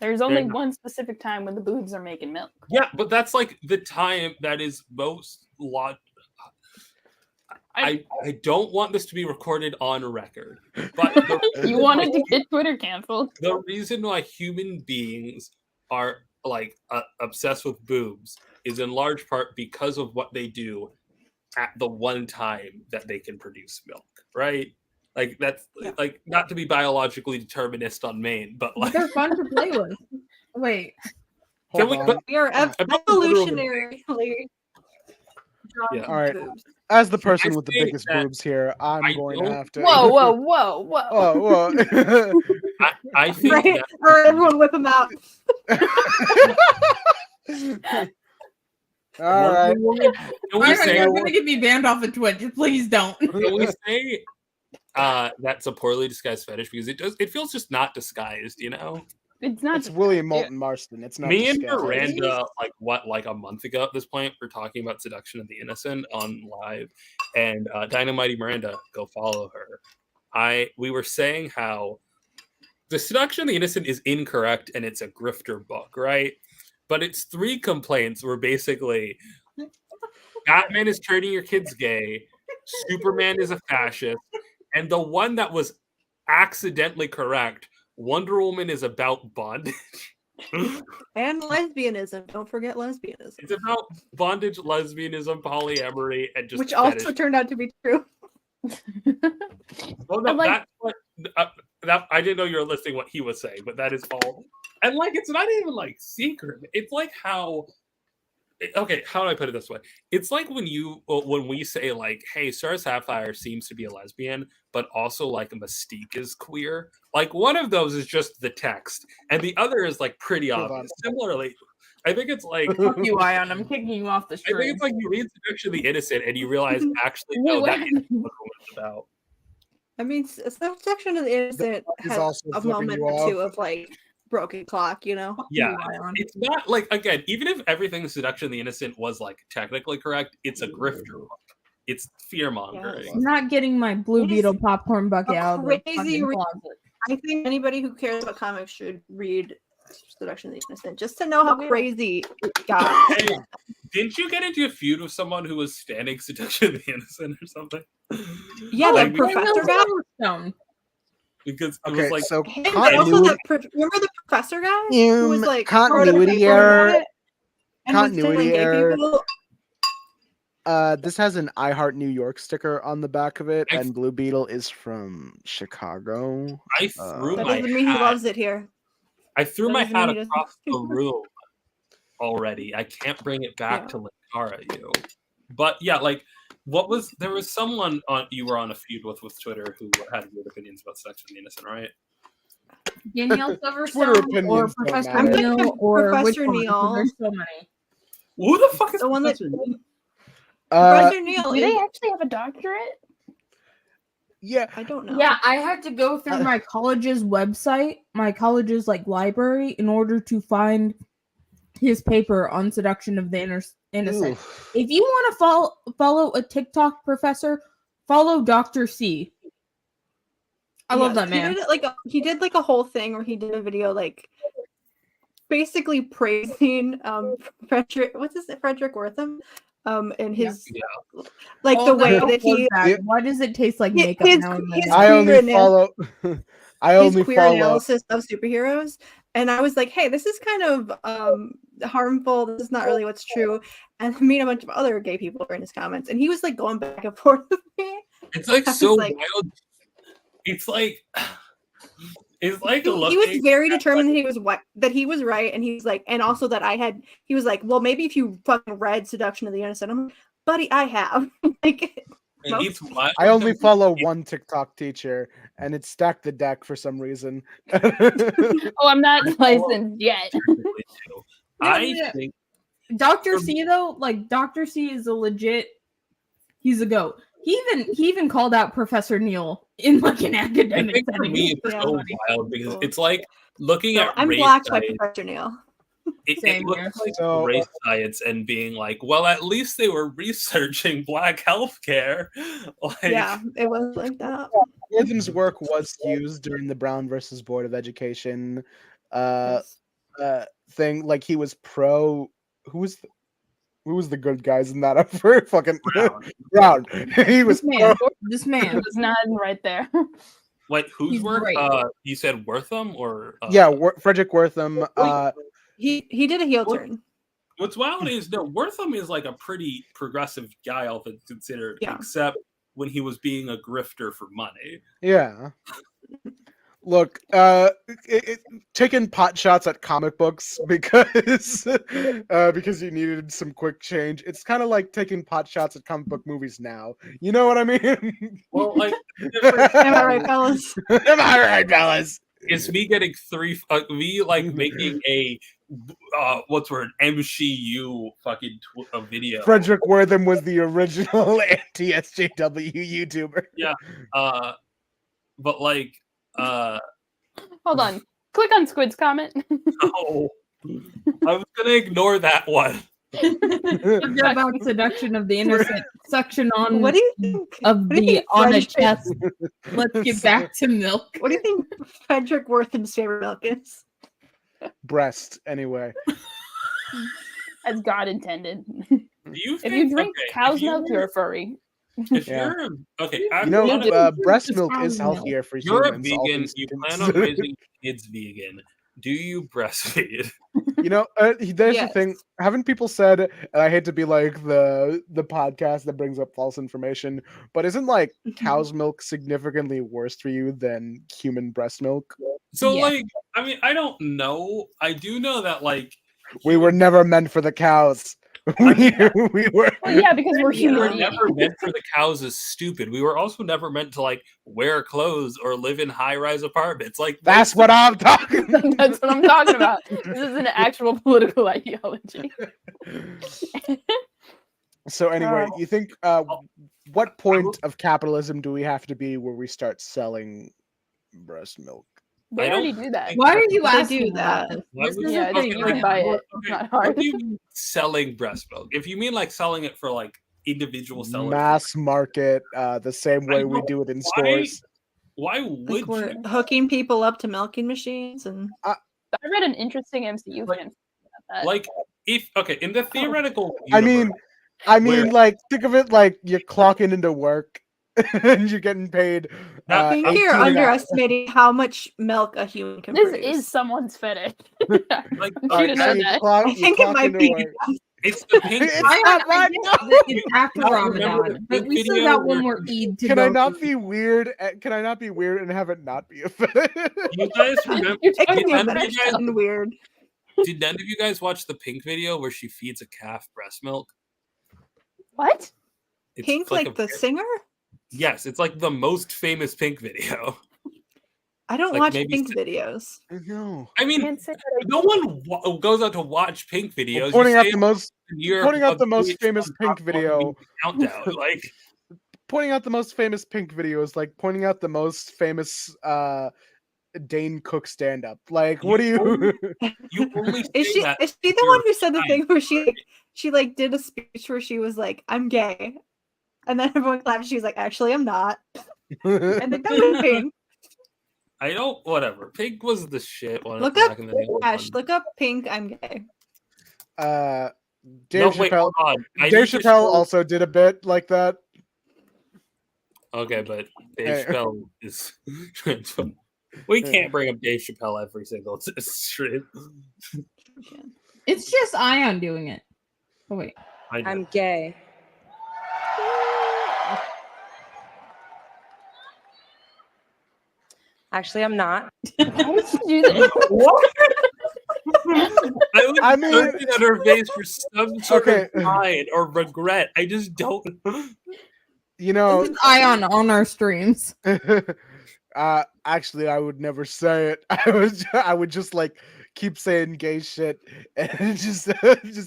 D: There's only
C: not.
D: one specific time when the boobs are making milk.
C: Yeah, but that's like the time that is most lot. I don't want this to be recorded on record, but
D: You wanted to get Twitter canceled.
C: the reason why human beings are like obsessed with boobs is in large part because of what they do at the one time that they can produce milk, right? Like that's like not to be biologically determinist on Maine, but
A: But
C: like
A: they're fun to play with. Wait.
C: Can
I: Hold
C: we-
I: on.
C: but-
B: We are
C: about the literal-
B: evolutionarily.
C: Yeah.
I: All right.
B: boobs.
I: As the person
C: I
I: with the
C: say
I: biggest
C: that
I: boobs here, I'm
C: I
I: going to
C: don't-
I: have to.
D: Whoa, whoa, whoa, whoa.
I: Oh, whoa.
C: I think
B: Right?
C: that
B: All right, everyone whip them out.
I: All right.
C: Can we
A: Ion,
C: say,
A: you're gonna get me banned off of Twitch. Please don't.
C: can we say that's a poorly disguised fetish because it feels just not disguised, you know?
D: It's not
I: It's
D: just
I: William
D: that,
I: Moulton Marston. It's not
C: Me and
I: disguised.
C: Miranda, like a month ago at this point, we're talking about Seduction of the Innocent on live, and Dynamite Miranda, go follow her. We were saying how the Seduction of the Innocent is incorrect and it's a grifter book, right? But its 3 complaints were basically Batman is turning your kids gay, Superman is a fascist, and the one that was accidentally correct, Wonder Woman is about bondage.
B: And lesbianism. Don't forget lesbianism.
C: It's about bondage, lesbianism, polyamory, and just
B: which also
C: fetish.
B: turned out to be true.
C: Well, no,
D: like-
C: that's what that I didn't know you were listing what he was saying, but that is all. And like, it's not even like secret. It's like how. Okay, how do I put it this way? It's like when we say like, "Hey, Star Sapphire seems to be a lesbian, but also like Mystique is queer." Like one of those is just the text, and the other is like pretty obvious. Similarly, I think it's like
A: Fuck you, Ayaan. I'm kicking you off the
C: I
A: street.
C: think it's like you read Seduction of the Innocent and you realize actually no, that is what it's about.
B: I mean, Section of the Innocent
I: is
B: has
I: also
B: a
I: flipping
B: moment
I: you
B: or two
I: off.
B: of like broken clock, you know?
C: Yeah, it's not like again, even if everything in Seduction of the Innocent was like technically correct, it's a grifter book. It's fear mongering.
A: I'm not getting my Blue
B: It is
A: Beetle popcorn bucket out of the
B: crazy
A: fucking closet.
B: I think anybody who cares about comics should read Seduction of the Innocent just to know how crazy it got.
C: Hey, didn't you get into a feud with someone who was standing Seduction of the Innocent or something?
B: Yeah,
C: Like,
B: the professor guy.
C: because it
I: Okay,
C: was like
I: so
B: Hey, but also
I: continuity,
B: remember the professor guy who was like
I: continuity
B: wrote a paper
I: error.
B: about it and was telling
I: Continuity
B: gay
I: error.
B: people.
I: This has an I Heart New York sticker on the back of it,
C: I-
I: and Blue Beetle is from Chicago.
C: I threw
B: That
C: my
B: doesn't mean he
C: hat.
B: loves it here.
C: I threw
B: that
C: my
B: doesn't
C: hat
B: mean he
C: across the room already. I can't bring it back
B: Yeah.
C: to Linkara you. But yeah, like there was someone you were on a feud with Twitter who had weird opinions about Sex and the Innocent, right?
A: Danielle
I: Twitter
A: Silverstone or
I: opinions don't
A: Professor
I: matter.
A: Neil or
B: Professor
A: which one?
B: Neil.
A: There's so many.
C: Who the fuck is
B: The one that-
C: Professor Neil?
B: Professor Neil
D: Do they
B: is,
D: actually have a doctorate?
I: Yeah,
B: I don't know.
A: Yeah, I had to go through my college's website, my college's like library, in order to find his paper on seduction of the innocent.
I: oof.
A: If you want to follow a TikTok professor, follow Dr. C. I love that man.
B: He did like a whole thing where he did a video like basically praising Frederick Wortham and his like
A: Oh,
B: the way
A: that
B: that he
A: bad. Why does it taste like makeup
B: his,
A: now and
B: his
A: then?
I: I only
B: queerness-
I: follow. I
B: his
I: only
B: queer
I: follow.
B: analysis of superheroes, and I was like, hey, this is kind of harmful. This is not really what's true. And me and a bunch of other gay people were in his comments, and he was like going back and forth with me.
C: It's like
B: I was
C: so
B: like-
C: wild. It's like
B: he was very determined that he was right, and he was like, and also that he was like, well, maybe if you fucking read Seduction of the Innocent, I'm like, buddy, I have. Like,
C: it's wild.
I: I only follow one TikTok teacher, and it's Stack the Deck for some reason.
D: Oh, I'm not licensed yet.
C: I think
A: Dr. C though, like Dr. C is a legit. He's a goat. He even called out Professor Neil in like an
C: I
A: academic
C: think for
A: setting.
C: me it's so wild because it's like looking at
B: I'm
C: race
B: blocked by
C: science.
B: Professor Neil.
C: It
A: Same
C: looks
A: here.
C: like
I: So,
C: race science and being like, well, at least they were researching Black healthcare. Like,
B: Yeah, it was like that.
I: Wortham's work was used during the Brown versus Board of Education
B: Yes.
I: thing. Like he was pro. Who was the good guys in that effort? Fucking Brown. He was
A: This man.
D: It was nodding right there.
C: Wait, whose
A: He's
C: work?
A: great.
C: You said Wortham or
I: Frederick Wortham.
B: He did a heel turn.
C: What's wild is no, Wortham is like a pretty progressive guy, all things considered,
B: Yeah.
C: except when he was being a grifter for money.
I: Yeah. Look, taking pot shots at comic books because you needed some quick change. It's kind of like taking pot shots at comic book movies now. You know what I mean?
C: Well, like,
B: Am I right, fellas?
I: Am I right, fellas?
C: It's me getting me like making a what's word MCU fucking a video.
I: Frederick Wortham was the original anti-SJW YouTuber.
C: Yeah, but like,
D: Hold on. Click on Squid's comment.
C: no, I was gonna ignore that one.
A: Forget about seduction of the innocent section on
B: What do you think?
A: of
B: what do you
A: the
B: think
A: on a
B: Frederick-
A: chest. Let's get back to milk.
B: What do you think Frederick Wortham's favorite milk is?
I: Breast, anyway.
D: As God intended.
C: Do you
D: If
C: think,
D: you drink
C: okay,
D: cow's
C: if you
D: milk,
C: were-
D: you're a furry.
C: If
I: Yeah.
C: you're okay,
I: You know,
C: honestly,
I: breast
A: It's
I: milk
A: cow's
I: is
A: milk.
I: healthier for
C: you're a
I: humans. all
C: vegan.
I: things
C: You plan on
I: considered.
C: raising kids vegan. Do you breastfeed?
I: You know, there's
B: Yes.
I: the thing. Haven't people said? And I hate to be like the podcast that brings up false information, but isn't like cow's milk significantly worse for you than human breast milk?
C: So,
A: Yeah.
C: like, I mean, I don't know. I do know that, like,
I: We were never meant for the cows. We were.
D: Well, yeah, because we're
C: we were
D: human.
C: never meant for the cows is stupid. We were also never meant to like wear clothes or live in high-rise apartments. Like
I: That's what I'm talking.
D: That's what I'm talking about. This is an actual political ideology.
I: So anyway, you think what point of capitalism do we have to be where we start selling breast milk?
D: They already do that.
A: Why are you
B: They
A: asking
B: do that.
A: that?
C: Why
A: This
C: would
A: is
C: you-
A: a
D: Yeah,
A: thing.
D: you can buy it. It's not hard.
C: What do you mean selling breast milk? If you mean like selling it for like individual sellers,
I: Mass market, the same way we do it in stores.
C: Why
B: Like
C: would
B: we're
C: you?
B: hooking people up to milking machines and
D: I read an interesting MCU
C: Like-
D: fan about that.
C: Like if in the theoretical
I: I mean,
C: universe, where-
I: like think of it like you're clocking into work and you're getting paid.
B: I think you're
I: 18 an hour.
B: underestimating how much milk a human can
D: This
B: produce.
D: is someone's fetish.
C: like
D: You
I: Alright,
D: didn't
I: so
D: know
I: you
D: that.
I: clock-
B: I
I: you
B: think it
I: clock
B: might
I: into
B: be.
I: work.
C: it's the pink.
I: It's
A: I
I: not
A: I
I: right.
A: get that it's after
C: Not remember
A: Ramadan,
C: the
A: but
C: big
A: we still
C: video
A: got one
C: where-
A: more Eid to
I: Can
A: go.
I: I not
A: through.
I: be weird? Can I not be weird and have it not be a fetish?
C: You guys remember?
D: You're
B: It can
C: Did
B: be
C: none, of
B: fresh
C: you guys,
B: and weird.
C: did none of you guys watch the pink video where she feeds a calf breast milk?
D: What?
C: It's
B: Pink, like
C: a
B: the
C: very-
B: singer?
C: Yes, it's like the most famous Pink video.
B: I don't
C: Like,
B: watch
C: maybe
B: Pink
C: si-
B: videos.
I: No.
C: I mean,
D: Can't say that I
C: no one goes out to watch Pink videos.
I: Well,
C: You
I: pointing out
C: stay
I: the most
C: in Europe
I: pointing out
C: of
I: the most
C: VH1
I: famous Pink
C: top
I: video.
C: 1 countdown. Like,
I: Pointing out the most famous Pink video is like pointing out the most famous Dane Cook stand up. Like, what do you?
C: you only say
B: Is she
C: that
B: is she the
C: you're
B: one who said the
C: fine.
B: thing where she like did a speech where she was like, I'm gay. And then everyone clapped, she's like, actually I'm not. And then that was Pink.
C: I don't. Whatever. Pink was the shit. When
B: Look
C: back
B: up
C: in the day.
B: Ash, look up Pink, I'm gay.
I: Dave
C: No, wait,
I: Chappelle.
C: hold on. I
I: Dave
C: need to
I: Chappelle
C: show-
I: also did a bit like that.
C: Okay, but Dave
I: Hey.
C: Chappelle is. We can't bring up Dave Chappelle every single stream.
A: It's just Ayaan doing it. Oh wait.
G: I'm gay. Actually, I'm not.
D: How did you do this?
C: What? I was
I: I mean-
C: looking at her face for some sort
I: Okay.
C: of pride or regret. I just don't.
I: You know,
A: This is Ayaan on our streams.
I: actually, I would never say it. I would just like keep saying gay shit and just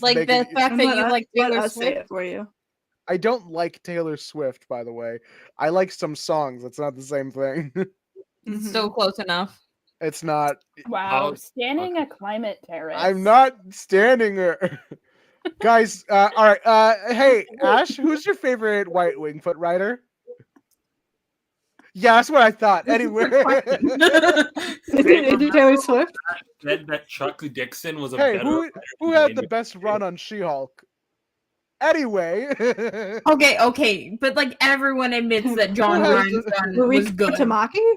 A: Like
I: make
A: the
I: it-
A: fact that you
B: Let
A: like Taylor
B: us say
A: Swift.
B: it for you.
I: I don't like Taylor Swift, by the way. I like some songs. It's not the same thing.
B: Mhm.
A: Still close enough.
I: It's not.
D: Wow,
C: Oh,
D: standing a climate terrorist.
I: I'm not standing her. Guys, all right. Hey, Ash, who's your favorite white Wingfoot rider? Yeah, that's what I thought. Anyway,
B: Is it Taylor Swift?
C: Said that Chuck Dixon was a
I: hey,
C: better.
I: who had the best run on She-Hulk? Anyway,
A: Okay, but like everyone admits that John
I: Who has
A: Ryan's
I: the-
A: run was
B: Marika
A: good.
B: Tamaki?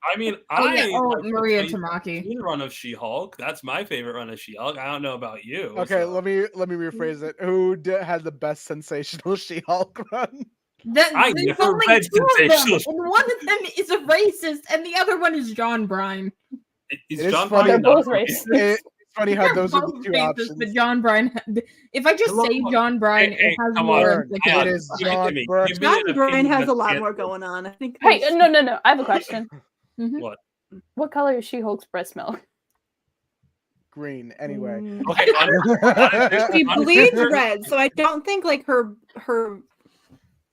C: I mean,
A: Oh yeah,
C: like the
A: Maria
C: 2016
A: Tamaki.
C: run of She-Hulk. That's my favorite run of She-Hulk. I don't know about you.
I: okay,
C: so.
I: let me rephrase it. Who had the best sensational She-Hulk run?
C: I
A: There's
C: never
A: only
C: read
A: two of them,
C: Sensational
A: and one of them is a racist, and the other one is John Bryan.
C: Is
I: It is
C: John
I: funny.
D: They're
C: Bryan
D: both
C: not-
D: racist.
I: It's funny how
A: They're
I: those are the
A: both
I: two
A: racist,
I: options.
A: but John Bryan. If I just
C: Look,
A: say
C: look,
A: John Bryan,
C: hey,
A: it has
C: come
A: more
I: on.
A: implications.
I: It is
C: Give it to
I: John
C: me.
I: Bryan.
C: Give me
B: John
C: an
B: Bryan
C: opinion
B: has a
C: that's
B: lot
C: canon.
B: more going on. I think.
D: Hey,
B: there's-
D: no. I have a question.
A: Mhm.
C: What?
D: What color is She-Hulk's breast milk?
I: Green. Anyway.
B: Mm.
C: Okay,
B: She
C: honestly,
B: bleeds red, so I don't think like her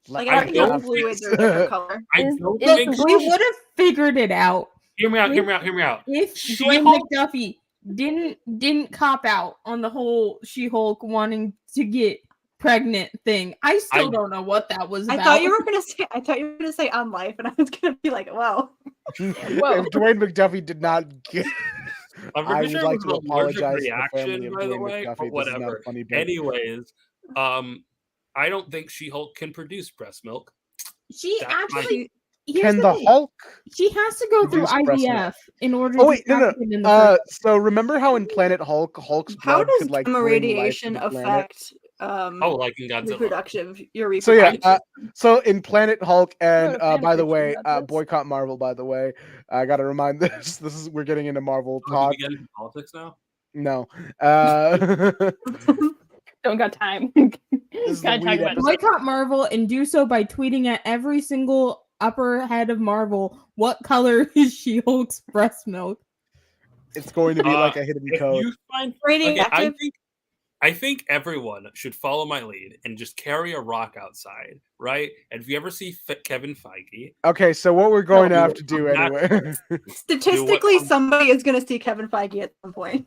B: like I
C: I
B: don't think her
C: don't
B: fluids are
C: think-
B: a different color.
C: I
D: Is-
C: don't
D: is
C: think.
D: the
A: We would have figured it out
C: Hear me out. Hear me out. Hear me out.
A: if Dwayne
C: She-Hulk-
A: McDuffie didn't cop out on the whole She-Hulk wanting to get pregnant thing. I still don't know what that was
B: I
A: about.
B: thought you were gonna say on life, and I was gonna be like, well,
I: If Dwayne McDuffie did not get,
C: I'm
I: I
C: pretty
I: would
C: sure
I: like
C: it
I: to
C: was an allergic
I: apologize to the family
C: reaction,
I: of
C: by the
I: Dwayne
C: way,
I: McDuffie.
C: but
I: This is not a
C: whatever.
I: funny bit.
C: Anyways, I don't think She-Hulk can produce breast milk.
A: She
C: That's my-
A: actually here's
I: Can
A: the
I: the
A: thing.
I: Hulk?
A: She has to go through
I: produce breast milk?
A: IVF in order
I: Oh
A: to
I: wait, no,
A: have a kid in the first.
I: So remember how in Planet Hulk, Hulk's
B: How
I: blood
B: does
I: could like
B: gamma
I: bring life to
B: radiation
I: the planet?
B: affect
C: Oh, like in Godzilla.
B: your
I: So yeah,
B: reproduction?
I: so in Planet Hulk, and
D: a fan
I: by the
D: fiction
I: way,
D: about this.
I: boycott Marvel. By the way, I gotta remind this. This is we're getting into Marvel
C: Oh, do
I: talk.
C: we get into politics now?
I: No,
D: Don't got time.
I: is the
D: Gotta talk
I: weed
D: about
I: episode.
A: Boycott Marvel and do so by tweeting at every single upper head of Marvel what color is She-Hulk's breast milk.
I: It's going to be like a hidden
C: If
I: code.
C: you find
B: Radioactive?
C: I think everyone should follow my lead and just carry a rock outside, right? And if you ever see Kevin Feige,
I: Okay, so what we're going to
C: No,
I: have to do
C: I'm not-
I: anyway.
B: Statistically, somebody is going to see Kevin Feige at some point.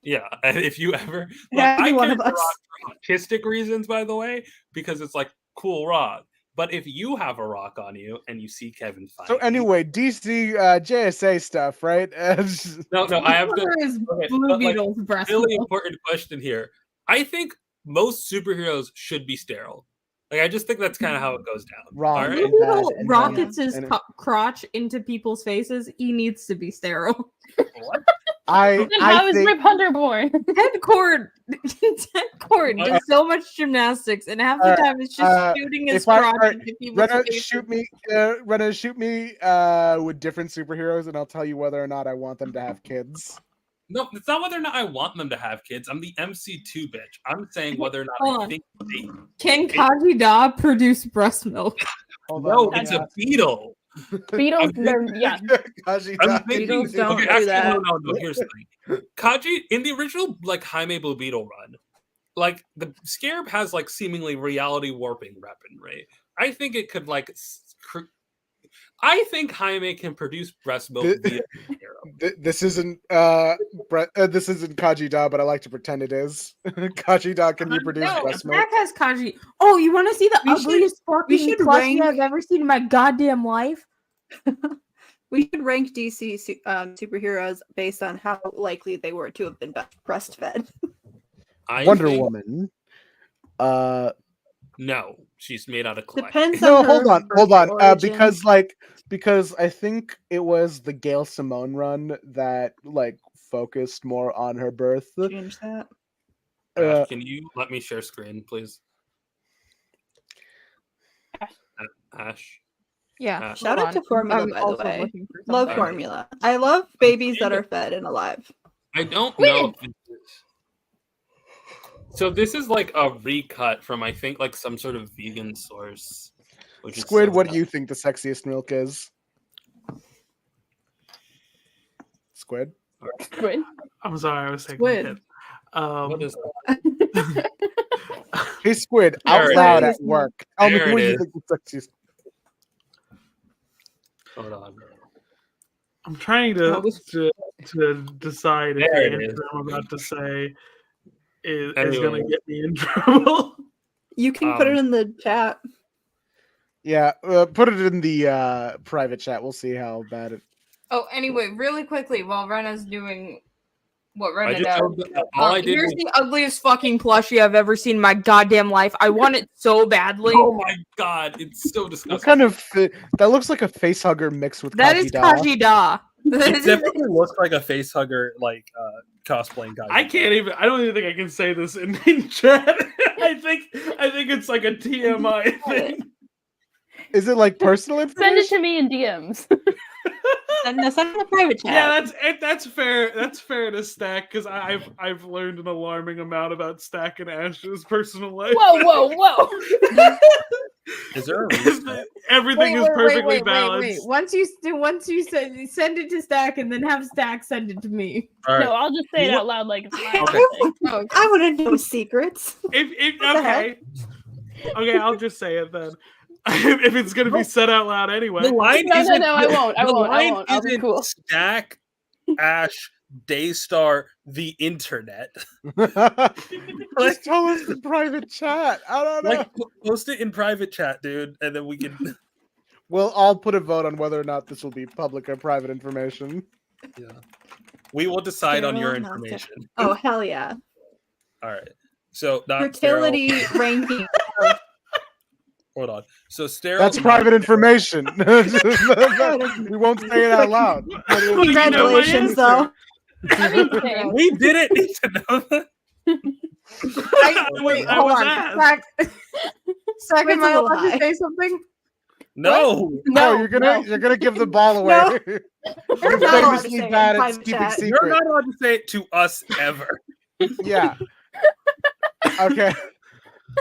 C: yeah, and if you ever,
B: Yeah,
C: I
B: any one
C: carry
B: of
C: the
B: us.
C: rock for artistic reasons, by the way, because it's like cool rock. But if you have a rock on you and you see Kevin Feige,
I: So anyway, DC JSA stuff, right?
C: no, I have to.
A: Color is
C: Okay,
A: Blue
C: but, like,
A: Beetle's breast
C: really
A: milk.
C: important question here. I think most superheroes should be sterile. Like, I just think that's kind of how it goes down.
I: Wrong.
C: All
A: Blue
C: right.
A: Beetle
I: and
A: rockets his
I: and-
A: crotch into people's faces. He needs to be sterile.
C: What?
D: Then how is
I: think
D: Rip Hunter born?
A: Ted Cord does so much gymnastics, and half the time it's just shooting his crotch into people's
I: Rena,
A: faces.
I: shoot me with different superheroes, and I'll tell you whether or not I want them to have kids.
C: No, it's not whether or not I want them to have kids. I'm the MC2 bitch. I'm saying whether or not
A: Hold
C: I
A: on.
C: think they.
A: Can Kaji Da produce breast milk?
I: Hold
C: No,
I: on,
C: it's a beetle.
D: Beetles, yeah.
I: Kaji
C: I'm
I: Da.
C: thinking,
B: Beetles don't do
C: actually,
B: that.
C: No. Here's the thing. Kaji in the original like Jaime Blue Beetle run, like the Scarab has like seemingly reality warping weaponry. I think it could like. I think Jaime can produce breast milk via Scarab.
I: This isn't this isn't Kaji Da, but I like to pretend it is. Kaji Da, can you produce
A: No,
I: breast milk?
A: Mac has Kaji. Oh, you want to see the
B: We should-
A: ugliest fucking
B: should
A: plushie
B: rank-
A: I've ever seen in my goddamn life?
B: We should rank DC superheroes based on how likely they were to have been breastfed.
C: I
I: Wonder
C: think-
I: Woman.
C: No, she's made out of clay.
B: Depends
I: No,
B: on her
I: hold on.
B: origin.
I: Because I think it was the Gail Simone run that like focused more on her birth.
B: Change that.
C: Ash, can you let me share screen, please? Ash.
A: Yeah.
C: Ash.
B: Shout
A: hold
B: out to
A: on.
B: Formula,
A: I'm
B: by the
A: also
B: way.
A: looking for
B: Love
A: something.
B: formula. I love babies that are fed and alive.
C: I don't know. If so this is like a recut from I think like some sort of vegan source. Which
I: Squid,
C: is
I: what do you think the sexiest milk is? Squid?
D: Squid.
E: I'm sorry, I was taking
A: Squid.
E: a hit.
C: What is
I: Hey Squid,
C: There
I: out
C: it
I: loud
C: is.
I: at work. Tell me
C: There
I: who
C: it
I: you
C: is.
I: think the sexiest.
C: Hold on.
E: I'm trying to decide if
C: There
E: the
C: it
E: answer
C: is.
E: I'm about to say is
C: Anyway.
E: going to get me in trouble.
B: You can put it in the chat.
I: Yeah, put it in the private chat. We'll see how bad it.
A: Oh, anyway, really quickly, while Rena's doing what
C: I
A: Rena
C: just
A: does.
C: showed all I did
A: Here's
C: was,
A: the ugliest fucking plushie I've ever seen in my goddamn life. I want it so badly.
C: oh my god, it's so
I: What
C: disgusting.
I: kind of that looks like a face hugger mixed with
A: That
I: Kaji
A: is
I: Da.
A: Kaji Da.
C: It definitely looks like a face hugger, like cosplaying guy.
E: I don't even think I can say this in chat. I think it's like a TMI thing.
I: Is it like personal
D: Send it
I: information?
D: to me in DMs.
B: Send in the private chat.
E: Yeah, that's fair. That's fair to Stack because I've learned an alarming amount about Stack and Ash's personal life.
D: Whoa.
C: Is there a reason?
E: Everything is perfectly balanced.
A: Once you send it to Stack and then have Stack send it to me.
C: All right.
D: No, I'll just say it out loud like it's my
C: Okay.
D: thing.
A: Oh,
B: I want to know secrets.
E: Okay, I'll just say it then. If it's gonna be said out loud anyway.
C: The line
D: No,
C: isn't.
D: I won't. I
C: the
D: won't.
C: line
D: I'll be
C: isn't
D: cool.
C: Stack, Ash, Daystar, the internet.
I: Just tell us the private chat. I don't know.
C: Like, post it in private chat, dude, and then we can.
I: Well, I'll put a vote on whether or not this will be public or private information.
C: Yeah. We will decide on your
B: Sterile, not
C: information.
B: Oh hell yeah!
C: All right. So not
B: Fertility ranking.
C: hold on. So sterile.
I: That's private information. We won't say it out loud.
B: Congratulations, though.
D: I mean, same.
C: We didn't need to know that.
A: Wait,
E: I
A: hold
E: was
A: on.
E: asked.
A: Zach, am I
B: a little
A: allowed to
B: high.
A: say something?
C: No.
I: No, you're gonna give the ball away.
B: No.
I: You're
B: not allowed to
I: famously
B: say it
I: bad
B: in
I: at
B: private
I: keeping
B: chat.
C: You're
I: secret.
C: not allowed to say it to us ever.
I: Yeah. Okay.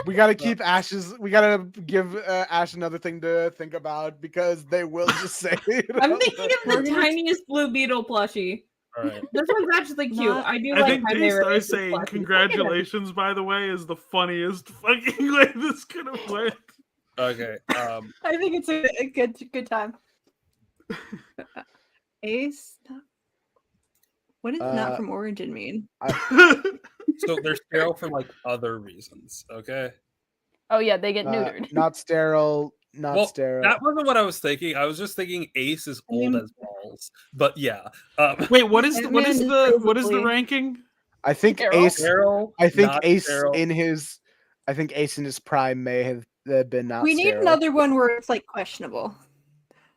I: We gotta keep Ash's. We gotta give Ash another thing to think about because they will just say it.
A: I'm thinking of the tiniest blue beetle plushie.
C: All right.
A: This one's actually cute.
B: Not-
A: I do
E: I
A: like
E: think
A: my favorite
E: Daystar
A: is the
E: saying
A: plushie.
E: congratulations, by the way, is the funniest fucking way this could have went.
C: Okay.
B: I think it's a good time. Ace. What does not from origin mean?
C: So they're sterile for like other reasons. Okay.
D: Oh yeah, they get neutered.
I: Not sterile. Not
C: Well,
I: sterile.
C: that wasn't what I was thinking. I was just thinking Ace is old as balls. But yeah.
E: Wait, what is the
B: Ant-Man is
E: ranking?
I: I think
D: Sterile?
I: Ace.
C: Sterile,
I: I think
C: not
I: Ace
C: sterile.
I: in his. I think Ace in his prime may have been not.
B: We need
I: sterile.
B: another one where it's like questionable.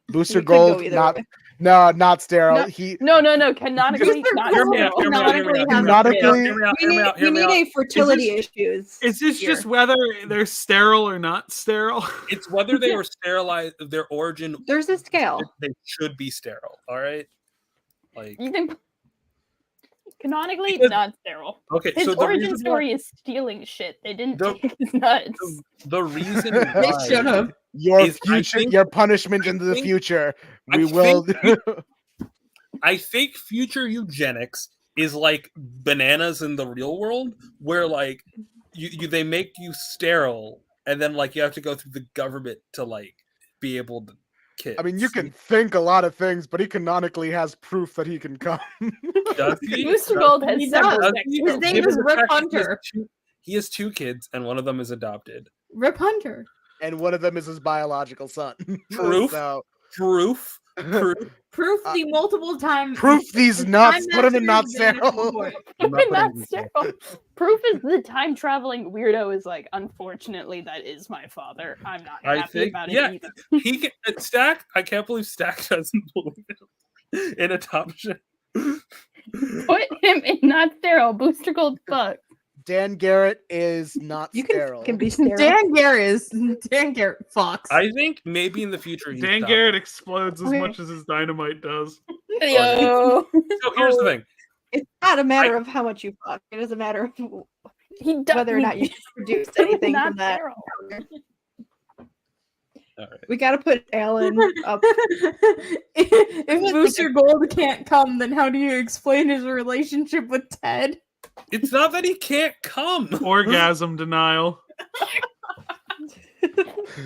I: Booster
B: It could go
I: Gold.
B: either
I: Not.
B: way.
I: No, not sterile.
D: No,
I: He
D: No, canonically
A: Booster
D: not
C: Hear me
A: Gold
C: out, hear me out, hear me out,
A: canonically
C: hear me out,
I: Canonically-
C: hear me out,
B: We
C: hear me
B: need,
C: out, hear
B: we
C: me
B: need
C: out.
B: a fertility issues.
E: Is this
B: here.
E: just whether they're sterile or not sterile?
C: It's whether they were sterilized, their origin,
B: There's a scale.
C: they should be sterile. All right. Like,
D: You think canonically
C: Because-
D: not sterile.
C: okay,
D: His
C: so the
D: origin
C: reason
D: story is stealing shit. They didn't
C: The-
D: take his nuts.
C: the reason
A: They
C: why
A: should have.
I: your
C: is- I
I: future,
C: think-
I: your punishment into the
C: think-
I: future.
C: I
I: We will.
C: I think future eugenics is like bananas in the real world, where like you they make you sterile, and then like you have to go through the government to like be able to kids.
I: I mean, you can think a lot of things, but he canonically has proof that he can come.
C: Does he?
D: Booster
C: Does
D: Gold
C: he?
D: has
A: He
D: several
A: does.
D: sex
A: His
D: organs.
A: name
C: Given
A: is
C: the
A: Rip
C: fact that he has
A: Hunter.
C: He has two kids, and one of them is adopted.
A: Rip Hunter.
I: And one of them is his biological son.
C: Proof?
I: So,
C: Proof.
A: Proof the multiple time.
I: proof these nuts. Put him in not sterile.
C: I'm not
D: Not
C: putting-
D: sterile. Proof is the time traveling weirdo is like, unfortunately, that is my father. I'm not
C: I
D: happy
C: think-
D: about
C: yeah.
D: it either.
C: He can, Stack. I can't believe Stack doesn't believe it in adoption.
D: Put him in not sterile. Booster Gold fuck.
I: Dan Garrett is not
B: You
I: sterile.
B: can be sterile.
A: Dan Garrett Fox.
C: I think maybe in the future he's
E: Dan
C: adopted.
E: Garrett explodes as
B: Okay.
E: much as his dynamite does.
D: Yo.
C: So here's the thing.
B: It's not a matter of how much you fuck. It is a matter of
D: He does,
B: whether or not you produce anything
D: not
B: from that.
D: sterile.
C: All right.
B: We got to put Alan up.
A: If Booster Gold can't come, then how do you explain his relationship with Ted?
C: It's not that he can't come.
E: Orgasm denial.
C: All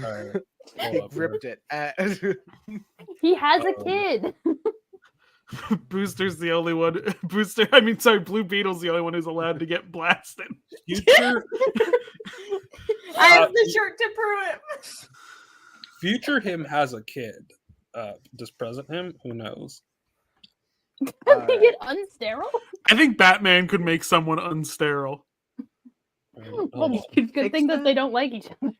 C: right.
I: He
C: Hold up.
I: ripped it.
D: He has a
C: Uh-oh.
D: kid.
E: Booster's the only one. Blue Beetle's the only one who's allowed to get blasted.
C: Future,
A: I have the shirt to prove it.
C: future him has a kid. Does present him? Who knows?
D: Does he get unsterile?
E: I think Batman could make someone unsterile.
C: Hold
D: Well,
C: on.
D: good
B: fix
D: thing that
B: that?
D: they don't like each other.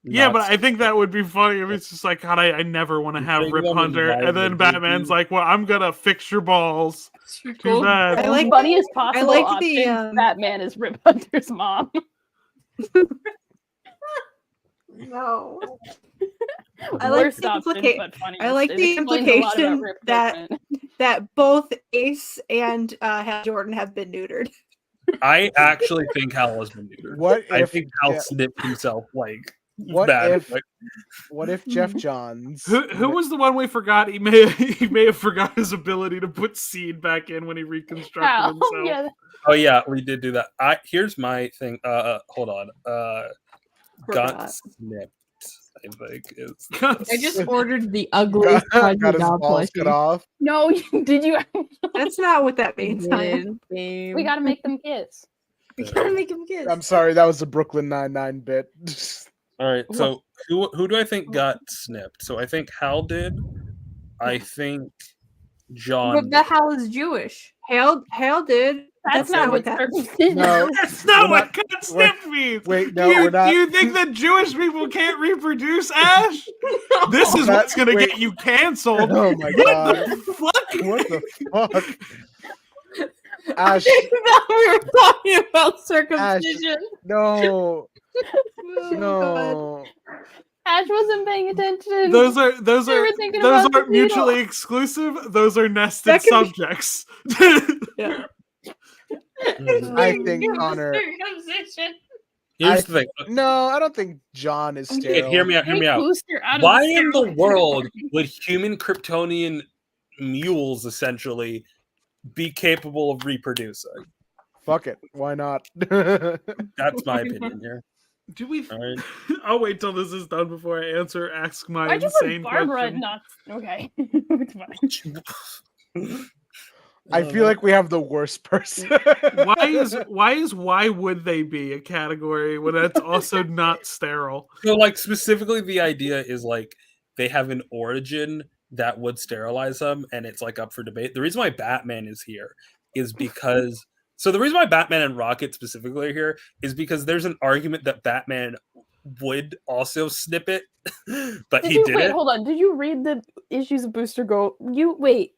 E: Yeah,
C: Not
E: but I think that would be funny if it's just like, God, I never want to have
C: Big
E: Rip
C: one is
E: Hunter, and
C: violent,
E: then
C: dude.
E: Batman's like, well, I'm gonna fix your balls. Too bad.
B: I like
D: Funniest possible
B: like the,
D: option. Batman is Rip Hunter's mom.
B: No. I like
D: Worst
B: the
D: option,
B: implica-
D: but funniest.
B: I like
D: It
B: the
D: explains a lot about
B: implication
D: Rip
B: that-
D: Hunter.
B: that both Ace and Hal Jordan have been neutered.
C: I actually think Hal has been neutered.
I: What
C: I
I: if?
C: think Hal
I: Je-
C: snipped himself like
I: What
C: bad.
I: if-
C: Like,
I: what if Jeff Johns?
E: Who was the one we forgot? He may have forgot his ability to put seed back in when he reconstructed
D: Hal,
E: himself.
D: yeah.
C: oh yeah, we did do that. Here's my thing. Hold on. Got
B: Forgot.
C: snipped. I think is.
A: I just ordered the ugliest
I: got
A: Fuzzy
I: his
A: Doll
I: balls cut
A: plushie.
I: off.
D: No, did you?
B: That's not what that means. Ryan.
D: We gotta make them kiss.
A: We gotta make him kiss.
I: I'm sorry, that was a Brooklyn Nine-Nine bit.
C: All right. So who do I think got snipped? So I think Hal did. I think John.
A: But the Hal is Jewish.
B: Hal did.
D: That's not what circumcision
I: No.
D: is.
E: That's not
I: We're
E: what cut
I: we're-
E: snip means.
I: Wait, no,
E: do you,
I: we're not.
E: Do you think that Jewish people can't reproduce, Ash? This is
I: That-
E: what's gonna
I: wait.
E: get you canceled.
I: Oh my
E: What
I: god.
E: the fuck?
I: What the fuck?
A: I
I: Ash,
A: thought we were talking about circumcision.
I: no. No.
D: Ash wasn't paying attention.
E: Those
D: We were thinking about the
E: aren't mutually
D: needle.
E: exclusive. Those are nested
B: That can be-
E: subjects.
B: Yeah.
I: I think Connor.
A: Circumcision.
C: Here's the thing.
I: No, I don't think John is
C: Okay,
I: sterile.
C: hear me out. Hear me out.
A: Booster out of
C: Why
A: the
C: in the
A: sterile
C: world
A: category.
C: would human Kryptonian mules essentially be capable of reproducing?
I: Fuck it. Why not?
C: That's my opinion here.
E: Do we?
C: All right.
E: I'll wait till this is done before I ask my
D: Why'd you put
E: insane
D: Barbara
E: question.
D: not okay? It's fine.
I: I feel like we have the worst person.
E: Why would they be a category when that's also not sterile?
C: So, like, specifically, the idea is like they have an origin that would sterilize them, and it's like up for debate. The reason why Batman is here is because. So the reason why Batman and Rocket specifically are here is because there's an argument that Batman would also snip it, but he
D: Wait,
C: didn't.
D: hold on. Did you read the issues of Booster Gold? You wait.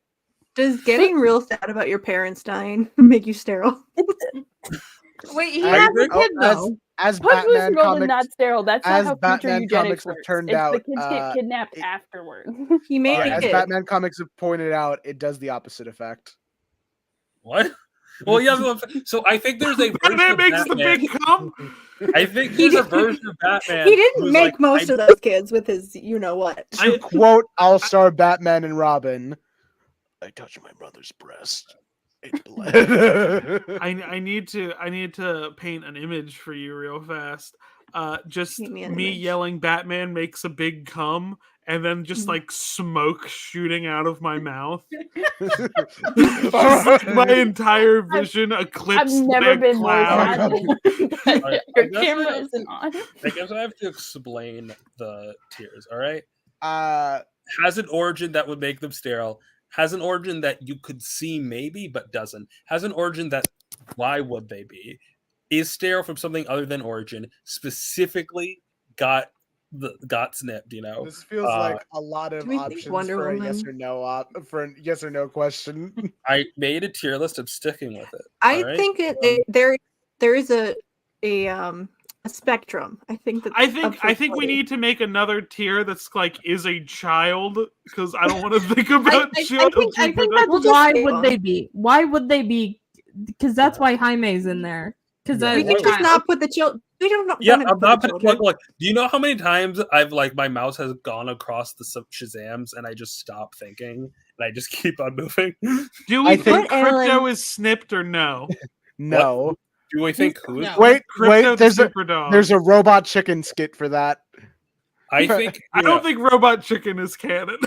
B: Does getting real sad about your parents dying make you sterile?
A: Wait, he
I: I
A: has
C: agree.
A: a kid though.
I: As
D: Put Booster
I: Batman
D: Gold
I: comics,
D: is not sterile. That's not
I: as
D: how
I: Batman
D: future eugenics
I: comics have
D: works.
I: turned
D: It's
I: out,
D: the kids get kidnapped
I: it-
D: afterward.
B: He made
I: as
B: it.
I: Batman comics have pointed out, it does the opposite effect.
C: What? Well, yeah. So I think there's a version
E: Batman
C: of
E: makes the
C: Batman.
E: big cum.
C: I think there's a version of Batman.
B: He didn't
C: who's
B: make
C: like,
B: most of those kids with his, you know what.
I: To quote All-Star Batman and Robin, I touched my brother's breast. It bled.
E: I need to paint an image for you real fast. Just
B: Paint me an
E: me
B: image.
E: yelling Batman makes a big cum and then just like smoke shooting out of my mouth. Just like my entire vision
D: I've
E: eclipsed
D: never
E: that
D: been more
E: cloud.
D: sad than that
C: Alright,
D: your
C: I guess
D: camera
C: I-
D: isn't on.
C: I guess I have to explain the tiers. All right.
I: uh,
C: Has an origin that would make them sterile. Has an origin that you could see maybe, but doesn't. Has an origin that why would they be? Is sterile from something other than origin. Specifically got snipped. You know.
I: this feels like a lot of
B: Do we think
I: options
B: Wonder
I: for a yes
B: Woman-
I: or no for a yes or no question.
C: I made a tier list. I'm sticking with it.
B: I
C: alright?
B: think there is a spectrum. I think that
E: I think we need to make another tier that's like is a child because I don't want to think about
A: I
E: children.
A: think
B: We'll
A: that's
B: just
A: why
B: say
A: would
B: one.
A: they be? Why would they be? Because that's why Jaime's in there. Because
C: Yeah,
B: we
C: why
B: can just not put the children. We don't know.
C: Yeah,
B: don't have
C: I'm
B: to
C: not.
B: put the
C: Look,
B: children.
C: look. Do you know how many times I've like my mouse has gone across the Shazams and I just stop thinking and I just keep on moving?
E: Do we
I: I
E: think
I: think-
E: crypto
B: Alan-
E: is snipped or no?
I: No.
C: Do we think who is?
A: No.
I: Wait,
E: Crypto
I: wait.
E: the super dog.
I: There's a robot chicken skit for that.
C: I think.
E: I don't think Robot Chicken is canon.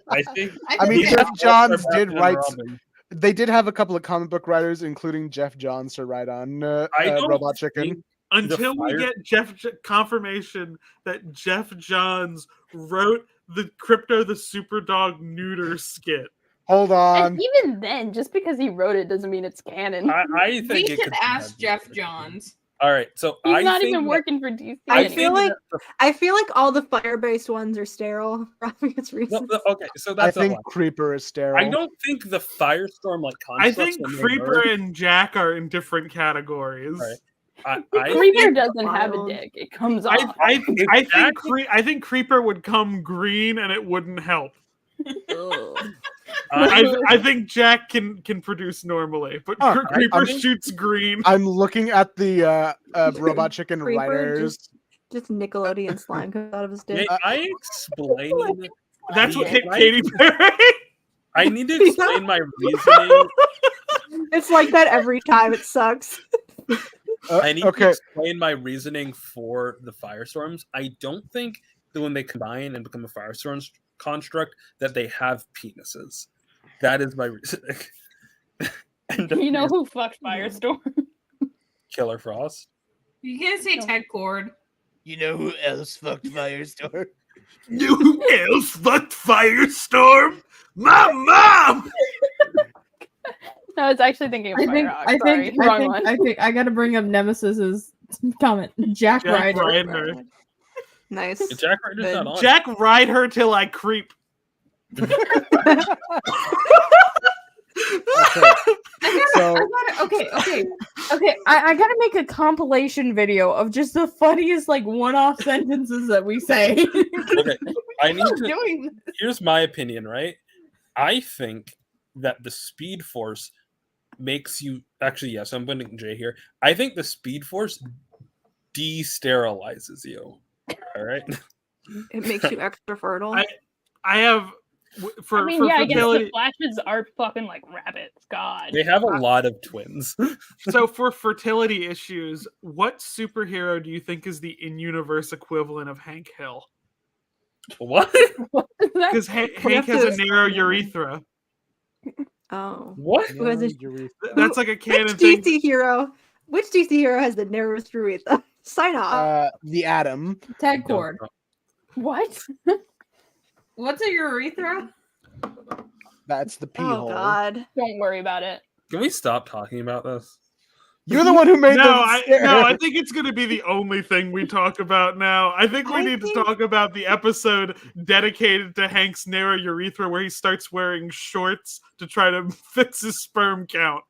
C: I think.
I: I mean,
C: neither
I: Jeff
C: of us
I: Johns
C: are
I: did
C: Batman
I: write.
C: and Robin.
I: They did have a couple of comic book writers, including Jeff Johns, to write on
C: I don't
I: Robot Chicken.
C: think-
E: Until we
C: fire-
E: get confirmation that Jeff Johns wrote the Crypto the Super Dog neuter skit.
I: Hold on.
D: And even then, just because he wrote it doesn't mean it's canon.
C: I think
A: We
C: it
A: should
C: could be
A: ask Jeff
C: Batman.
A: Johns.
C: All right, so
D: He's
C: I
D: not
C: think
D: even
C: that-
D: working for DC.
B: I
C: think
B: feel like
C: that
B: I feel like all the fire-based ones are sterile for obvious reasons.
C: okay, so
I: I
C: that's a
I: think
C: lie.
I: Creeper is sterile.
C: I don't think the Firestorm like
E: I
C: constructs
E: think
C: when they
E: Creeper
C: merge-
E: and Jack are in different categories.
C: Right. I
D: Creeper
C: think,
D: doesn't have a
B: Wild.
D: dick. It comes
E: I,
D: off.
E: I think Creeper would come green and it wouldn't help. I think Jack can produce normally, but
I: Oh,
E: Creeper
I: I mean-
E: shoots green.
I: I'm looking at the Robot Chicken
B: Creeper
I: writers.
B: Just Nickelodeon slime comes out of his dick.
C: May I explain?
E: That's what
C: Yeah,
E: hit
C: right.
E: Katy Perry.
C: I need to explain my reasoning.
B: It's like that every time. It sucks.
C: I need to
I: okay.
C: explain my reasoning for the Firestorms. I don't think that when they combine and become a Firestorm construct that they have penises. That is my reasoning. And
D: You know who fucked Firestorm?
C: Killer Frost.
A: You can't say Ted Cord.
H: You know who else fucked Firestorm?
E: You else fucked Firestorm? My mom!
D: No, I was actually thinking of Fire
A: I think I gotta bring up Nemesis's comment. Jack Ryder.
E: Ryder.
B: Nice.
C: Jack Ryder's
B: Good.
C: not on.
E: Jack, ride her till I creep.
I: Okay.
A: I gotta make a compilation video of just the funniest like one-off sentences that we say.
C: Okay, I need
A: We're
C: to.
A: doing this.
C: Here's my opinion, right? I think that the Speed Force makes you actually. Yes, I'm putting Jay here. I think the Speed Force de-sterilizes you. All right.
B: It makes you extra fertile.
E: I have for
D: I guess
E: fertility.
D: the Flashes are fucking like rabbits. God.
C: They have a lot of twins.
E: So for fertility issues, what superhero do you think is the in-universe equivalent of Hank Hill?
C: What?
E: Because Hank has a narrow urethra.
B: Oh.
C: What?
B: Who has a-
E: That's like a canon
B: Which
E: thing.
B: DC hero? Which DC hero has the narrowest urethra? Sign off.
I: The Atom.
A: Ted Cord.
D: What?
A: What's a urethra?
I: That's the pee
B: Oh
I: hole.
B: God.
D: Don't worry about it.
C: Can we stop talking about this?
I: You're the one who made
E: I
I: them.
E: think it's going to be the only thing we talk about now. I think we need to talk about the episode dedicated to Hank's narrow urethra where he starts wearing shorts to try to fix his sperm count.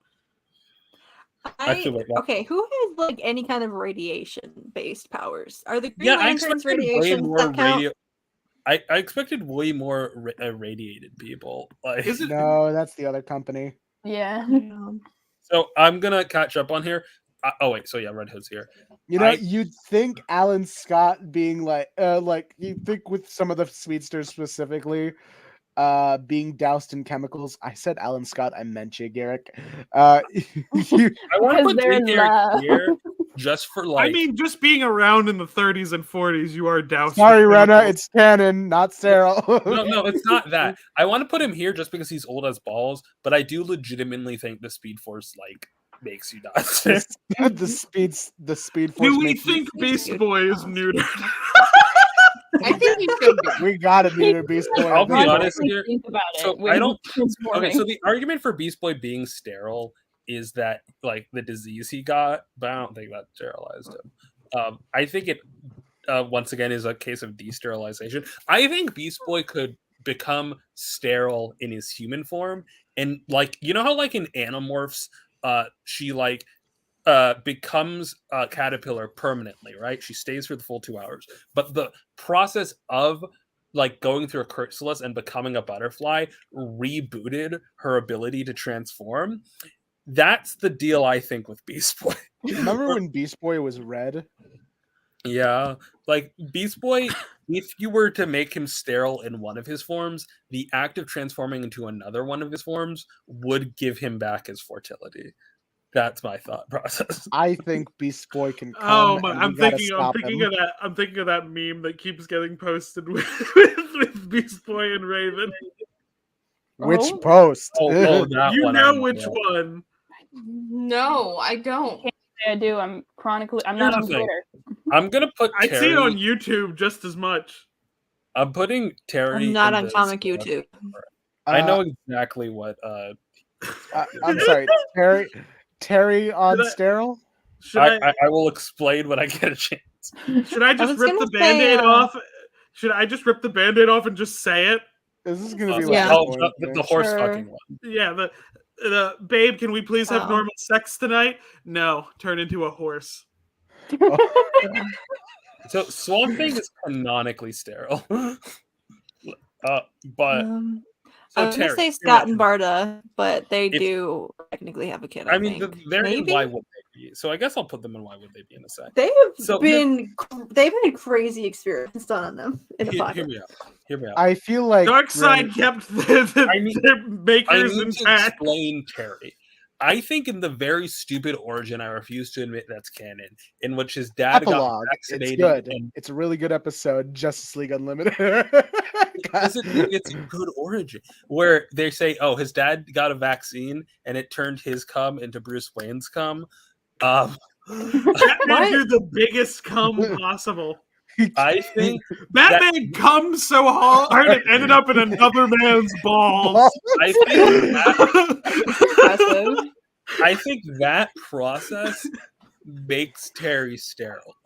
B: Okay, who has like any kind of radiation-based powers? Are the Green
C: Yeah, I
B: Lanterns
C: expected way
B: radiation
C: more
B: that count?
C: radio. I expected way more irradiated people. Like,
I: No, that's the other company.
D: Yeah.
C: so I'm gonna catch up on here. Oh wait, so yeah, Red Hood's here.
I: You know, you'd think Alan Scott being like you think with some of the speedsters specifically, being doused in chemicals. I said Alan Scott, I meant you, Garrick.
C: I want to
D: Because
C: put
D: they're in
C: Garrick
D: love.
C: here just for like.
E: I mean, just being around in the 30s and 40s, you are doused.
I: Sorry,
E: with
I: Rena,
E: chemicals.
I: it's canon, not sterile.
C: No, it's not that. I want to put him here just because he's old as balls, but I do legitimately think the Speed Force like makes you die.
I: the speed force.
E: Do we
I: makes you-
E: think Beast Boy is neutered?
A: I think you should be.
I: we gotta neuter Beast Boy?
C: I'll be honest here.
D: Think about it.
C: So
D: when
C: I don't.
D: transforming.
C: Okay, so the argument for Beast Boy being sterile is that like the disease he got, but I don't think that sterilized him. I think it once again is a case of de-sterilization. I think Beast Boy could become sterile in his human form, and like you know how like in Animorphs, she like becomes a caterpillar permanently, right? She stays for the full 2 hours, but the process of like going through a chrysalis and becoming a butterfly rebooted her ability to transform. That's the deal, I think, with Beast Boy.
I: Remember when Beast Boy was red?
C: Yeah, like Beast Boy, if you were to make him sterile in one of his forms, the act of transforming into another one of his forms would give him back his fertility. That's my thought process.
I: I think Beast Boy can come.
E: Oh my!
I: and
E: I'm
I: we gotta
E: thinking
I: stop
E: of
I: him.
E: that. I'm thinking of that meme that keeps getting posted with Beast Boy and Raven.
I: Which
A: Oh.
I: post?
C: That
E: You
C: one
E: know
C: I'm-
E: which
C: yeah.
E: one?
A: No, I don't.
D: I do. I'm chronically. I'm
C: Here's
D: not on
C: the thing.
D: Twitter.
C: I'm gonna put.
E: I see it on
C: Terry-
E: YouTube just as much.
C: I'm putting Terry.
B: I'm not
C: in
B: on
C: this,
B: comic YouTube.
C: I know exactly what.
I: I'm sorry, Terry on
E: Should I-
I: sterile.
E: Should I
C: I will explain when I get a chance.
E: should I just
B: was
E: rip
B: gonna
E: the Band-Aid
B: say,
E: off? Should I just rip the Band-Aid off and just say it?
I: This is gonna be
C: Uh,
I: like
A: Yeah.
C: oh,
I: spoiler
C: the
I: thing.
C: horse
B: Sure.
C: fucking one.
E: Yeah, the babe, can we please have
B: Oh.
E: normal sex tonight? No, turn into a horse.
C: So Swamp Thing is canonically sterile. But
B: I
C: so
B: was
C: Terry,
B: gonna say
C: hear
B: Scott
C: me
B: and
C: out.
B: Barda, but they
C: If-
B: do technically have a kid.
C: I mean, they're in
B: Maybe?
C: Why Would They Be? So I guess I'll put them in Why Would They Be in a sec.
B: They have
C: So
B: they've had crazy experiments done on them in the
C: Hear
B: pocket.
C: me out. Hear me out.
I: I feel like
E: Darkseid kept
C: I need-
E: their
C: I
E: makers
C: need to
E: intact.
C: explain Terry. I think in the very stupid origin, I refuse to admit that's canon, in which his dad
I: epilogue.
C: got
I: It's
C: vaccinated.
I: good.
C: And
I: It's a really good episode. Justice League Unlimited.
C: it's a good origin where they say, "Oh, his dad got a vaccine and it turned his cum into Bruce Wayne's cum."
E: That made
B: What?
E: you the biggest cum possible.
C: I think
E: Batman comes so hard it ended up in another man's balls.
C: I think
B: Impressive.
C: I think that process makes Terry sterile.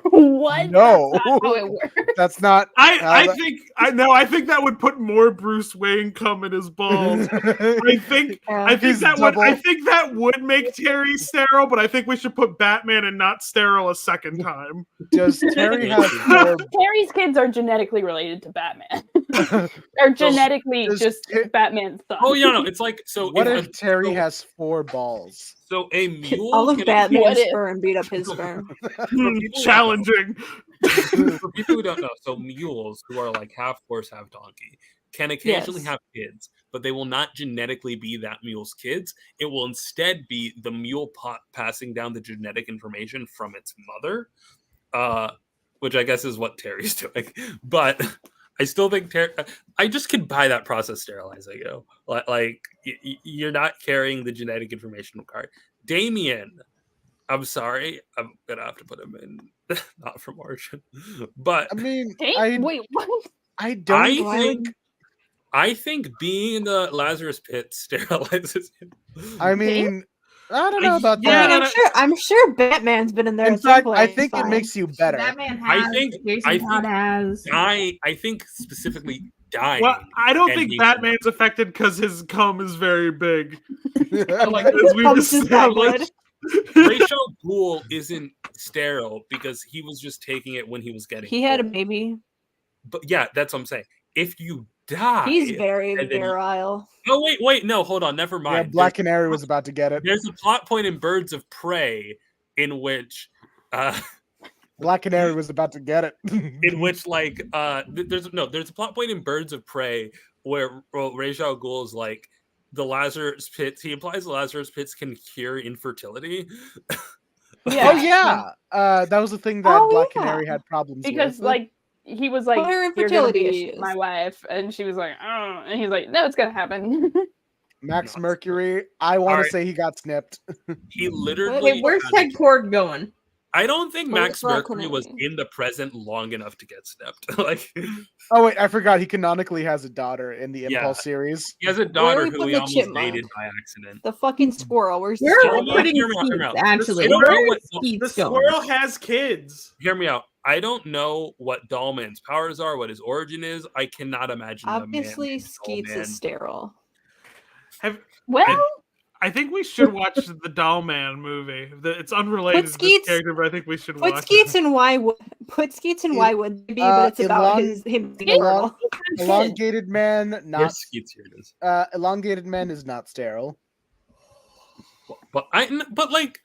D: What?
I: No.
D: That's not how it works.
I: That's not.
E: I think that would put more Bruce Wayne cum in his balls. I think
I: He's
E: that would make Terry sterile, but I think we should put Batman in not sterile a second time.
I: Does Terry have four?
D: Terry's kids are genetically related to Batman. Or genetically just Batman's son.
C: Oh yeah, no, it's like so.
I: What if Terry has 4 balls?
C: So a mule?
B: All of
C: can-
B: Batman's sperm beat up his sperm.
E: Challenging.
C: For people who don't know, so mules who are like half horse, half donkey, can occasionally
B: Yes.
C: have kids, but they will not genetically be that mule's kids. It will instead be the mule passing down the genetic information from its mother, which I guess is what Terry's doing. But I still think Terry. I just could buy that process sterilizing. You know, like you're not carrying the genetic information card. Damien, I'm sorry, I'm gonna have to put him in. Not from origin, but
I: I mean,
D: Wait, what?
I: I don't.
C: I think being in the Lazarus pit sterilizes him.
I: I mean, I don't know about
E: Yeah,
I: that.
B: I'm sure Batman's been in there.
I: In
B: at some
I: fact,
B: point.
I: I
B: It's
I: think it
B: fine.
I: makes you better.
A: Batman
C: I
A: has.
C: think-
A: Jason
C: I
A: Todd has.
C: I think specifically dying.
E: Well, I don't
C: and
E: think
C: being-
E: Batman's affected because his cum is very big.
I: Like,
E: As we've
B: Cum's just that
E: established.
C: Ra's al Ghul isn't sterile because he was just taking it when he was getting.
B: He had a
C: old.
B: baby.
C: But yeah, that's what I'm saying. If you die,
B: He's very
C: and then you-
B: virile.
C: Oh wait, no, hold on, never mind.
I: yeah, Black Canary was about to get it.
C: There's a plot point in Birds of Prey in which
I: Black Canary was about to get it.
C: in which like there's a plot point in Birds of Prey where Ra's al Ghul is like the Lazarus pits. He implies the Lazarus pits can cure infertility.
D: Yeah.
I: Oh yeah, that was the thing that
B: Oh,
I: Black
B: yeah.
I: Canary had problems
D: Because
I: with.
D: like he was like,
B: Well, her
D: "You're gonna
B: infertility
D: be
B: issues.
D: my wife," and she was like, "Oh," and he's like, "No, it's gonna happen."
I: Max Mercury, I want
C: Alright.
I: to say he got snipped.
C: He literally.
A: Wait, where's Ted Cord going?
C: I don't think
B: Where's
C: Max
B: Black
C: Mercury was
B: Canary?
C: in the present long enough to get snipped. Like
I: Oh wait, I forgot he canonically has a daughter in the
C: Yeah.
I: Impulse series.
C: he has a
B: Where are
C: daughter
B: we
C: who
B: putting
C: he
B: the
C: almost
B: chipmunk?
C: dated by accident.
B: The fucking squirrel. Where's the
A: Where are
B: squirrel?
A: we putting
C: Hear me out, hear me
A: Skeets,
C: out.
A: actually?
C: I don't
A: Where
C: know
A: is
C: what-
E: The
A: Skeets going?
E: squirrel has kids.
C: Hear me out. I don't know what Dollman's powers are, what his origin is. I cannot imagine. a man
B: Obviously,
C: named
B: Skeets
C: Dollman.
B: is sterile.
D: Well,
E: I think we should watch the Doll Man movie. It's unrelated to this
B: Skeets-
E: character, but I think we should
B: Put
E: watch
B: Skeets
E: it.
B: and why would put Skeets and
I: El-
B: why would be, but it's about
I: elong-
B: him being
I: elong-
B: sterile.
I: Elongated man,
C: Where's
I: not
C: Skeets? Here it is.
I: elongated man is not sterile.
C: But like,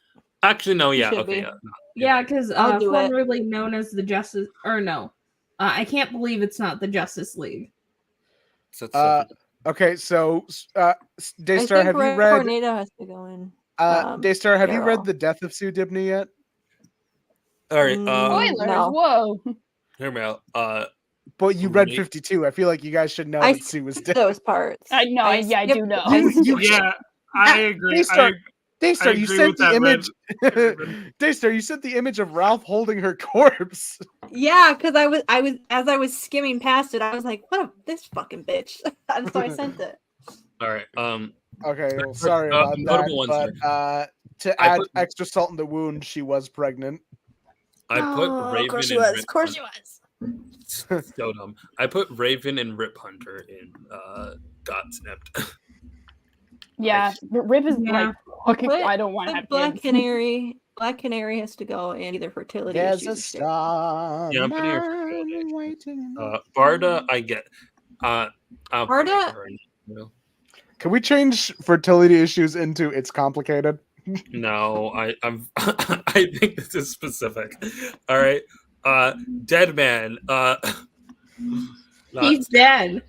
C: actually, no. Yeah,
B: should
C: okay.
B: be.
C: Yeah, no,
A: Yeah, because
B: I'll do it.
A: formerly known as the Justice, or no, I can't believe it's not the Justice League.
C: So it's
I: Okay, so
B: I
I: Daystar,
B: think
I: have you
B: Red
I: read?
B: Tornado has to go in.
I: Daystar, have you read
B: Daryl.
I: The Death of Sue Dibney yet?
C: all right.
D: spoilers.
B: no.
D: Whoa.
C: Hear me out.
I: But you read
C: Me-
I: 52. I feel like you guys should know
B: I
I: that Sue was dead.
B: Those parts.
D: I know. I
B: skipped-
D: do know.
E: Yeah, I agree.
I: Daystar, Daystar, you
E: agree
I: sent
E: with
I: the
E: that,
I: image.
E: Red.
I: Daystar, you sent the image of Ralph holding her corpse.
B: Yeah, because as I was skimming past it, I was like, "What this fucking bitch?" And so I sent it.
C: all right.
I: Okay, well, sorry
C: Uh,
I: about that.
C: notable ones
I: But to
C: I
I: add
C: put-
I: extra salt in the wound, she was pregnant.
C: I put Raven.
B: Of course she
C: and
B: was.
C: Rip
B: Of course she
C: Hunter-
B: was.
C: So dumb. I put Raven and Rip Hunter in got snipped.
D: Yeah, Rip is
A: Yeah.
D: like, fucking,
B: Put-
D: I don't want to
B: But
D: have
B: Black
D: kids.
B: Canary. Black Canary has to go in either fertility
I: There's
B: issues.
I: a
B: or shit.
I: star.
C: Yeah, I'm putting her
I: man waiting.
C: Barda, I get. I'll put
B: Barda?
C: her in, you know.
I: Can we change fertility issues into it's complicated?
C: No, I'm I think this is specific. All right. Dead man.
A: He's dead.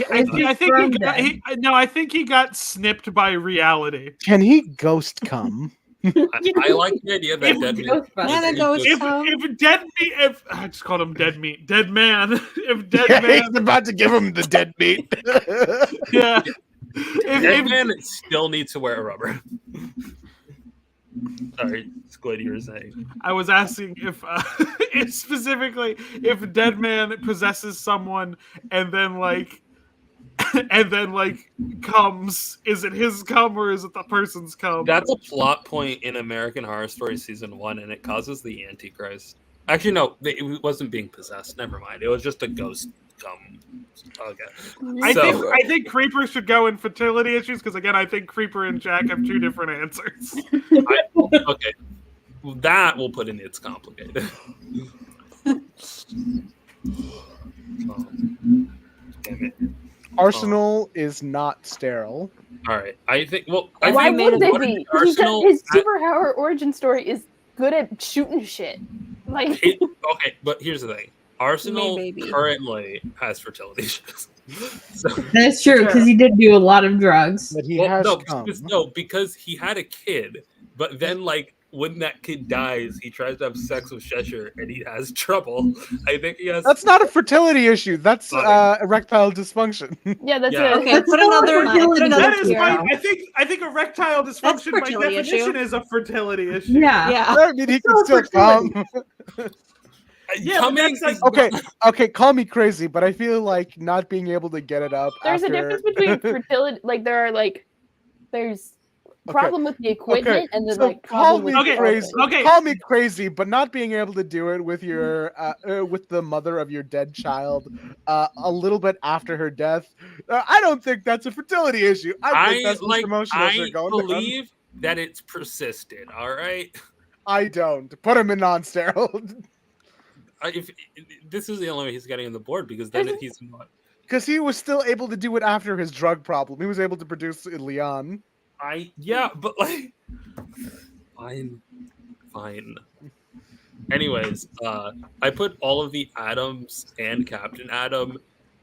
E: I think he got snipped by reality.
I: Can he ghost come?
C: I like the idea that dead man.
B: Yeah, that goes-
E: If dead meat, if I just called him dead meat, dead man. If dead
I: Yeah,
E: man,
I: he's about to give him the dead meat.
E: yeah.
C: Dead man still needs to wear a rubber. Sorry, Squid, you were saying.
E: I was asking if specifically if a dead man possesses someone and then comes, is it his cum or is it the person's cum?
C: That's a plot point in American Horror Story season 1, and it causes the Antichrist. Actually, no, it wasn't being possessed. Never mind. It was just a ghost cum. Okay.
E: I think Creeper should go in fertility issues because again, I think Creeper and Jack have two different answers.
C: Okay. Well, that we'll put in it's complicated. Damn it.
I: Arsenal is not sterile.
C: All right. I think. Well,
D: Why would they
C: modern
D: be?
C: Arsenal
D: His superpower origin story is good at shooting shit. Like,
C: okay, but here's the thing: Arsenal currently has fertility issues. So,
A: That's true because he did do a lot of drugs.
I: But he has
C: because he had a kid, but then when that kid dies, he tries to have sex with Cheshire and he has trouble. I think he has.
I: That's not a fertility issue. That's erectile dysfunction.
D: Yeah, that's
C: Yeah.
D: it.
B: Okay, put another
E: That is
B: tier.
E: I think erectile dysfunction by
B: fertility
E: definition
B: issue.
E: is a fertility issue.
B: Yeah.
I: I mean, he can still come.
E: Yeah, but that's
I: Okay, call me crazy, but I feel like not being able to get it up.
D: There's a difference between fertility. There's problem with the equipment and then
I: call
D: problem
I: me
D: with
I: crazy.
E: Okay.
I: Call me crazy, but not being able to do it with your with the mother of your dead child a little bit after her death. I don't think that's a fertility issue. I think that's just emotional shit going
C: believe that it's persisted. All right.
I: I don't. Put him in non-sterile.
C: If this is the only way he's getting on the board, because then he's not.
I: Because he was still able to do it after his drug problem. He was able to produce Leon.
C: But fine. Anyways, I put all of the Adams and Captain Adam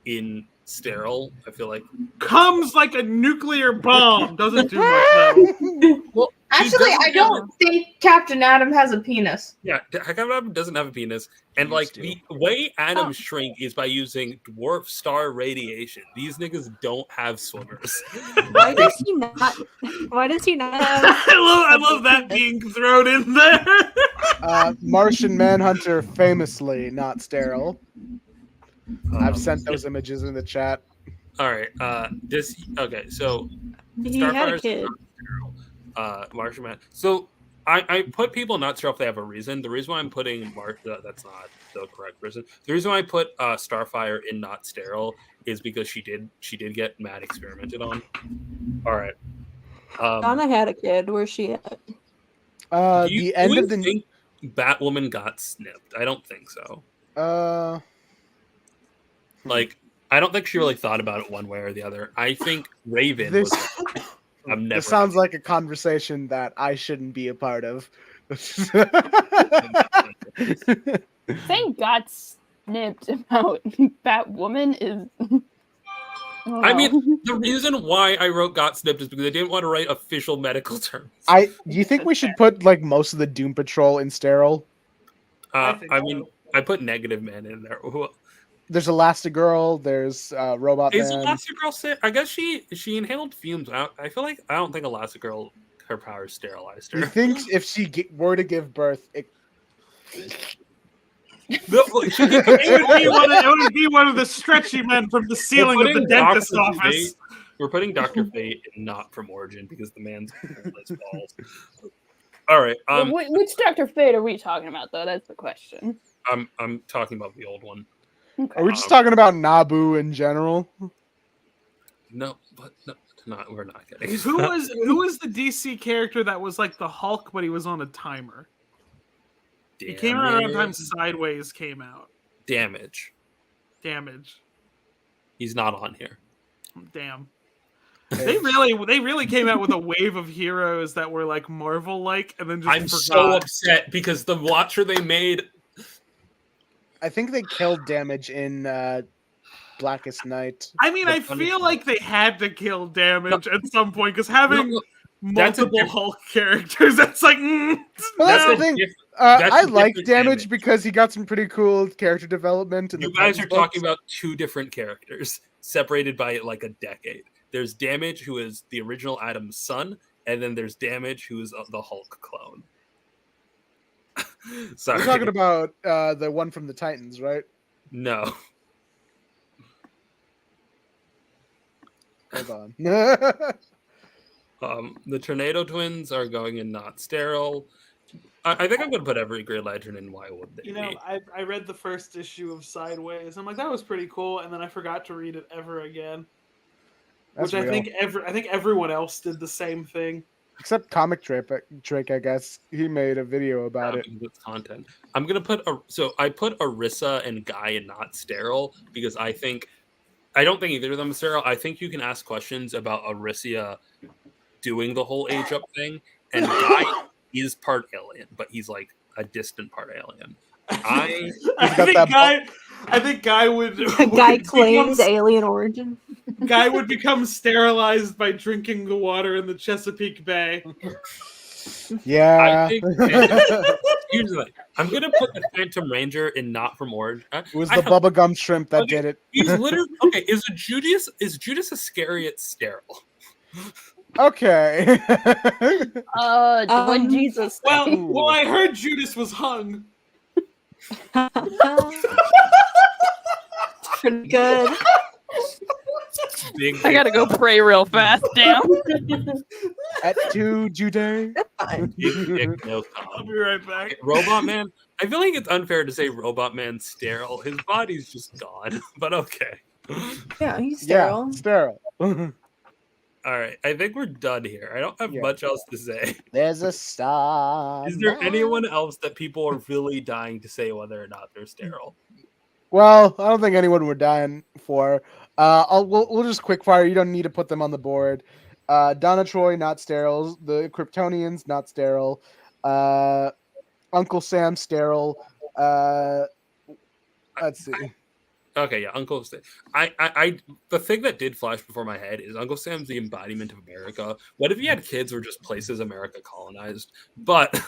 C: in sterile. I feel like
E: comes like a nuclear bomb. Doesn't do much though.
C: Well,
A: actually, I don't think Captain Adam has a penis.
C: Yeah, Captain Adam doesn't have a penis, and the way Adams shrink is by using dwarf star radiation. These niggas don't have swimmers.
B: Why does he not? Why does he not have?
E: I love that being thrown in there.
I: Martian Manhunter, famously not sterile. I've sent those images in the chat.
C: All right. So
B: He had a kid.
C: Martian Man. So I put people not sterile if they have a reason. The reason why I'm putting that's not the correct person. The reason why I put Starfire in not sterile is because she did get mad experimented on. All right.
B: Donna had a kid. Where's she at?
I: The end of the
C: think Batwoman got snipped. I don't think so. I don't think she really thought about it one way or the other. I think Raven was. I'm never.
I: This sounds like a conversation that I shouldn't be a part of.
D: Saying got snipped about Batwoman is.
C: I mean, the reason why I wrote got snipped is because I didn't want to write official medical terms.
I: Do you think we should put most of the Doom Patrol in sterile?
C: I put Negative Man in there.
I: There's Elastigirl. There's Robot
C: Is
I: Man.
C: Elastigirl sick? I guess she inhaled fumes. I don't think Elastigirl, her powers sterilized her.
I: You think if she were to give birth, it
E: would be one of the stretchy men from the ceiling of the dentist's office.
C: We're putting Dr. Fate not from Origin because the man's balls. All right.
D: Which Dr. Fate are we talking about, though? That's the question.
C: I'm talking about the old one.
D: Okay.
I: Are we just talking about Naboo in general?
C: No, we're not getting.
E: Who was the DC character that was like the Hulk, but he was on a timer? He came out around the time Sideways came out.
C: Damage. He's not on here.
E: Damn. They really came out with a wave of heroes that were like Marvel like, and then just
C: I'm so upset because the Watcher they made.
I: I think they killed Damage in Blackest Night.
E: I mean, I feel like they had to kill Damage at some point because having multiple Hulk characters, that's like.
I: Well, that's the thing. I like Damage because he got some pretty cool character development.
C: You guys are talking about two different characters separated by like a decade. There's Damage, who is the original Adam's son, and then there's Damage, who's the Hulk clone. Sorry,
I: You're talking about the one from the Titans, right?
C: no.
I: Hold on.
C: The Tornado Twins are going in not sterile. I think I'm gonna put every Green Lantern in. Why would they?
E: You know,
C: be?
E: I read the first issue of Sideways. I'm like, that was pretty cool, and then I forgot to read it ever again.
I: That's
E: Which
I: real.
E: I think everyone else did the same thing.
I: Except Comic Drake, I guess. He made a video about it.
C: Because it's content. I'm gonna put I put Arissa and Guy in not sterile because I don't think either of them are sterile. I think you can ask questions about Arisia doing the whole age up thing, and Guy is part alien, but he's like a distant part alien. I
E: think Guy would
A: Guy
E: would
A: claims
E: become,
A: alien origin.
E: Guy would become sterilized by drinking the water in the Chesapeake Bay.
I: Yeah.
C: Here's the thing. I'm gonna put the Phantom Ranger in not from Orange.
I: It was the bubblegum shrimp that did it.
C: He's literally okay. Is Judas Iscariot sterile?
I: Okay.
D: When Jesus.
E: Well, I heard Judas was hung.
A: Pretty good.
C: Big
D: I gotta go pray real fast. Damn.
I: At 2 Jude.
C: big dick, no
E: I'll
C: comment.
E: be right back.
C: Robot Man. I feel like it's unfair to say Robot Man's sterile. His body's just gone. But okay.
A: Yeah, he's sterile.
I: Yeah, sterile.
C: All right. I think we're done here. I don't have
I: Yeah.
C: much else to say.
I: There's a star.
C: Is there anyone else that people are really dying to say whether or not they're sterile?
I: Well, I don't think anyone we're dying for. We'll just quick fire. You don't need to put them on the board. Donna Troy, not sterile. The Kryptonians, not sterile. Uncle Sam, sterile. Let's see.
C: Okay, yeah, Uncle Sam. I the thing that did flash before my head is Uncle Sam's the embodiment of America. What if he had kids or just places America colonized? But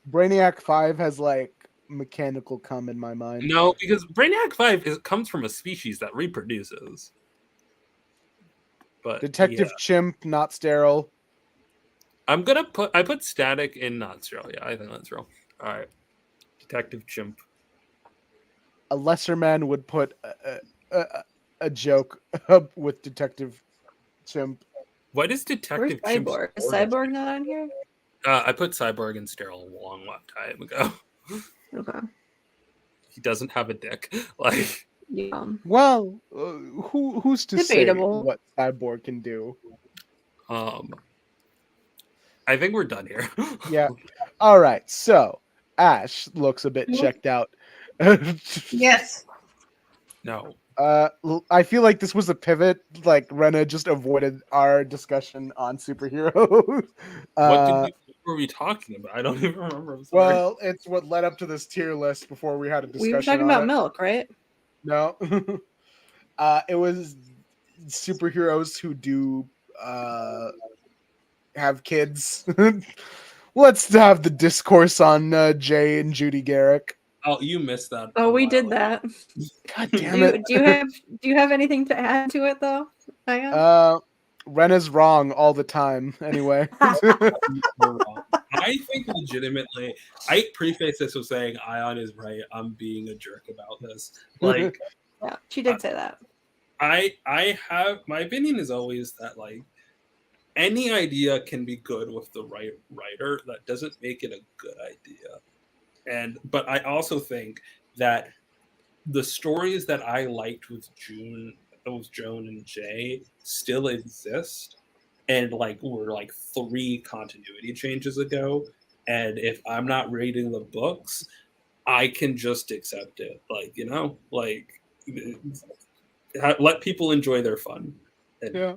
I: Brainiac 5 has like mechanical cum in my mind.
C: no, because Brainiac 5 comes from a species that reproduces. But
I: Detective
C: yeah.
I: Chimp, not sterile.
C: I put Static in not sterile. Yeah, I think that's real. All right, Detective Chimp.
I: A lesser man would put a joke with Detective Chimp.
C: What is Detective
A: Where's
C: Chimp's
A: Cyborg? Is
C: origin?
A: Cyborg not on here?
C: I put Cyborg in sterile a long time ago.
A: Okay.
C: He doesn't have a dick. Like,
A: Yeah.
I: Well, who's to
A: Debatable.
I: say what Cyborg can do?
C: I think we're done here.
I: Yeah. All right. So Ash looks a bit checked out.
J: Yes.
C: No.
I: I feel like this was a pivot. Like Rena just avoided our discussion on superheroes.
C: What were we talking about? I don't even remember. I'm sorry.
I: Well, it's what led up to this tier list before we had a discussion.
A: We were talking
I: on
A: about
I: it.
A: milk, right?
I: No. It was superheroes who do have kids. Let's have the discourse on Jay and Judy Garrick.
C: Oh, you missed that.
A: Oh,
C: a
A: we
C: while
A: did
C: ago.
A: that.
I: God
A: Do
I: damn it.
A: you have anything to add to it though? Ayaan?
I: Rena's wrong all the time. Anyway.
C: I think legitimately, I preface this with saying Ayaan is right. I'm being a jerk about this. Like,
A: Yeah, she did say that.
C: I have my opinion is always that like any idea can be good with the right writer. That doesn't make it a good idea. But I also think that the stories that I liked with Joan and Jay still exist, and like were like 3 continuity changes ago. And if I'm not reading the books, I can just accept it. Like, you know, like let people enjoy their fun. And,
I: Yeah.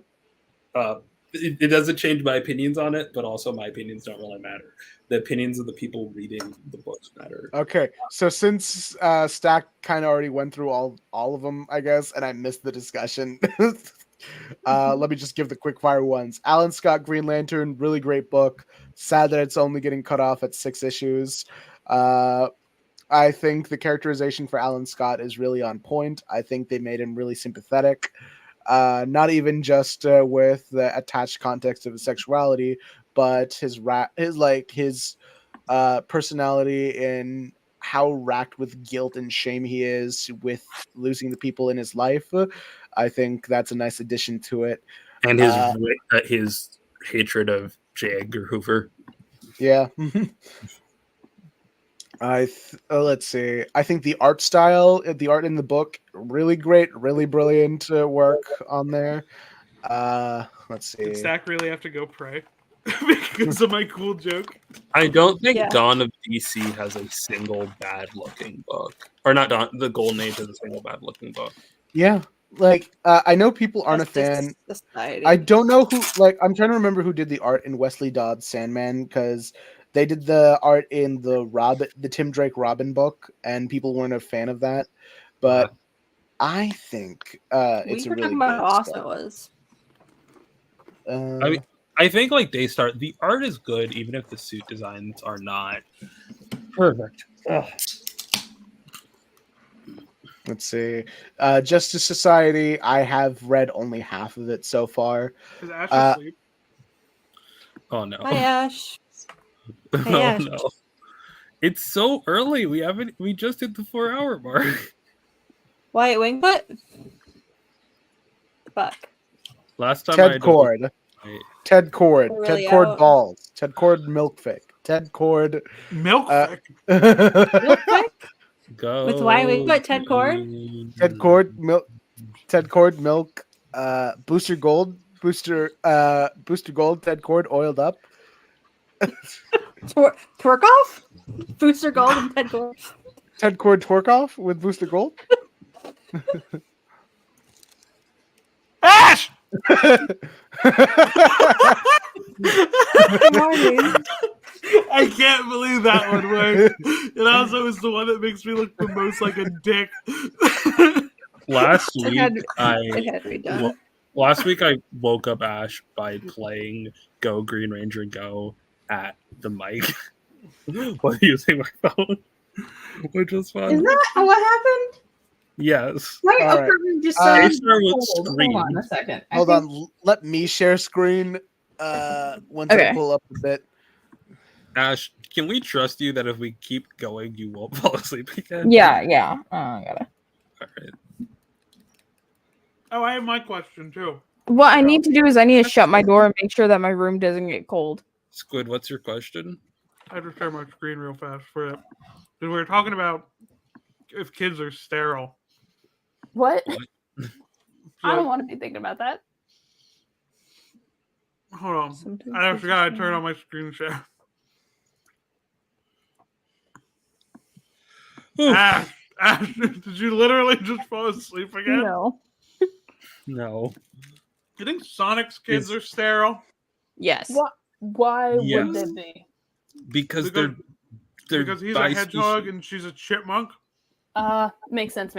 C: It doesn't change my opinions on it, but also my opinions don't really matter. The opinions of the people reading the books matter.
I: Okay, so since Stack kind of already went through all of them, I guess, and I missed the discussion, let me just give the quick fire ones. Alan Scott, Green Lantern, really great book. Sad that it's only getting cut off at 6 issues. I think the characterization for Alan Scott is really on point. I think they made him really sympathetic. not even just with the attached context of his sexuality, but his personality and how racked with guilt and shame he is with losing the people in his life. I think that's a nice addition to it.
C: And his hatred of J. Edgar Hoover.
I: Yeah. Let's see. I think the art in the book, really great, really brilliant work on there. Let's
E: Did
I: see.
E: Zach really have to go pray because of my cool joke?
C: I don't think
B: Yeah.
C: Dawn of DC has a single bad looking book. Or not Dawn, the Golden Age has a single bad looking book.
I: Yeah, like I know people aren't a fan.
B: Society.
I: I don't know who. Like, I'm trying to remember who did the art in Wesley Dodd's Sandman, because they did the art in the Tim Drake Robin book, and people weren't a fan of that. But I think it's a
B: we were
I: really
B: talking about
I: good
B: how awesome
I: stuff.
B: it was.
C: I think like Daystar, the art is good, even if the suit designs are not perfect. Ugh.
I: Let's see. Justice Society, I have read only half of it so far.
E: Is Ash asleep?
C: Oh no.
B: Hi, Ash. Hey,
C: No,
B: Ash.
C: no. It's so early. We just hit the 4-hour mark.
B: Wyatt Wingfoot?
C: Last time
I: Ted Cord. Ted Cord.
B: We're
I: Ted
B: really
I: Cord
B: out.
I: balls. Ted Cord milkfic. Ted Cord
E: Milkfic.
B: Milkfic?
C: Go.
B: With Wyatt Wingfoot, Ted Cord?
I: Ted Cord milk. Ted Cord milk. Booster Gold. Booster Gold. Ted Cord oiled up.
B: Twerk off? Booster Gold and Ted Cord.
I: Ted Cord twerk off with Booster Gold.
E: Ash! I can't believe that one worked. It also is the one that makes me look the most like a dick.
C: Last week,
B: It had to be done.
C: last week I woke up Ash by playing Go Green Ranger Go at the mic while using my phone, which was fun.
J: Is that what happened?
C: Yes.
J: Right.
I: All
J: Okay,
I: right.
J: we just
C: Daystar would
J: hold
C: scream.
J: on a second. I
I: Hold
J: think-
I: on. Let me share screen. Once
B: Okay.
I: I pull up a bit.
C: Ash, can we trust you that if we keep going, you won't fall asleep again?
A: Yeah. I gotta.
C: All right.
E: Oh, I have my question too.
A: What I need to do is I need to shut my door and make sure that my room doesn't get cold.
C: Squid, what's your question?
E: I have to share my screen real fast for it. Because we were talking about if kids are sterile.
D: What? I
E: So-
D: don't want to be thinking about that.
E: Hold on.
B: Sometimes
E: I
B: it's
E: forgot I
B: just
E: turned on my screen share. Ash, did you literally just fall asleep again?
D: No.
C: No.
E: You think Sonic's kids are sterile?
B: Yes.
D: Why
C: Yes.
D: would they be?
C: Because
E: Because-
C: they're
E: Because he's a
C: bi-species.
E: hedgehog and she's a chipmunk?
D: Makes sense.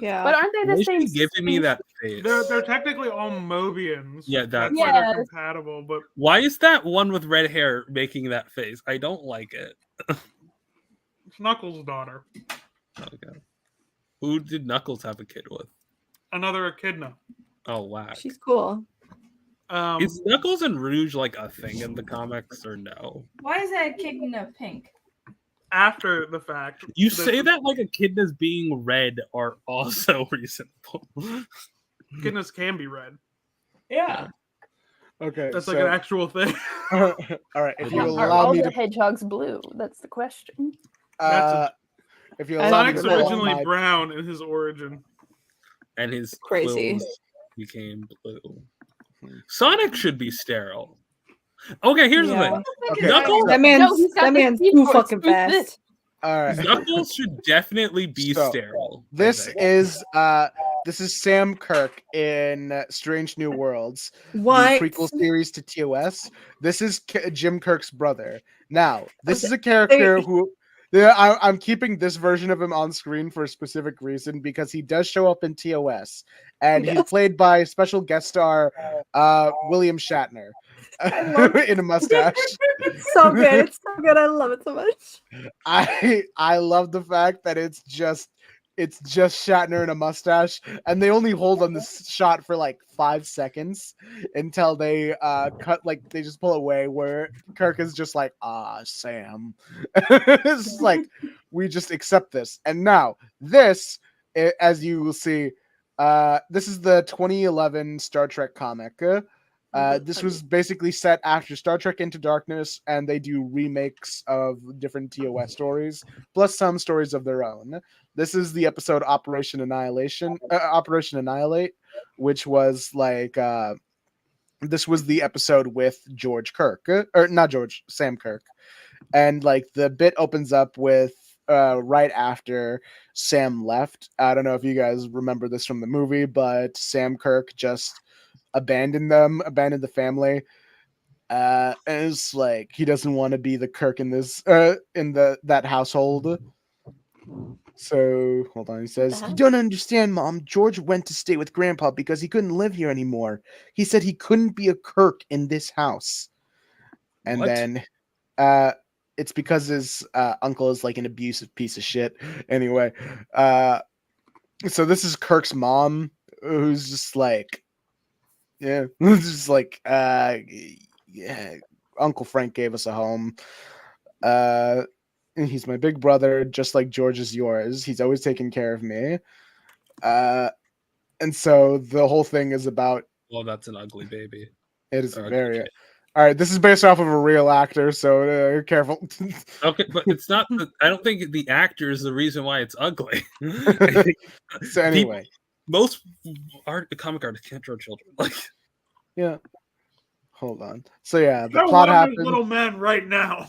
B: Yeah.
D: But aren't they
C: Why
D: the
C: is
D: same?
C: she giving me that face?
E: They're technically all Mobians.
C: Yeah,
E: that's
C: that's-
E: why they're
D: Yes.
E: compatible, but
C: Why is that one with red hair making that face? I don't like it.
E: it's Knuckles' daughter.
C: Okay. Who did Knuckles have a kid with?
E: Another echidna.
C: Oh, wow.
B: She's cool.
C: Is Knuckles and Rouge like a thing in the comics or no?
J: Why is that echidna pink?
E: After the fact.
C: You
E: the-
C: say that like echidnas being red are also reasonable.
E: Echidnas can be red.
J: Yeah.
I: Okay.
E: That's like an actual thing.
I: All right. If you
C: Are
D: Are
I: allow
D: all
I: me
D: the
I: to,
D: hedgehogs blue? That's the question.
I: if you allow me
E: Sonic's
I: to pull up
E: originally
I: my-
E: brown in his origin.
C: And his
B: Crazy.
C: quills became blue. Sonic should be sterile. Okay, here's the
B: Yeah.
C: thing.
I: Okay.
C: Knuckles,
B: That
D: No, he's
B: man's
D: got
B: that
D: the
B: man's
D: speed
B: too
D: force.
B: fucking
D: Who's
B: fast.
D: this?
I: All right.
C: Knuckles should definitely be
I: So,
C: sterile. I
I: This
C: think.
I: is Sam Kirk in Strange New Worlds,
B: What?
I: the prequel series to TOS. This is Jim Kirk's brother. Now, this is a character who. Yeah, I'm keeping this version of him on screen for a specific reason because he does show up in TOS, and he's played by special guest star William Shatner in a mustache.
B: It's so good. It's so good. I love it so much.
I: I love the fact that it's it's just Shatner and a mustache, and they only hold on this shot for like 5 seconds until they cut, like they just pull away, where Kirk is just like, Sam. It's just like, we just accept this. And now this, as you will see, this is the 2011 Star Trek comic. This was basically set after Star Trek Into Darkness, and they do remakes of different TOS stories, plus some stories of their own. This is the episode Operation Annihilate, which was like, this was the episode with George Kirk, or not George, Sam Kirk. And like the bit opens up with right after Sam left. I don't know if you guys remember this from the movie, but Sam Kirk just abandoned the family. And it's like he doesn't want to be the Kirk in this that household. So hold on, he says, "You don't understand, Mom. George went to stay with Grandpa because he couldn't live here anymore. He said he couldn't be a Kirk in this house." And
C: What?
I: then it's because his uncle is like an abusive piece of shit. Anyway, so this is Kirk's mom, who's just like, yeah, just like, yeah, Uncle Frank gave us a home. And he's my big brother, just like George is yours. He's always taken care of me. And so the whole thing is about.
C: Well, that's an ugly baby.
I: It is
C: Or ugly
I: very.
C: kid.
I: All right, this is based off of a real actor, so careful.
C: Okay, but it's not. I don't think the actor is the reason why it's ugly. I think
I: So anyway,
C: most comic artists can't draw children. Like,
I: yeah. Hold on. So yeah, the
E: No
I: plot
E: wonders
I: happens.
E: little men right now.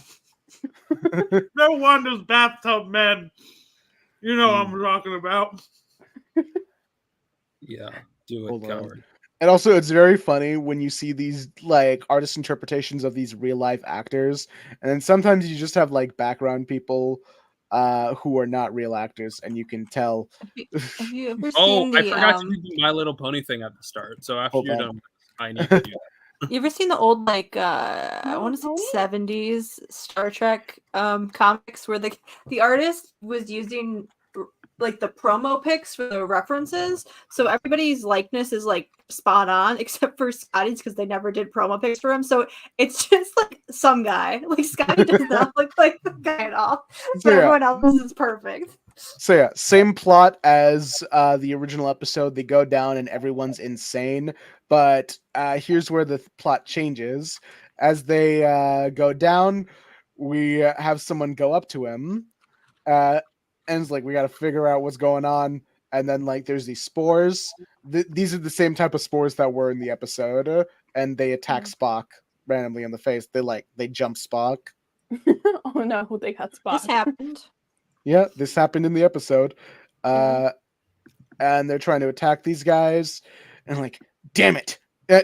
E: No wonders bathtub men. You know what I'm talking about.
C: yeah, do it,
I: Hold on.
C: coward.
I: And also, it's very funny when you see these like artist interpretations of these real life actors, and then sometimes you just have like background people who are not real actors, and you can tell.
B: Have you ever
C: Oh,
B: seen
C: I
B: the
C: forgot to do the My Little Pony thing at the start. So after
I: Hold
C: you're
I: on.
C: done, I need to do that.
B: You ever seen the old like I want to say 70s Star Trek comics where the artist was using like the promo pics for the references, so everybody's likeness is like spot on except for Scotty's because they never did promo pics for him, so it's just like some guy. Like Scotty does not look like the guy at all, but
I: So, yeah.
B: everyone else is perfect.
I: So yeah, same plot as the original episode. They go down and everyone's insane. But here's where the plot changes. As they go down, we have someone go up to him, and it's like we got to figure out what's going on. And then like there's these spores. These are the same type of spores that were in the episode, and they attack Spock randomly in the face. They jump Spock.
D: Oh no, they got
B: This
D: spot.
B: happened.
I: Yeah, this happened in the episode. And they're trying to attack these guys. And like, damn it.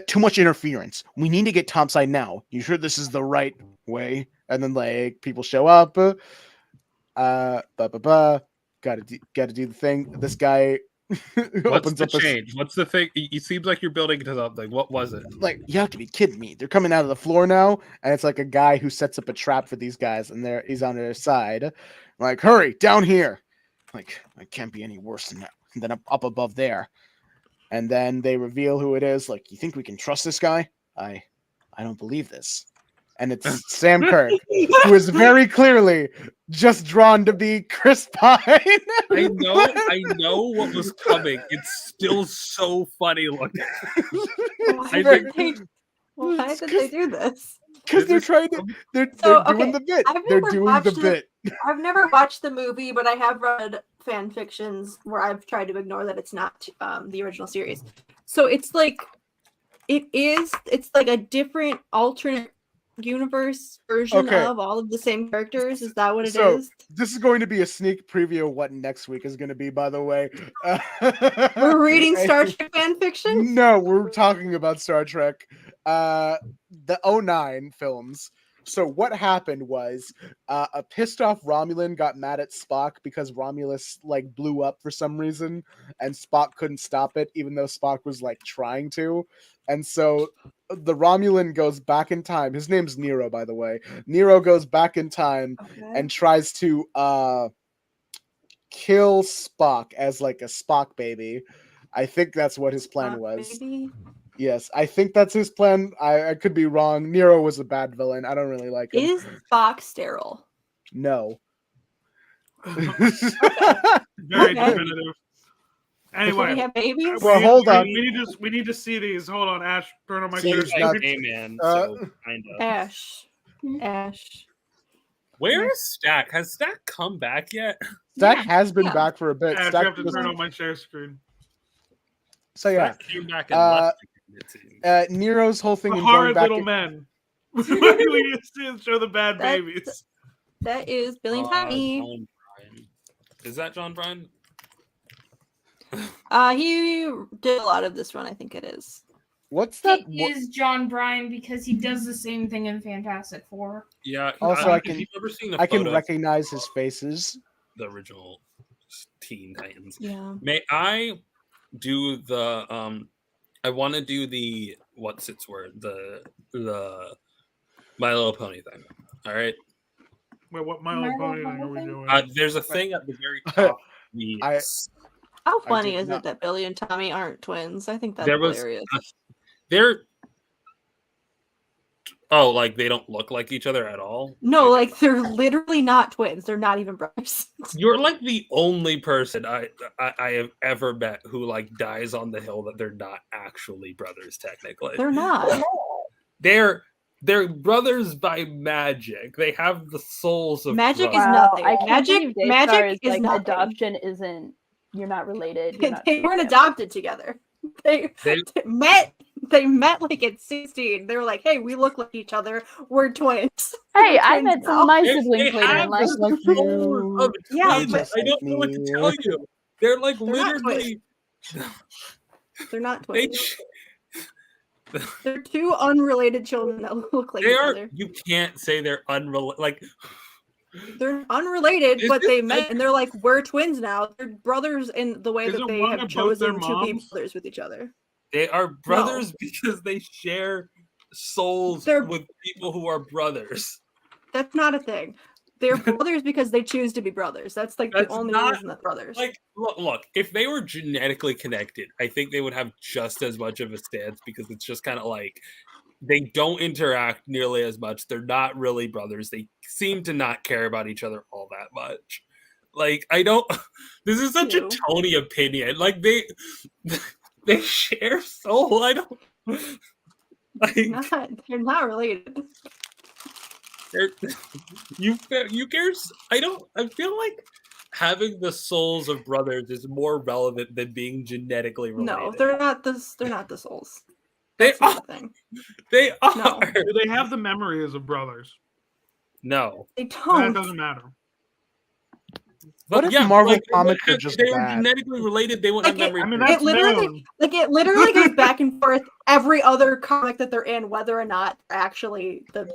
I: Too much interference. We need to get topside now. You sure this is the right way? And then like people show up. Gotta do the thing. This guy
C: What's
I: opens
C: the
I: up a
C: change? What's the thing? It seems like you're building to something. What was it?
I: like, you have to be kidding me. They're coming out of the floor now, and it's like a guy who sets up a trap for these guys, and he's on their side. Like, hurry, down here. Like, it can't be any worse than that. And then up above there. And then they reveal who it is. Like, you think we can trust this guy? I don't believe this. And it's Sam Kirk, who is very clearly just drawn to be Chris Pine.
C: I know what was coming. It's still so funny looking.
B: Why
C: think-
B: did they do this?
I: Because they're trying to, they're
B: So,
I: doing
B: okay,
I: the bit.
B: I've
I: They're
B: never
I: doing the
B: watched it.
I: bit.
B: I've never watched the movie, but I have read fan fictions where I've tried to ignore that it's not the original series. So it's like it's like a different alternate universe version
I: Okay.
B: of all of the same characters. Is that what it
I: So,
B: is?
I: this is going to be a sneak preview of what next week is going to be, by the way.
B: We're reading Star Trek fan fiction?
I: No, we're talking about Star Trek. The 09 films. So what happened was a pissed off Romulan got mad at Spock because Romulus like blew up for some reason, and Spock couldn't stop it, even though Spock was like trying to. And so the Romulan goes back in time. His name's Nero, by the way. Nero goes back in time and tries to kill Spock as like a Spock baby. I think that's what his plan was.
B: Maybe.
I: Yes, I think that's his plan. I could be wrong. Nero was a bad villain. I don't really like him.
B: Is Spock sterile?
I: No.
E: Very
B: Okay.
E: definitive.
B: Do
E: Anyway,
B: we have babies?
I: Well, hold on.
E: We need to see these. Hold on, Ash. Turn on my
I: See,
E: share
I: it's not-
E: screen.
C: man.
I: Uh,
C: So kind of.
B: Ash.
C: Where is Stack? Has Stack come back yet?
I: Stack has been back for a bit.
E: Ash, you
I: Stack
E: have to
I: was-
E: turn on my share screen.
I: so yeah,
C: Stack came back and left. It seems.
I: Nero's whole thing
E: The
I: in going
E: horrid
I: back.
E: little men. Why do we need to see and show the bad
B: That-
E: babies?
B: That is Billy and Tommy.
C: John Bryan. Is that John Bryan?
B: He did a lot of this run. I think it is.
I: What's that?
A: It is John Bryan because he does the same thing in Fantastic Four.
C: Yeah.
I: Also, I
C: if
I: can-
C: you've ever seen a
I: I can
C: photo of
I: recognize his faces.
C: the original Teen Titans.
B: Yeah.
C: May I do the I want to do the what's its word? The My Little Pony thing. All right.
E: Wait, what My Little Pony thing are we doing?
C: There's a thing at the very top. The
B: How funny
I: did
B: is
I: not-
B: it that Billy and Tommy aren't twins? I think that's
C: there was
B: hilarious.
C: they're like they don't look like each other at all.
B: No, like they're literally not twins. They're not even brothers.
C: You're like the only person I have ever met who like dies on the hill that they're not actually brothers technically.
B: They're not.
C: They're brothers by magic. They have the souls of
B: Magic is
C: brothers.
B: nothing.
D: I can't
B: Magic-
D: believe Daystar
B: magic is
D: like
B: nothing.
D: adoption isn't. You're not related. You're not
B: They weren't adopted together. They met. They met like at 16. They were like, "Hey, we look like each other. We're twins."
D: Hey,
B: We're
D: I
B: twins
D: met some
B: now.
D: of my
C: They
D: siblings later in
C: have
D: life.
C: the
D: Like,
C: souls of
B: Yeah,
C: twins.
B: but-
C: I don't know what to tell you. They're like
B: They're not
C: literally.
B: They're not
C: They,
B: twins. They're two unrelated children that look like
C: they
B: each
C: are.
B: other.
C: You can't say they're unrelated. Like
B: They're unrelated,
C: Is
B: but
C: this
B: they met
C: like-
B: and they're like, we're twins now. They're brothers in the way
E: Is
B: that
E: it
B: they
E: one
B: have
E: of both their
B: chosen to be
E: moms?
B: brothers with each other.
C: they are brothers because they share souls
B: They're-
C: with people who are brothers.
B: That's not a thing. They're brothers because they choose to be brothers. That's like
C: That's
B: the only
C: not-
B: reason that brothers.
C: Like, look, if they were genetically connected, I think they would have just as much of a stance because it's just kind of like they don't interact nearly as much. They're not really brothers. They seem to not care about each other all that much. Like, I don't. This is such
B: Ew.
C: a Tony opinion. Like they share soul. I don't. Like
B: They're not related.
C: you care. I don't. I feel like having the souls of brothers is more relevant than being genetically related.
B: No, they're not this. They're not the souls.
C: They
B: That's not
C: are.
B: a thing.
C: They are.
B: No.
E: Do they have the memories of brothers?
C: No.
B: They
E: That
B: don't.
E: doesn't matter.
I: What
C: But
I: if Marvel
C: they would
I: comics are
C: have-
I: just
C: they were
I: bad?
C: genetically related, they wouldn't
B: Like
C: have memory.
E: I mean,
C: for
E: that's
B: it literally goes back and forth every other comic that they're in, whether or not they're actually the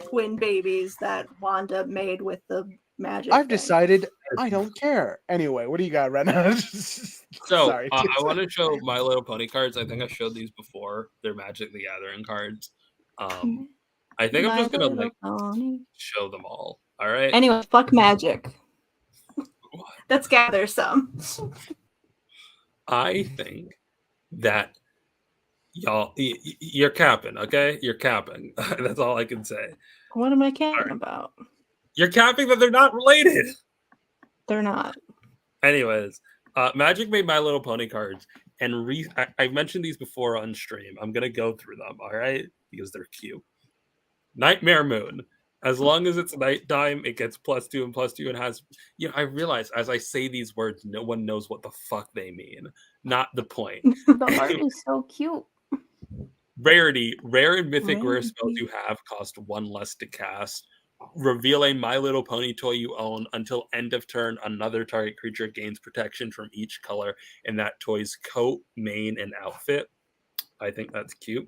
B: twin babies that Wanda made with the magic.
I: I've
B: thing.
I: decided I don't care. Anyway, what do you got, Rena?
C: So
I: Sorry.
C: I want to show My Little Pony cards. I think I showed these before. They're Magic the Gathering cards. I think I'm
B: My
C: just gonna
B: Little
C: like
B: Pony.
C: show them all. All right.
B: Anyway, fuck magic. Let's gather some.
C: I think that y'all you're capping. Okay, you're capping. That's all I can say.
B: What am I caring about?
C: You're capping that they're not related.
B: They're not.
C: Anyways, Magic made My Little Pony cards, and I mentioned these before on stream. I'm gonna go through them, all right, because they're cute. Nightmare Moon. As long as it's nighttime, it gets +2 and +2 and has. I realize as I say these words, no one knows what the fuck they mean. Not the point.
D: the art is so cute.
C: Rarity. Rare and mythic rare spells
B: Rarity.
C: you have cost 1 less to cast. Reveal a My Little Pony toy you own. Until end of turn, another target creature gains protection from each color in that toy's coat, mane, and outfit. I think that's cute.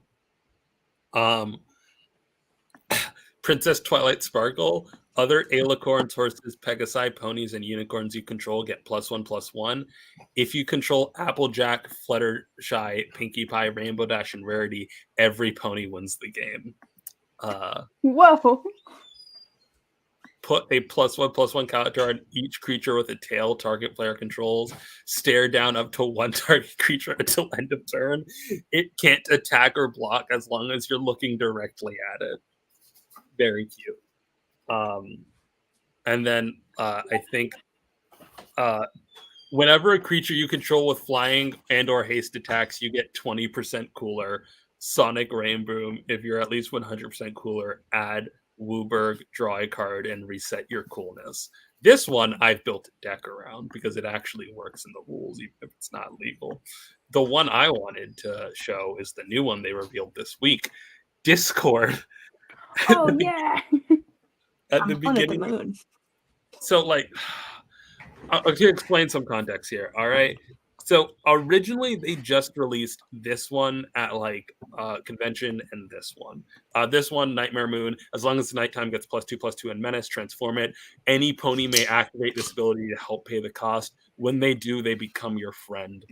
C: Princess Twilight Sparkle. Other alicorns, horses, pegasi, ponies, and unicorns you control get +1/+1. If you control Applejack, Fluttershy, Pinkie Pie, Rainbow Dash, and Rarity, every pony wins the game.
D: Whoa.
C: put a +1/+1 counter on each creature with a tail target player controls. Stare down up to one target creature until end of turn. It can't attack or block as long as you're looking directly at it. Very cute. And then I think whenever a creature you control with flying and or haste attacks, you get 20% cooler. Sonic Rainboom. If you're at least 100% cooler, add Wooburg, draw a card, and reset your coolness. This one I've built a deck around because it actually works in the rules, even if it's not legal. The one I wanted to show is the new one they revealed this week, Discord.
D: Oh yeah.
C: At the beginning.
B: Moon.
C: So, like, to explain some context here, all right? So originally they just released this one at like convention and this one. This one, Nightmare Moon, as long as the nighttime gets +2/+2 and menace, transform it. Any pony may activate this ability to help pay the cost. When they do, they become your friend.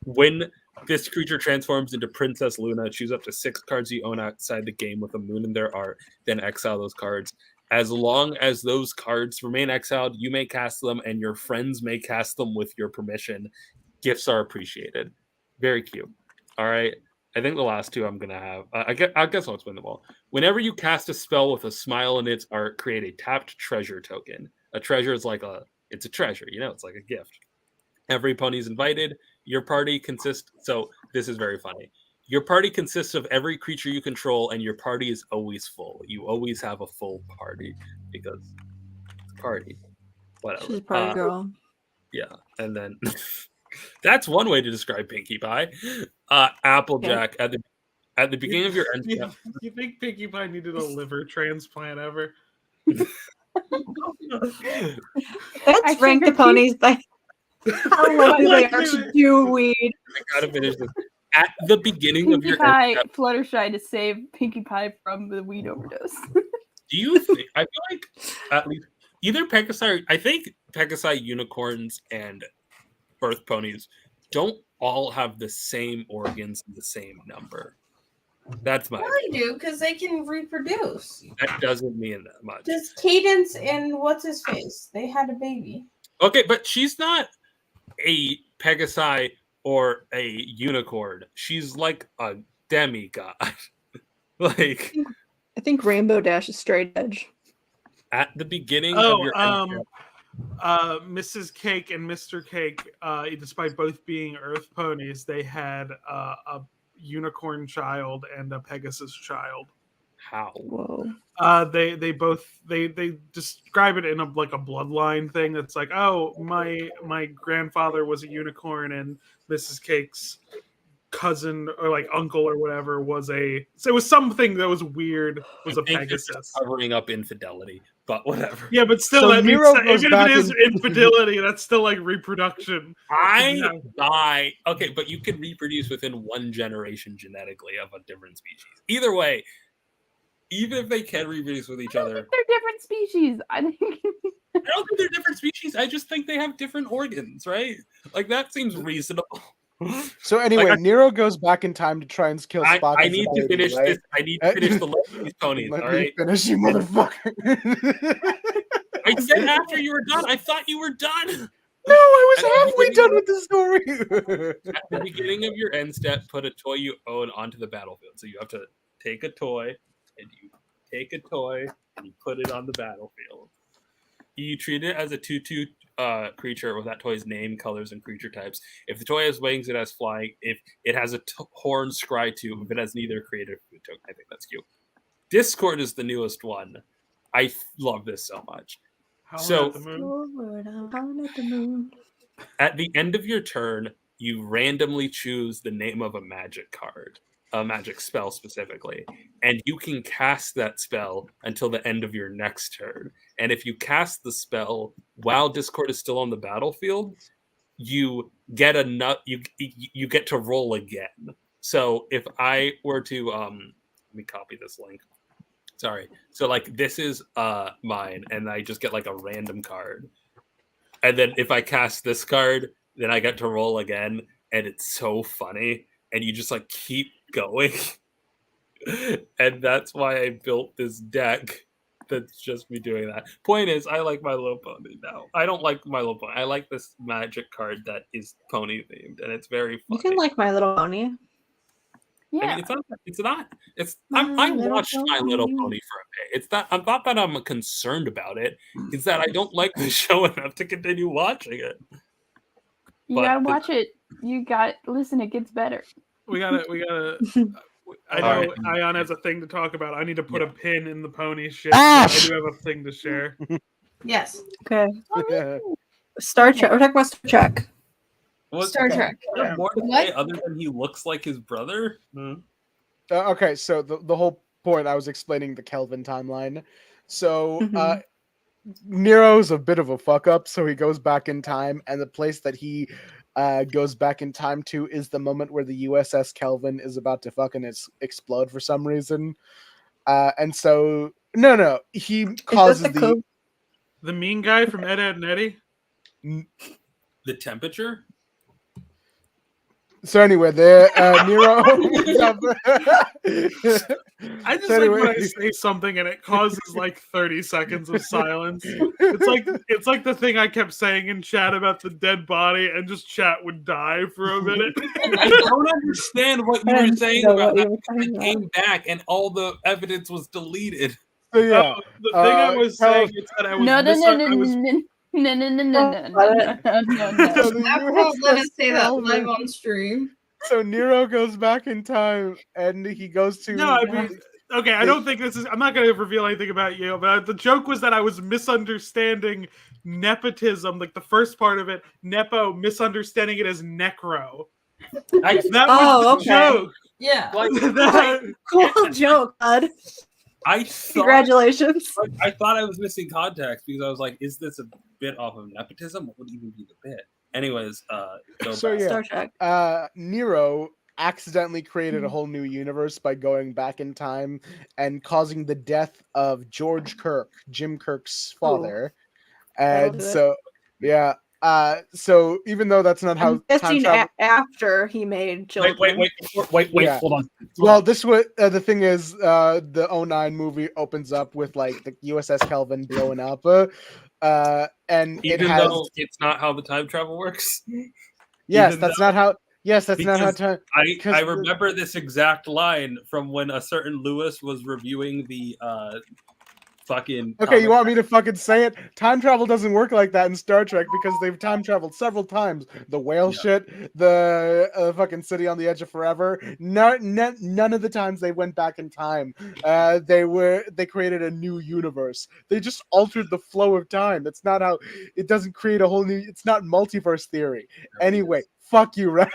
C: When this creature transforms into Princess Luna, choose up to 6 cards you own outside the game with a moon in their art, then exile those cards. As long as those cards remain exiled, you may cast them, and your friends may cast them with your permission. Gifts are appreciated. Very cute. All right. I think the last two I'm going to have. I guess I'll explain them all. Whenever you cast a spell with a smile in its art, create a tapped treasure token. A treasure is like it's a treasure. It's like a gift. Every pony's invited. Your party consists. So this is very funny. Your party consists of every creature you control, and your party is always full. You always have a full party because it's a party. Whatever.
B: She's a party girl.
C: Yeah. And then... That's one way to describe Pinkie Pie. Applejack at the beginning of your end step.
E: You think Pinkie Pie needed a liver transplant ever?
B: Let's rank the ponies by how likely they are to do weed.
C: I gotta finish this. At the beginning of
D: Pinkie
C: your
D: Pie,
C: end step,
D: Fluttershy to save Pinkie Pie from the weed overdose.
C: do you think? I feel like at least either Pegasi, I think Pegasi, unicorns, and birth ponies don't all have the same organs in the same number. That's my
J: They do because they can reproduce.
C: That doesn't mean that much.
J: Just Cadence and what's his face? They had a baby.
C: Okay, but she's not a Pegasi or a unicorn. She's like a demigod. Like
B: I think Rainbow Dash is straight edge.
C: at the beginning of your end step,
E: Mrs. Cake and Mr. Cake, despite both being Earth ponies, they had a unicorn child and a Pegasus child.
C: how?
B: Whoa.
E: They both describe it in a bloodline thing. That's like, oh, my grandfather was a unicorn and Mrs. Cake's cousin or like uncle or whatever was it was something that was weird, was a Pegasus.
C: Covering up infidelity, but whatever.
E: Yeah, but still,
I: So
E: that means
I: Nero
E: that
I: goes
E: even if
I: back
E: it is
I: in-
E: infidelity, that's still like reproduction.
C: Okay, but you can reproduce within one generation genetically of a different species. Either way, even if they can reproduce with each other,
D: They're different species. I think.
C: I don't think they're different species. I just think they have different organs, right? Like that seems reasonable.
I: So anyway,
C: Like,
I: Nero goes back in time to try and kill Spock.
C: I
I: and
C: need to
I: Society,
C: finish
I: right?
C: this. I need to finish the list of these ponies.
I: Let
C: All
I: me
C: right.
I: finish, you motherfucker.
C: I said after you were done. I thought you were done.
I: No, I was
C: At the
I: halfway
C: beginning
I: done
C: of-
I: with the story.
C: At the beginning of your end step, put a toy you own onto the battlefield. So you have to take a toy, and you take a toy, and you put it on the battlefield. You treat it as a 2/2 creature with that toy's name, colors, and creature types. If the toy has wings, it has flying. If it has a horn, scry 2. If it has neither, create a food token. I think that's cute. Discord is the newest one. I love this so much.
E: Howling at the moon.
C: At the end of your turn, you randomly choose the name of a magic card, a magic spell specifically, and you can cast that spell until the end of your next turn. And if you cast the spell while Discord is still on the battlefield, you get you get to roll again. So if I were to let me copy this link. Sorry. So like this is mine, and I just get like a random card. And then if I cast this card, then I get to roll again, and it's so funny. And you just like keep going. And that's why I built this deck that's just me doing that. Point is, I like My Little Pony now. I don't like My Little Pony. I like this magic card that is pony themed, and it's very
B: You
C: funny.
B: can like My Little Pony.
D: Yeah.
C: I mean, it's not. It's not. It's.
B: My
C: I
B: Little
C: watched My Little
B: Pony.
C: Pony for a bit. It's not. I'm not that I'm concerned about it. It's that I don't like the show enough to continue watching it.
D: You
C: But
D: gotta
C: the-
D: watch it. Listen, it gets better.
E: We gotta. I know
C: Alright.
E: Ayaan has a thing to talk about. I need to put a pin in the pony shit.
H: Ash!
E: I do have a thing to share.
J: Yes.
B: Okay.
I: Yeah.
B: Star Trek. We're talking about Star Trek.
C: What's
J: Star Trek.
C: is there more to
J: What?
C: say other than he looks like his brother?
I: Okay, so the whole point I was explaining the Kelvin timeline. So
B: Mhm.
I: Nero's a bit of a fuck up, so he goes back in time, and the place that he goes back in time to is the moment where the USS Kelvin is about to fucking explode for some reason. And so no, he causes
B: the code?
E: The mean guy from Ed, Ed and Eddie.
C: The temperature?
I: So anyway, the Nero.
E: I just
I: So
E: like when I
I: anyway-
E: say something and it causes like 30 seconds of silence. It's like the thing I kept saying in chat about the dead body, and just chat would die for a minute.
C: I don't understand what you
B: I
C: were
B: didn't
C: saying
B: know
C: about
B: what you
C: that.
B: were
C: I
B: talking about.
C: came back and all the evidence was deleted.
I: So yeah,
E: The thing I was saying is that I was
D: No.
I: So the
J: Please let us
I: USS
J: say that
I: Kelvin-
J: live on stream.
I: So Nero goes back in time, and he goes to.
E: No, I mean, okay, I don't think this is. I'm not going to reveal anything about you, but the joke was that I was misunderstanding nepotism, like the first part of it, nepo, misunderstanding it as necro. That was the
B: okay.
E: joke.
J: Yeah.
C: Like,
E: That-
B: Cool joke, bud.
C: I thought,
B: Congratulations.
C: I thought I was missing context because I was like, is this a bit off of nepotism? What would even be the bit? Anyways, go
I: So
C: back.
I: yeah,
B: Star Trek.
I: Nero accidentally created a
B: Mhm.
I: whole new universe by going back in time and causing the death of George Kirk, Jim Kirk's father.
B: That'll
I: And
B: do it.
I: so, yeah. So even though that's not how
B: I'm
I: time
B: guessing
I: travel.
B: after he made children.
C: Wait,
I: Yeah.
C: hold on.
I: Well, this was the thing is the 09 movie opens up with like the USS Kelvin blowing up, and it
C: Even
I: has
C: though it's not how the time travel works.
I: yes,
C: even
I: that's not how. Yes, that's not how
C: Because
I: time. because
C: I
I: the-
C: remember this exact line from when a certain Lewis was reviewing the fucking.
I: Okay, you want me to fucking say it? Time travel doesn't work like that in Star Trek because they've time traveled several times. The whale shit, the fucking city on the edge of forever. None of the times they went back in time, they created a new universe. They just altered the flow of time. That's not how. It doesn't create a whole new. It's not multiverse theory. Anyway, fuck you, Ren.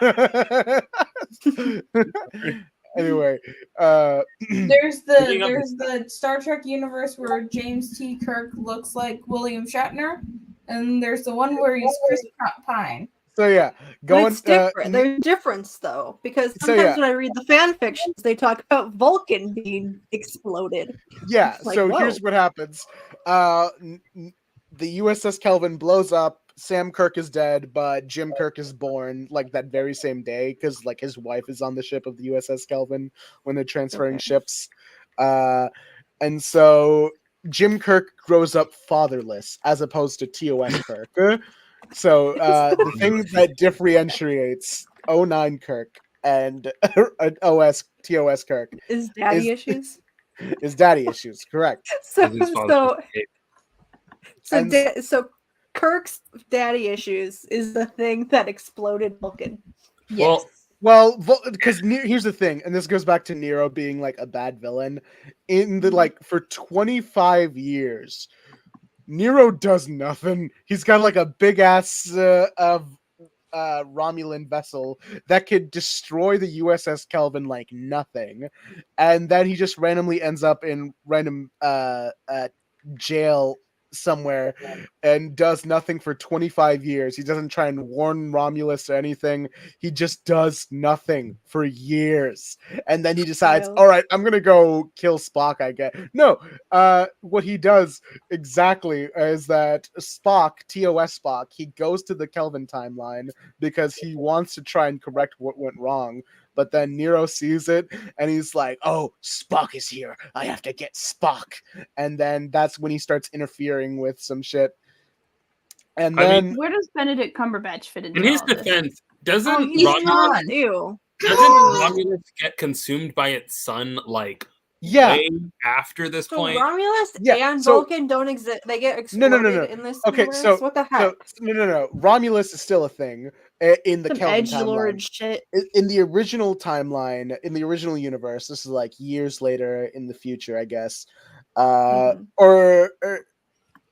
I: Anyway,
J: There's
C: Picking up
J: the Star Trek universe where James T. Kirk looks like William Shatner, and there's the one where he's Chris Pine.
I: so yeah,
B: But
I: going.
B: it's different. There's a difference though, because
I: So,
B: sometimes
I: yeah.
B: when I read the fan fictions, they talk about Vulcan being exploded.
I: Yeah,
B: It's like,
I: so
B: whoa.
I: here's what happens. The USS Kelvin blows up. Sam Kirk is dead, but Jim Kirk is born like that very same day because like his wife is on the ship of the USS Kelvin when they're transferring
B: Okay.
I: ships. And so Jim Kirk grows up fatherless as opposed to TOS Kirk. So the thing that differentiates 09 Kirk and TOS Kirk
B: Is daddy
I: Is-
B: issues?
I: is daddy issues, correct?
B: So
C: His father's
B: so
C: escape.
B: so Kirk's daddy issues is the thing that exploded Vulcan.
C: Well,
I: Well, because here's the thing, and this goes back to Nero being like a bad villain. In the like for 25 years, Nero does nothing. He's got like a big ass Romulan vessel that could destroy the USS Kelvin like nothing, and then he just randomly ends up in random jail somewhere and does nothing for 25 years. He doesn't try and warn Romulus or anything. He just does nothing for years. And then he decides,
B: Wild.
I: all right, I'm going to go kill Spock, I guess. No, what he does exactly is that Spock, TOS Spock, he goes to the Kelvin timeline because he wants to try and correct what went wrong. But then Nero sees it and he's like, "Oh, Spock is here. I have to get Spock." And then that's when he starts interfering with some shit. And
C: I
I: then
C: mean,
D: Where does Benedict Cumberbatch fit into
C: in his
D: all this?
C: defense, doesn't
B: Oh, he's
C: Romulus,
B: not. Ew.
C: doesn't Romulus get consumed by its son like
I: yeah,
C: way after this
B: So
C: point?
B: Romulus
I: Yeah,
B: and
I: so-
B: Vulcan don't exist. They get
I: No,
B: exploded
I: no.
B: in this
I: Okay,
B: universe.
I: so-
B: What the heck?
I: no. Romulus is still a thing in the
B: Some
I: Kelvin
B: edgelord
I: timeline.
B: shit.
I: In the original timeline, in the original universe, this is like years later in the future, I guess.
B: Mhm.
I: Or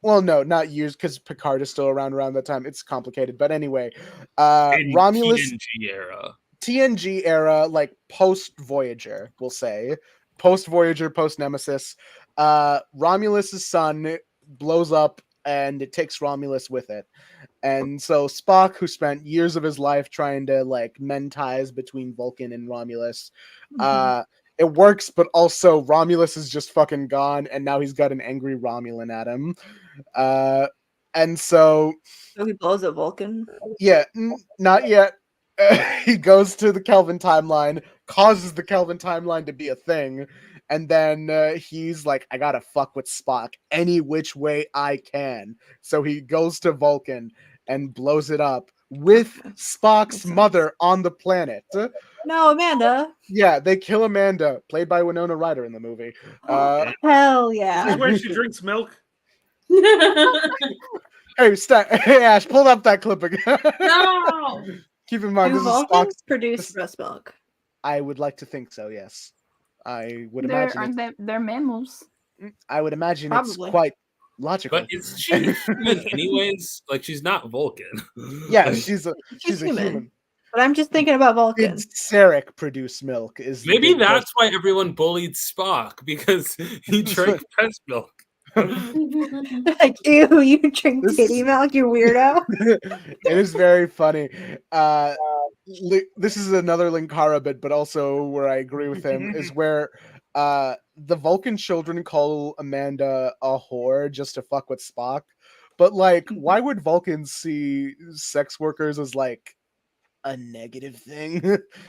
I: well, no, not years, because Picard is still around that time. It's complicated, but anyway,
C: In
I: Romulus
C: TNG era.
I: TNG era, like post Voyager, we'll say, post Voyager, post Nemesis. Romulus's son blows up, and it takes Romulus with it. And so Spock, who spent years of his life trying to like mend ties between Vulcan and Romulus, it works, but also Romulus is just fucking gone, and now he's got an angry Romulan at him. And so
B: So he blows up Vulcan.
I: yeah, not yet. He goes to the Kelvin timeline, causes the Kelvin timeline to be a thing, and then he's like, I gotta fuck with Spock any which way I can. So he goes to Vulcan and blows it up with Spock's
B: Makes sense.
I: mother on the planet.
B: No, Amanda.
I: Yeah, they kill Amanda, played by Winona Ryder in the movie.
B: Hell
E: This is
B: yeah.
E: where she drinks milk.
I: Hey, hey, Ash, pull up that clip again.
J: No.
I: Keep in mind,
B: Do
I: this is
B: Vulcans
I: Spock's.
B: produce breast milk?
I: I would like to think so. Yes, I would
D: They're,
I: imagine.
D: aren't they? They're mammals.
I: I would imagine
B: Probably.
I: it's quite logical.
C: But is she human anyways? Like she's not Vulcan.
I: Yeah,
C: Like,
I: she's a
B: She's
I: human.
B: human. But I'm just thinking about Vulcan.
I: Did Sarek produce milk? Is the
C: maybe
I: big
C: that's why everyone bullied Spock because he drank breast milk.
B: Like, ew, you drink
I: This
B: titty
I: is-
B: milk, you weirdo.
I: It is very funny. This is another Linkara bit, but also where I agree with him is where the Vulcan children call Amanda a whore just to fuck with Spock. But like, why would Vulcans see sex workers as like a negative thing?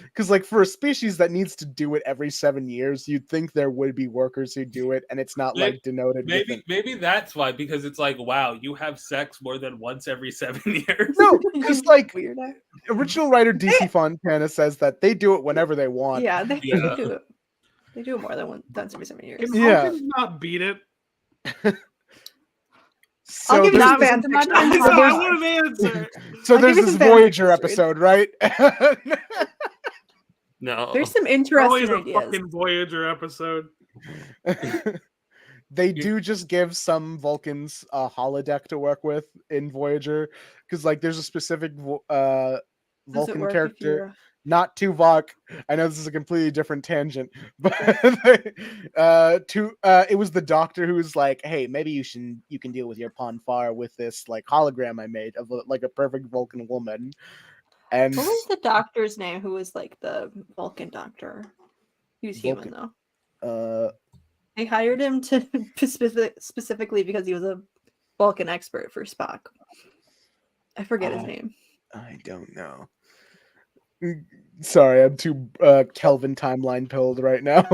I: Because like for a species that needs to do it every 7 years, you'd think there would be workers who do it, and it's not like denoted.
C: Maybe that's why, because it's like, wow, you have sex more than once every 7 years.
I: No, because like
B: Weirdo.
I: original writer DC Fontana says that they do it whenever they want.
B: Yeah, they
C: Yeah.
B: do it. They do it more than once every 7 years.
E: Can
I: Yeah.
E: Vulcans not beat it?
I: So
B: I'll give you
I: there's
B: some
I: this-
B: fan fiction.
E: I want an answer.
I: So
B: I'll
I: there's
B: give you
I: this
B: some fan
I: Voyager
B: fiction.
I: episode, right?
C: No.
B: There's some
E: Always
B: interesting
E: a
B: ideas.
E: fucking Voyager episode.
I: They do just give some Vulcans a holodeck to work with in Voyager, because like there's a specific
B: Does it
I: Vulcan
B: work if
I: character,
B: you're-
I: not Tuvok. I know this is a completely different tangent, but it was the Doctor who was like, "Hey, maybe you can deal with your Ponfar with this like hologram I made of like a perfect Vulcan woman." And
B: What was the doctor's name who was like the Vulcan doctor? He was human
I: Vulcan.
B: though. They hired him to specifically because he was a Vulcan expert for Spock. I forget his name.
I: I don't know. Sorry, I'm too Kelvin timeline pilled right now.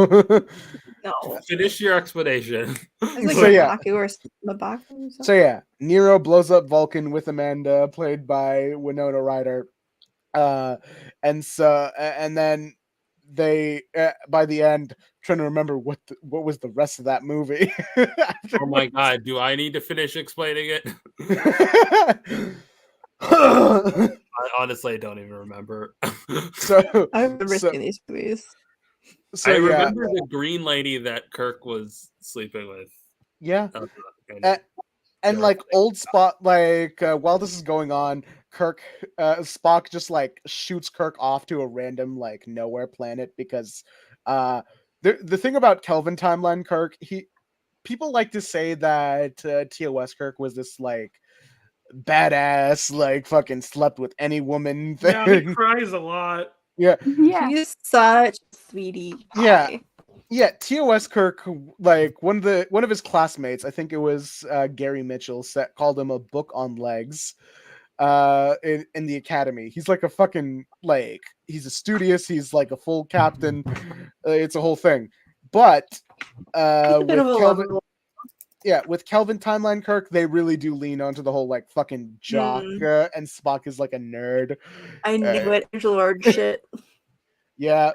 B: No,
C: Finish your explanation.
B: it's like
I: So, yeah.
B: Mabaku or Mabaku or something.
I: So yeah, Nero blows up Vulcan with Amanda, played by Winona Ryder, and then they by the end trying to remember what was the rest of that movie.
C: Oh my god, do I need to finish explaining it? I honestly don't even remember.
I: so
B: I've never
I: so-
B: seen these movies.
I: so
C: I
I: yeah,
C: remember the green lady that Kirk was sleeping with.
I: yeah.
C: And
I: And
C: Yeah.
I: like old Spock, like while this is going on, Spock just like shoots Kirk off to a random like nowhere planet because the thing about Kelvin timeline Kirk, people like to say that TOS Kirk was this like badass, like fucking slept with any woman
E: Yeah, he
I: thing.
E: cries a lot.
I: Yeah,
D: Yeah.
B: He's such a sweetie.
I: Yeah.
B: pie.
I: yeah. TOS Kirk, like one of his classmates, I think it was Gary Mitchell, called him a book on legs. in the academy. He's like a fucking like he's a studious. He's like a full captain. It's a whole thing. But
B: He's a bit
I: with
B: of a
I: Kelvin,
B: lover.
I: yeah, with Kelvin Timeline Kirk, they really do lean onto the whole like fucking jock, and Spock is like a nerd.
B: I knew it. Angela Lord shit.
I: Yeah.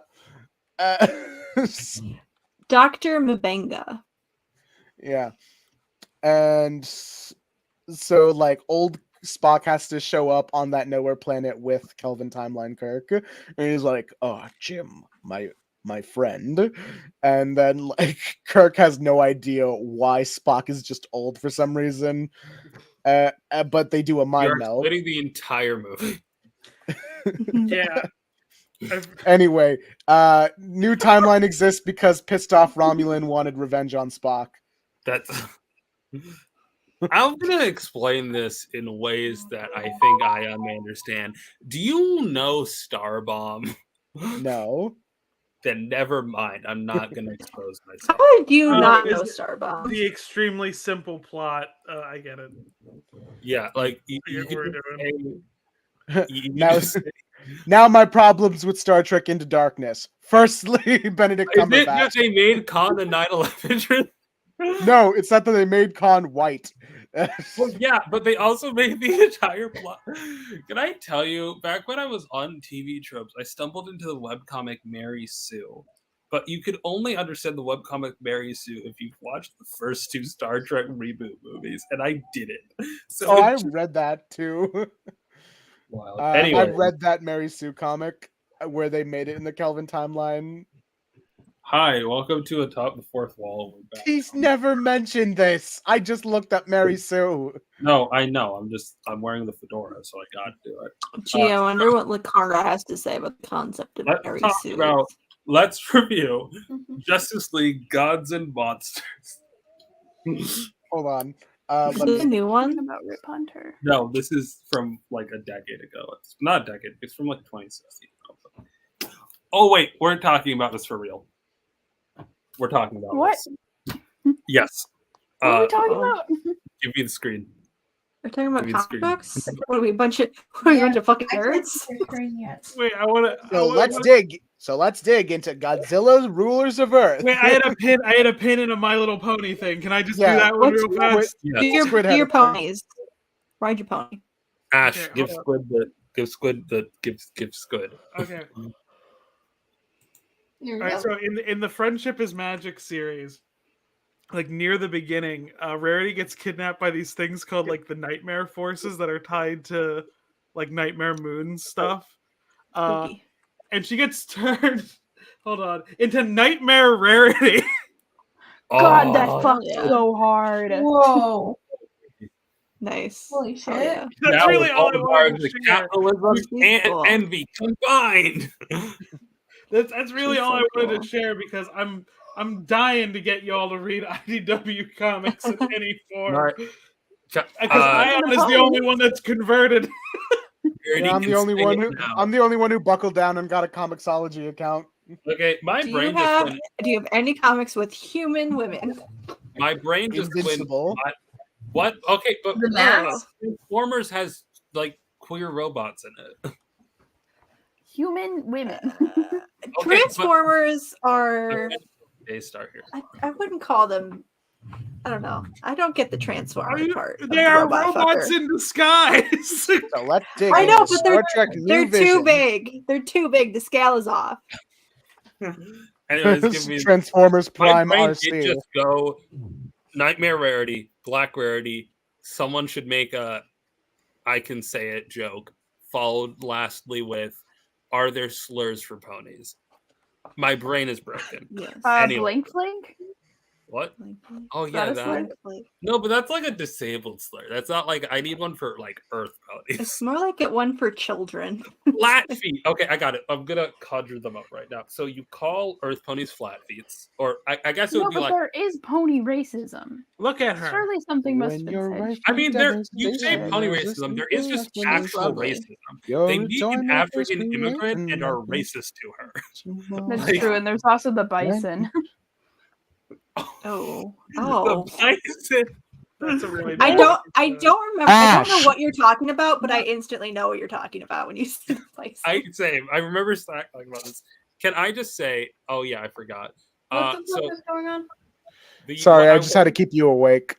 B: Dr. Mabenga.
I: Yeah. And so like old Spock has to show up on that nowhere planet with Kelvin Timeline Kirk. And he's like, "Oh, Jim, my friend." And then like Kirk has no idea why Spock is just old for some reason. But they do a mind
C: You're
I: meld.
C: splitting the entire movie.
E: Yeah.
I: Anyway, new timeline exists because pissed off Romulan wanted revenge on Spock.
C: That's. I'm gonna explain this in ways that I think Ayaan may understand. Do you know Starbomb?
I: No.
C: Then never mind. I'm not gonna expose myself.
B: How would you not
E: is
B: know
E: it
B: Starbomb?
E: The extremely simple plot. I get it.
C: Yeah, like
E: I get what we're doing.
I: Now my problems with Star Trek Into Darkness. Firstly, Benedict
C: Is it
I: Cumberbatch.
C: that they made Khan the 9/11?
I: No, it's not that they made Khan white.
C: Well, yeah, but they also made the entire plot. Can I tell you, back when I was on TV Tropes, I stumbled into the webcomic Mary Sue. But you could only understand the webcomic Mary Sue if you've watched the first two Star Trek reboot movies, and I didn't. So
I: Oh, I read that too.
C: wild. Anyway,
I: I read that Mary Sue comic where they made it in the Kelvin timeline.
C: hi, welcome to Atop the Fourth Wall. We're back.
I: He's never mentioned this. I just looked up Mary Sue.
C: No, I know. I'm wearing the fedora, so I got to do it.
B: Gee, I wonder what Lakara has to say about the concept of Mary Sue.
C: Let's review Justice League Gods and Monsters.
I: Hold on.
B: Is this a new one?
D: About Rip Hunter.
C: No, this is from like a decade ago. It's not a decade. It's from like 2016. Oh wait, we're talking about this for real. We're talking about
D: What?
C: this. Yes.
D: What are we talking about?
C: Give me the screen.
B: We're talking about
C: Give me the
B: comic
C: screen.
B: books? What are we, a bunch of fucking nerds?
E: Wait, I want to.
I: So let's dig into Godzilla's Rulers of Earth.
E: Wait, I had a pin in a My Little Pony thing. Can I just
I: Yeah.
E: do that one
B: What's
E: real
B: your-
E: fast?
C: Yeah.
B: Do your,
I: Squid
B: do
I: had
B: your
I: a point.
B: ponies. Ride your pony.
C: Ash,
E: Okay,
C: give
E: hold
C: Squid the give Squid.
E: Okay.
J: Here we
E: All right.
J: go.
E: So in the Friendship is Magic series, like near the beginning, Rarity gets kidnapped by these things called like the Nightmare Forces that are tied to like Nightmare Moon stuff.
B: Spooky.
E: And she gets turned, hold on, into Nightmare Rarity.
D: God, that
C: Oh,
D: fucked
B: yeah.
D: so hard.
J: Whoa.
B: Nice.
J: Holy shit.
B: Oh, yeah.
E: That's
C: that
E: really
C: was
E: all I
C: all
E: wanted
C: the
E: to share.
C: capitalism
B: She's
C: and
B: cool.
C: envy combined.
E: That's really
B: She's
E: all
B: so
E: I wanted
B: cool.
E: to share because I'm dying to get y'all to read IDW comics in any form.
C: Right.
E: Because Ayaan is the only one that's converted.
I: Yeah, I'm the only one who buckled down and got a Comixology account.
C: Okay, my
B: Do
C: brain
B: you have
C: just went.
B: do you have any comics with human women?
C: My brain just went.
I: Invincible.
C: What? Okay, but
J: The mask?
C: Transformers has like queer robots in it.
D: Human women.
C: Okay,
B: Transformers are
C: Daystar here.
B: I wouldn't call them. I don't know. I don't get the Transformer part. of
E: They
B: the
E: are
B: robot
E: robots
B: fucker.
E: in disguise.
I: So let's dig
B: I know,
I: into
B: but
I: Star Trek New
B: They're
I: Vision.
B: too big. They're too big. The scale is off.
C: Anyways, give me
I: Transformers
C: my
I: Prime
C: brain
I: RC.
C: did just go Nightmare Rarity, Black Rarity. Someone should make a I can say it joke. Followed lastly with, are there slurs for ponies? My brain is broken.
B: Yes.
C: Anyway.
D: Blink Blink?
C: What? Oh
D: Is
C: yeah,
D: that a
C: that.
D: slur?
C: No, but that's like a disabled slur. That's not like I need one for like Earth ponies.
B: It's more like it one for children.
C: Flat feet. Okay, I got it. I'm gonna conjure them up right now. So you call Earth ponies flat feet, or I guess it
D: No,
C: would be
D: but
C: like.
D: there is pony racism.
E: Look at her.
D: Surely something must
I: When
D: have
I: you're
D: been said.
I: right
C: I mean, there
I: Devils,
C: you say
I: they
C: pony
I: say
C: racism. There is just
I: resistance,
B: She's
C: actual
B: lovely.
C: racism.
I: You're
C: They meet an
I: joining
C: African
I: us,
C: immigrant and are
I: creating
C: racist to her.
D: That's
C: Like-
D: true, and there's also the bison.
B: Oh.
C: The
B: Oh.
C: bison.
E: That's a really.
B: I don't remember. I don't know
I: Ash.
B: what you're talking about, but I instantly know what you're talking about when you say the place.
C: I remember Slack talking about this. Can I just say? Oh yeah, I forgot.
J: What the fuck is going on?
I: Sorry, I just had to keep you awake.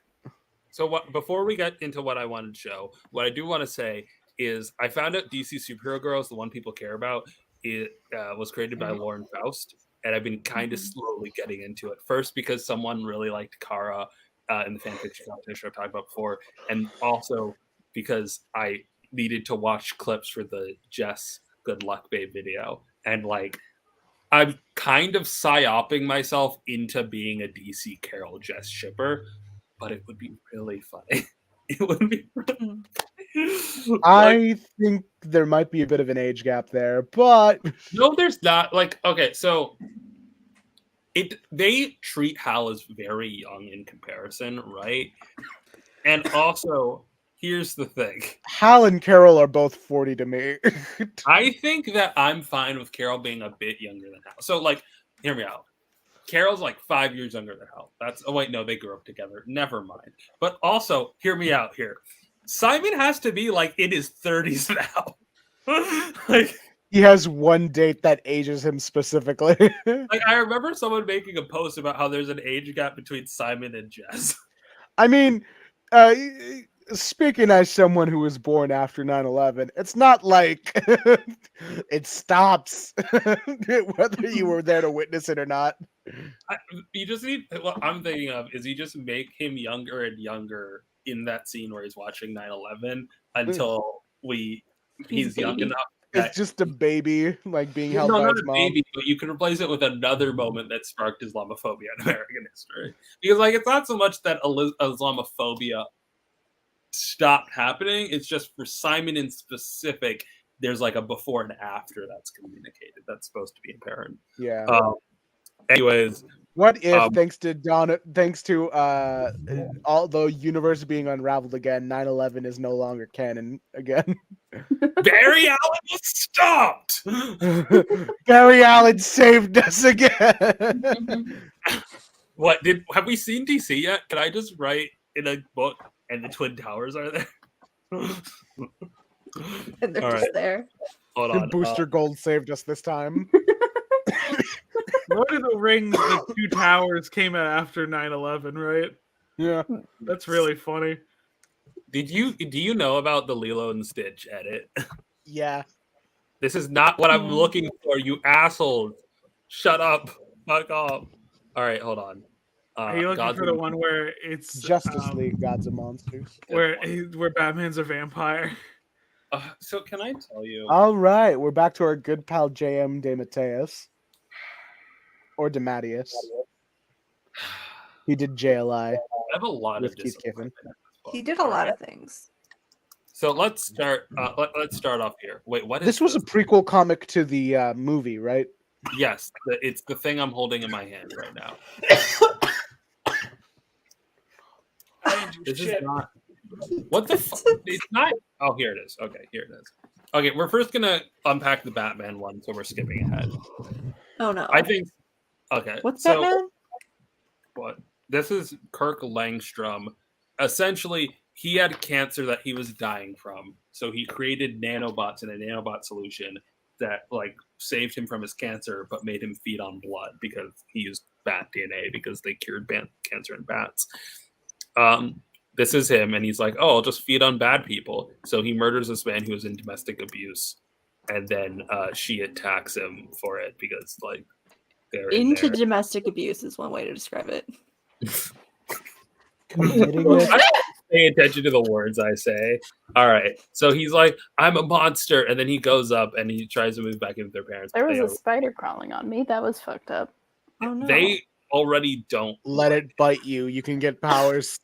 C: So what? Before we get into what I wanted to show, what I do want to say is I found out DC Superhero Girls, the one people care about, it was created by Lauren Faust, and I've been kind of slowly getting into it. First, because someone really liked Kara in the fanfiction competition I've talked about before, and also because I needed to watch clips for the Jess Good Luck Babe video, and like I'm kind of psyoping myself into being a DC Carol Jess shipper, but it would be really funny. It would be.
I: I think there might be a bit of an age gap there, but
C: no, there's not. Like, okay, so they treat Hal as very young in comparison, right? And also, here's the thing:
I: Hal and Carol are both 40 to me.
C: I think that I'm fine with Carol being a bit younger than Hal. So, like, hear me out. Carol's like 5 years younger than Hal. Wait, no, they grew up together. Never mind. But also, hear me out here. Simon has to be like in his 30s now. Like,
I: he has one date that ages him specifically.
C: like I remember someone making a post about how there's an age gap between Simon and Jess.
I: I mean, speaking as someone who was born after 9/11, it's not like it stops whether you were there to witness it or not.
C: You just need what I'm thinking of is you just make him younger and younger in that scene where he's watching 9/11 until he's young enough.
I: It's just a baby like being held by his mom.
C: Baby, but you can replace it with another moment that sparked Islamophobia in American history. Because like it's not so much that Islamophobia stopped happening; it's just for Simon in specific. There's like a before and after that's communicated. That's supposed to be apparent.
I: Yeah.
C: Anyways,
I: what if thanks to all the universe being unraveled again, 9/11 is no longer canon again?
C: Barry Allen was stopped.
I: Barry Allen saved us again.
C: Have we seen DC yet? Can I just write in a book and the Twin Towers are there?
B: And they're
C: All
B: just
C: right.
B: there.
C: Hold on.
I: Booster Gold saved us this time.
E: Lord of the Rings, the Two Towers came out after 9/11, right?
I: Yeah.
E: That's really funny.
C: Do you know about the Lilo and Stitch edit?
I: Yeah.
C: This is not what I'm looking for, you assholes. Shut up. Fuck off. All right, hold on.
E: Are you looking for the one where it's
I: Justice League Gods and Monsters?
E: Where Batman's a vampire?
C: So can I tell you?
I: All right, we're back to our good pal J.M. DeMatteis. Or DeMatteis. He did JLI.
C: I have a lot
I: with
C: of
I: Keith Giffen.
B: He did a lot of things.
C: So let's start. Let's start off here. Wait, what is
I: This was a prequel comic to the movie, right?
C: Yes, it's the thing I'm holding in my hand right now. This is not. What the fuck? It's not. Oh, here it is. Okay, here it is. Okay, we're first gonna unpack the Batman one, so we're skipping ahead.
B: Oh no.
C: I think. Okay.
B: What's
C: so,
B: Batman?
C: What? This is Kirk Langstrom. Essentially, he had cancer that he was dying from, so he created nanobots in a nanobot solution that like saved him from his cancer, but made him feed on blood because he used bat DNA because they cured cancer in bats. This is him, and he's like, "Oh, I'll just feed on bad people." So he murders this man who was in domestic abuse, and then she attacks him for it because like they're
B: Into domestic abuse is one way to describe it.
C: Pay attention to the words I say. All right. So he's like, I'm a monster. And then he goes up and he tries to move back in with their parents.
D: There was a spider crawling on me. That was fucked up.
B: Oh no.
C: They already don't.
I: Let it bite you. You can get powers.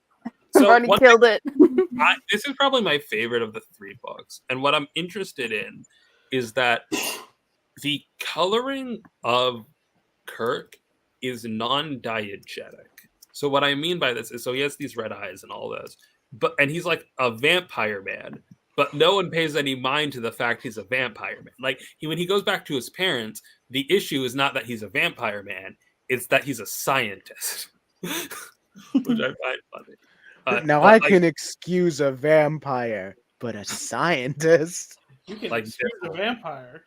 D: I've already killed it.
C: This is probably my favorite of the three books. And what I'm interested in is that the coloring of Kirk is non-diegetic. So what I mean by this is, so he has these red eyes and all this, and he's like a vampire man, but no one pays any mind to the fact he's a vampire man. Like when he goes back to his parents, the issue is not that he's a vampire man; it's that he's a scientist, which I find funny.
I: Now
C: but,
I: I
C: like,
I: can excuse a vampire, but a scientist.
E: You can
C: Like,
E: excuse a vampire.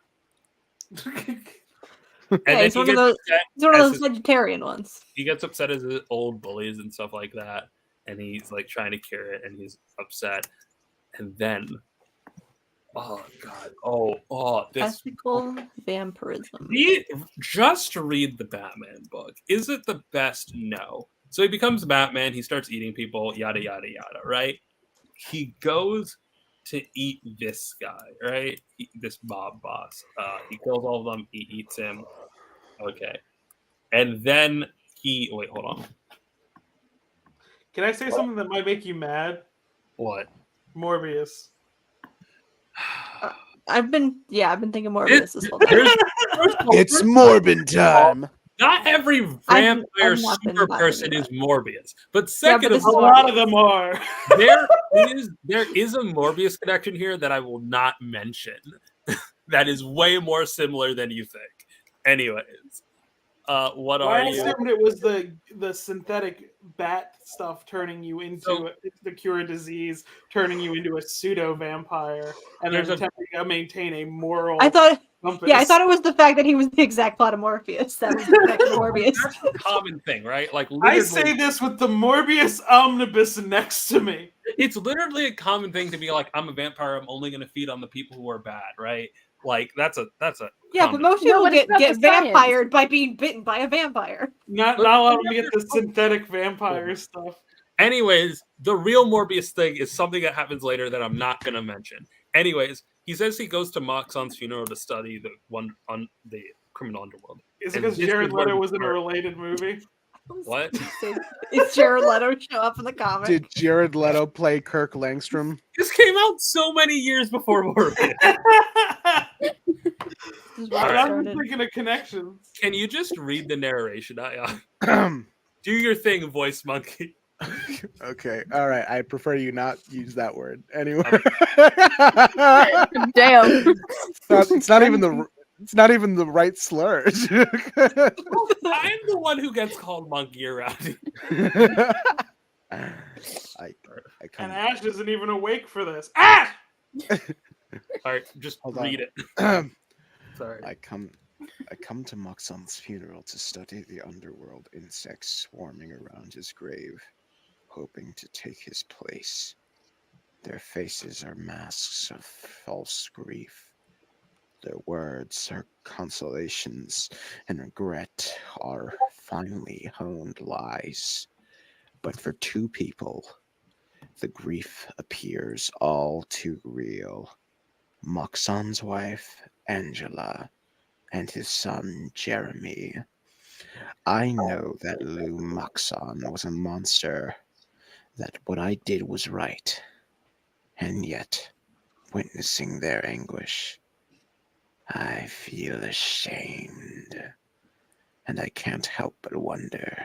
C: and
B: Yeah,
C: then
B: he's
C: he
B: one of
C: gets
B: those.
C: upset
B: He's one of
C: as
B: those
C: his,
B: vegetarian ones.
C: he gets upset as his old bullies and stuff like that, and he's like trying to cure it, and he's upset, and then, oh god, this.
B: Ethical vampirism.
C: Just read the Batman book. Is it the best? No. So he becomes Batman. He starts eating people. Yada yada yada. Right. He goes to eat this guy. Right. This mob boss. He kills all of them. He eats him. Okay. And then he wait. Hold on.
E: Can I say something that might make you mad?
C: What?
E: Morbius.
B: I've been thinking more of this whole time.
I: It's Morbin time.
C: Not every
B: I've
C: vampire
B: not been
C: super
B: vibing
C: person
B: with
C: is Morbius. But second
B: but
C: of
B: this is
E: A
C: all,
E: lot of them are.
C: there is a Morbius connection here that I will not mention. That is way more similar than you think. Anyways, what
E: Well,
C: are
E: I
C: you?
E: assumed it was the synthetic bat stuff turning you into the cure a disease, turning you into a pseudo vampire, and then attempting to maintain a moral.
B: I thought
E: compass.
B: Yeah, I thought it was the fact that he was the exact plot of Morpheus. That was the fact of Morbius.
C: That's a common thing, right? Like
E: I
C: literally,
E: say this with the Morbius omnibus next to me.
C: it's literally a common thing to be like, I'm a vampire. I'm only going to feed on the people who are bad, right? Like that's a
B: Yeah,
C: common
B: but most
C: thing.
B: people
D: but it's
B: get
D: not the science.
B: vampired by being bitten by a vampire.
E: Not allowed to get the synthetic vampire stuff.
C: Anyways, the real Morbius thing is something that happens later that I'm not going to mention. Anyways, he says he goes to Moxon's funeral to study the one on the criminal underworld.
E: Is it
C: And
E: because
C: this
E: Jared
C: is where
E: Leto
C: we
E: was in a
C: start.
E: related movie?
C: What?
B: Is Jared Leto show up in the comic?
I: Did Jared Leto play Kirk Langstrom?
C: This came out so many years before Morbius.
B: This is
C: All
B: where it
C: right.
E: I'm
B: started.
E: thinking of connections.
C: Can you just read the narration, Ayaan? Do your thing, voice monkey.
I: Okay, all right. I prefer you not use that word anyway.
A: Damn.
I: It's not even the. It's not even the right slur.
C: I'm the one who gets called monkey around here.
I: I
E: And Ash isn't even awake for this. Ash!
C: All right, just
I: Hold
C: read
I: on.
C: it. Sorry.
F: I come to Moxon's funeral to study the underworld insects swarming around his grave, hoping to take his place. Their faces are masks of false grief. Their words are consolations, and regret are finely honed lies. But for two people, the grief appears all too real. Moxon's wife, Angela, and his son, Jeremy. I know that Lou Moxon was a monster, that what I did was right, and yet, witnessing their anguish, I feel ashamed, and I can't help but wonder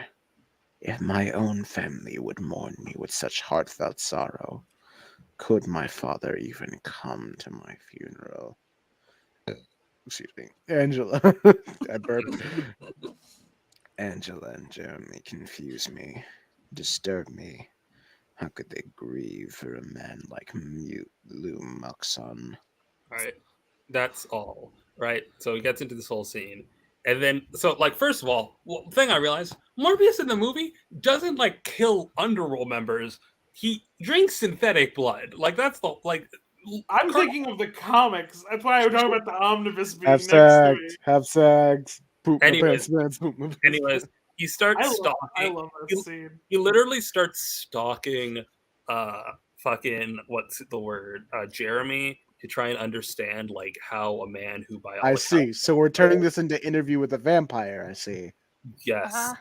F: if my own family would mourn me with such heartfelt sorrow. Could my father even come to my funeral? Excuse me.
I: Angela. I burped.
F: Angela and Jeremy confuse me, disturb me. How could they grieve for a man like Lou Moxon?
C: All right, that's all. Right. So he gets into this whole scene, and then like first of all, the thing I realized, Morbius in the movie doesn't like kill underworld members. He drinks synthetic blood. Like that's the like.
E: I'm thinking of the comics. That's why I'm talking about the omnibus being
I: Have
E: next to me.
I: sex. Have sex. Poop my
C: Anyways,
I: pants, man. Poop my pants.
C: Anyways, he starts
E: I
C: stalking.
E: love that scene.
C: He literally starts stalking fucking what's the word? Jeremy to try and understand like how a man who by all
I: I
C: accounts-
I: see. So we're turning this into Interview with a Vampire. I see.
C: Yes.
B: So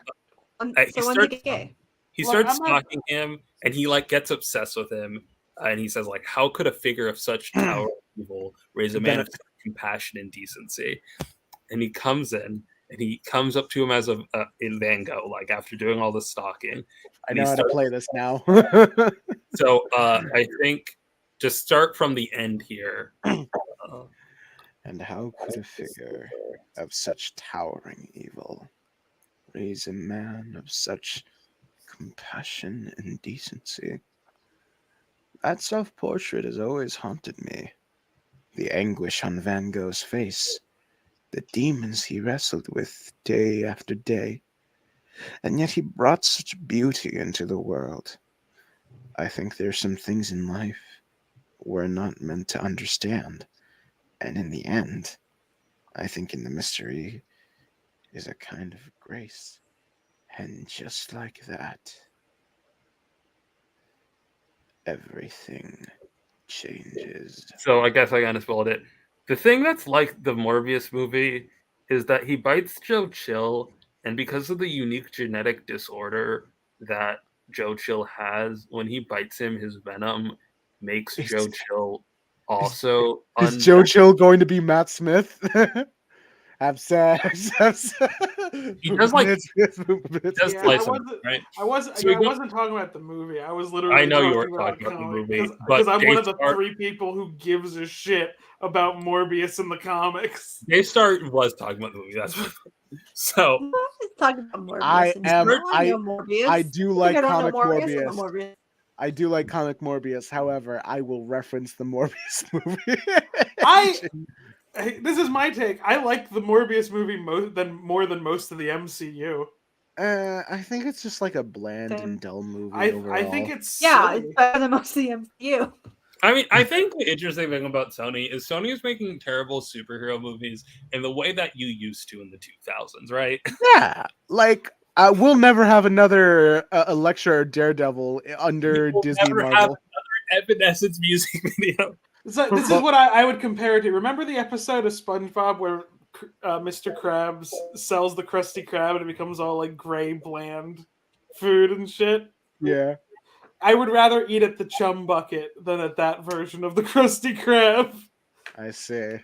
C: He
B: when's
C: starts-
B: he gay?
C: He
E: Well,
C: starts
E: I'm not-
C: stalking him, and he like gets obsessed with him, and he says like, "How could a figure of such towering evil raise a man of such compassion and decency?" And he comes in, and he comes up to him as in Van Gogh, like after doing all the stalking.
I: I
C: And
I: know
C: he
I: how to
C: starts-
I: play this now.
C: So I think to start from the end here.
F: And how could a figure of such towering evil raise a man of such compassion and decency. That self-portrait has always haunted me. The anguish on Van Gogh's face, the demons he wrestled with day after day, and yet he brought such beauty into the world. I think there's some things in life we're not meant to understand, and in the end, I think in the mystery is a kind of grace. And just like that, everything changes.
C: So I guess I kind of spoiled it. The thing that's like the Morbius movie is that he bites Joe Chill, and because of the unique genetic disorder that Joe Chill has, when he bites him, his venom makes
I: Is-
C: Joe Chill also
I: Is Joe Chill going to be Matt Smith? Have sex. Have sex.
C: He does like
I: Bits.
C: does
E: Yeah,
C: slice him, right?
E: I wasn't.
C: So
E: Yeah,
C: we
E: I
C: go-
E: wasn't talking about the movie. I was literally.
C: I know you
E: talking
C: weren't talking about the movie, but
E: because I'm one of the
C: Daystar-
E: 3 people who gives a shit about Morbius in the comics.
C: Daystar was talking about the movie. That's what. So
B: Let's talk about Morbius.
I: I am-
B: know
I: I-
B: Morbius.
I: I do
B: You
I: like
B: think I don't know
I: comic
B: Morbius. I know
I: Morbius.
B: Morbius.
I: I do like comic Morbius. However, I will reference the Morbius movie.
E: Hey, this is my take. I like the Morbius movie more than most of the MCU.
I: I think it's just like a bland
B: Same.
I: and dull movie
E: I
I: overall.
E: think it's
B: Yeah,
E: silly.
B: it's better than most of the MCU.
C: I mean, I think the interesting thing about Sony is making terrible superhero movies in the way that you used to in the 2000s, right?
I: Yeah, like we'll never have another Elektra or Daredevil under
C: We'll
I: Disney
C: never have
I: Marvel.
C: another Evanescence music video.
E: So this is what I would compare it to. Remember the episode of SpongeBob where Mr. Krabs sells the Krusty Krab and it becomes all like gray, bland food and shit?
I: Yeah,
E: I would rather eat at the Chum Bucket than at that version of the Krusty Krab.
I: I see.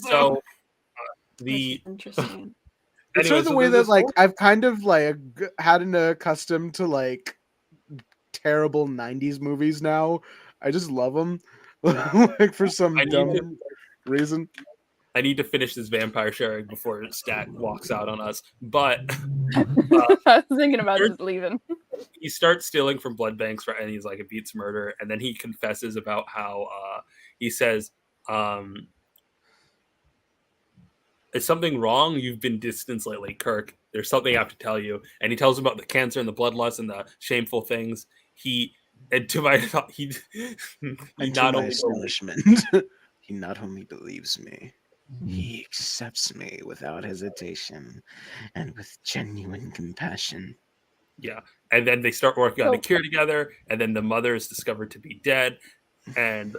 C: So the
B: Interesting.
I: It's sort of the way that like I've kind of like had an accustomed to like terrible '90s movies now. I just love them, like for some
C: I need
I: dumb reason.
C: I need to finish this vampire sharing before Stat walks out on us. But
D: I was thinking about
C: There's-
D: just leaving.
C: he starts stealing from blood banks, right? And he's like, it beats murder. And then he confesses about how he says, is something wrong? You've been distanced lately, Kirk. There's something I have to tell you. And he tells him about the cancer and the bloodlust and the shameful things. He not only
F: astonishment, he not only believes me, he accepts me without hesitation and with genuine compassion.
C: Yeah. And then they start working on a
D: So-
C: cure together, and then the mother is discovered to be dead. And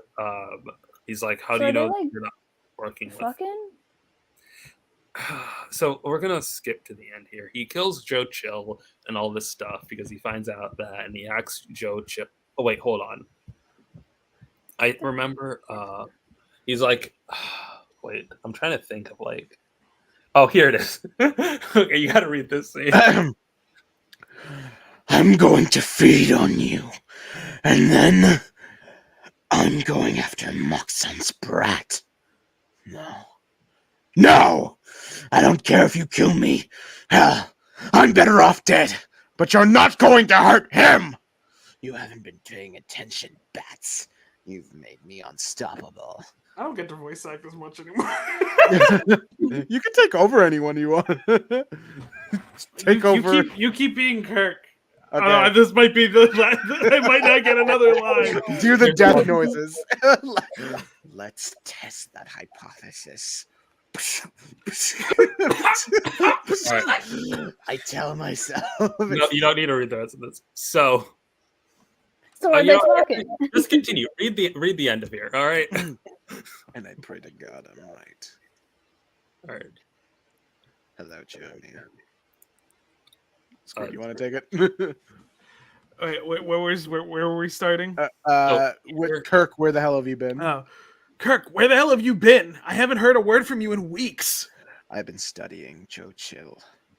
C: he's like, how
D: So
C: do you
D: are they,
C: know
D: like,
C: you're not working with?
D: Fucking.
C: So we're gonna skip to the end here. He kills Joe Chill and all this stuff because he finds out that, and he asks Joe Chill. Oh wait, hold on. I remember. He's like, wait, I'm trying to think of like. Oh, here it is. Okay, you got to read this scene.
F: I'm going to feed on you, and then I'm going after Moxon's brat. No, I don't care if you kill me. Hell, I'm better off dead, but you're not going to hurt him. You haven't been paying attention, bats. You've made me unstoppable.
E: I don't get to voice act as much anymore.
I: You can take over anyone you want. Take over.
E: You keep being Kirk.
I: Okay.
E: This might be I might not get another line.
I: Do the death noises.
F: Let's test that hypothesis. I tell myself.
C: No, you don't need to read the rest of this. So
D: So are
C: you
D: they
C: know what?
D: talking?
C: Just continue. Read the end of here. All right.
F: And I pray to God I'm right.
C: All right.
F: Hello, Jeremy.
I: Squid, you want to take it?
E: Wait, where were we starting?
I: With Kirk, where the hell have you been?
E: Oh, Kirk, where the hell have you been? I haven't heard a word from you in weeks.
F: I've been studying Joe Chill,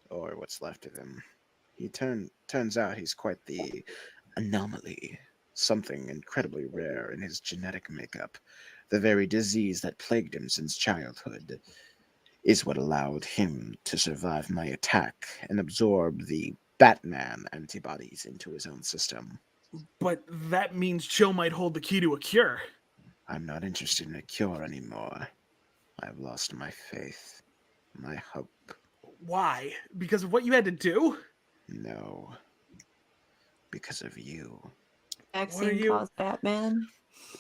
F: or what's left of him. Turns out he's quite the anomaly, something incredibly rare in his genetic makeup. The very disease that plagued him since childhood is what allowed him to survive my attack and absorb the
I: Batman antibodies into his own system.
E: But that means Chill might hold the key to a cure.
I: I'm not interested in a cure anymore. I've lost my faith, my hope.
E: Why? Because of what you had to do?
I: No. Because of you.
B: Vaccine
E: you-
B: caused Batman.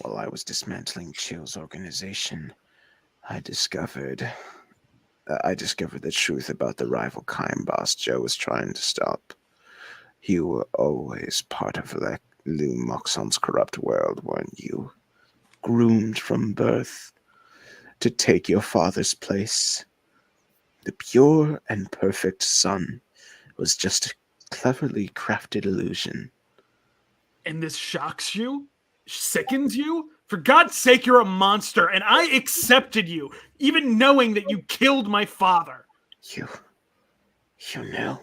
I: While I was dismantling Chill's organization, I discovered the truth about the rival crime boss Joe was trying to stop. You were always part of Lou Moxon's corrupt world, weren't you? Groomed from birth to take your father's place. The pure and perfect son was just a cleverly crafted illusion.
E: And this shocks you? Sickens you? For God's sake, you're a monster, and I accepted you, even knowing that you killed my father.
I: You know.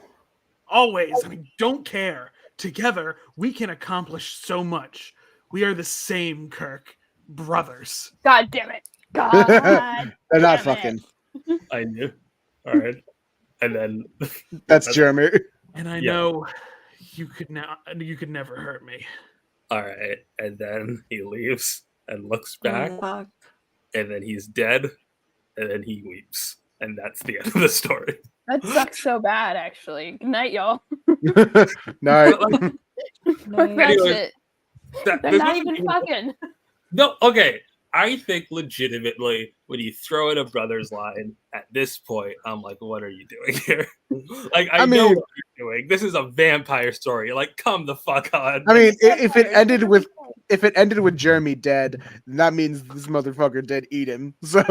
E: Always, and I don't care. Together, we can accomplish so much. We are the same, Kirk. Brothers.
D: God damn it. God.
I: They're not
D: damn
I: fucking.
C: I knew. All right. And then
I: That's Jeremy.
E: And I
C: Yeah.
E: know you could never hurt me.
C: all right. And then he leaves and looks back,
B: Fuck.
C: and then he's dead, and then he weeps. And that's the end of the story.
D: That sucks so bad, actually. Good night, y'all.
I: No.
D: That's
C: Anyways,
D: it. They're
C: this
D: not
C: wasn't
D: even fucking.
C: No, okay. I think legitimately when you throw in a brothers line at this point, I'm like, what are you doing here? Like, I know
I: mean-
C: what you're doing. This is a vampire story. Like, come the fuck on.
I: I mean, if it ended with Jeremy dead, then that means this motherfucker did eat him. So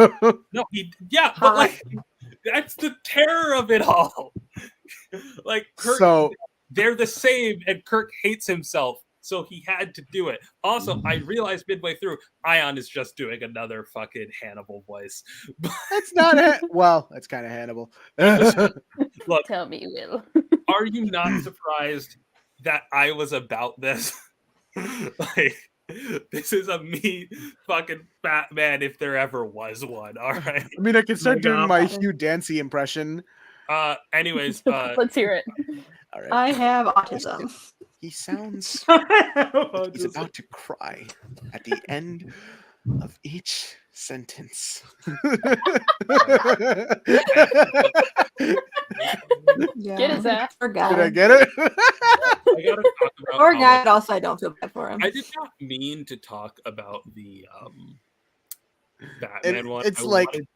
C: No, but like, that's the terror of it all. Like, Kirk, they're the same, and Kirk hates himself, so he had to do it. Also, I realized midway through, Ayaan is just doing another fucking Hannibal voice.
I: that's not well, that's kind of Hannibal.
C: Look,
D: Tell me, Will.
C: are you not surprised that I was about this? Like, this is a me fucking Batman if there ever was one. All right.
I: I mean, I can start doing my
B: God.
I: Hugh Dancy impression.
C: Anyways,
D: Let's hear it.
I: All right.
B: I have autism.
I: He sounds
E: Oh,
I: he's about to cry at the end of each sentence.
B: Yeah.
D: Get his ass.
B: Poor
I: Did I
B: guy.
I: get it?
C: I gotta talk about
B: Poor
C: how
B: guy,
C: much-
B: but also I don't feel bad for him.
C: I did not mean to talk about the Batman one.
I: It's
C: I
I: like
C: wanted to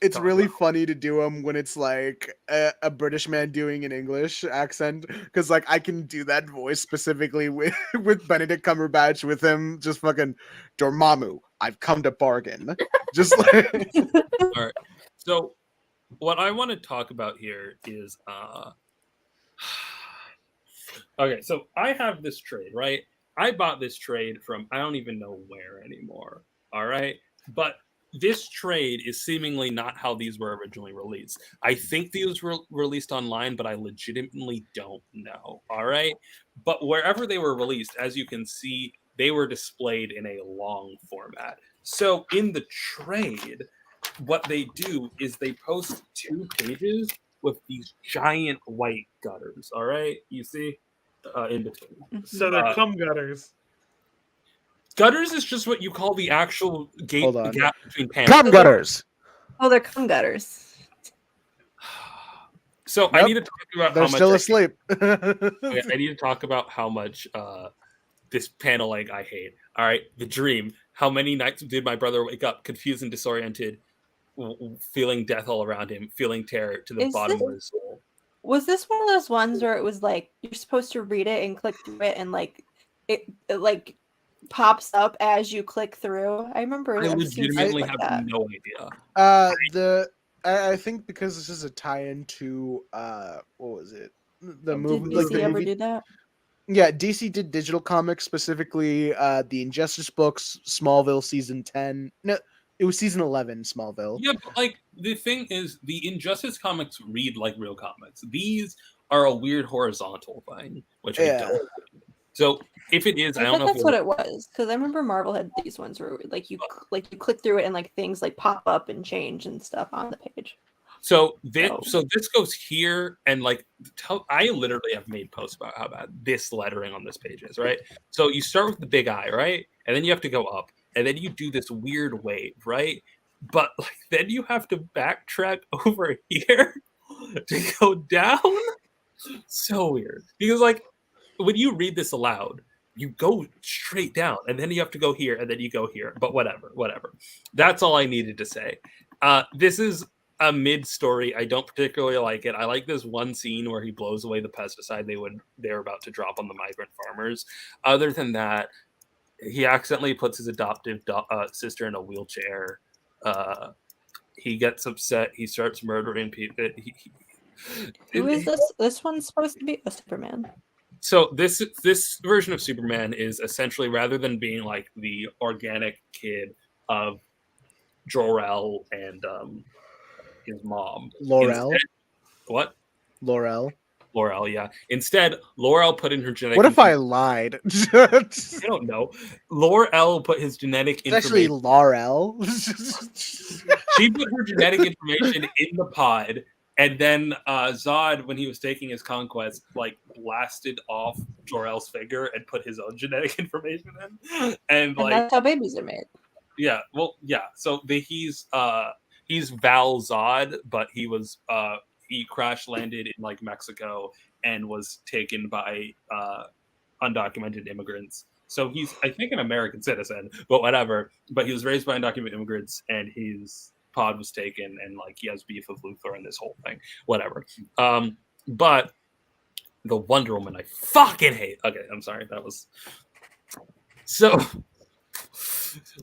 I: it's
C: talk
I: really
C: about-
I: funny to do them when it's like a British man doing an English accent, because like I can do that voice specifically with Benedict Cumberbatch with him just fucking Dormammu. I've come to bargain. Just like
C: All right. So what I want to talk about here is okay, so I have this trade, right? I bought this trade from I don't even know where anymore. All right. But this trade is seemingly not how these were originally released. I think these were released online, but I legitimately don't know. All right. But wherever they were released, as you can see, they were displayed in a long format. So in the trade, what they do is they post 2 pages with these giant white gutters. All right. You see in between.
E: So they're cum gutters.
C: Gutters is just what you call the actual
I: Hold on.
C: gap between panels.
I: cum gutters.
B: Oh, they're cum gutters.
C: So I
I: Yep.
C: need to talk about
I: They're
C: how much
I: still
C: I hate-
I: asleep.
C: okay, I need to talk about how much this paneling I hate. All right, the dream. How many nights did my brother wake up confused and disoriented, feeling death all around him, feeling terror to the
B: Is
C: bottom
B: this-
C: of his soul?
B: Was this one of those ones where it was like you're supposed to read it and click through it and like it like pops up as you click through? I remember
C: I
B: I've seen stuff
C: legitimately
B: like
C: have
B: that.
C: no idea.
I: I think because this is a tie-in to what was it? The
B: Did
I: movie, like
B: DC
I: the
B: ever
I: movie.
B: do that?
I: Yeah, DC did digital comics, specifically the Injustice books, Smallville season 10. No, it was season 11, Smallville.
C: Yeah, but like the thing is, the Injustice comics read like real comics. These are a weird horizontal thing, which I
I: Yeah.
C: don't. So if it is, I
B: I
C: don't
B: thought
C: know.
B: that's what it was because I remember Marvel had these ones where like you click through it and like things like pop up and change and stuff on the page.
C: So this goes here, and like I literally have made posts about how bad this lettering on this page is, right? So you start with the big I, right? And then you have to go up, and then you do this weird wave, right? But like then you have to backtrack over here to go down. So weird. Because like when you read this aloud, you go straight down, and then you have to go here, and then you go here. But whatever. That's all I needed to say. This is a mid-story. I don't particularly like it. I like this one scene where he blows away the pesticide they're about to drop on the migrant farmers. Other than that, he accidentally puts his adoptive sister in a wheelchair. He gets upset. He starts murdering people.
B: Who is this? This one's supposed to be a Superman.
C: So this version of Superman is essentially, rather than being like the organic kid of Jor-El and his mom,
I: Laurel.
C: What?
I: Laurel.
C: Laurel, yeah. Instead, Laurel put in her genetic.
I: What if I lied?
C: I don't know. Laurel put his genetic
I: It's actually
C: information.
I: Laurel.
C: She put her genetic information in the pod, and then Zod, when he was taking his conquest, like blasted off Jor-El's finger and put his own genetic information in, and like
B: that's how babies are made.
C: yeah, well, yeah. So he's Val Zod, but he crash landed in like Mexico and was taken by undocumented immigrants. So he's, I think, an American citizen, but whatever. But he was raised by undocumented immigrants, and his pod was taken, and like he has beef with Luthor and this whole thing. Whatever. But the Wonder Woman I fucking hate. Okay, I'm sorry. That was so.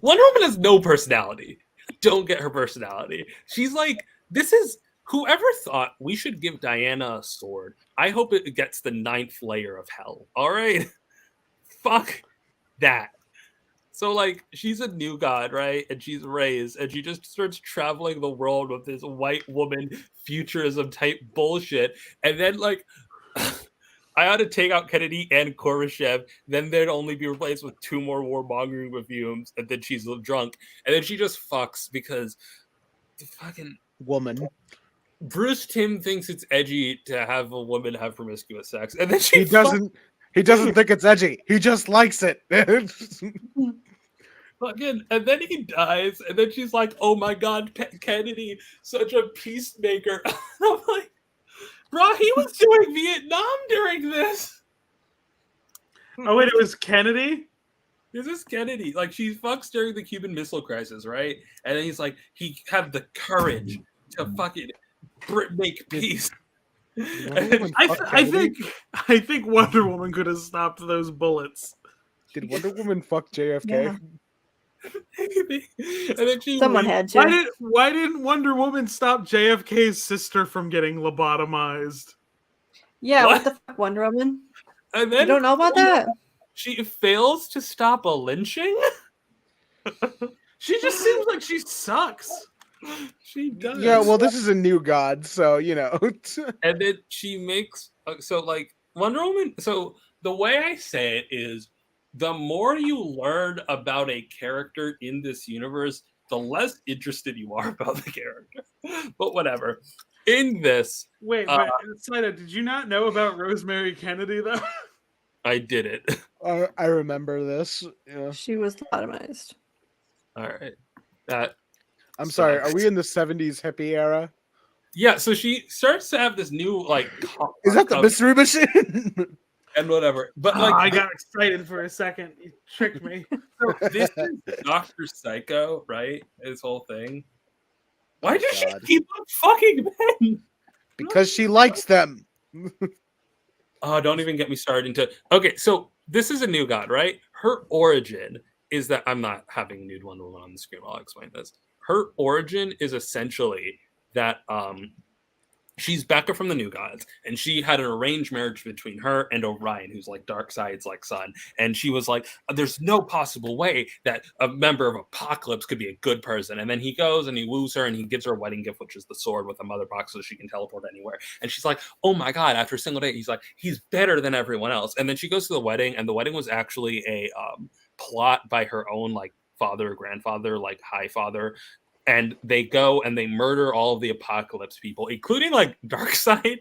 C: Wonder Woman has no personality. Don't get her personality. She's like, this is. Whoever thought we should give Diana a sword, I hope it gets the 9th layer of hell. All right? Fuck that. So, like, she's a new god, right? And she's raised, and she just starts traveling the world with this white woman futurism type bullshit. And then, like, I ought to take out Kennedy and Khrushchev. Then they'd only be replaced with 2 more warmongering perfumes, and then she's drunk. And then she just fucks because the fucking
I: Woman.
C: Bruce Timm thinks it's edgy to have a woman have promiscuous sex, and then
I: He doesn't think it's edgy. He just likes it.
C: Fucking, and then he dies, and then she's like, "Oh my God, Kennedy, such a peacemaker." I'm like, bro, he was doing Vietnam during this.
E: Oh wait, it was Kennedy.
C: This is Kennedy. Like, she fucks during the Cuban Missile Crisis, right? And then he's like, he had the courage to fucking make peace.
E: I think Wonder Woman could have stopped those bullets.
I: Did Wonder Woman fuck JFK?
C: And then
B: Someone had to.
E: Why didn't Wonder Woman stop JFK's sister from getting lobotomized?
B: Yeah,
C: What?
B: what the fuck, Wonder Woman?
C: And then
B: You don't know about that?
C: she fails to stop a lynching.
E: She just seems like she sucks.
C: She does.
I: Yeah, well, this is a new god, so you know.
C: And then she makes so like Wonder Woman. So the way I say it is, the more you learn about a character in this universe, the less interested you are about the character. But whatever. In this,
E: Wait, Saida, did you not know about Rosemary Kennedy though?
C: I did it.
I: I remember this. Yeah.
B: She was lobotomized.
C: All right. That.
I: I'm sorry. Are we in the 70s hippie era?
C: Yeah. So she starts to have this new like.
I: Is that the mystery machine?
C: And whatever, but like
E: I got excited for a second. You tricked me.
C: So this is Dr. Psycho, right? His whole thing. Why does she keep on fucking men?
I: Because she likes them.
C: Oh, don't even get me started into. Okay, so this is a new god, right? Her origin is that I'm not having nude Wonder Woman on the screen while I explain this. Her origin is essentially that she's Becca from the New Gods, and she had an arranged marriage between her and Orion, who's like Darkseid's like son. And she was like, "There's no possible way that a member of Apocalypse could be a good person." And then he goes and he woos her, and he gives her a wedding gift, which is the sword with a mother box, so she can teleport anywhere. And she's like, "Oh my God!" After a single day, he's like, "He's better than everyone else." And then she goes to the wedding, and the wedding was actually a plot by her own like father or grandfather, like High Father. and they go and they murder all of the Apocalypse people, including like Darkseid.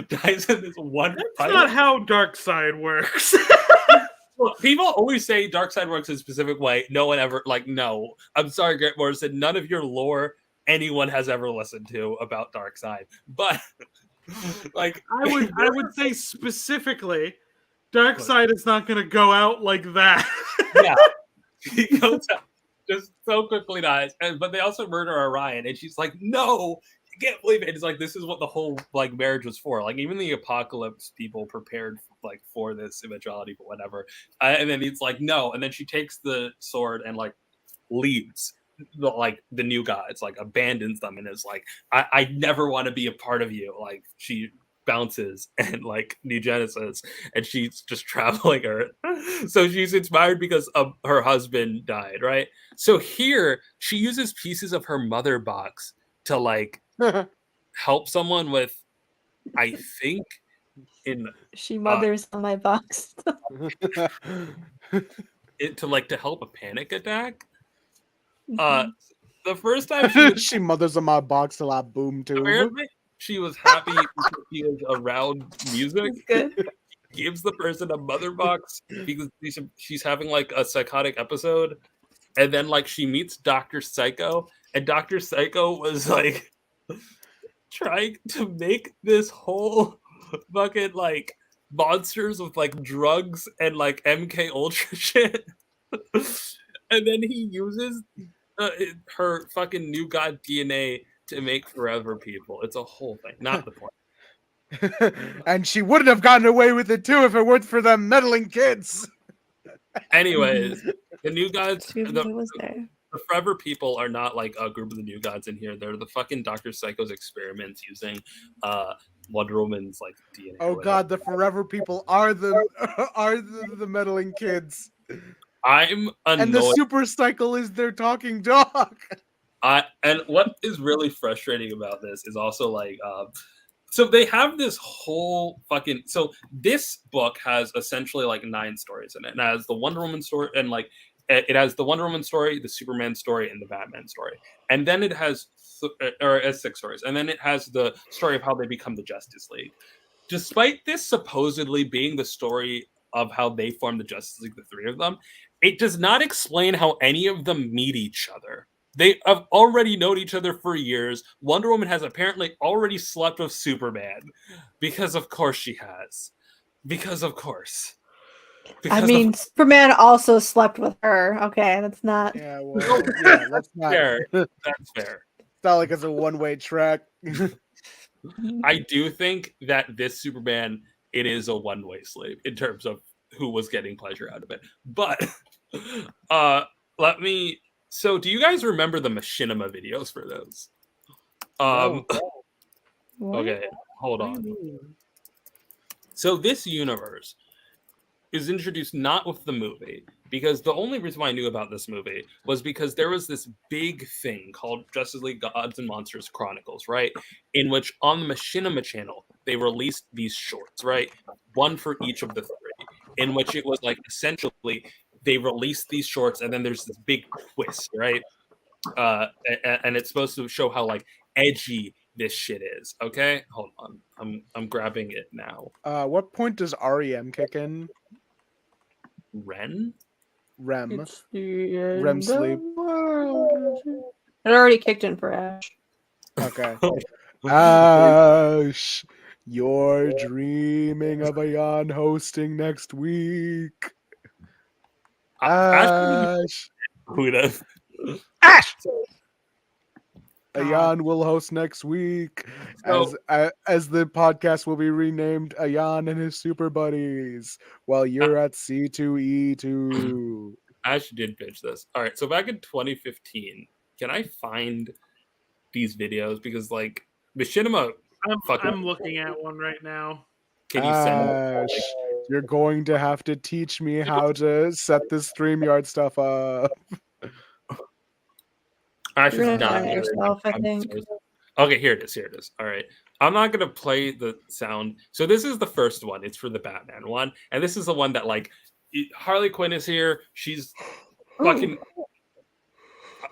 C: Dies in this one
E: That's
C: fight.
E: not how Darkseid works.
C: Well, people always say Darkseid works in a specific way. No one ever no. I'm sorry, Grant Morrison. None of your lore anyone has ever listened to about Darkseid. But like
E: I would say specifically, Darkseid is not going to go out like that.
C: yeah, he goes out, just so quickly dies. But they also murder Orion, and she's like, no. Can't believe it. It's like this is what the whole like marriage was for. Like even the Apocalypse people prepared like for this eventuality, but whatever. And then it's like no, and then she takes the sword and like leaves the new gods, like abandons them, and is like, I never want to be a part of you. Like she bounces and like New Genesis, and she's just traveling Earth. So she's inspired because of her husband died, right? So here she uses pieces of her mother box to like help someone with, I think,
K: she mothers on my box.
C: to help a panic attack.
K: Mhm.
C: The first time
I: she mothers on my box till I boom too.
C: Apparently, she was happy because she was around music.
K: Good.
C: Gives the person a mother box because she's having like a psychotic episode, and then like she meets Dr. Psycho, and Dr. Psycho was like trying to make this whole fucking like monsters with like drugs and like MK Ultra shit, and then he uses her fucking new god DNA to make forever people. It's a whole thing, not the point.
I: And she wouldn't have gotten away with it too if it weren't for them meddling kids.
C: Anyways, the new gods,
K: was there.
C: the forever people are not like a group of the new gods in here. They're the fucking Dr. Psycho's experiments using Wonder Woman's like DNA.
I: Oh god, the forever people are the meddling kids.
C: I'm annoyed.
I: And the super cycle is their talking dog.
C: And what is really frustrating about this is also like so they have this whole fucking so this book has essentially like 9 stories in it. And it has the Wonder Woman story and like it has the Wonder Woman story, the Superman story, and the Batman story. And then it has 6 stories. And then it has the story of how they become the Justice League. Despite this supposedly being the story of how they form the Justice League, the 3 of them, it does not explain how any of them meet each other. They have already known each other for years. Wonder Woman has apparently already slept with Superman. Because of course she has. Because of course.
B: I mean, Superman also slept with her. Okay, that's not.
I: Yeah, well, yeah, that's not
C: fair. That's fair.
I: It's not like it's a one-way track.
C: I do think that this Superman, it is a one-way sleep in terms of who was getting pleasure out of it. But let me. So, do you guys remember the Machinima videos for those? Okay, hold on. So this universe is introduced not with the movie, because the only reason why I knew about this movie was because there was this big thing called Justice League Gods and Monsters Chronicles, right? In which on the Machinima channel, they released these shorts, right? One for each of the 3, in which it was like essentially they released these shorts and then there's this big twist, right? And it's supposed to show how like edgy this shit is. Okay, hold on, I'm grabbing it now.
I: What point does REM kick in?
C: Rem
B: It's the end
I: REM
B: of
I: sleep.
B: the world. It already kicked in for Ash.
I: Okay. Ash, you're dreaming of Ayaan hosting next week. Ash.
C: Who does?
H: Ash.
I: Ayaan will host next week,
C: So-
I: as the podcast will be renamed Ayaan and his Super Buddies, while you're at C2E2.
C: Ash did pitch this. All right, so back in 2015, can I find these videos? Because like Machinima,
E: I'm looking at one right now.
C: can you send?
I: Ash, you're going to have to teach me how to set this StreamYard stuff up.
C: Ash
B: You're
C: is
B: gonna
C: not
B: find it
C: here.
B: yourself, I
C: I'm
B: think.
C: so- Okay, here it is. Here it is. All right. I'm not gonna play the sound. So this is the first one. It's for the Batman one, and this is the one that like Harley Quinn is here. She's fucking.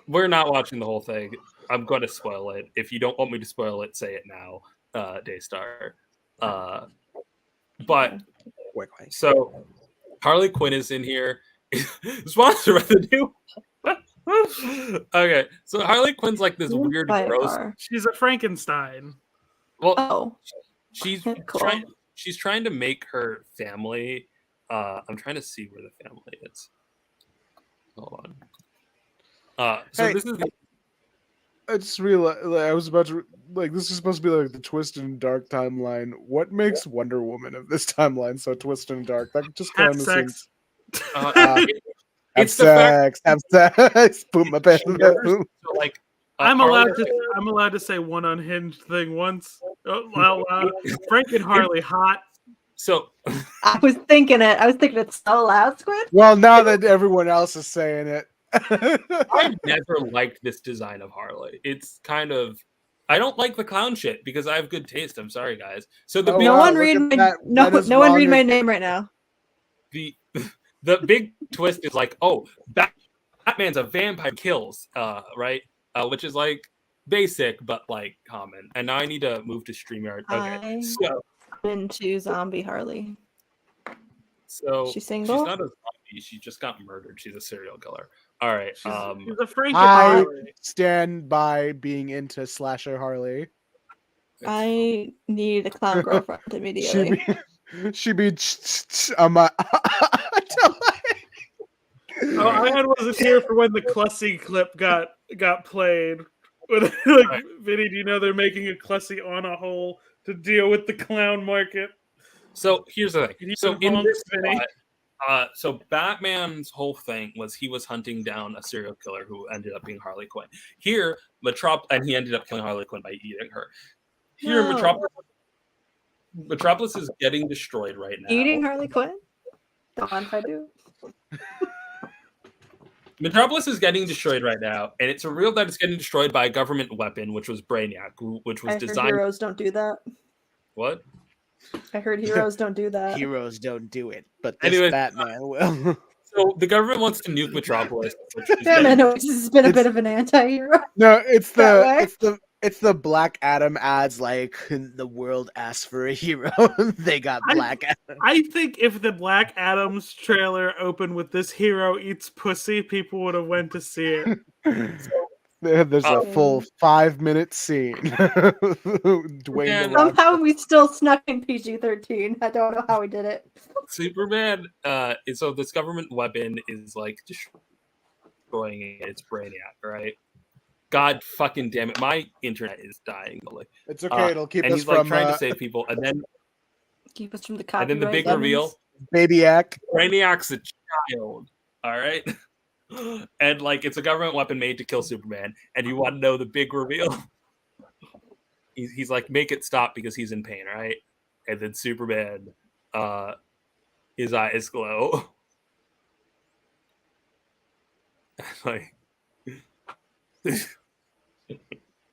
C: we're not watching the whole thing. I'm going to spoil it. If you don't want me to spoil it, say it now, Daystar. But so Harley Quinn is in here. Sponsor revenue. Okay, so Harley Quinn's like this weird, gross.
E: She's a Frankenstein.
C: Well, she's trying to make her family. I'm trying to see where the family is. Hold on. So
I: Hey.
C: this is.
I: I just realized I was about to this is supposed to be like the twisted and dark timeline. What makes Wonder Woman of this timeline so twisted and dark? That just kind of seems. Have sex. Have sex. Boom, my best.
C: So like,
E: I'm allowed to say one unhinged thing once out loud. Frank and Harley hot.
C: So
B: I was thinking it so loud, Squid.
I: Well, now that everyone else is saying it.
C: I've never liked this design of Harley. It's kind of I don't like the clown shit because I have good taste. I'm sorry, guys. So the
B: no one read my name right now.
C: The big twist is like, oh, Batman's a vampire kills, right? Which is like basic but like common. And now I need to move to StreamYard. Okay, so
K: into zombie Harley.
C: So
K: she's single.
C: She's not a zombie. She just got murdered. She's a serial killer. All right.
E: She's a Frank
I: I stand by being into slasher Harley.
K: I need a clown girlfriend immediately.
I: She be
E: Ayaan wasn't here for when the Clussy clip got played. Like, Vinny, do you know they're making a Clussy on a hole to deal with the clown market?
C: So here's the thing. So in this so Batman's whole thing was he was hunting down a serial killer who ended up being Harley Quinn. Here, and he ended up killing Harley Quinn by eating her. Here,
K: No.
C: Metropolis is getting destroyed right now.
B: Eating Harley Quinn? Don't mind if I do.
C: Metropolis is getting destroyed right now, and it's revealed that it's getting destroyed by a government weapon, which was Brainiac, which was designed.
B: Heroes don't do that.
C: What?
B: I heard heroes don't do that.
H: Heroes don't do it, but this Batman will.
C: So the government wants to nuke Metropolis.
B: Damn, I know it's been a bit of an anti-hero.
I: No, it's the Black Adam ads like the world asked for a hero. They got Black Adam.
E: I think if the Black Adam's trailer opened with this hero eats pussy, people would have went to see it.
I: There's a full 5-minute scene. Dwayne
B: Somehow we still snuck in PG-13. I don't know how we did it.
C: Superman. So this government weapon is like destroying it. It's Brainiac, right? God fucking damn it! My internet is dying.
I: It's okay. It'll keep
C: and
I: us
C: he's like
I: from
C: trying to save people, and then
B: keep us from the
C: copyright. And then the big
B: lemons.
C: reveal:
I: Babyac.
C: Brainiac's a child. All right. And like it's a government weapon made to kill Superman, and you want to know the big reveal? He's like, make it stop because he's in pain, right? And then Superman, his eyes glow. Like,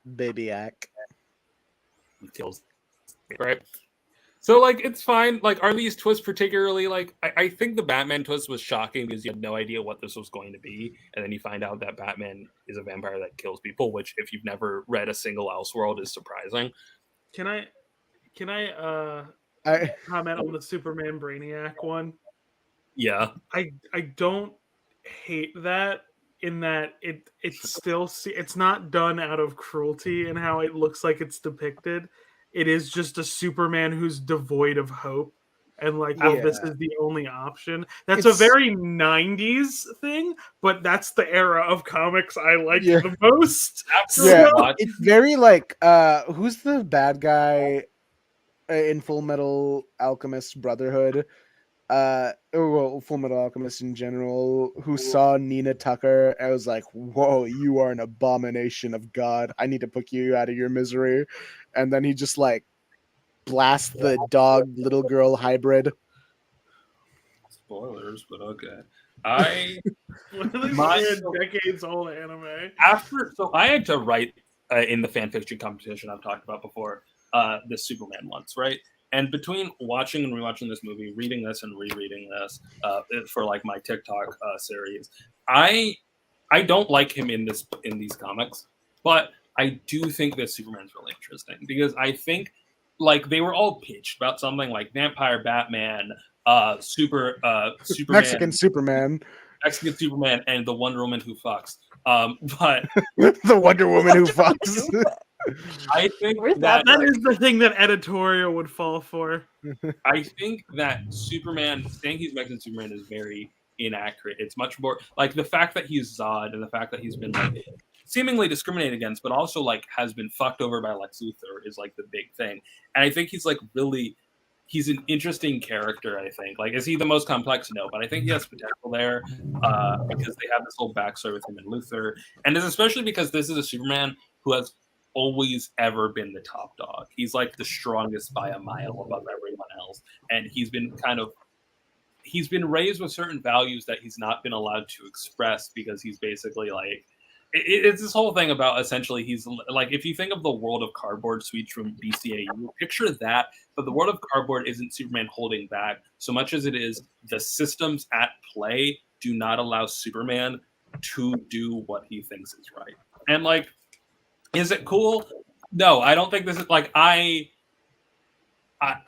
H: Babyac.
C: He kills, right? So like it's fine. Like, are these twists particularly like? I think the Batman twist was shocking because you had no idea what this was going to be, and then you find out that Batman is a vampire that kills people, which if you've never read a single Elseworld is surprising.
E: Can I comment on the Superman Brainiac one?
C: Yeah,
E: I don't hate that in that it's still it's not done out of cruelty in how it looks like it's depicted. It is just a Superman who's devoid of hope. And like, well, this is the only option. That's a very 90s thing, but that's the era of comics I like the most.
I: Yeah, it's very like who's the bad guy in Full Metal Alchemist Brotherhood? Well, Full Metal Alchemist in general, who saw Nina Tucker and was like, whoa, you are an abomination of God. I need to put you out of your misery. And then he just like blasts the dog little girl hybrid.
C: Spoilers, but okay.
E: Decades old anime.
C: So I had to write in the fan fiction competition I've talked about before, the Superman ones, right? And between watching and rewatching this movie, reading this and rereading this for like my TikTok series, I I don't like him in these comics, but I do think that Superman's really interesting because I think like they were all pitched about something like Vampire Batman, Superman,
I: Mexican Superman,
C: Mexican Superman, and the Wonder Woman who fucks. But
I: the Wonder Woman who fucks.
C: I think
E: that is the thing that editorial would fall for.
C: I think that Superman, saying he's Mexican Superman is very inaccurate. It's much more like the fact that he's Zod and the fact that he's been like seemingly discriminated against, but also like has been fucked over by Lex Luthor is like the big thing. And I think he's like really, he's an interesting character. I think like, is he the most complex? No, but I think he has potential there because they have this whole backstory with him and Luthor, and it's especially because this is a Superman who has always ever been the top dog. He's like the strongest by a mile above everyone else, and he's been raised with certain values that he's not been allowed to express because he's basically like it's this whole thing about essentially he's like, if you think of the world of cardboard suites from DCAU, picture that, but the world of cardboard isn't Superman holding back so much as it is the systems at play do not allow Superman to do what he thinks is right. And like, is it cool? No, I don't think this is like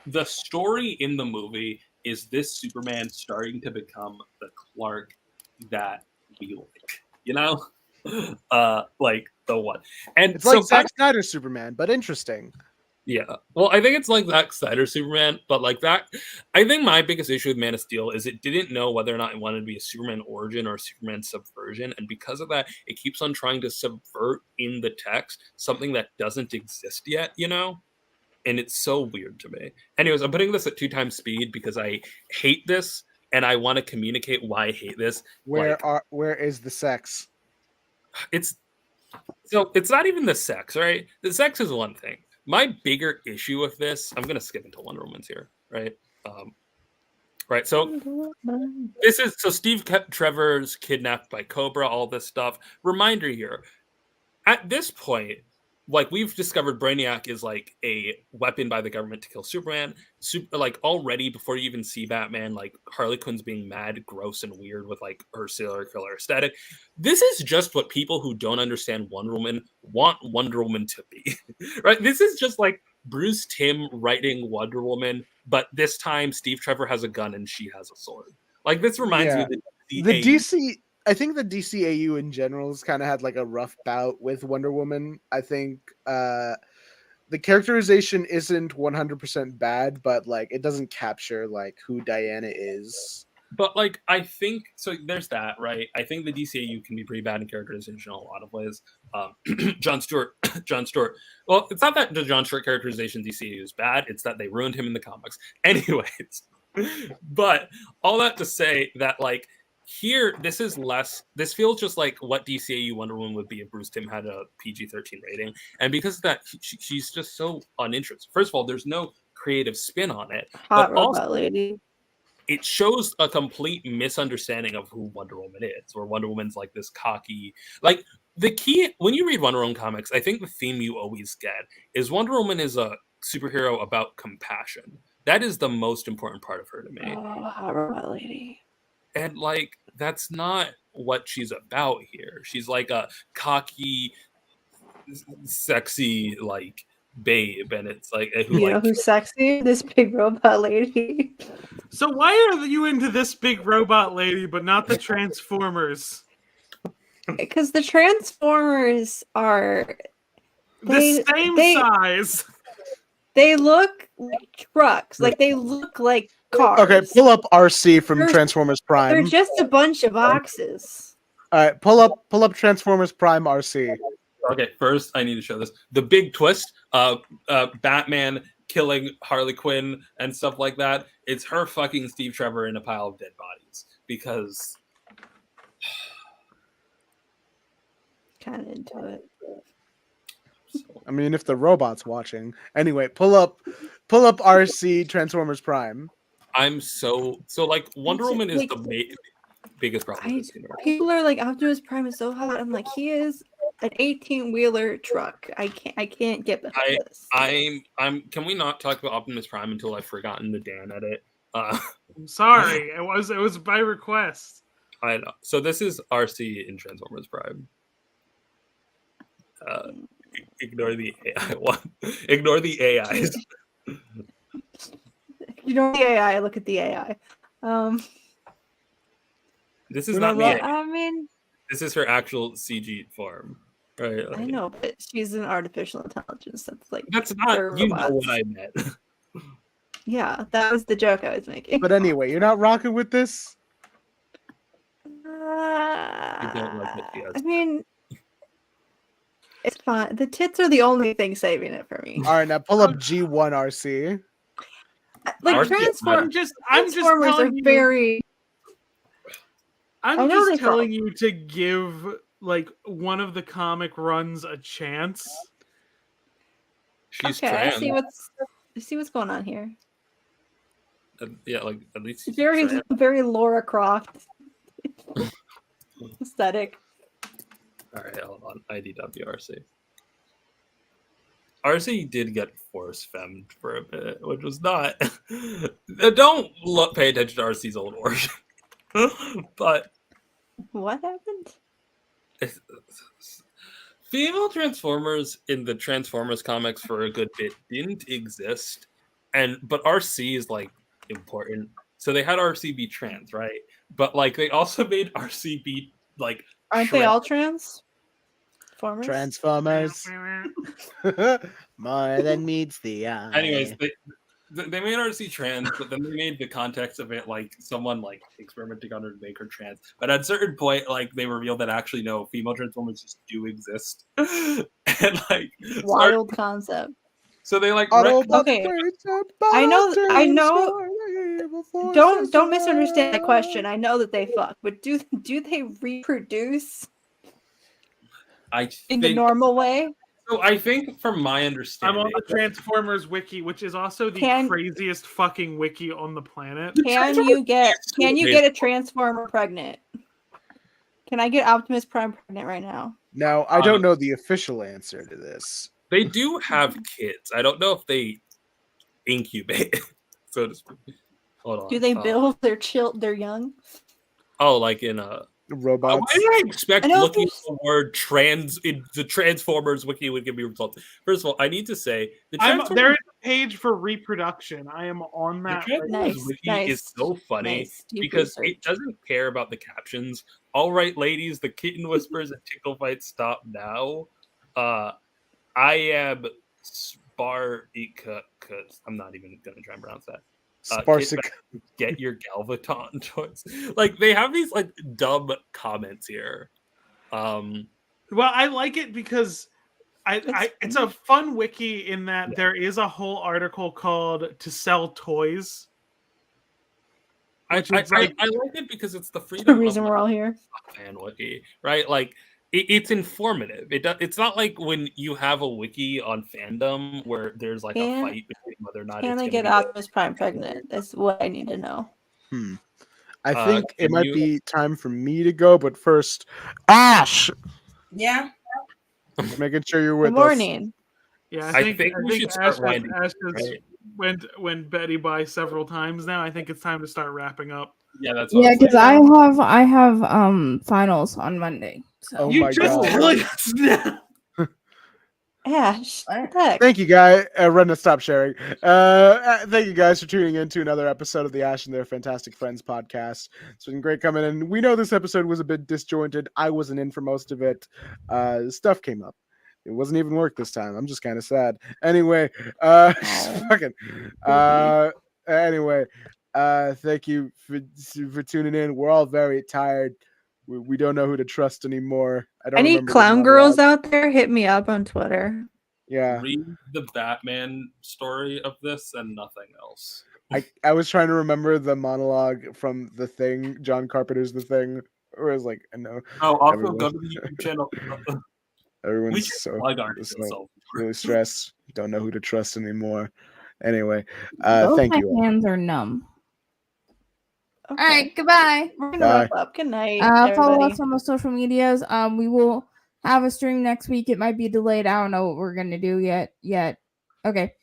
C: the story in the movie is this Superman starting to become the Clark that we like, you know? Like the one. And
I: it's like Zack Snyder's Superman, but interesting.
C: Yeah. Well, I think it's like Zack Snyder's Superman, but like that, I think my biggest issue with Man of Steel is it didn't know whether or not it wanted to be a Superman origin or a Superman subversion. And because of that, it keeps on trying to subvert in the text something that doesn't exist yet, you know? And it's so weird to me. Anyways, I'm putting this at 2x speed because I hate this and I want to communicate why I hate this.
I: Where is the sex?
C: It's not even the sex, right? The sex is one thing. My bigger issue with this, I'm gonna skip into Wonder Woman's here, right? Right. So Steve Trevor's kidnapped by Cobra, all this stuff. Reminder here, at this point, like we've discovered Brainiac is like a weapon by the government to kill Superman. Like already before you even see Batman, like Harley Quinn's being mad, gross, and weird with like her serial killer aesthetic. This is just what people who don't understand Wonder Woman want Wonder Woman to be, right? This is just like Bruce Timm writing Wonder Woman, but this time Steve Trevor has a gun and she has a sword. Like this reminds me of
I: the DC. I think the DCAU in general has kind of had like a rough bout with Wonder Woman. I think the characterization isn't 100% bad, but like it doesn't capture like who Diana is.
C: But like I think so. There's that, right? I think the DCAU can be pretty bad in characterization in a lot of ways. John Stewart. Well, it's not that the John Stewart characterization DCAU is bad. It's that they ruined him in the comics. Anyways, but all that to say that like. Here, this feels just like what DCAU Wonder Woman would be if Bruce Timm had a PG-13 rating. And because of that, she's just so uninteresting. First of all, there's no creative spin on it.
K: Hot robot lady.
C: It shows a complete misunderstanding of who Wonder Woman is, where Wonder Woman's like this cocky... Like, the key... When you read Wonder Woman comics, I think the theme you always get is Wonder Woman is a superhero about compassion. That is the most important part of her to me.
K: Oh, hot robot lady.
C: And like that's not what she's about here. She's like a cocky, sexy like babe, and it's like
K: you know who's sexy? This big robot lady.
E: So why are you into this big robot lady, but not the Transformers?
K: Because the Transformers are
E: the same size.
K: They look like trucks. Like they look like cars.
I: Okay, pull up RC from Transformers Prime.
K: They're just a bunch of boxes.
I: All right, pull up Transformers Prime RC.
C: Okay, first I need to show this. The big twist, Batman killing Harley Quinn and stuff like that. It's her fucking Steve Trevor in a pile of dead bodies because
K: kind of into it.
I: I mean, if the robot's watching. Anyway, pull up RC Transformers Prime.
C: I'm so like Wonder Woman is the biggest problem.
K: People are like, Optimus Prime is so hot. I'm like, he is an 18-wheeler truck. I can't get behind this.
C: Can we not talk about Optimus Prime until I've forgotten the Dan edit?
E: I'm sorry, it was by request.
C: I know. So this is RC in Transformers Prime. Ignore the AI one. Ignore the AIs.
B: You know the AI. Look at the AI.
C: This is
I: We're
C: not
I: not
C: the
I: right.
C: AI.
B: I mean,
C: This is her actual CG form. Right.
B: I know, but she's an artificial intelligence. That's like
C: That's not.
B: they're
C: You know
B: robots.
C: what I meant.
B: Yeah, that was the joke I was making.
I: But anyway, you're not rocking with this?
C: I don't like it. Yes.
B: I mean, it's fine. The tits are the only thing saving it for me.
I: All right, now pull up G1 RC.
B: Like
C: RC
E: I'm just
B: Transformers are
E: telling you.
B: very. I
E: I'm
B: know they
E: just telling you to give like one of the comic runs a chance.
C: She's
B: Okay,
C: trans.
B: I see what's going on here.
C: Yeah, like at least she's
B: Very,
C: trans.
B: very Laura Croft aesthetic.
C: All right, hold on. IDW RC. RC did get force femmed for a bit, which was not. Don't pay attention to RC's old origin. But
B: What happened?
C: female Transformers in the Transformers comics for a good bit didn't exist, but RC is like important. So they had RC be trans, right? But like they also made RC be like.
B: Aren't they all trans?
I: Transformers. More than meets the eye.
C: Anyways, they made RC trans, but then they made the context of it like someone like experimenting on her to make her trans. But at a certain point, like they revealed that actually no, female Transformers just do exist, and like
B: Wild concept.
C: So they like
B: okay. I know. Don't misunderstand the question. I know that they fuck, but do they reproduce? In the normal way.
C: So I think, from my understanding,
E: I'm on the Transformers wiki, which is also the craziest fucking wiki on the planet.
B: Can you get a Transformer pregnant? Can I get Optimus Prime pregnant right now?
I: Now, I don't know the official answer to this.
C: They do have kids. I don't know if they incubate, so to speak. Hold on.
B: Do they build their young?
C: Oh, like in a
I: robots.
C: Why did I expect looking at the word trans in the Transformers wiki would give me results? First of all, I need to say
E: there is a page for reproduction. I am on that.
C: The Transformers wiki is so funny because it doesn't care about the captions. All right, ladies, the kitten whispers and tickle fights stop now. I am Spartica. I'm not even gonna try and pronounce that. Get your Galvatron toys. Like they have these like dumb comments here.
E: Well, I like it because it's a fun wiki in that there is a whole article called "To Sell Toys."
C: I like it because it's the freedom.
B: The reason we're all here.
C: Fan wiki, right? Like it's informative. It's not like when you have a wiki on fandom where there's like a fight between whether or not.
B: Can I get Optimus Prime pregnant? That's what I need to know.
I: I think it might be time for me to go, but first, Ash.
J: Yeah.
I: Just making sure you're with
B: Good morning.
E: Yeah,
C: I think we should start winding.
E: Ash has went Betty by several times now. I think it's time to start wrapping up.
C: Yeah, that's
A: because I have finals on Monday. So.
I: Oh
E: you
I: my
E: just
I: God.
E: telling us now.
B: Ash,
I: thank you, guys. Rena, stop sharing. Thank you guys for tuning in to another episode of the Ash and Their Fantastic Friends podcast. It's been great coming in. We know this episode was a bit disjointed. I wasn't in for most of it. Stuff came up. It wasn't even work this time. I'm just kind of sad. Anyway, anyway, thank you for tuning in. We're all very tired. We don't know who to trust anymore.
B: Any clown girls out there, hit me up on Twitter.
I: Yeah.
C: Read the Batman story of this and nothing else.
I: I was trying to remember the monologue from The Thing, John Carpenter's The Thing, where it was like, no.
C: Oh, also go to the YouTube channel.
I: Everyone's so really stressed. Don't know who to trust anymore. Anyway, thank you.
A: My hands are numb. Okay. All right, goodbye.
B: We're gonna wrap up. Good night.
A: Follow us on the social medias. We will have a stream next week. It might be delayed. I don't know what we're gonna do yet. Okay.